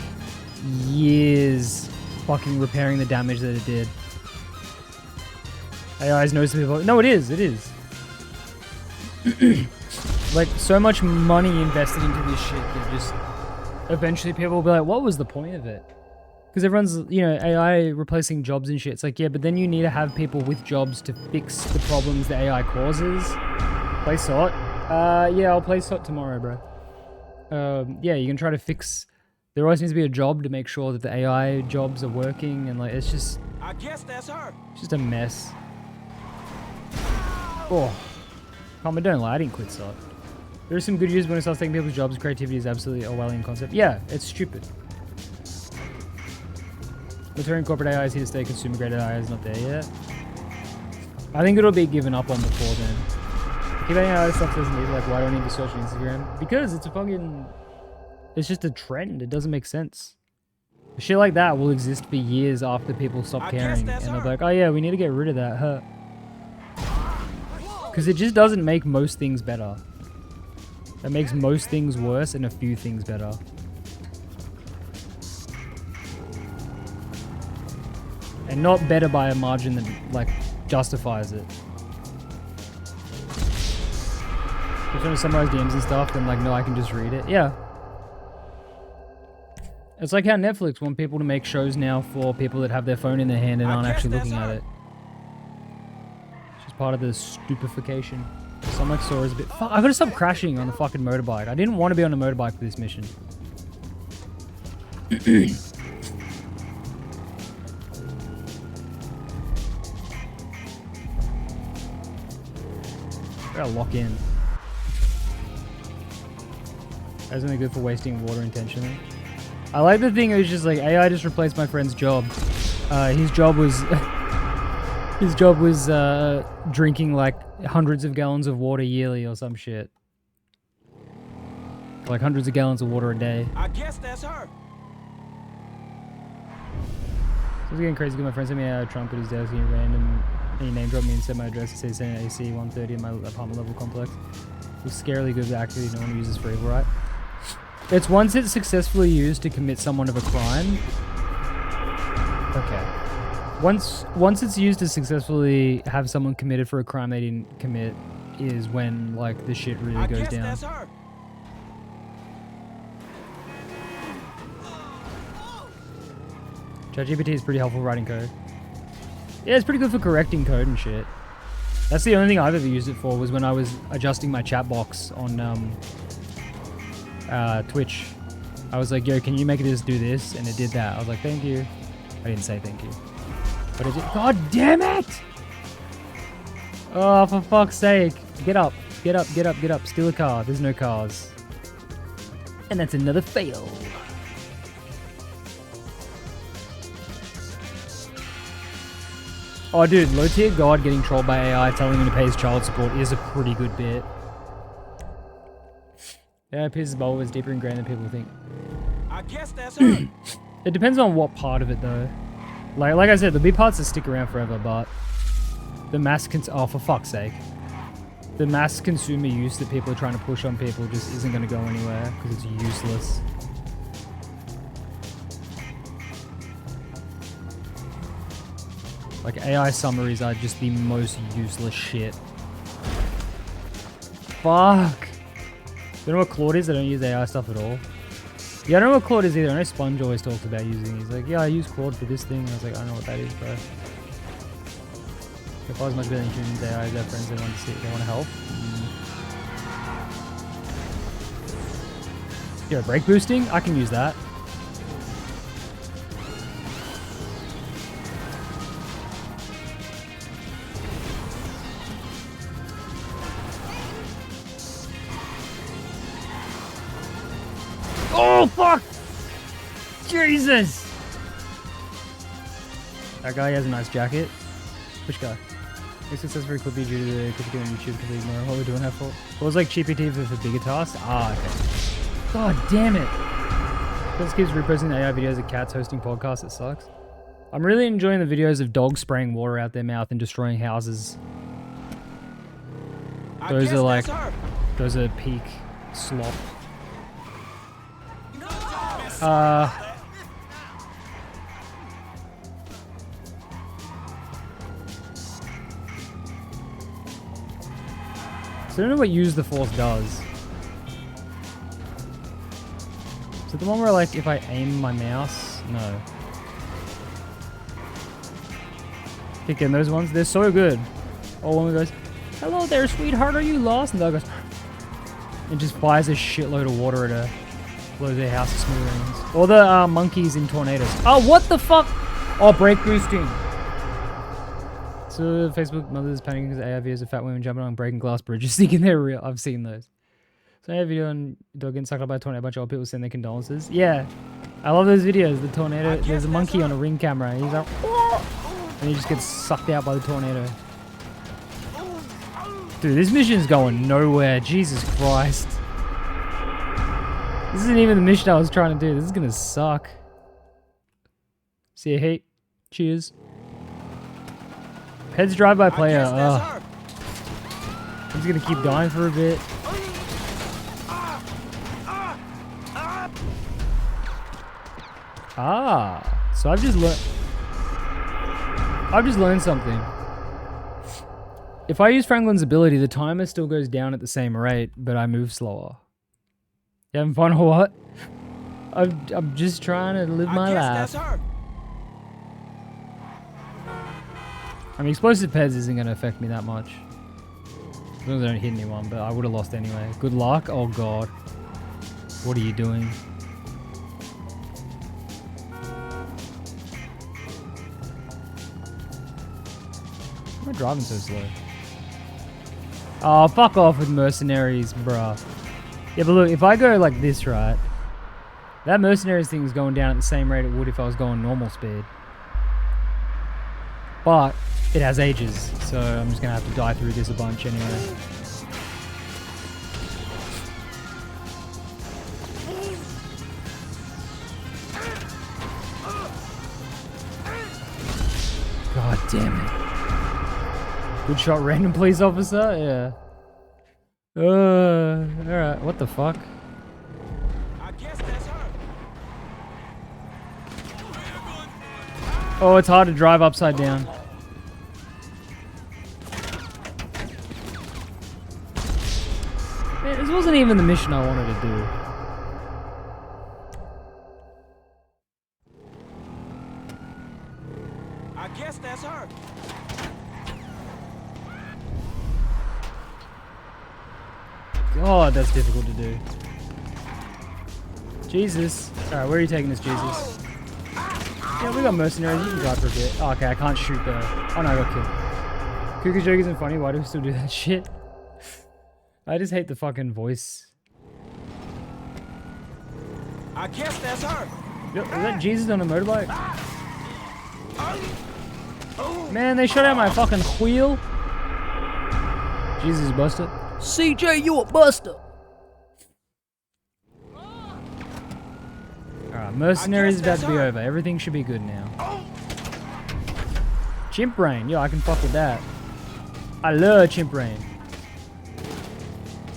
[SPEAKER 1] years fucking repairing the damage that it did. AI is noticeable. No, it is. It is. Like, so much money invested into this shit that just eventually people will be like, what was the point of it? Because everyone's, you know, AI replacing jobs and shit. It's like, yeah, but then you need to have people with jobs to fix the problems the AI causes. Play SOT? Yeah, I'll play SOT tomorrow, bro. Yeah, you can try to fix... There always needs to be a job to make sure that the AI jobs are working, and like, it's just...
[SPEAKER 7] I guess that's her.
[SPEAKER 1] It's just a mess. Oh. Calm it down, like, I didn't quit SOT. There are some good news when it starts taking people's jobs. Creativity is absolutely Orwellian concept. Yeah, it's stupid. Maturing corporate AI is here to stay. Consumer grade AI is not there yet. I think it'll be given up on before then. Keeping AI stuff doesn't need, like, why do I need to search on Instagram? Because it's a fucking... It's just a trend. It doesn't make sense. Shit like that will exist for years after people stop caring. And they'll be like, oh yeah, we need to get rid of that, huh? Because it just doesn't make most things better. It makes most things worse and a few things better. And not better by a margin that, like, justifies it. If you're trying to summarize DMs and stuff, then, like, no, I can just read it. Yeah. It's like how Netflix want people to make shows now for people that have their phone in their hand and aren't actually looking at it. It's just part of the stupefaction. Some like Saw is a bit... Fuck, I gotta stop crashing on the fucking motorbike. I didn't want to be on a motorbike for this mission. I gotta lock in. That's only good for wasting water intentionally. I like the thing, it was just like, AI just replaced my friend's job. His job was... his job was drinking like hundreds of gallons of water yearly or some shit. Like hundreds of gallons of water a day.
[SPEAKER 7] I guess that's her.
[SPEAKER 1] So it's getting crazy because my friend sent me a Trump at his desk and he random... And he name dropped me and said my address. He said send AC 130 in my apartment level complex. It was scarily good, but actually no one uses for evil, right? It's once it's successfully used to commit someone of a crime. Okay. Once it's used to successfully have someone committed for a crime they didn't commit is when, like, the shit really goes down. That's her. ChatGPT is pretty helpful writing code. Yeah, it's pretty good for correcting code and shit. That's the only thing I've ever used it for, was when I was adjusting my chat box on Twitch. I was like, yo, can you make this do this? And it did that. I was like, thank you. I didn't say thank you. But it did. God damn it! Oh, for fuck's sake. Get up. Get up, get up, get up. Steal a car. There's no cars. And that's another fail. Oh, dude, low-tier God getting trolled by AI telling him to pay his child support is a pretty good bit. Yeah, Pierce's bowl is deeper ingrained than people think.
[SPEAKER 7] I guess that's her.
[SPEAKER 1] It depends on what part of it, though. Like I said, there'll be parts that stick around forever, but the mass oh, for fuck's sake. The mass consumer use that people are trying to push on people just isn't going to go anywhere because it's useless. Like, AI summaries are just the most useless shit. Fuck! You know what Claude is? I don't use AI stuff at all. Yeah, I don't know what Claude is either. I know Sponge always talks about using it. He's like, yeah, I use Claude for this thing. I was like, I don't know what that is, bro. If I was much better than humans, AI is their friends, they want to see, they want to help. Yeah, brake boosting? I can use that. Oh, fuck! Jesus! That guy has a nice jacket. Which guy? This success very quickly due to the quick on YouTube because they ignore what we're doing that for. What was like GPT for bigger tasks? Ah, okay. God damn it! Just keeps reposting the AI videos of cats hosting podcasts. It sucks. I'm really enjoying the videos of dogs spraying water out their mouth and destroying houses. Those are like, those are peak slop. So I don't know what use the force does. Is it the one where, like, if I aim my mouse? No. Again, those ones, they're so good. Oh, one goes, hello there, sweetheart, are you lost? And the other goes, and just fires a shitload of water at her. Blows their house to smithereens. Or the monkeys in tornadoes. Oh, what the fuck? Oh, brake boosting. So Facebook mothers panicking because AI videos of fat women jumping on breaking glass bridges thinking they're real. I've seen those. So I have a video on dog getting sucked up by a tornado. A bunch of old people send their condolences. Yeah. I love those videos. The tornado. There's a monkey on a ring camera. And he's like, and he just gets sucked out by the tornado. Dude, this mission's going nowhere. Jesus Christ. This isn't even the mission I was trying to do. This is gonna suck. See you, hate. Cheers. Heads drive-by player. I'm just gonna keep dying for a bit. So I've just learned something. If I use Franklin's ability, the timer still goes down at the same rate, but I move slower. You having fun or what? I'm just trying to live my life. I mean, explosive peds isn't going to affect me that much. As long as I don't hit anyone, but I would have lost anyway. Good luck. Oh god. What are you doing? Why am I driving so slow? Oh, fuck off with mercenaries, bruh. Yeah, but look, if I go like this, right? That mercenaries thing is going down at the same rate it would if I was going normal speed. But it has ages, so I'm just gonna have to die through this a bunch anyway. God damn it. Good shot, random police officer? Yeah. Alright, what the fuck?
[SPEAKER 7] I guess that's her.
[SPEAKER 1] Oh, it's hard to drive upside down. Man, this wasn't even the mission I wanted to do.
[SPEAKER 7] I guess that's her.
[SPEAKER 1] God, that's difficult to do. Jesus. Alright, where are you taking us, Jesus? Yeah, we got mercenaries. You can drive for a bit. Oh, okay, I can't shoot though. Oh no, I got killed. Cuckoo joke isn't funny. Why do we still do that shit? I just hate the fucking voice.
[SPEAKER 7] I guess that's her.
[SPEAKER 1] Yo, is that Jesus on a motorbike? Man, they shut out my fucking wheel. Jesus busted. CJ, you a buster. Alright, mercenaries is about to be over. Everything should be good now. Chimp brain. Yo, I can fuck with that. I love chimp brain.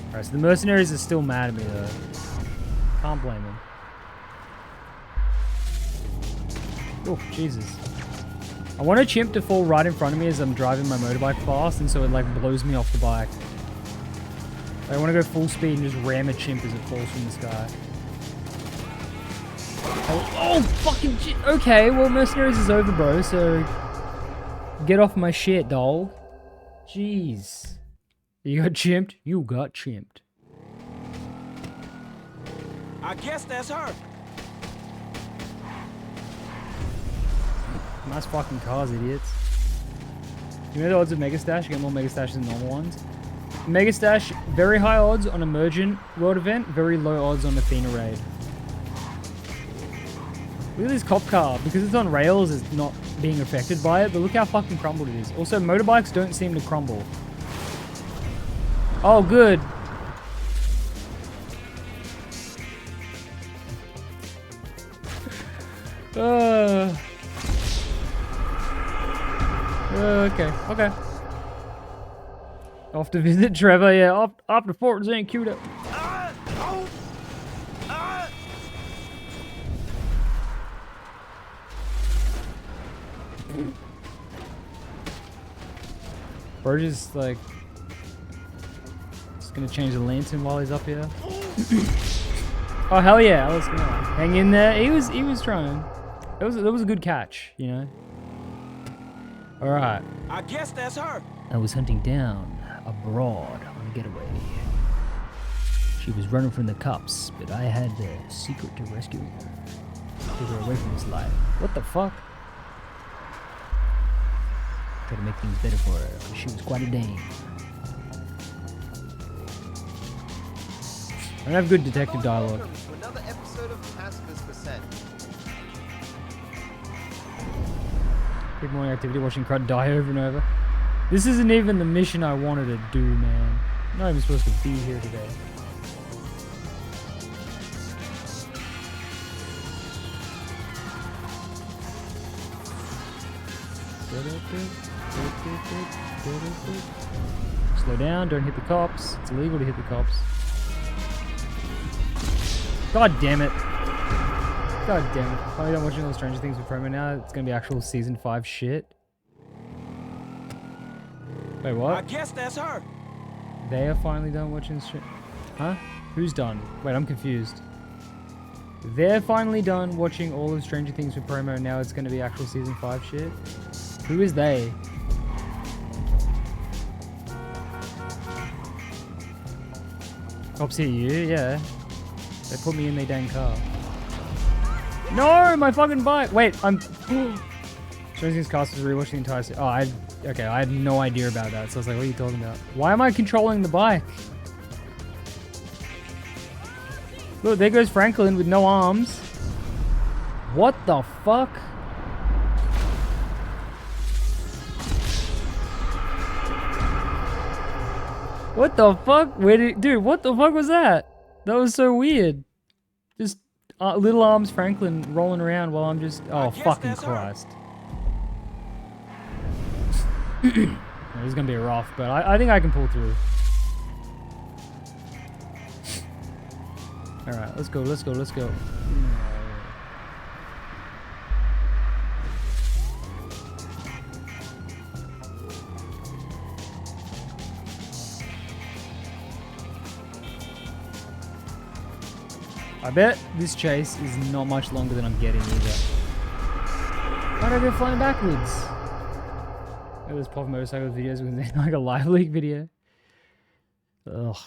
[SPEAKER 1] Alright, so the mercenaries are still mad at me though. Can't blame them. Oh, Jesus. I want a chimp to fall right in front of me as I'm driving my motorbike fast, and so it like blows me off the bike. I want to go full speed and just ram a chimp as it falls from the sky. Oh fucking shit. Okay, well, mercenaries is over, bro, so get off my shit, dog. Jeez. You got chimped? You got chimped.
[SPEAKER 7] I guess that's her.
[SPEAKER 1] Nice fucking cars, idiots. You know the odds of Mega Stash? You get more Mega Stash than normal ones. Mega Stash, very high odds on Emergent World Event, very low odds on Athena Raid. Look at this cop car. Because it's on rails, it's not being affected by it, but look how fucking crumbled it is. Also, motorbikes don't seem to crumble. Oh, good. Okay. Off to visit Trevor, yeah. Off to Fort Zancudo. Bro just like gonna change the lantern while he's up here. Oh hell yeah, let's go. Hang in there. He was trying. That was a good catch, you know. Alright.
[SPEAKER 7] I guess that's her.
[SPEAKER 1] I was hunting down a broad on a getaway. She was running from the cops, but I had the secret to rescuing her. Take her away from this life. What the fuck? Try to make things better for her, but she was quite a dame. I don't have good detective dialogue.
[SPEAKER 8] Welcome to another episode of Pacifist Percent.
[SPEAKER 1] Big morning activity, watching Crud die over and over. This isn't even the mission I wanted to do, man. I'm not even supposed to be here today. Slow down, don't hit the cops. It's illegal to hit the cops. God damn it. God damn it. Finally done watching all the Stranger Things with promo now. It's gonna be actual season 5 shit. Wait, what?
[SPEAKER 7] I guess that's her.
[SPEAKER 1] They are finally done watching shit. Huh? Who's done? Wait, I'm confused. They're finally done watching all of Stranger Things with promo. Now it's gonna be actual season 5 shit. Who is they? Cops hit you? Yeah. They put me in their dang car. No, my fucking bike! Wait, I'm... Stranger Things cast was rewatching the entire... Oh, okay, I had no idea about that. So I was like, what are you talking about? Why am I controlling the bike? Look, there goes Franklin with no arms. What the fuck? What the fuck? Dude, what the fuck was that? That was so weird. Just little arms Franklin rolling around while I'm just... Oh, fucking Christ. This is gonna be rough, but I think I can pull through. Alright, let's go, let's go, let's go. I bet this chase is not much longer than I'm getting either. Why did I go flying backwards? Oh, there's pop motorcycle videos with like a live leak video. Ugh.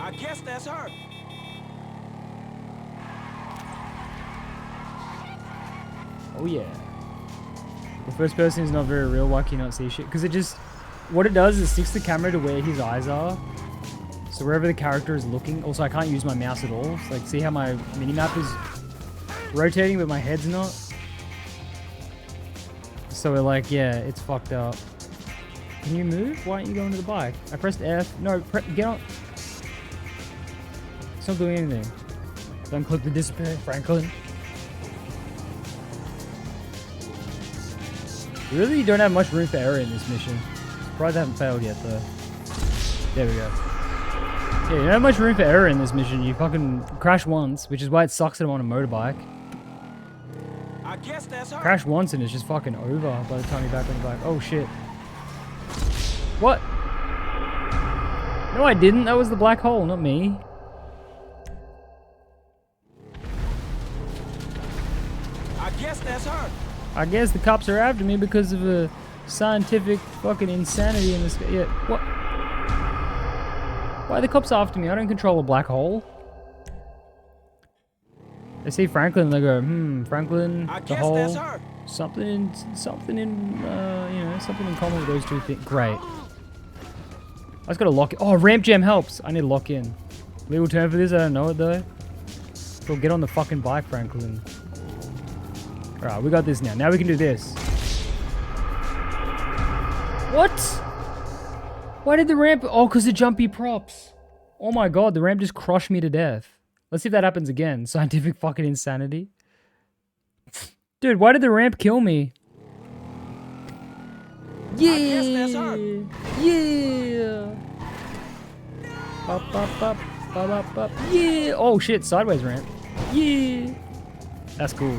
[SPEAKER 7] I guess that's her.
[SPEAKER 1] Oh yeah. The first person is not very real. Why can you not see shit? Because it just... What it does is it sticks the camera to where his eyes are. So wherever the character is looking... Also, I can't use my mouse at all. So, like, see how my minimap is rotating but my head's not? So we're like, yeah, it's fucked up. Can you move? Why aren't you going to the bike? I pressed F. No, get on. It's not doing anything. Don't click the disappear, Franklin. You really don't have much room for error in this mission. Surprised I haven't failed yet, though. There we go. Yeah, you don't have much room for error in this mission. You fucking crash once, which is why it sucks that I'm on a motorbike.
[SPEAKER 7] I guess that's her.
[SPEAKER 1] Crash once and it's just fucking over by the time you're back on the bike. Oh shit. What? No, I didn't. That was the black hole, not me.
[SPEAKER 7] I guess that's her.
[SPEAKER 1] I guess the cops are after me because of a scientific fucking insanity in this. Yeah, what? Why are the cops after me? I don't control a black hole. They see Franklin and they go, Franklin, the hole, something in common with those two things. Great. I just gotta lock it. Oh, ramp jam helps. I need to lock in. Legal term for this, I don't know it though. So get on the fucking bike, Franklin. Alright, we got this now. Now we can do this. What? Why did the ramp... Oh, because the jumpy props. Oh my god, the ramp just crushed me to death. Let's see if that happens again. Scientific fucking insanity. Dude, why did the ramp kill me? Yeah!
[SPEAKER 7] I guess that's her.
[SPEAKER 1] Yeah! Bop, bop, bop, bop, bop, bop. Yeah! Oh shit, sideways ramp. Yeah! That's cool.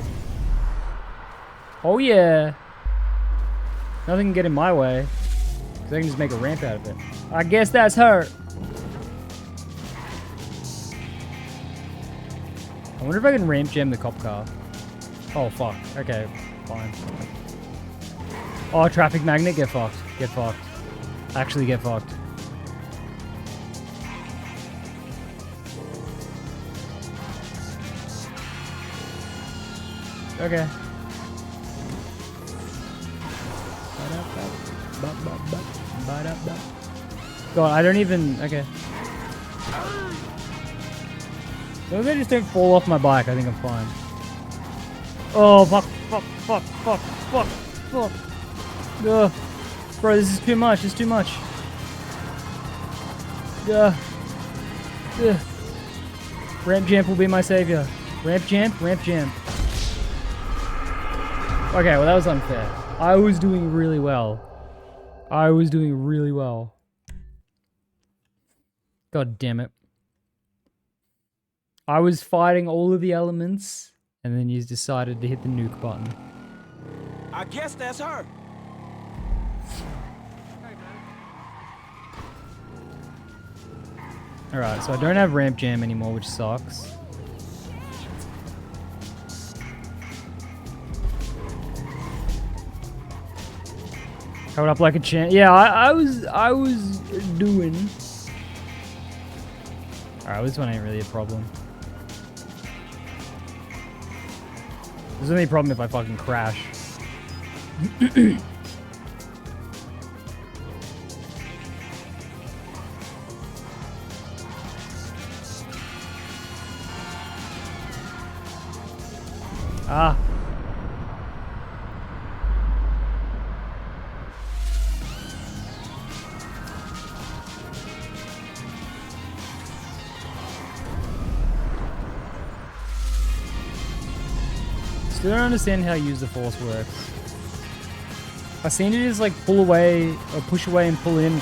[SPEAKER 1] Oh yeah! Nothing can get in my way. Because I can just make a ramp out of it. I guess that's her. I wonder if I can ramp jam the cop car. Oh fuck. Okay, fine. Oh, traffic magnet, get fucked. Get fucked. Actually get fucked. Okay. God, I don't even... Okay. As long as I just don't fall off my bike, I think I'm fine. Oh, fuck. Ugh. Bro, this is too much. It's too much. Ugh. Ramp jump will be my savior. Ramp jump. Okay, well, that was unfair. I was doing really well. God damn it. I was fighting all of the elements, and then you decided to hit the nuke button.
[SPEAKER 7] I guess that's her.
[SPEAKER 1] Alright, so I don't have ramp jam anymore, which sucks. Held up like a champ. Yeah, I was doing. Alright, this one ain't really a problem. There's only a problem if I fucking crash. Ah. Still don't understand how use the force works. I seen it as like pull away or push away and pull in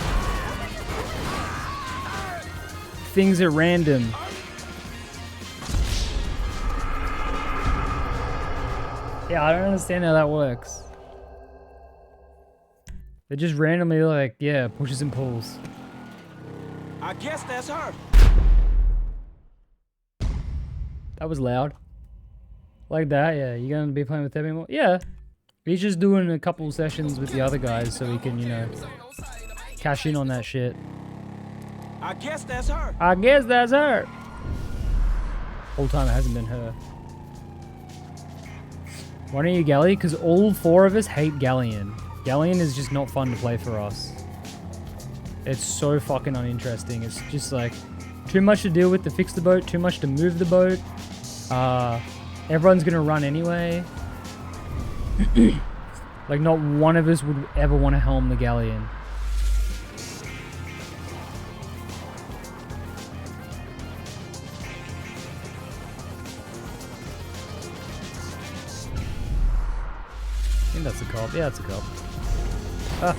[SPEAKER 1] things at random. Yeah, I don't understand how that works. It just randomly like, yeah, pushes and pulls.
[SPEAKER 7] I guess that's her.
[SPEAKER 1] That was loud. Like that, yeah. You gonna be playing with Tebby more? Yeah. He's just doing a couple sessions with the other guys so he can, you know, cash in on that shit.
[SPEAKER 7] I guess that's her.
[SPEAKER 1] Whole time it hasn't been her. Why don't you Galley? Because all 4 of us hate Galleon. Galleon is just not fun to play for us. It's so fucking uninteresting. It's just like too much to deal with to fix the boat, too much to move the boat. Everyone's gonna run anyway. Like not one of us would ever want to helm the Galleon. I think that's a cop. Yeah, that's a cop. Ah.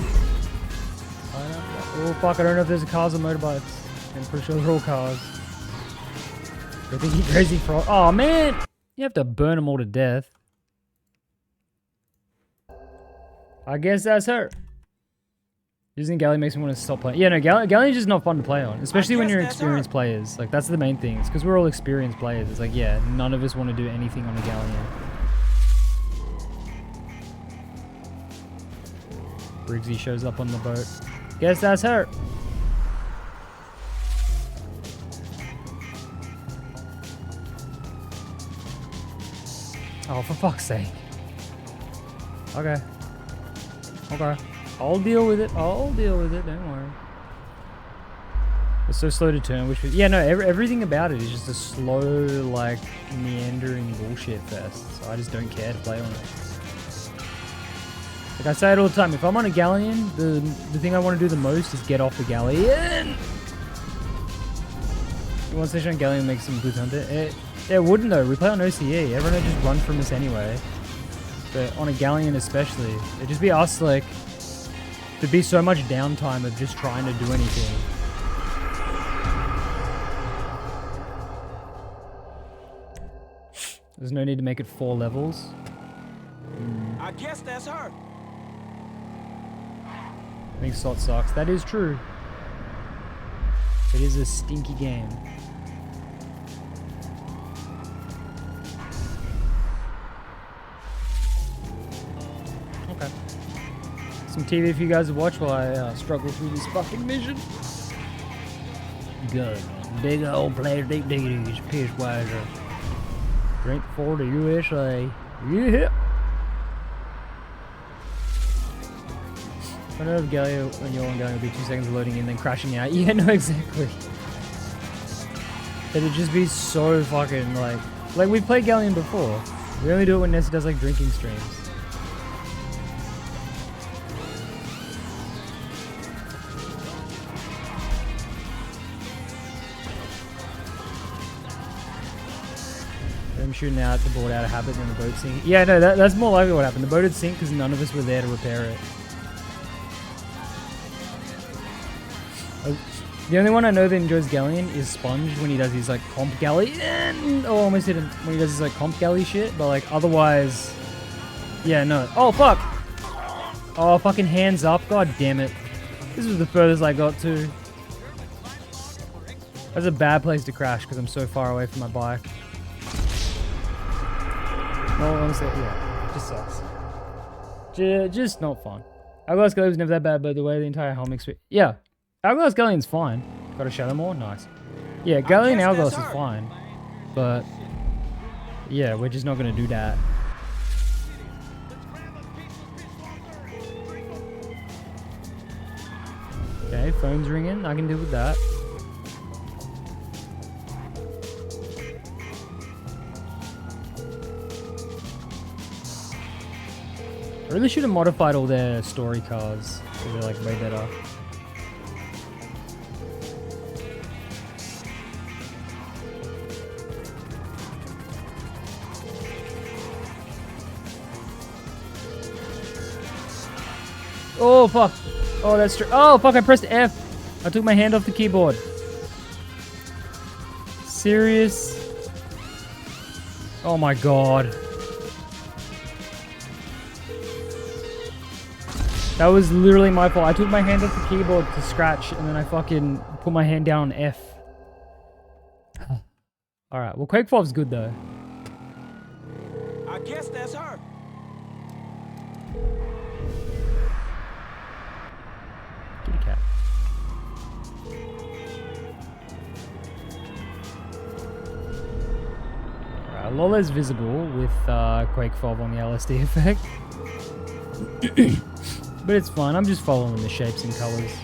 [SPEAKER 1] Oh fuck, I don't know if there's cars or motorbikes. I'm pretty sure they're all cars. I think he crazy frog. Oh man! You have to burn them all to death. I guess that's her. Using Galley makes me want to stop playing. Yeah, no, Galley is just not fun to play on. Especially when you're experienced players. Like, that's the main thing. It's because we're all experienced players. It's like, yeah, none of us want to do anything on a Galleon. Briggsy shows up on the boat. Guess that's her. Oh, for fuck's sake. Okay. I'll deal with it. Don't worry. It's so slow to turn, which was... Yeah, no, everything about it is just a slow, like, meandering bullshit fest. So I just don't care to play on it. Like I say it all the time, if I'm on a Galleon, the thing I want to do the most is get off the Galleon. One session on Galleon makes some good content. It wouldn't though, we play on OCE, everyone would just run from us anyway. But on a Galleon especially, it'd just be us like, there'd be so much downtime of just trying to do anything. There's no need to make it 4 levels.
[SPEAKER 7] I guess that's her.
[SPEAKER 1] I think SOT sucks. That is true. It is a stinky game. Okay. Some TV for you guys to watch while I struggle through this fucking mission. Good. Big old plastic diggities, piss wiser. Drink 40 USA. Yeah. I don't know if Galio when you're on Galio will be 2 seconds of loading in, then crashing out. Yeah, no, exactly. It'd just be so fucking like we played Galleon before. We only do it when Nessa does like drinking streams. I'm shooting out the board out of habit and the boat sink. Yeah, no, that's more likely what happened. The boat had sink because none of us were there to repair it. The only one I know that enjoys Galleon is Sponge when he does his like comp galley. Oh, almost hit him when he does his like comp galley shit. But like otherwise, yeah, no. Oh fuck! Oh, fucking hands up! God damn it! This was the furthest I got to. That's a bad place to crash because I'm so far away from my bike. No, honestly, yeah, it just sucks. Just not fun. Hourglass Gully was never that bad, by the way. The entire helm experience. Yeah, Hourglass Gully's fine. Got a shadow more, nice. Yeah, Gully and Hourglass is fine, but yeah, we're just not gonna do that. Okay, phone's ringing. I can deal with that. I really should have modified all their story cars so they're like way better. Oh fuck! Oh that's true. Oh fuck! I pressed F. I took my hand off the keyboard. Serious? Oh my god. That was literally my fault. I took my hand off the keyboard to scratch, and then I fucking put my hand down on F. Alright, well, Quake 4's good, though.
[SPEAKER 7] I guess that's her.
[SPEAKER 1] Kitty cat. Alright, Lola's visible with Quake 5 on the LSD effect. But it's fine, I'm just following the shapes and colors.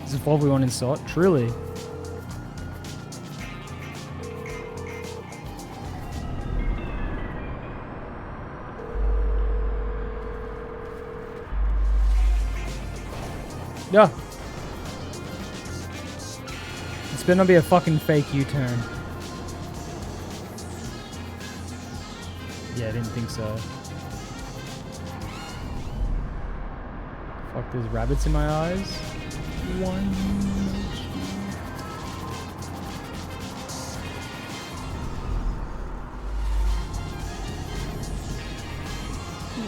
[SPEAKER 1] Is it 5 we want in SOT? Truly. Yeah. This better not be a fucking fake U-turn. Yeah, I didn't think so. Fuck, there's rabbits in my eyes. One.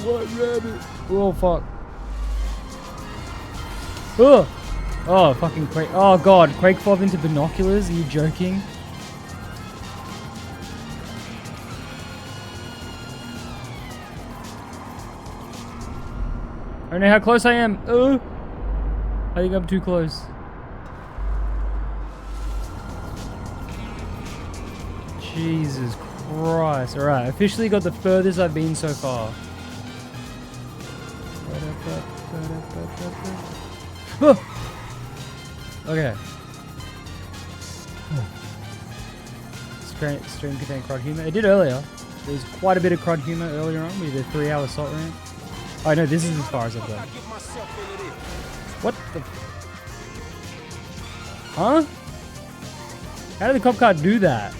[SPEAKER 1] What rabbit? Oh, fuck. Oh! Oh, fucking Quake. Oh, God. Quake 5 into binoculars? Are you joking? I don't know how close I am. Oh! I think I'm too close. Jesus Christ. Alright, officially got the furthest I've been so far. Oh! Okay. Stream contain crud humor. It did earlier. There was quite a bit of crud humor earlier on. We did a 3-hour SOT rant. Oh no, this is as far as I've gone. What the? Huh? How did the cop car do that?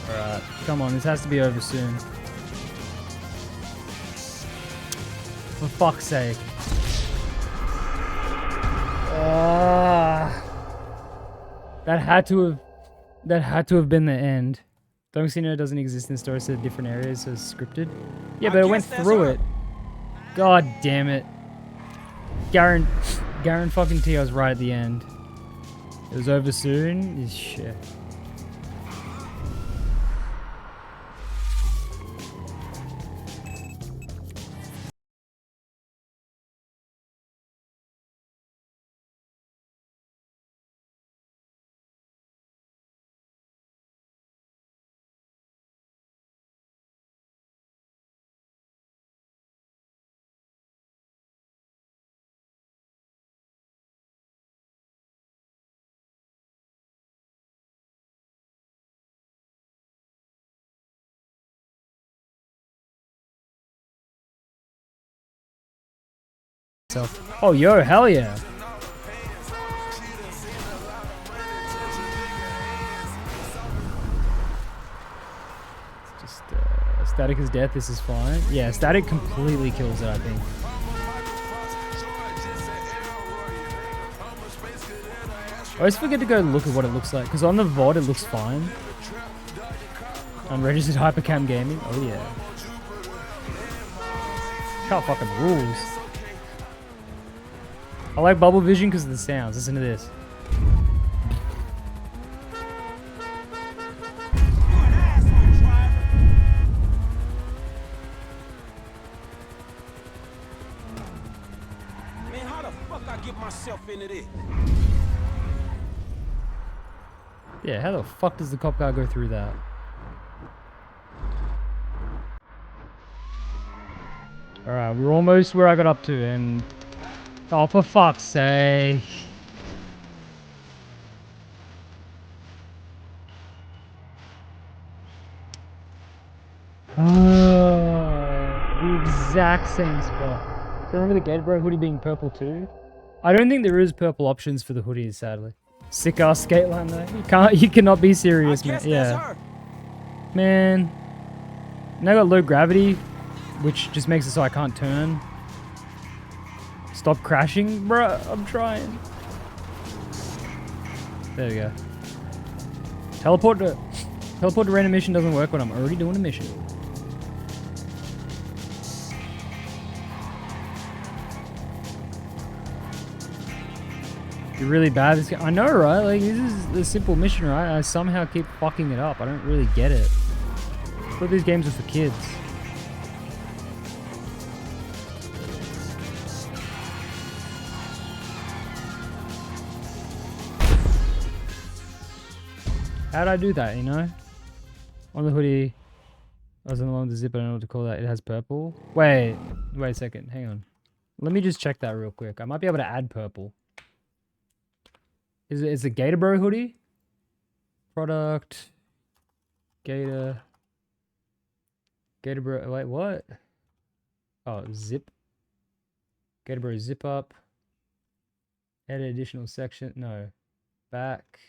[SPEAKER 1] Alright, come on, this has to be over soon. For fuck's sake. That had to have been the end. Dongxino doesn't exist in stories to different areas, so it's scripted. Yeah, but it went through it. God damn it. Garen fucking T was right at the end. It was over soon. Shit. Oh, yo, hell yeah. Just static is death. This is fine. Yeah, static completely kills it, I think. I always forget to go look at what it looks like, because on the VOD it looks fine. Unregistered Hypercam Gaming. Oh yeah. Car fucking rules. I like bubble vision because of the sounds. Listen to this.
[SPEAKER 7] Man, how the fuck I get myself into this?
[SPEAKER 1] Yeah, how the fuck does the cop car go through that? Alright, we're almost where I got up to, and... Oh, for fuck's sake. The exact same spot. So remember the Gatebro hoodie being purple too? I don't think there is purple options for the hoodies, sadly. Sick ass skate line though. You cannot be serious, man. Yeah. Man. Now I got low gravity, which just makes it so I can't turn. Stop crashing, bruh. I'm trying. There we go. Teleport to random mission doesn't work when I'm already doing a mission. You're really bad at this game. I know, right? Like, this is the simple mission, right? I somehow keep fucking it up. I don't really get it. I thought these games are for kids. How'd I do that, you know? On the hoodie, I was along the zip, I don't know what to call that. It has purple. Wait a second. Hang on. Let me just check that real quick. I might be able to add purple. Is it Gatebro hoodie? Product. Gatebro. Wait, what? Oh, zip. Gatebro zip up. Add additional section. No. Back.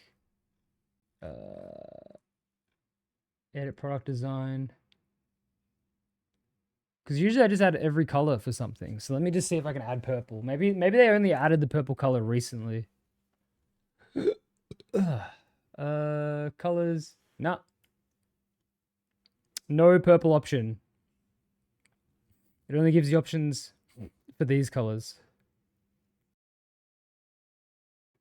[SPEAKER 1] Edit product design. Because usually I just add every color for something. So let me just see if I can add purple. Maybe they only added the purple color recently. Colors. Nah. No purple option. It only gives you options for these colors.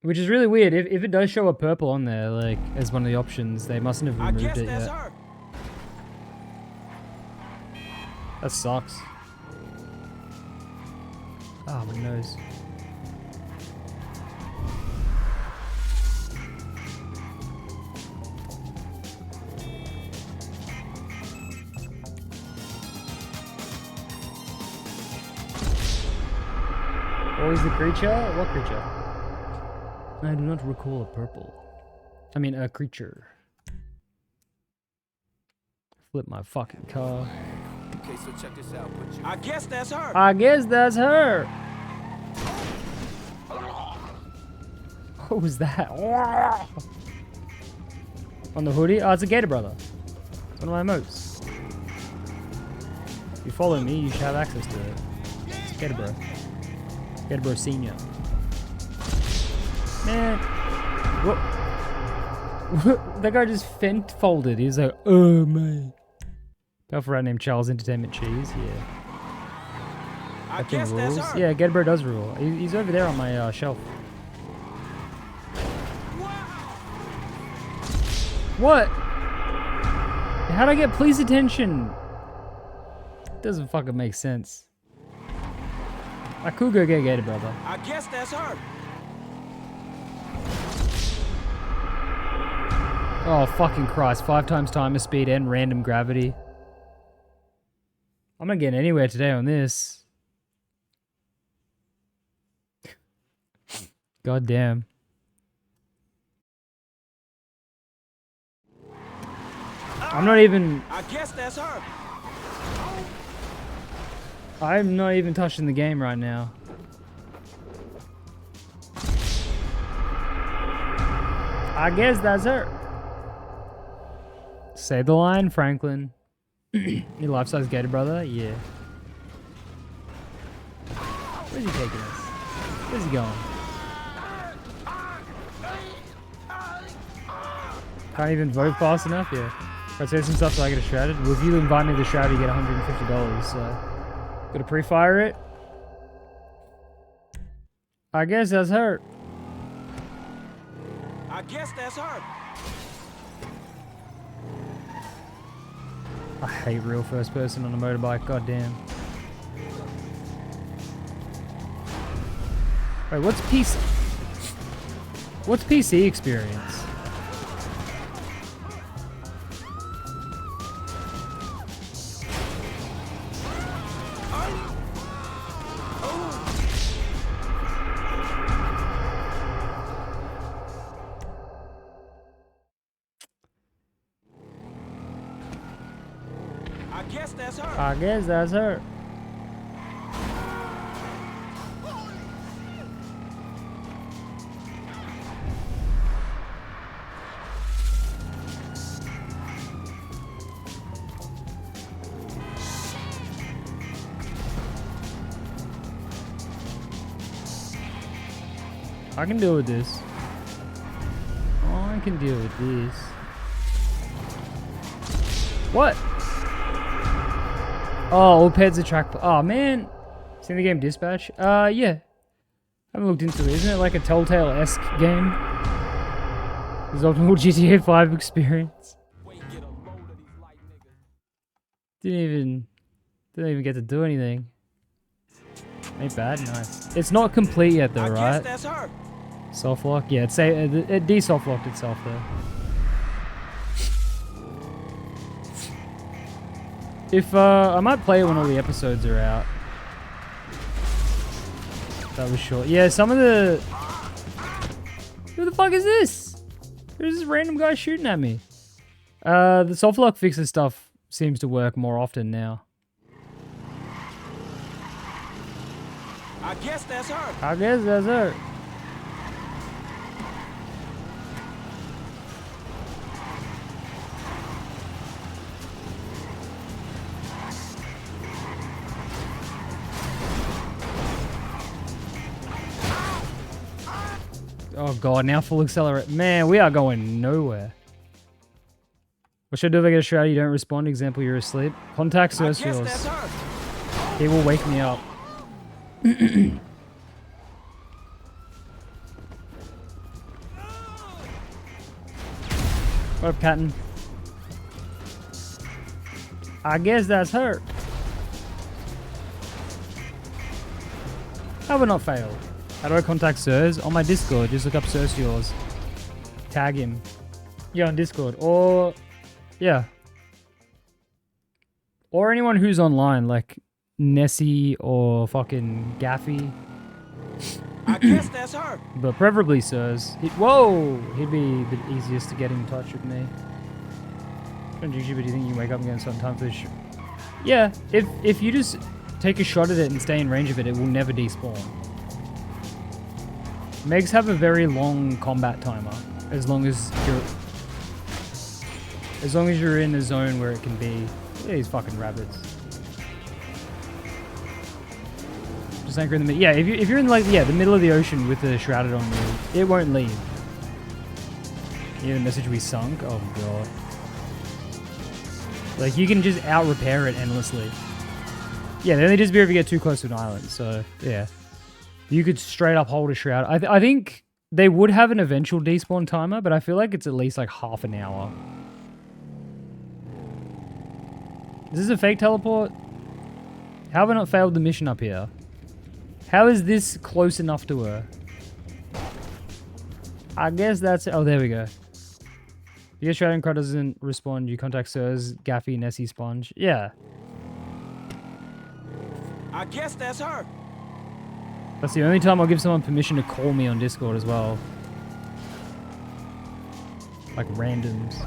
[SPEAKER 1] Which is really weird. If it does show a purple on there, like, as one of the options, they mustn't have removed it yet. That sucks. Ah, my nose. What was the creature? What creature? I do not recall a purple. I mean, a creature. Flip my fucking car.
[SPEAKER 7] Okay, so check this out. I guess that's her.
[SPEAKER 1] I guess that's her. What was that? On the hoodie? Oh, it's a Gator Brother. It's one of my emotes. If you follow me, you should have access to it. It's Gator Bro. Gator Bro Senior. Man. Whoa. That guy just fent folded. He was like, oh man. Powerful rat named Charles Entertainment Cheese, yeah.
[SPEAKER 7] I guess rules. That's her.
[SPEAKER 1] Yeah, Gedbro does rule. He's over there on my shelf. What? How'd I get police attention? Doesn't fucking make sense. I could go get Gator Brother.
[SPEAKER 7] I guess that's her.
[SPEAKER 1] Oh, fucking Christ. 5 times timer speed and random gravity. I'm not getting anywhere today on this. God damn. I'm not even...
[SPEAKER 7] I guess that's her.
[SPEAKER 1] I'm not even touching the game right now. I guess that's her. Say the line, Franklin. Your life-size gator brother? Yeah. Where's he taking us? Where's he going? Can't even vote fast enough? Yeah. Alright, say some stuff so I get a shrouded. Well, if you invite me to the shroud, you get $150, so... Gotta pre-fire it. I guess that's her.
[SPEAKER 7] I guess that's her.
[SPEAKER 1] I hate real first person on a motorbike, goddamn. Wait, what's PC? What's PC experience?
[SPEAKER 7] I guess that's her.
[SPEAKER 1] I guess that's her. I can deal with this. Oh, I can deal with this. What? Oh, all pets are track. Oh man, seen the game Dispatch? Yeah. I haven't looked into it. Isn't it like a Telltale-esque game? His optimal GTA 5 experience. Didn't even get to do anything. Ain't bad, nice. It's not complete yet though, right?
[SPEAKER 7] That's her.
[SPEAKER 1] Soft lock? Yeah, it de-soft locked itself though. If, I might play it when all the episodes are out. That was short. Yeah, some of the... Who the fuck is this? Who's this random guy shooting at me? The soft lock fixes stuff seems to work more often now.
[SPEAKER 7] I guess that's her.
[SPEAKER 1] I guess that's her. Oh god, now full accelerate. Man, we are going nowhere. What should I do if I get a shroud? You don't respond. Example, you're asleep. Contact Cercios. He will wake me up. What up, Captain? I guess that's her. How have I not failed? How do I contact Cerz? On my Discord, just look up Cercios. Tag him. Yeah, on Discord. Or, yeah. Or anyone who's online, like Nessie or fucking Gaffy.
[SPEAKER 7] I guess that's her.
[SPEAKER 1] But preferably Cerz. Whoa! He'd be the easiest to get in touch with me. But do you think you can wake up and get in certain time for this? Yeah, if you just take a shot at it and stay in range of it, it will never despawn. Megs have a very long combat timer, as long as you're in a zone where it can be. Look at these fucking rabbits. Just anchor in the middle. Yeah, if you're in like the middle of the ocean with the shrouded on you, it won't leave. You hear the message we sunk? Oh god. Like you can just out repair it endlessly. Yeah, they only disappear if you get too close to an island. So yeah. You could straight up hold a shroud. I think they would have an eventual despawn timer, but I feel like it's at least like half an hour. Is this a fake teleport? How have I not failed the mission up here? How is this close enough to her? I guess that's... Oh, there we go. You get shroud and Crud doesn't respond. You contact Cerz, Gaffy, Nessie, Sponge. Yeah.
[SPEAKER 7] I guess that's her.
[SPEAKER 1] That's the only time I'll give someone permission to call me on Discord as well. Like randoms.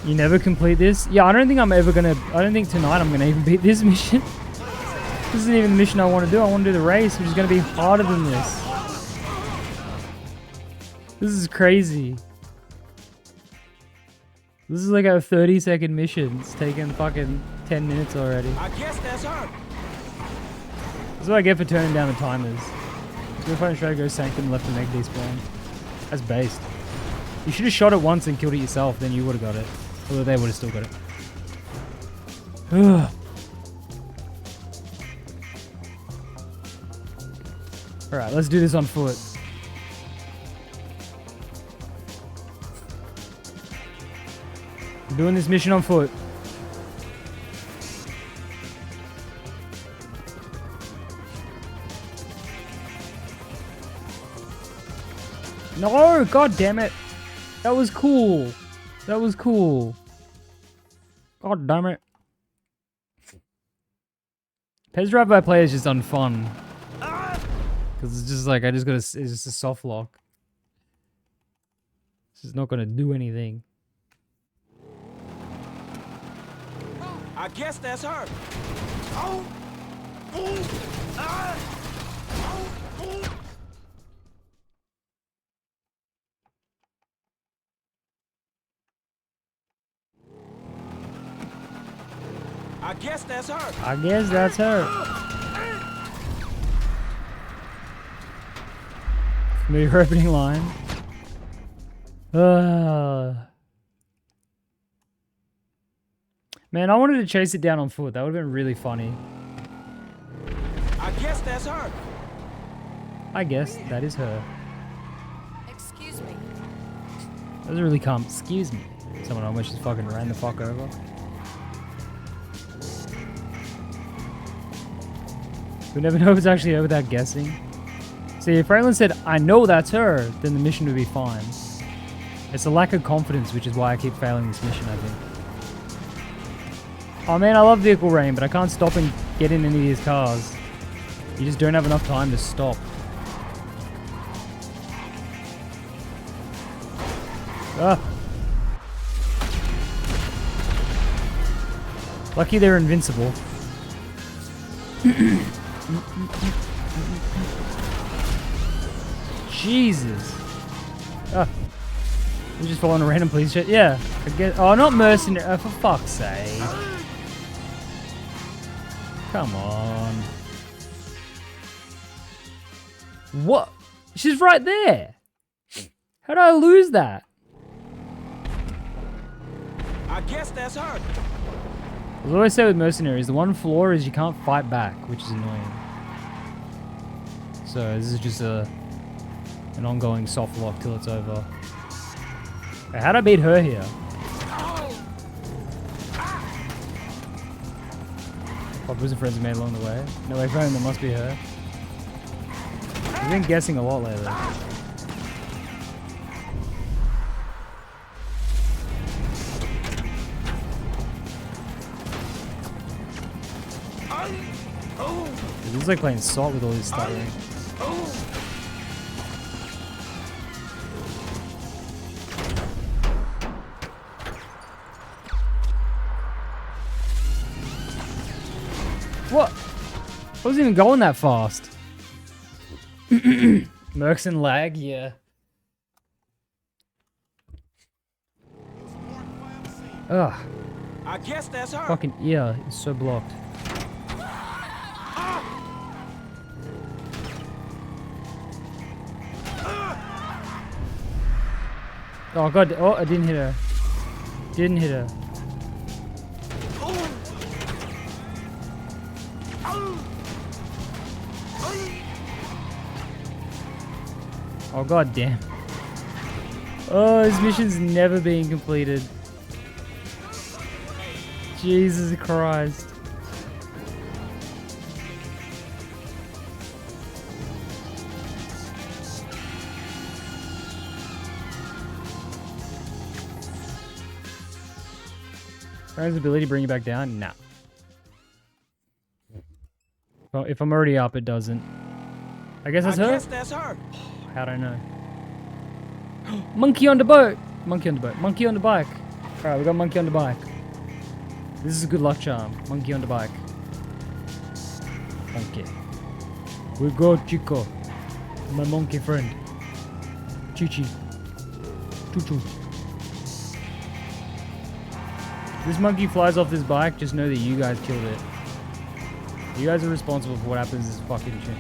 [SPEAKER 1] You never complete this? Yeah, I don't think I'm ever gonna... I don't think tonight I'm gonna even beat this mission. This isn't even the mission I want to do. I want to do the race, which is gonna be harder than this. This is crazy. This is like a 30-second mission. It's taken fucking 10 minutes already.
[SPEAKER 7] I guess that's her.
[SPEAKER 1] That's what I get for turning down the timers. So if I try to go sanctum left and egg despawn. That's based. You should have shot it once and killed it yourself, then you would have got it. Although they would have still got it. Alright, let's do this on foot. I'm doing this mission on foot. No, god damn it. That was cool. That was cool. God damn it. Pez Drive by play is just unfun. Because it's just like, it's just a soft lock. It's just not going to do anything.
[SPEAKER 7] I guess that's her. I guess that's her.
[SPEAKER 1] I guess that's her. Maybe her opening line. Man, I wanted to chase it down on foot. That would have been really funny.
[SPEAKER 7] I guess that's her.
[SPEAKER 1] I guess that is her.
[SPEAKER 8] Excuse me.
[SPEAKER 1] That was really calm. Excuse me. Someone almost just fucking ran the fuck over. We never know if it's actually her without guessing. See, if Raylan said, I know that's her, then the mission would be fine. It's a lack of confidence, which is why I keep failing this mission, I think. Oh man, I love vehicle rain, but I can't stop and get in any of these cars. You just don't have enough time to stop. Ah. Lucky they're invincible. Jesus. Ah. We're just following a random police shit. Yeah. I guess. Oh, not mercenary. For fuck's sake. Come on. What? She's right there. How did I lose that?
[SPEAKER 7] I guess that's her.
[SPEAKER 1] As I always say with mercenaries, the one flaw is you can't fight back, which is annoying. So this is just an ongoing soft lock till it's over. Hey, how'd I beat her here? What was the friends we made along the way? No way, friend, that must be her. I've been guessing a lot lately. This is like playing salt with all this stuttering. What? I wasn't even going that fast. Mercs and lag, yeah. Ugh.
[SPEAKER 7] I guess that's her.
[SPEAKER 1] Fucking ear is so blocked. Oh god, oh, I didn't hit her. Didn't hit her. Oh god damn. Oh, this mission's never being completed. Jesus Christ. Ryan's ability to bring you back down? Nah. Well, if I'm already up, it doesn't. I guess that's her?
[SPEAKER 7] I guess that's her.
[SPEAKER 1] How'd I know? Monkey on the boat! Monkey on the boat. Monkey on the bike. Alright, we got monkey on the bike. This is a good luck charm. Monkey on the bike. Monkey. We go, Chico. My monkey friend. Chi-Chi. Choo-choo. This monkey flies off this bike, just know that you guys killed it. You guys are responsible for what happens to this fucking shit.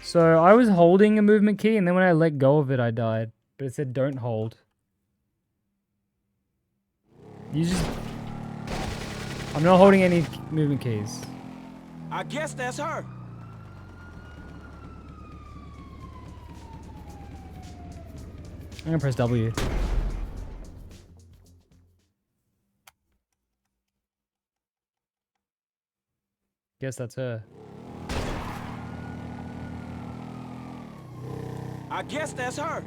[SPEAKER 1] So I was holding a movement key, and then when I let go of it, I died. But it said don't hold. You just... I'm not holding any movement keys.
[SPEAKER 7] I guess that's her.
[SPEAKER 1] I'm gonna press W. Guess that's her.
[SPEAKER 7] I guess that's her.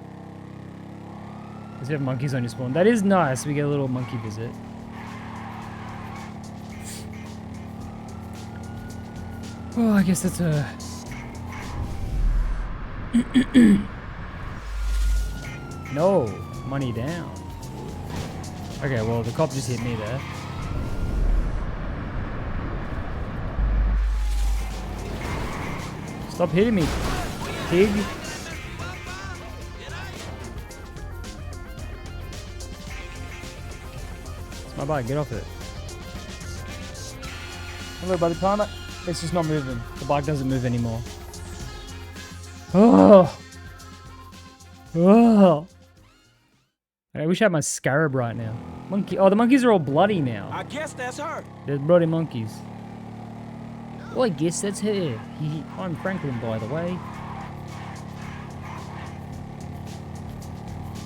[SPEAKER 1] Does you have monkeys on your spawn? That is nice. We get a little monkey visit. Oh, I guess that's her. No, money down. Okay, well, the cop just hit me there. Stop hitting me, pig. It's my bike, get off it. Although by the time it's just not moving. The bike doesn't move anymore. Oh! Oh! I wish I had my scarab right now. Monkey. Oh, the monkeys are all bloody now.
[SPEAKER 7] I guess that's her.
[SPEAKER 1] There's bloody monkeys. Well, I guess that's her. I'm Franklin, by the way.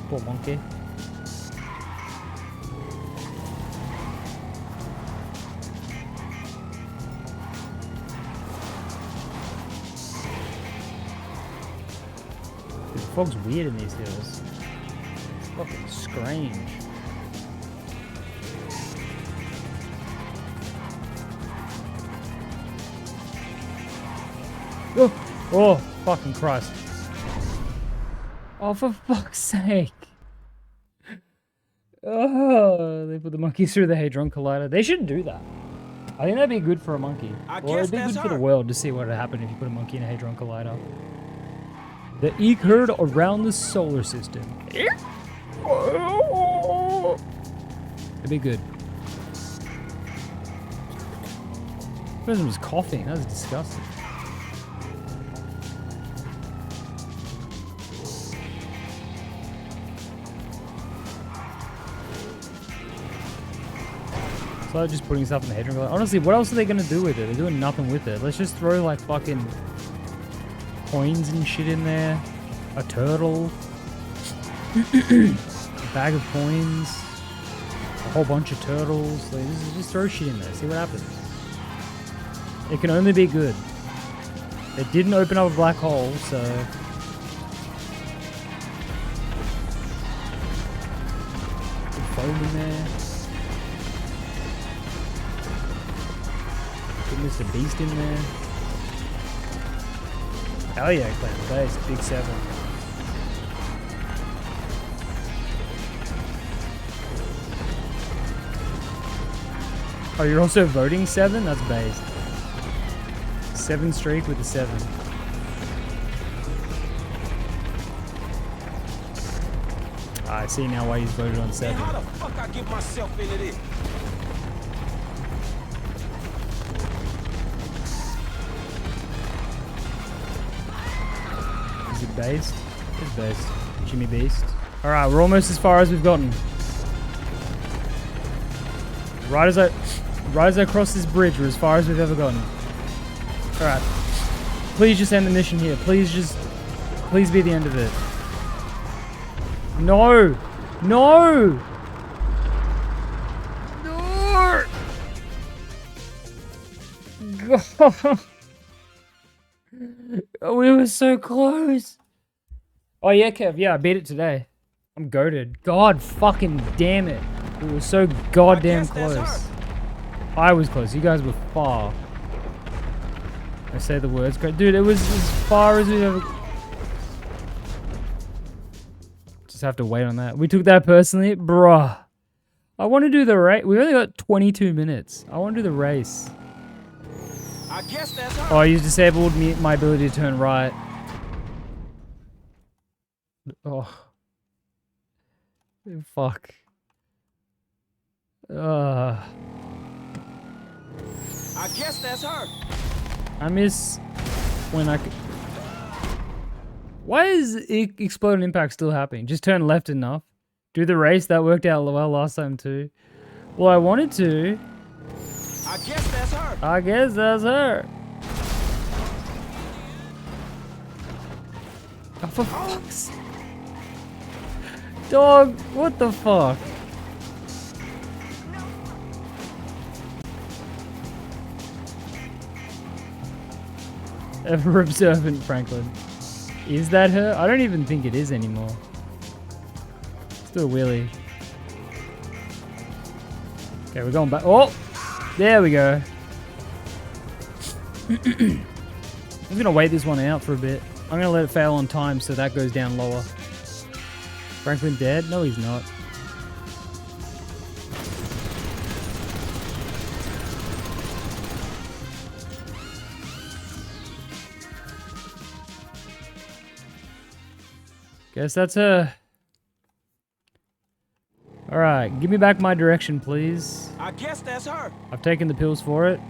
[SPEAKER 1] Poor monkey. The fog's weird in these hills. It's fucking strange. Oh, oh, fucking Christ. Oh, for fuck's sake. Oh, they put the monkeys through the Hadron Collider. They shouldn't do that. I think that'd be good for a monkey. Or it'd be good for the world to see what would happen if you put a monkey in a Hadron Collider. The eek herd around the solar system. It'd be good. The person was coughing. That was disgusting. So just putting stuff in the Hadron Collider. Honestly, what else are they going to do with it? They're doing nothing with it. Let's just throw like fucking coins and shit in there. A turtle. A bag of coins. A whole bunch of turtles. Like, just throw shit in there. See what happens. It can only be good. It didn't open up a black hole, so... Put foam in there. Put Mr. Beast in there. Hell yeah, Clan Base, Big 7. Oh, you're also voting 7? That's based. 7 streak with the 7. I see now why he's voted on 7.
[SPEAKER 7] Man, how the fuck I get myself into this?
[SPEAKER 1] Is it based? It's based. Jimmy Beast. Alright, we're almost as far as we've gotten. Right as I cross this bridge, we're as far as we've ever gotten. Alright. Please just end the mission here. Please be the end of it. No! No! No! God. We were so close. Oh yeah, Kev. Yeah, I beat it today. I'm goated. God fucking damn it. We were so goddamn close. I was close. You guys were far. I say the words correct. Dude, it was as far as we ever... Just have to wait on that. We took that personally. Bruh. I want to do the race. We only got 22 minutes. I want to do the race.
[SPEAKER 7] I guess that's her.
[SPEAKER 1] Oh, you disabled my ability to turn right. Oh. Fuck.
[SPEAKER 7] I guess that's her.
[SPEAKER 1] I miss when I could... Why is exploding impact still happening? Just turn left enough. Do the race. That worked out well last time too. Well, I wanted to.
[SPEAKER 7] I guess that's her.
[SPEAKER 1] I guess that's her. Oh, for fuck's sake. Dog, what the fuck? Ever observant Franklin. Is that her? I don't even think it is anymore. Let's do a wheelie. Okay, we're going back. Oh! There we go. I'm gonna wait this one out for a bit. I'm gonna let it fail on time so that goes down lower. Franklin dead? No, he's not. Guess that's her. Alright, give me back my direction, please.
[SPEAKER 7] I guess that's her.
[SPEAKER 1] I've taken the pills for it.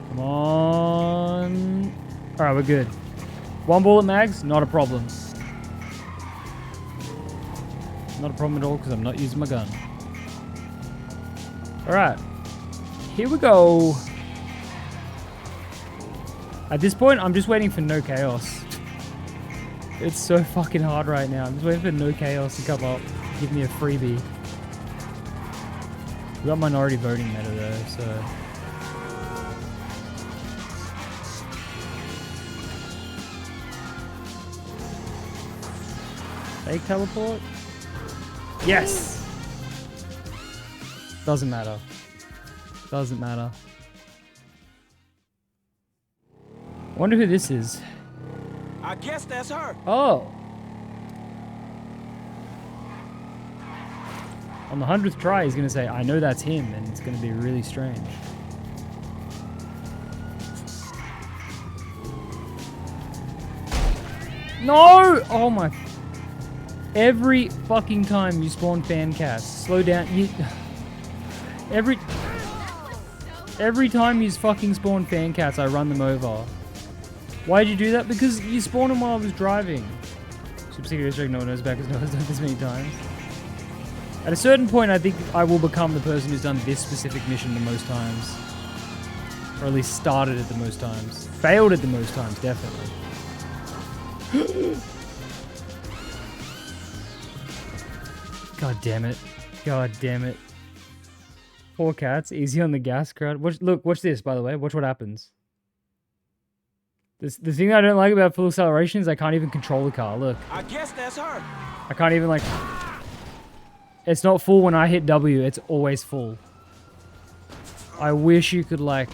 [SPEAKER 1] Come on. Alright, we're good. One bullet mags, not a problem. Not a problem at all because I'm not using my gun. Alright. Here we go. At this point, I'm just waiting for no chaos. It's so fucking hard right now. I'm just waiting for no chaos to come up. Give me a freebie. We got minority voting meta though, so... Fake teleport? Yes! Doesn't matter. Doesn't matter. I wonder who this is.
[SPEAKER 7] I guess that's her.
[SPEAKER 1] Oh. On the 100th try, he's going to say, I know that's him, and it's going to be really strange. No! Oh my... Every fucking time you spawn fan cats, slow down. Every time you fucking spawn fan cats, I run them over. Why'd you do that? Because you spawned them while I was driving. Subsidiary district, no one knows about because no one's done this many times. At a certain point, I think I will become the person who's done this specific mission the most times. Or at least started it the most times. Failed it the most times, definitely. God damn it. God damn it. Poor cats. Easy on the gas crowd. Look, watch this, by the way. Watch what happens. The thing I don't like about full acceleration is I can't even control the car. Look.
[SPEAKER 7] I guess that's her.
[SPEAKER 1] I can't even, like... It's not full when I hit W. It's always full. I wish you could, like...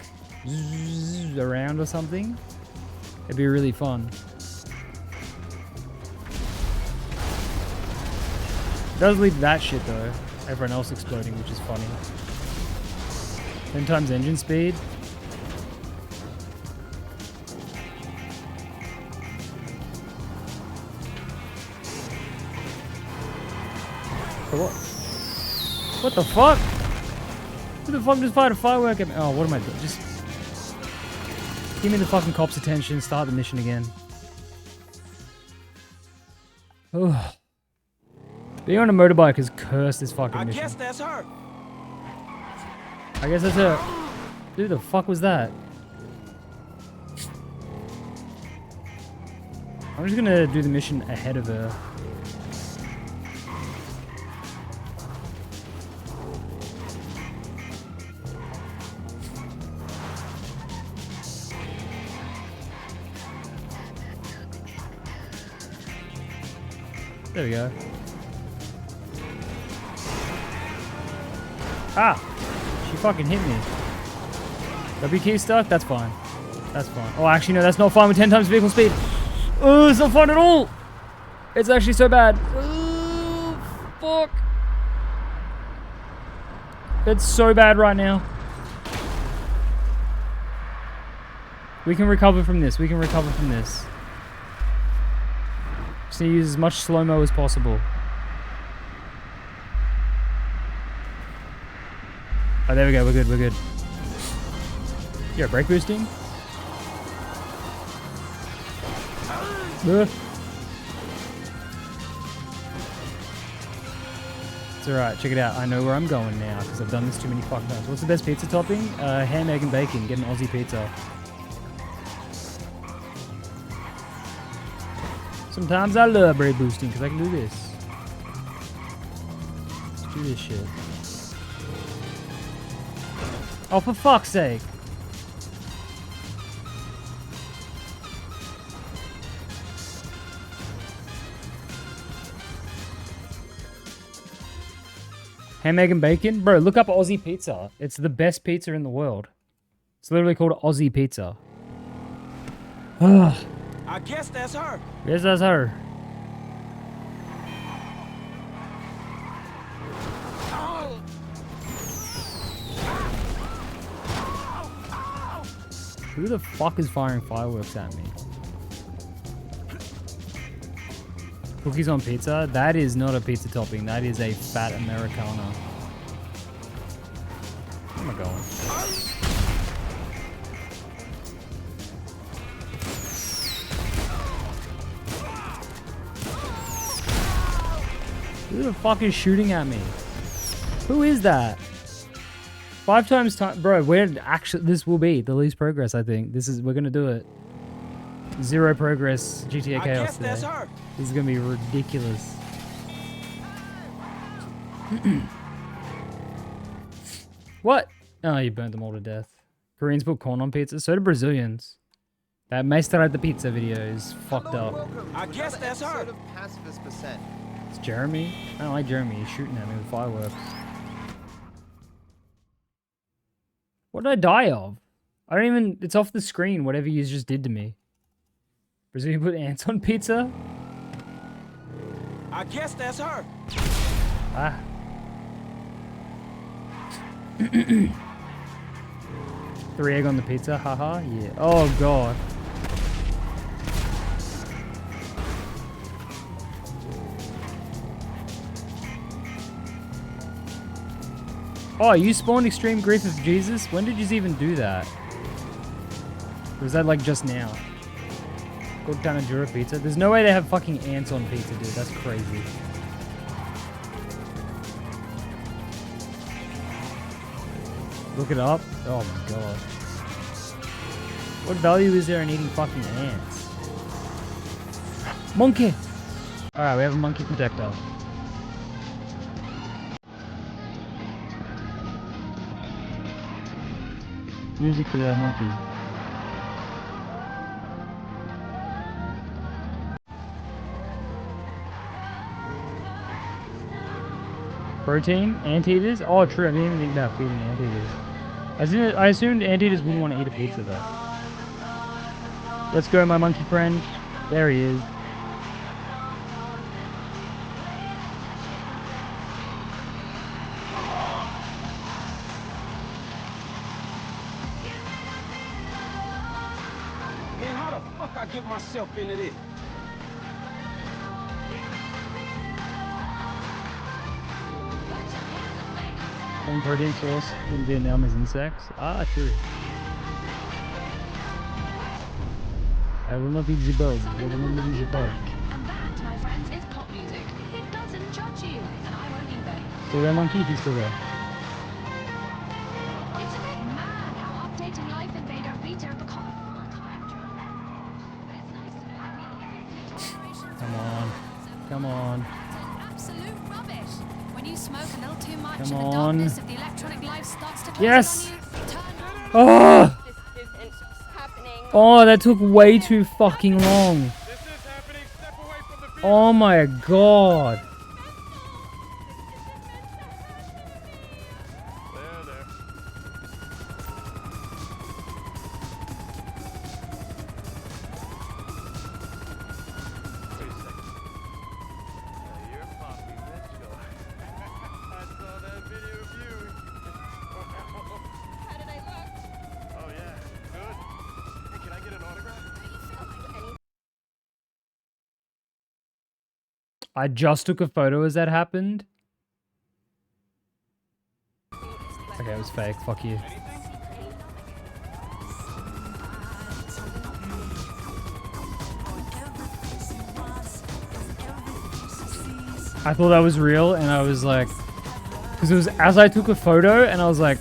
[SPEAKER 1] zzz around or something. It'd be really fun. It does leave that shit, though. Everyone else exploding, which is funny. 10 times engine speed. What? What the fuck? Who the fuck just fired a firework at me? Oh, what am I doing? Just give me the fucking cops' attention. Start the mission again. Oh. Being on a motorbike is cursed this fucking mission.
[SPEAKER 7] I guess that's her.
[SPEAKER 1] I guess that's her. Who the fuck was that? I'm just gonna do the mission ahead of her. There we go. Ah! She fucking hit me. W key stuck? That's fine. That's fine. Oh, actually, no, that's not fine with 10 times vehicle speed. Oh, it's not fun at all! It's actually so bad. Oh, fuck. It's so bad right now. We can recover from this. We can recover from this. Just need to use as much slow-mo as possible. Oh, there we go. We're good. We're good. Yo, brake boosting. It's alright. Check it out. I know where I'm going now because I've done this too many fucking times. What's the best pizza topping? Ham, egg, and bacon. Get an Aussie pizza. Sometimes I love brake boosting because I can do this. Let's do this shit. Oh, for fuck's sake. Ham, egg, and bacon? Bro, look up Aussie pizza. It's the best pizza in the world. It's literally called Aussie pizza.
[SPEAKER 7] I guess that's her.
[SPEAKER 1] Yes, that's her. Who the fuck is firing fireworks at me? Cookies on pizza? That is not a pizza topping. That is a fat Americana. Where am I going? Who the fuck is shooting at me? Who is that? 5 times time, bro. Where actually this will be the least progress. I think we're gonna do it. 0 progress. GTA Chaos today. This is gonna be ridiculous. What? Oh, you burnt them all to death. Koreans put corn on pizza. So do Brazilians. That Meister at the pizza video is fucked up.
[SPEAKER 7] I guess that's her.
[SPEAKER 1] It's Jeremy. I don't like Jeremy. He's shooting at me with fireworks. What did I die of? I don't even... It's off the screen, whatever you just did to me. Brazilian put ants on pizza?
[SPEAKER 7] I guess that's her.
[SPEAKER 1] Ah. 3 egg on the pizza, haha, yeah. Oh god. Oh, you spawned Extreme Grief of Jesus? When did you even do that? Or was that like just now? Good Tanajura pizza? There's no way they have fucking ants on pizza, dude. That's crazy. Look it up. Oh my god. What value is there in eating fucking ants? Monkey! Alright, we have a monkey protector. Music for that monkey. Protein? Anteaters? Oh, true. I didn't even think about feeding anteaters. I assumed anteaters wouldn't want to eat a pizza, though. Let's go, my monkey friend. There he is.
[SPEAKER 7] Man, how the fuck I get myself into this?
[SPEAKER 1] One protein source in Vietnam is insects. Ah, true. I will not eat the bug. I will not eat the bug.
[SPEAKER 8] And that, my friends, is pop music. It doesn't judge you, and I won't either.
[SPEAKER 1] Still there, monkey? He's still there.
[SPEAKER 8] It's a bit mad how updating life invade our beta become full-time job. But it's nice to know
[SPEAKER 1] Come on. Come on.
[SPEAKER 8] absolute rubbish. When you smoke a little too much
[SPEAKER 1] Come
[SPEAKER 8] and the
[SPEAKER 1] on.
[SPEAKER 8] darkness of the electronic life starts to close
[SPEAKER 1] Yes!
[SPEAKER 8] on you, turn on.
[SPEAKER 1] Oh! Oh, that took way too fucking long. Oh my god. I just took a photo as that happened. Okay, it was fake. Fuck you. I thought that was real, and I was like, because it was as I took a photo, and I was like,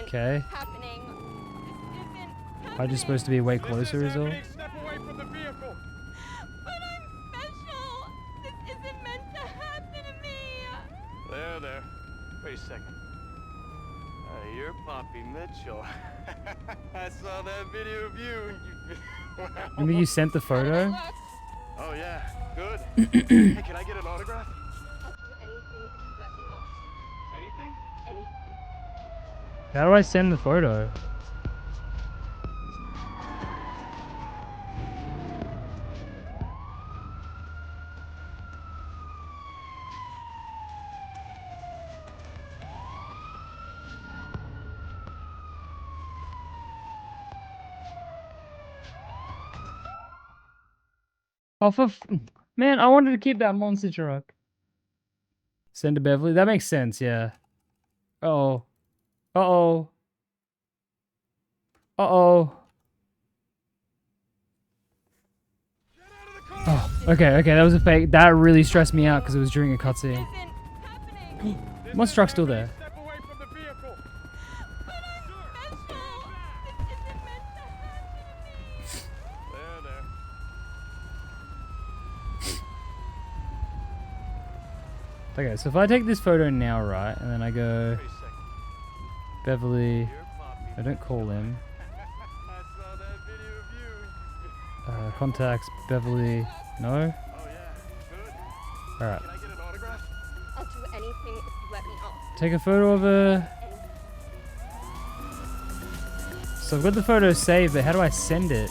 [SPEAKER 1] okay. I'm just supposed to be way closer is all.
[SPEAKER 9] Step away from the vehicle. But I'm special. This isn't meant to happen to me. There. Wait a second. You're Poppy Mitchell. I saw that video of you.
[SPEAKER 1] Remember you sent the photo?
[SPEAKER 9] Oh yeah, good. Hey, can I get an autograph? Anything?
[SPEAKER 1] How do I send the photo? Oh, man, I wanted to keep that monster truck. Send to Beverly. That makes sense, yeah. Uh-oh. Uh-oh. Uh-oh. Oh, okay, that was a fake. That really stressed me out because it was during a cutscene. Monster truck's still there. Okay, so if I take this photo now, right, and then I go Beverly, I don't call him. Contacts Beverly, no. All right.
[SPEAKER 8] I'll do anything if you let me off.
[SPEAKER 1] Take a photo of her. So I've got the photo saved, but how do I send it?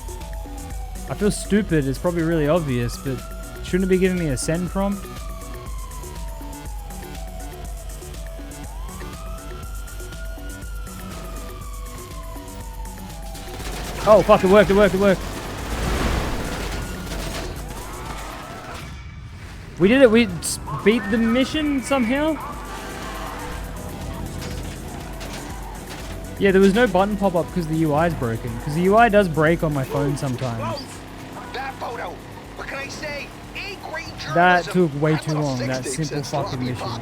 [SPEAKER 1] I feel stupid. It's probably really obvious, but shouldn't it be giving me a send prompt? Oh, fuck, it worked. We did it. We beat the mission somehow. Yeah, there was no button pop-up because the UI is broken. Because the UI does break on my phone sometimes.
[SPEAKER 10] That photo. What can I say?
[SPEAKER 1] That took way too long. That simple fucking mission.
[SPEAKER 10] How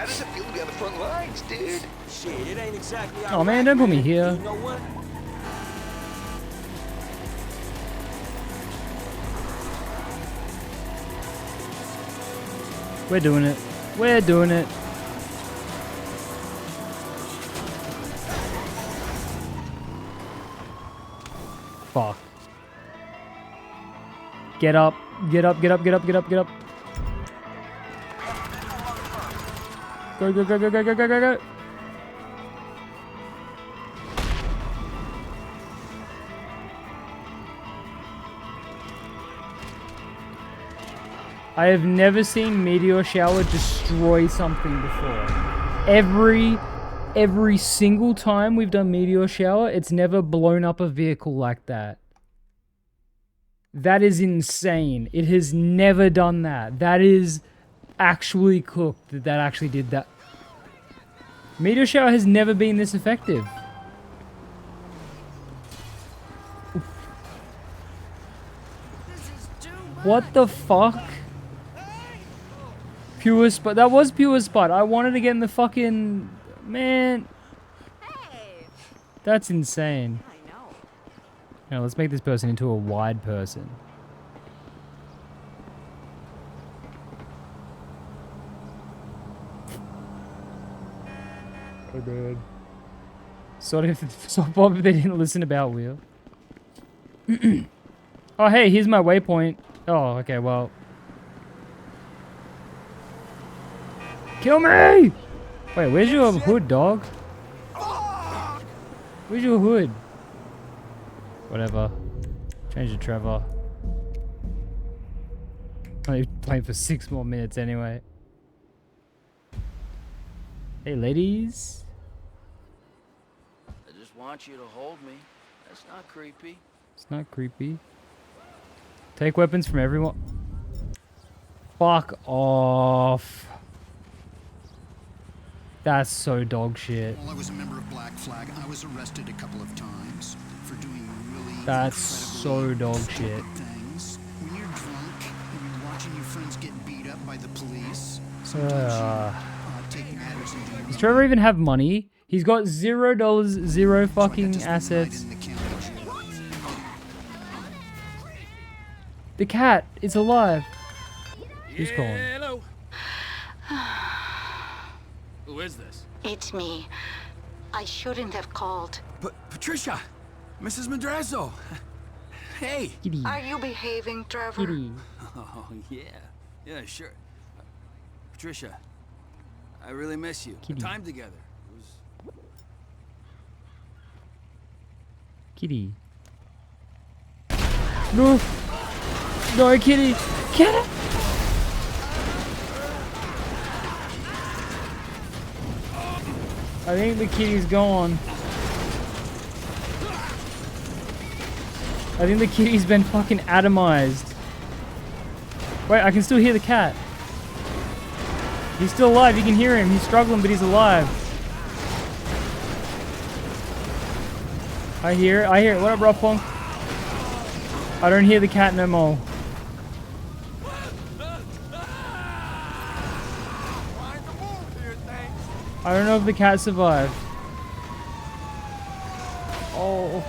[SPEAKER 10] does it feel to be on the front lines, dude?
[SPEAKER 7] Shit, it ain't exactly.
[SPEAKER 1] Oh man, don't put me here.
[SPEAKER 7] You know what?
[SPEAKER 1] We're doing it. We're doing it. Fuck. Get up. Get up. Get up. Get up. Get up. Get up. Go, go, go, go, go, go, go, go, go. I have never seen Meteor Shower destroy something before. Every single time we've done Meteor Shower, it's never blown up a vehicle like that. That is insane. It has never done that. That is actually cooked that actually did that. Meteor Shower has never been this effective. What the fuck? Pure spot. That was pure spot. I wanted to get in the fucking... Man.
[SPEAKER 8] Hey.
[SPEAKER 1] That's insane.
[SPEAKER 8] I know.
[SPEAKER 1] Now let's make this person into a wide person. Oh god. Sorry if they didn't listen about Wheel. Oh hey, here's my waypoint. Oh, okay, well. Kill me! Wait, where's your hood, dog? Where's your hood? Whatever. Change to Trevor. I'm only playing for 6 more minutes anyway. Hey, ladies.
[SPEAKER 11] I just want you to hold me. That's not creepy.
[SPEAKER 1] It's not creepy. Take weapons from everyone. Fuck off. That's so dog shit.
[SPEAKER 12] While I was a member of Black Flag, I was arrested a couple of times for doing really
[SPEAKER 1] That's so dog shit.
[SPEAKER 12] things. When you're drunk and you're watching your friends get beat up by the police, take matters into your own.
[SPEAKER 1] Does Trevor even have money? He's got $0, zero fucking assets. The cat, it's alive. Who's calling?
[SPEAKER 11] Hello. Who is this?
[SPEAKER 13] It's me. I shouldn't have called.
[SPEAKER 11] But Patricia, Mrs. Madrazo. Hey.
[SPEAKER 1] Kitty.
[SPEAKER 13] Are you behaving, Trevor?
[SPEAKER 1] Kitty.
[SPEAKER 11] Oh yeah, yeah, sure. Patricia, I really miss you.
[SPEAKER 1] Kitty.
[SPEAKER 11] The time together.
[SPEAKER 1] Kitty. No. No, Kitty. Get it. I think the kitty's gone. I think the kitty's been fucking atomized. Wait, I can still hear the cat. He's still alive. You can hear him. He's struggling, but he's alive. I hear it. What up, Rob Pong? I don't hear the cat no more. I don't know if the cat survived. Oh.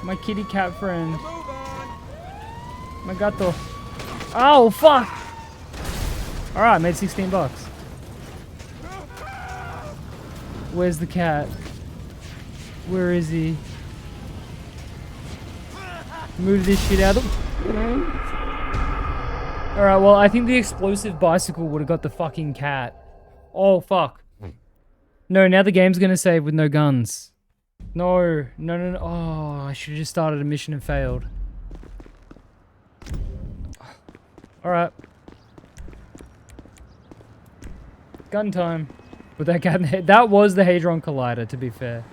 [SPEAKER 1] My kitty cat friend. My gato. Oh, fuck! Alright, I made $16. Where's the cat? Where is he? Move this shit out of... Alright, well, I think the explosive bicycle would have got the fucking cat. Oh, fuck. No, now the game's gonna save with no guns. No. Oh, I should have just started a mission and failed. Alright. Gun time. With that cat in the head. That was the Hadron Collider, to be fair.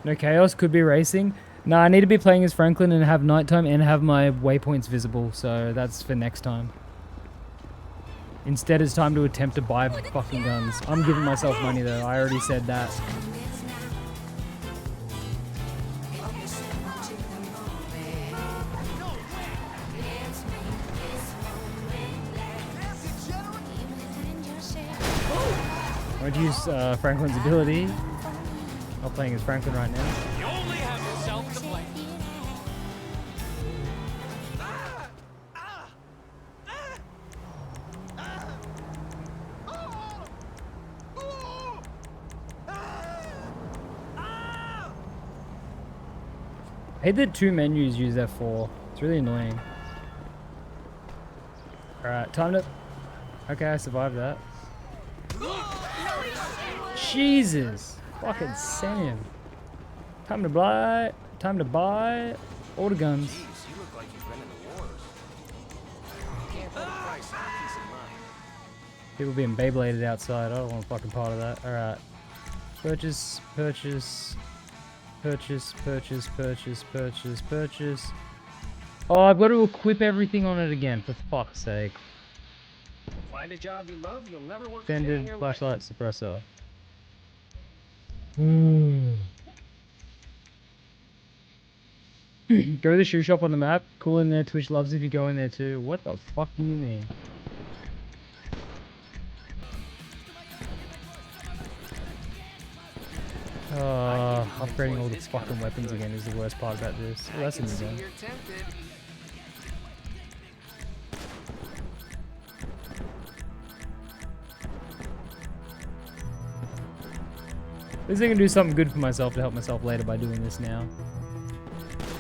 [SPEAKER 1] No chaos, could be racing. Nah, I need to be playing as Franklin and have nighttime and have my waypoints visible, so that's for next time. Instead, it's time to attempt to buy fucking guns. I'm giving myself money though, I already said that. I would use Franklin's ability. I'm playing as Franklin right now.
[SPEAKER 11] You only have yourself to blame.
[SPEAKER 1] I hate that 2 menus use F4. It's really annoying. Alright, time to... Okay, I survived that. Jesus! Fucking Sam. Time to buy all the guns.
[SPEAKER 11] Jeez, you look like you've been in the wars. Can't put a price on peace of mind.
[SPEAKER 1] People being Beybladed outside. I don't want a fucking part of that. Alright. Purchase. Oh, I've got to equip everything on it again, for fuck's sake.
[SPEAKER 7] Find a job you love, you'll never work
[SPEAKER 1] Extended flashlight suppressor. Go to the shoe shop on the map. Cool in there. Twitch loves if you go in there too. What the fuck do you mean? Upgrading all the fucking weapons again is the worst part about this. Oh, that's a new gun. At least I can do something good for myself to help myself later by doing this now.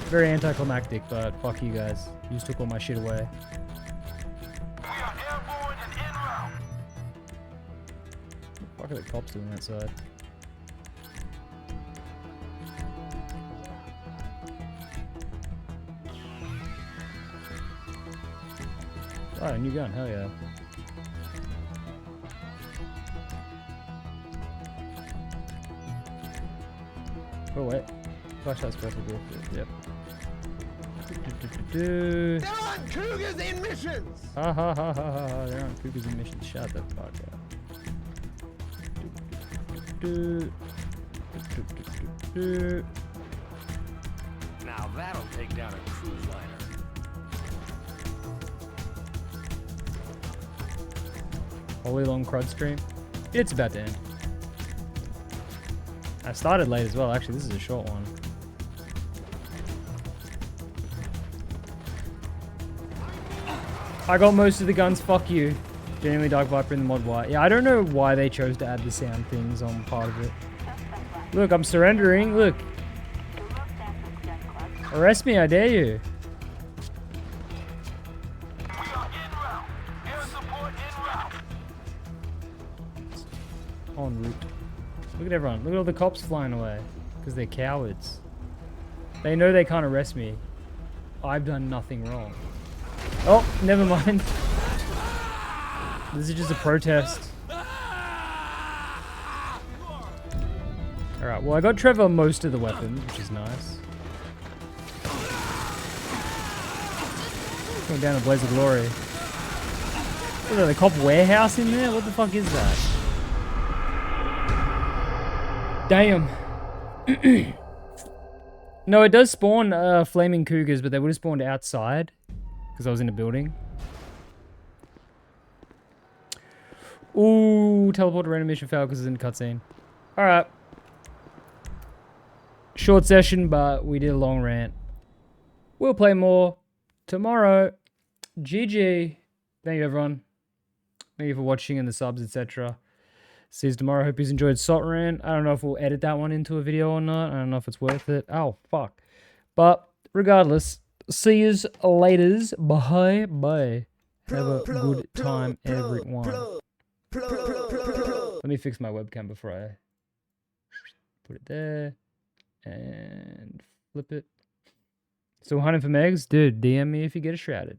[SPEAKER 1] Very anticlimactic, but fuck you guys. You just took all my shit away. What the fuck are the cops doing outside? Oh, a new gun. Hell yeah. Oh, wait. Flashlight's perfect. Yep.
[SPEAKER 10] They're on Cougars in missions!
[SPEAKER 1] Ha ha ha ha ha. They're on Cougars in missions. Shut the fuck up.
[SPEAKER 7] Now that'll take down a cruise liner.
[SPEAKER 1] Holy long Crudstream. It's about to end. I started late as well. Actually, this is a short one. I got most of the guns. Fuck you. Genuinely Dark Viper in the mod white. Yeah, I don't know why they chose to add the sound things on part of it. Look, I'm surrendering. Look. Arrest me, I dare you. En route. Look at everyone. Look at all the cops flying away. Because they're cowards. They know they can't arrest me. I've done nothing wrong. Oh, never mind. This is just a protest. Alright, well I got Trevor most of the weapons, which is nice. Going down a blaze of glory. Is there a cop warehouse in there? What the fuck is that? Damn. No, it does spawn flaming cougars, but they would have spawned outside. Because I was in a building. Ooh, teleport to random mission failed because it's in the cutscene. Alright. Short session, but we did a long rant. We'll play more tomorrow. GG. Thank you, everyone. Thank you for watching and the subs, etc. See you tomorrow. Hope you enjoyed Sot Rant. I don't know if we'll edit that one into a video or not. I don't know if it's worth it. Oh, fuck. But regardless, see yous laters. Bye. Bye. Have a good time, everyone. Let me fix my webcam before I put it there. And flip it. So hunting for megs? Dude, DM me if you get a shrouded.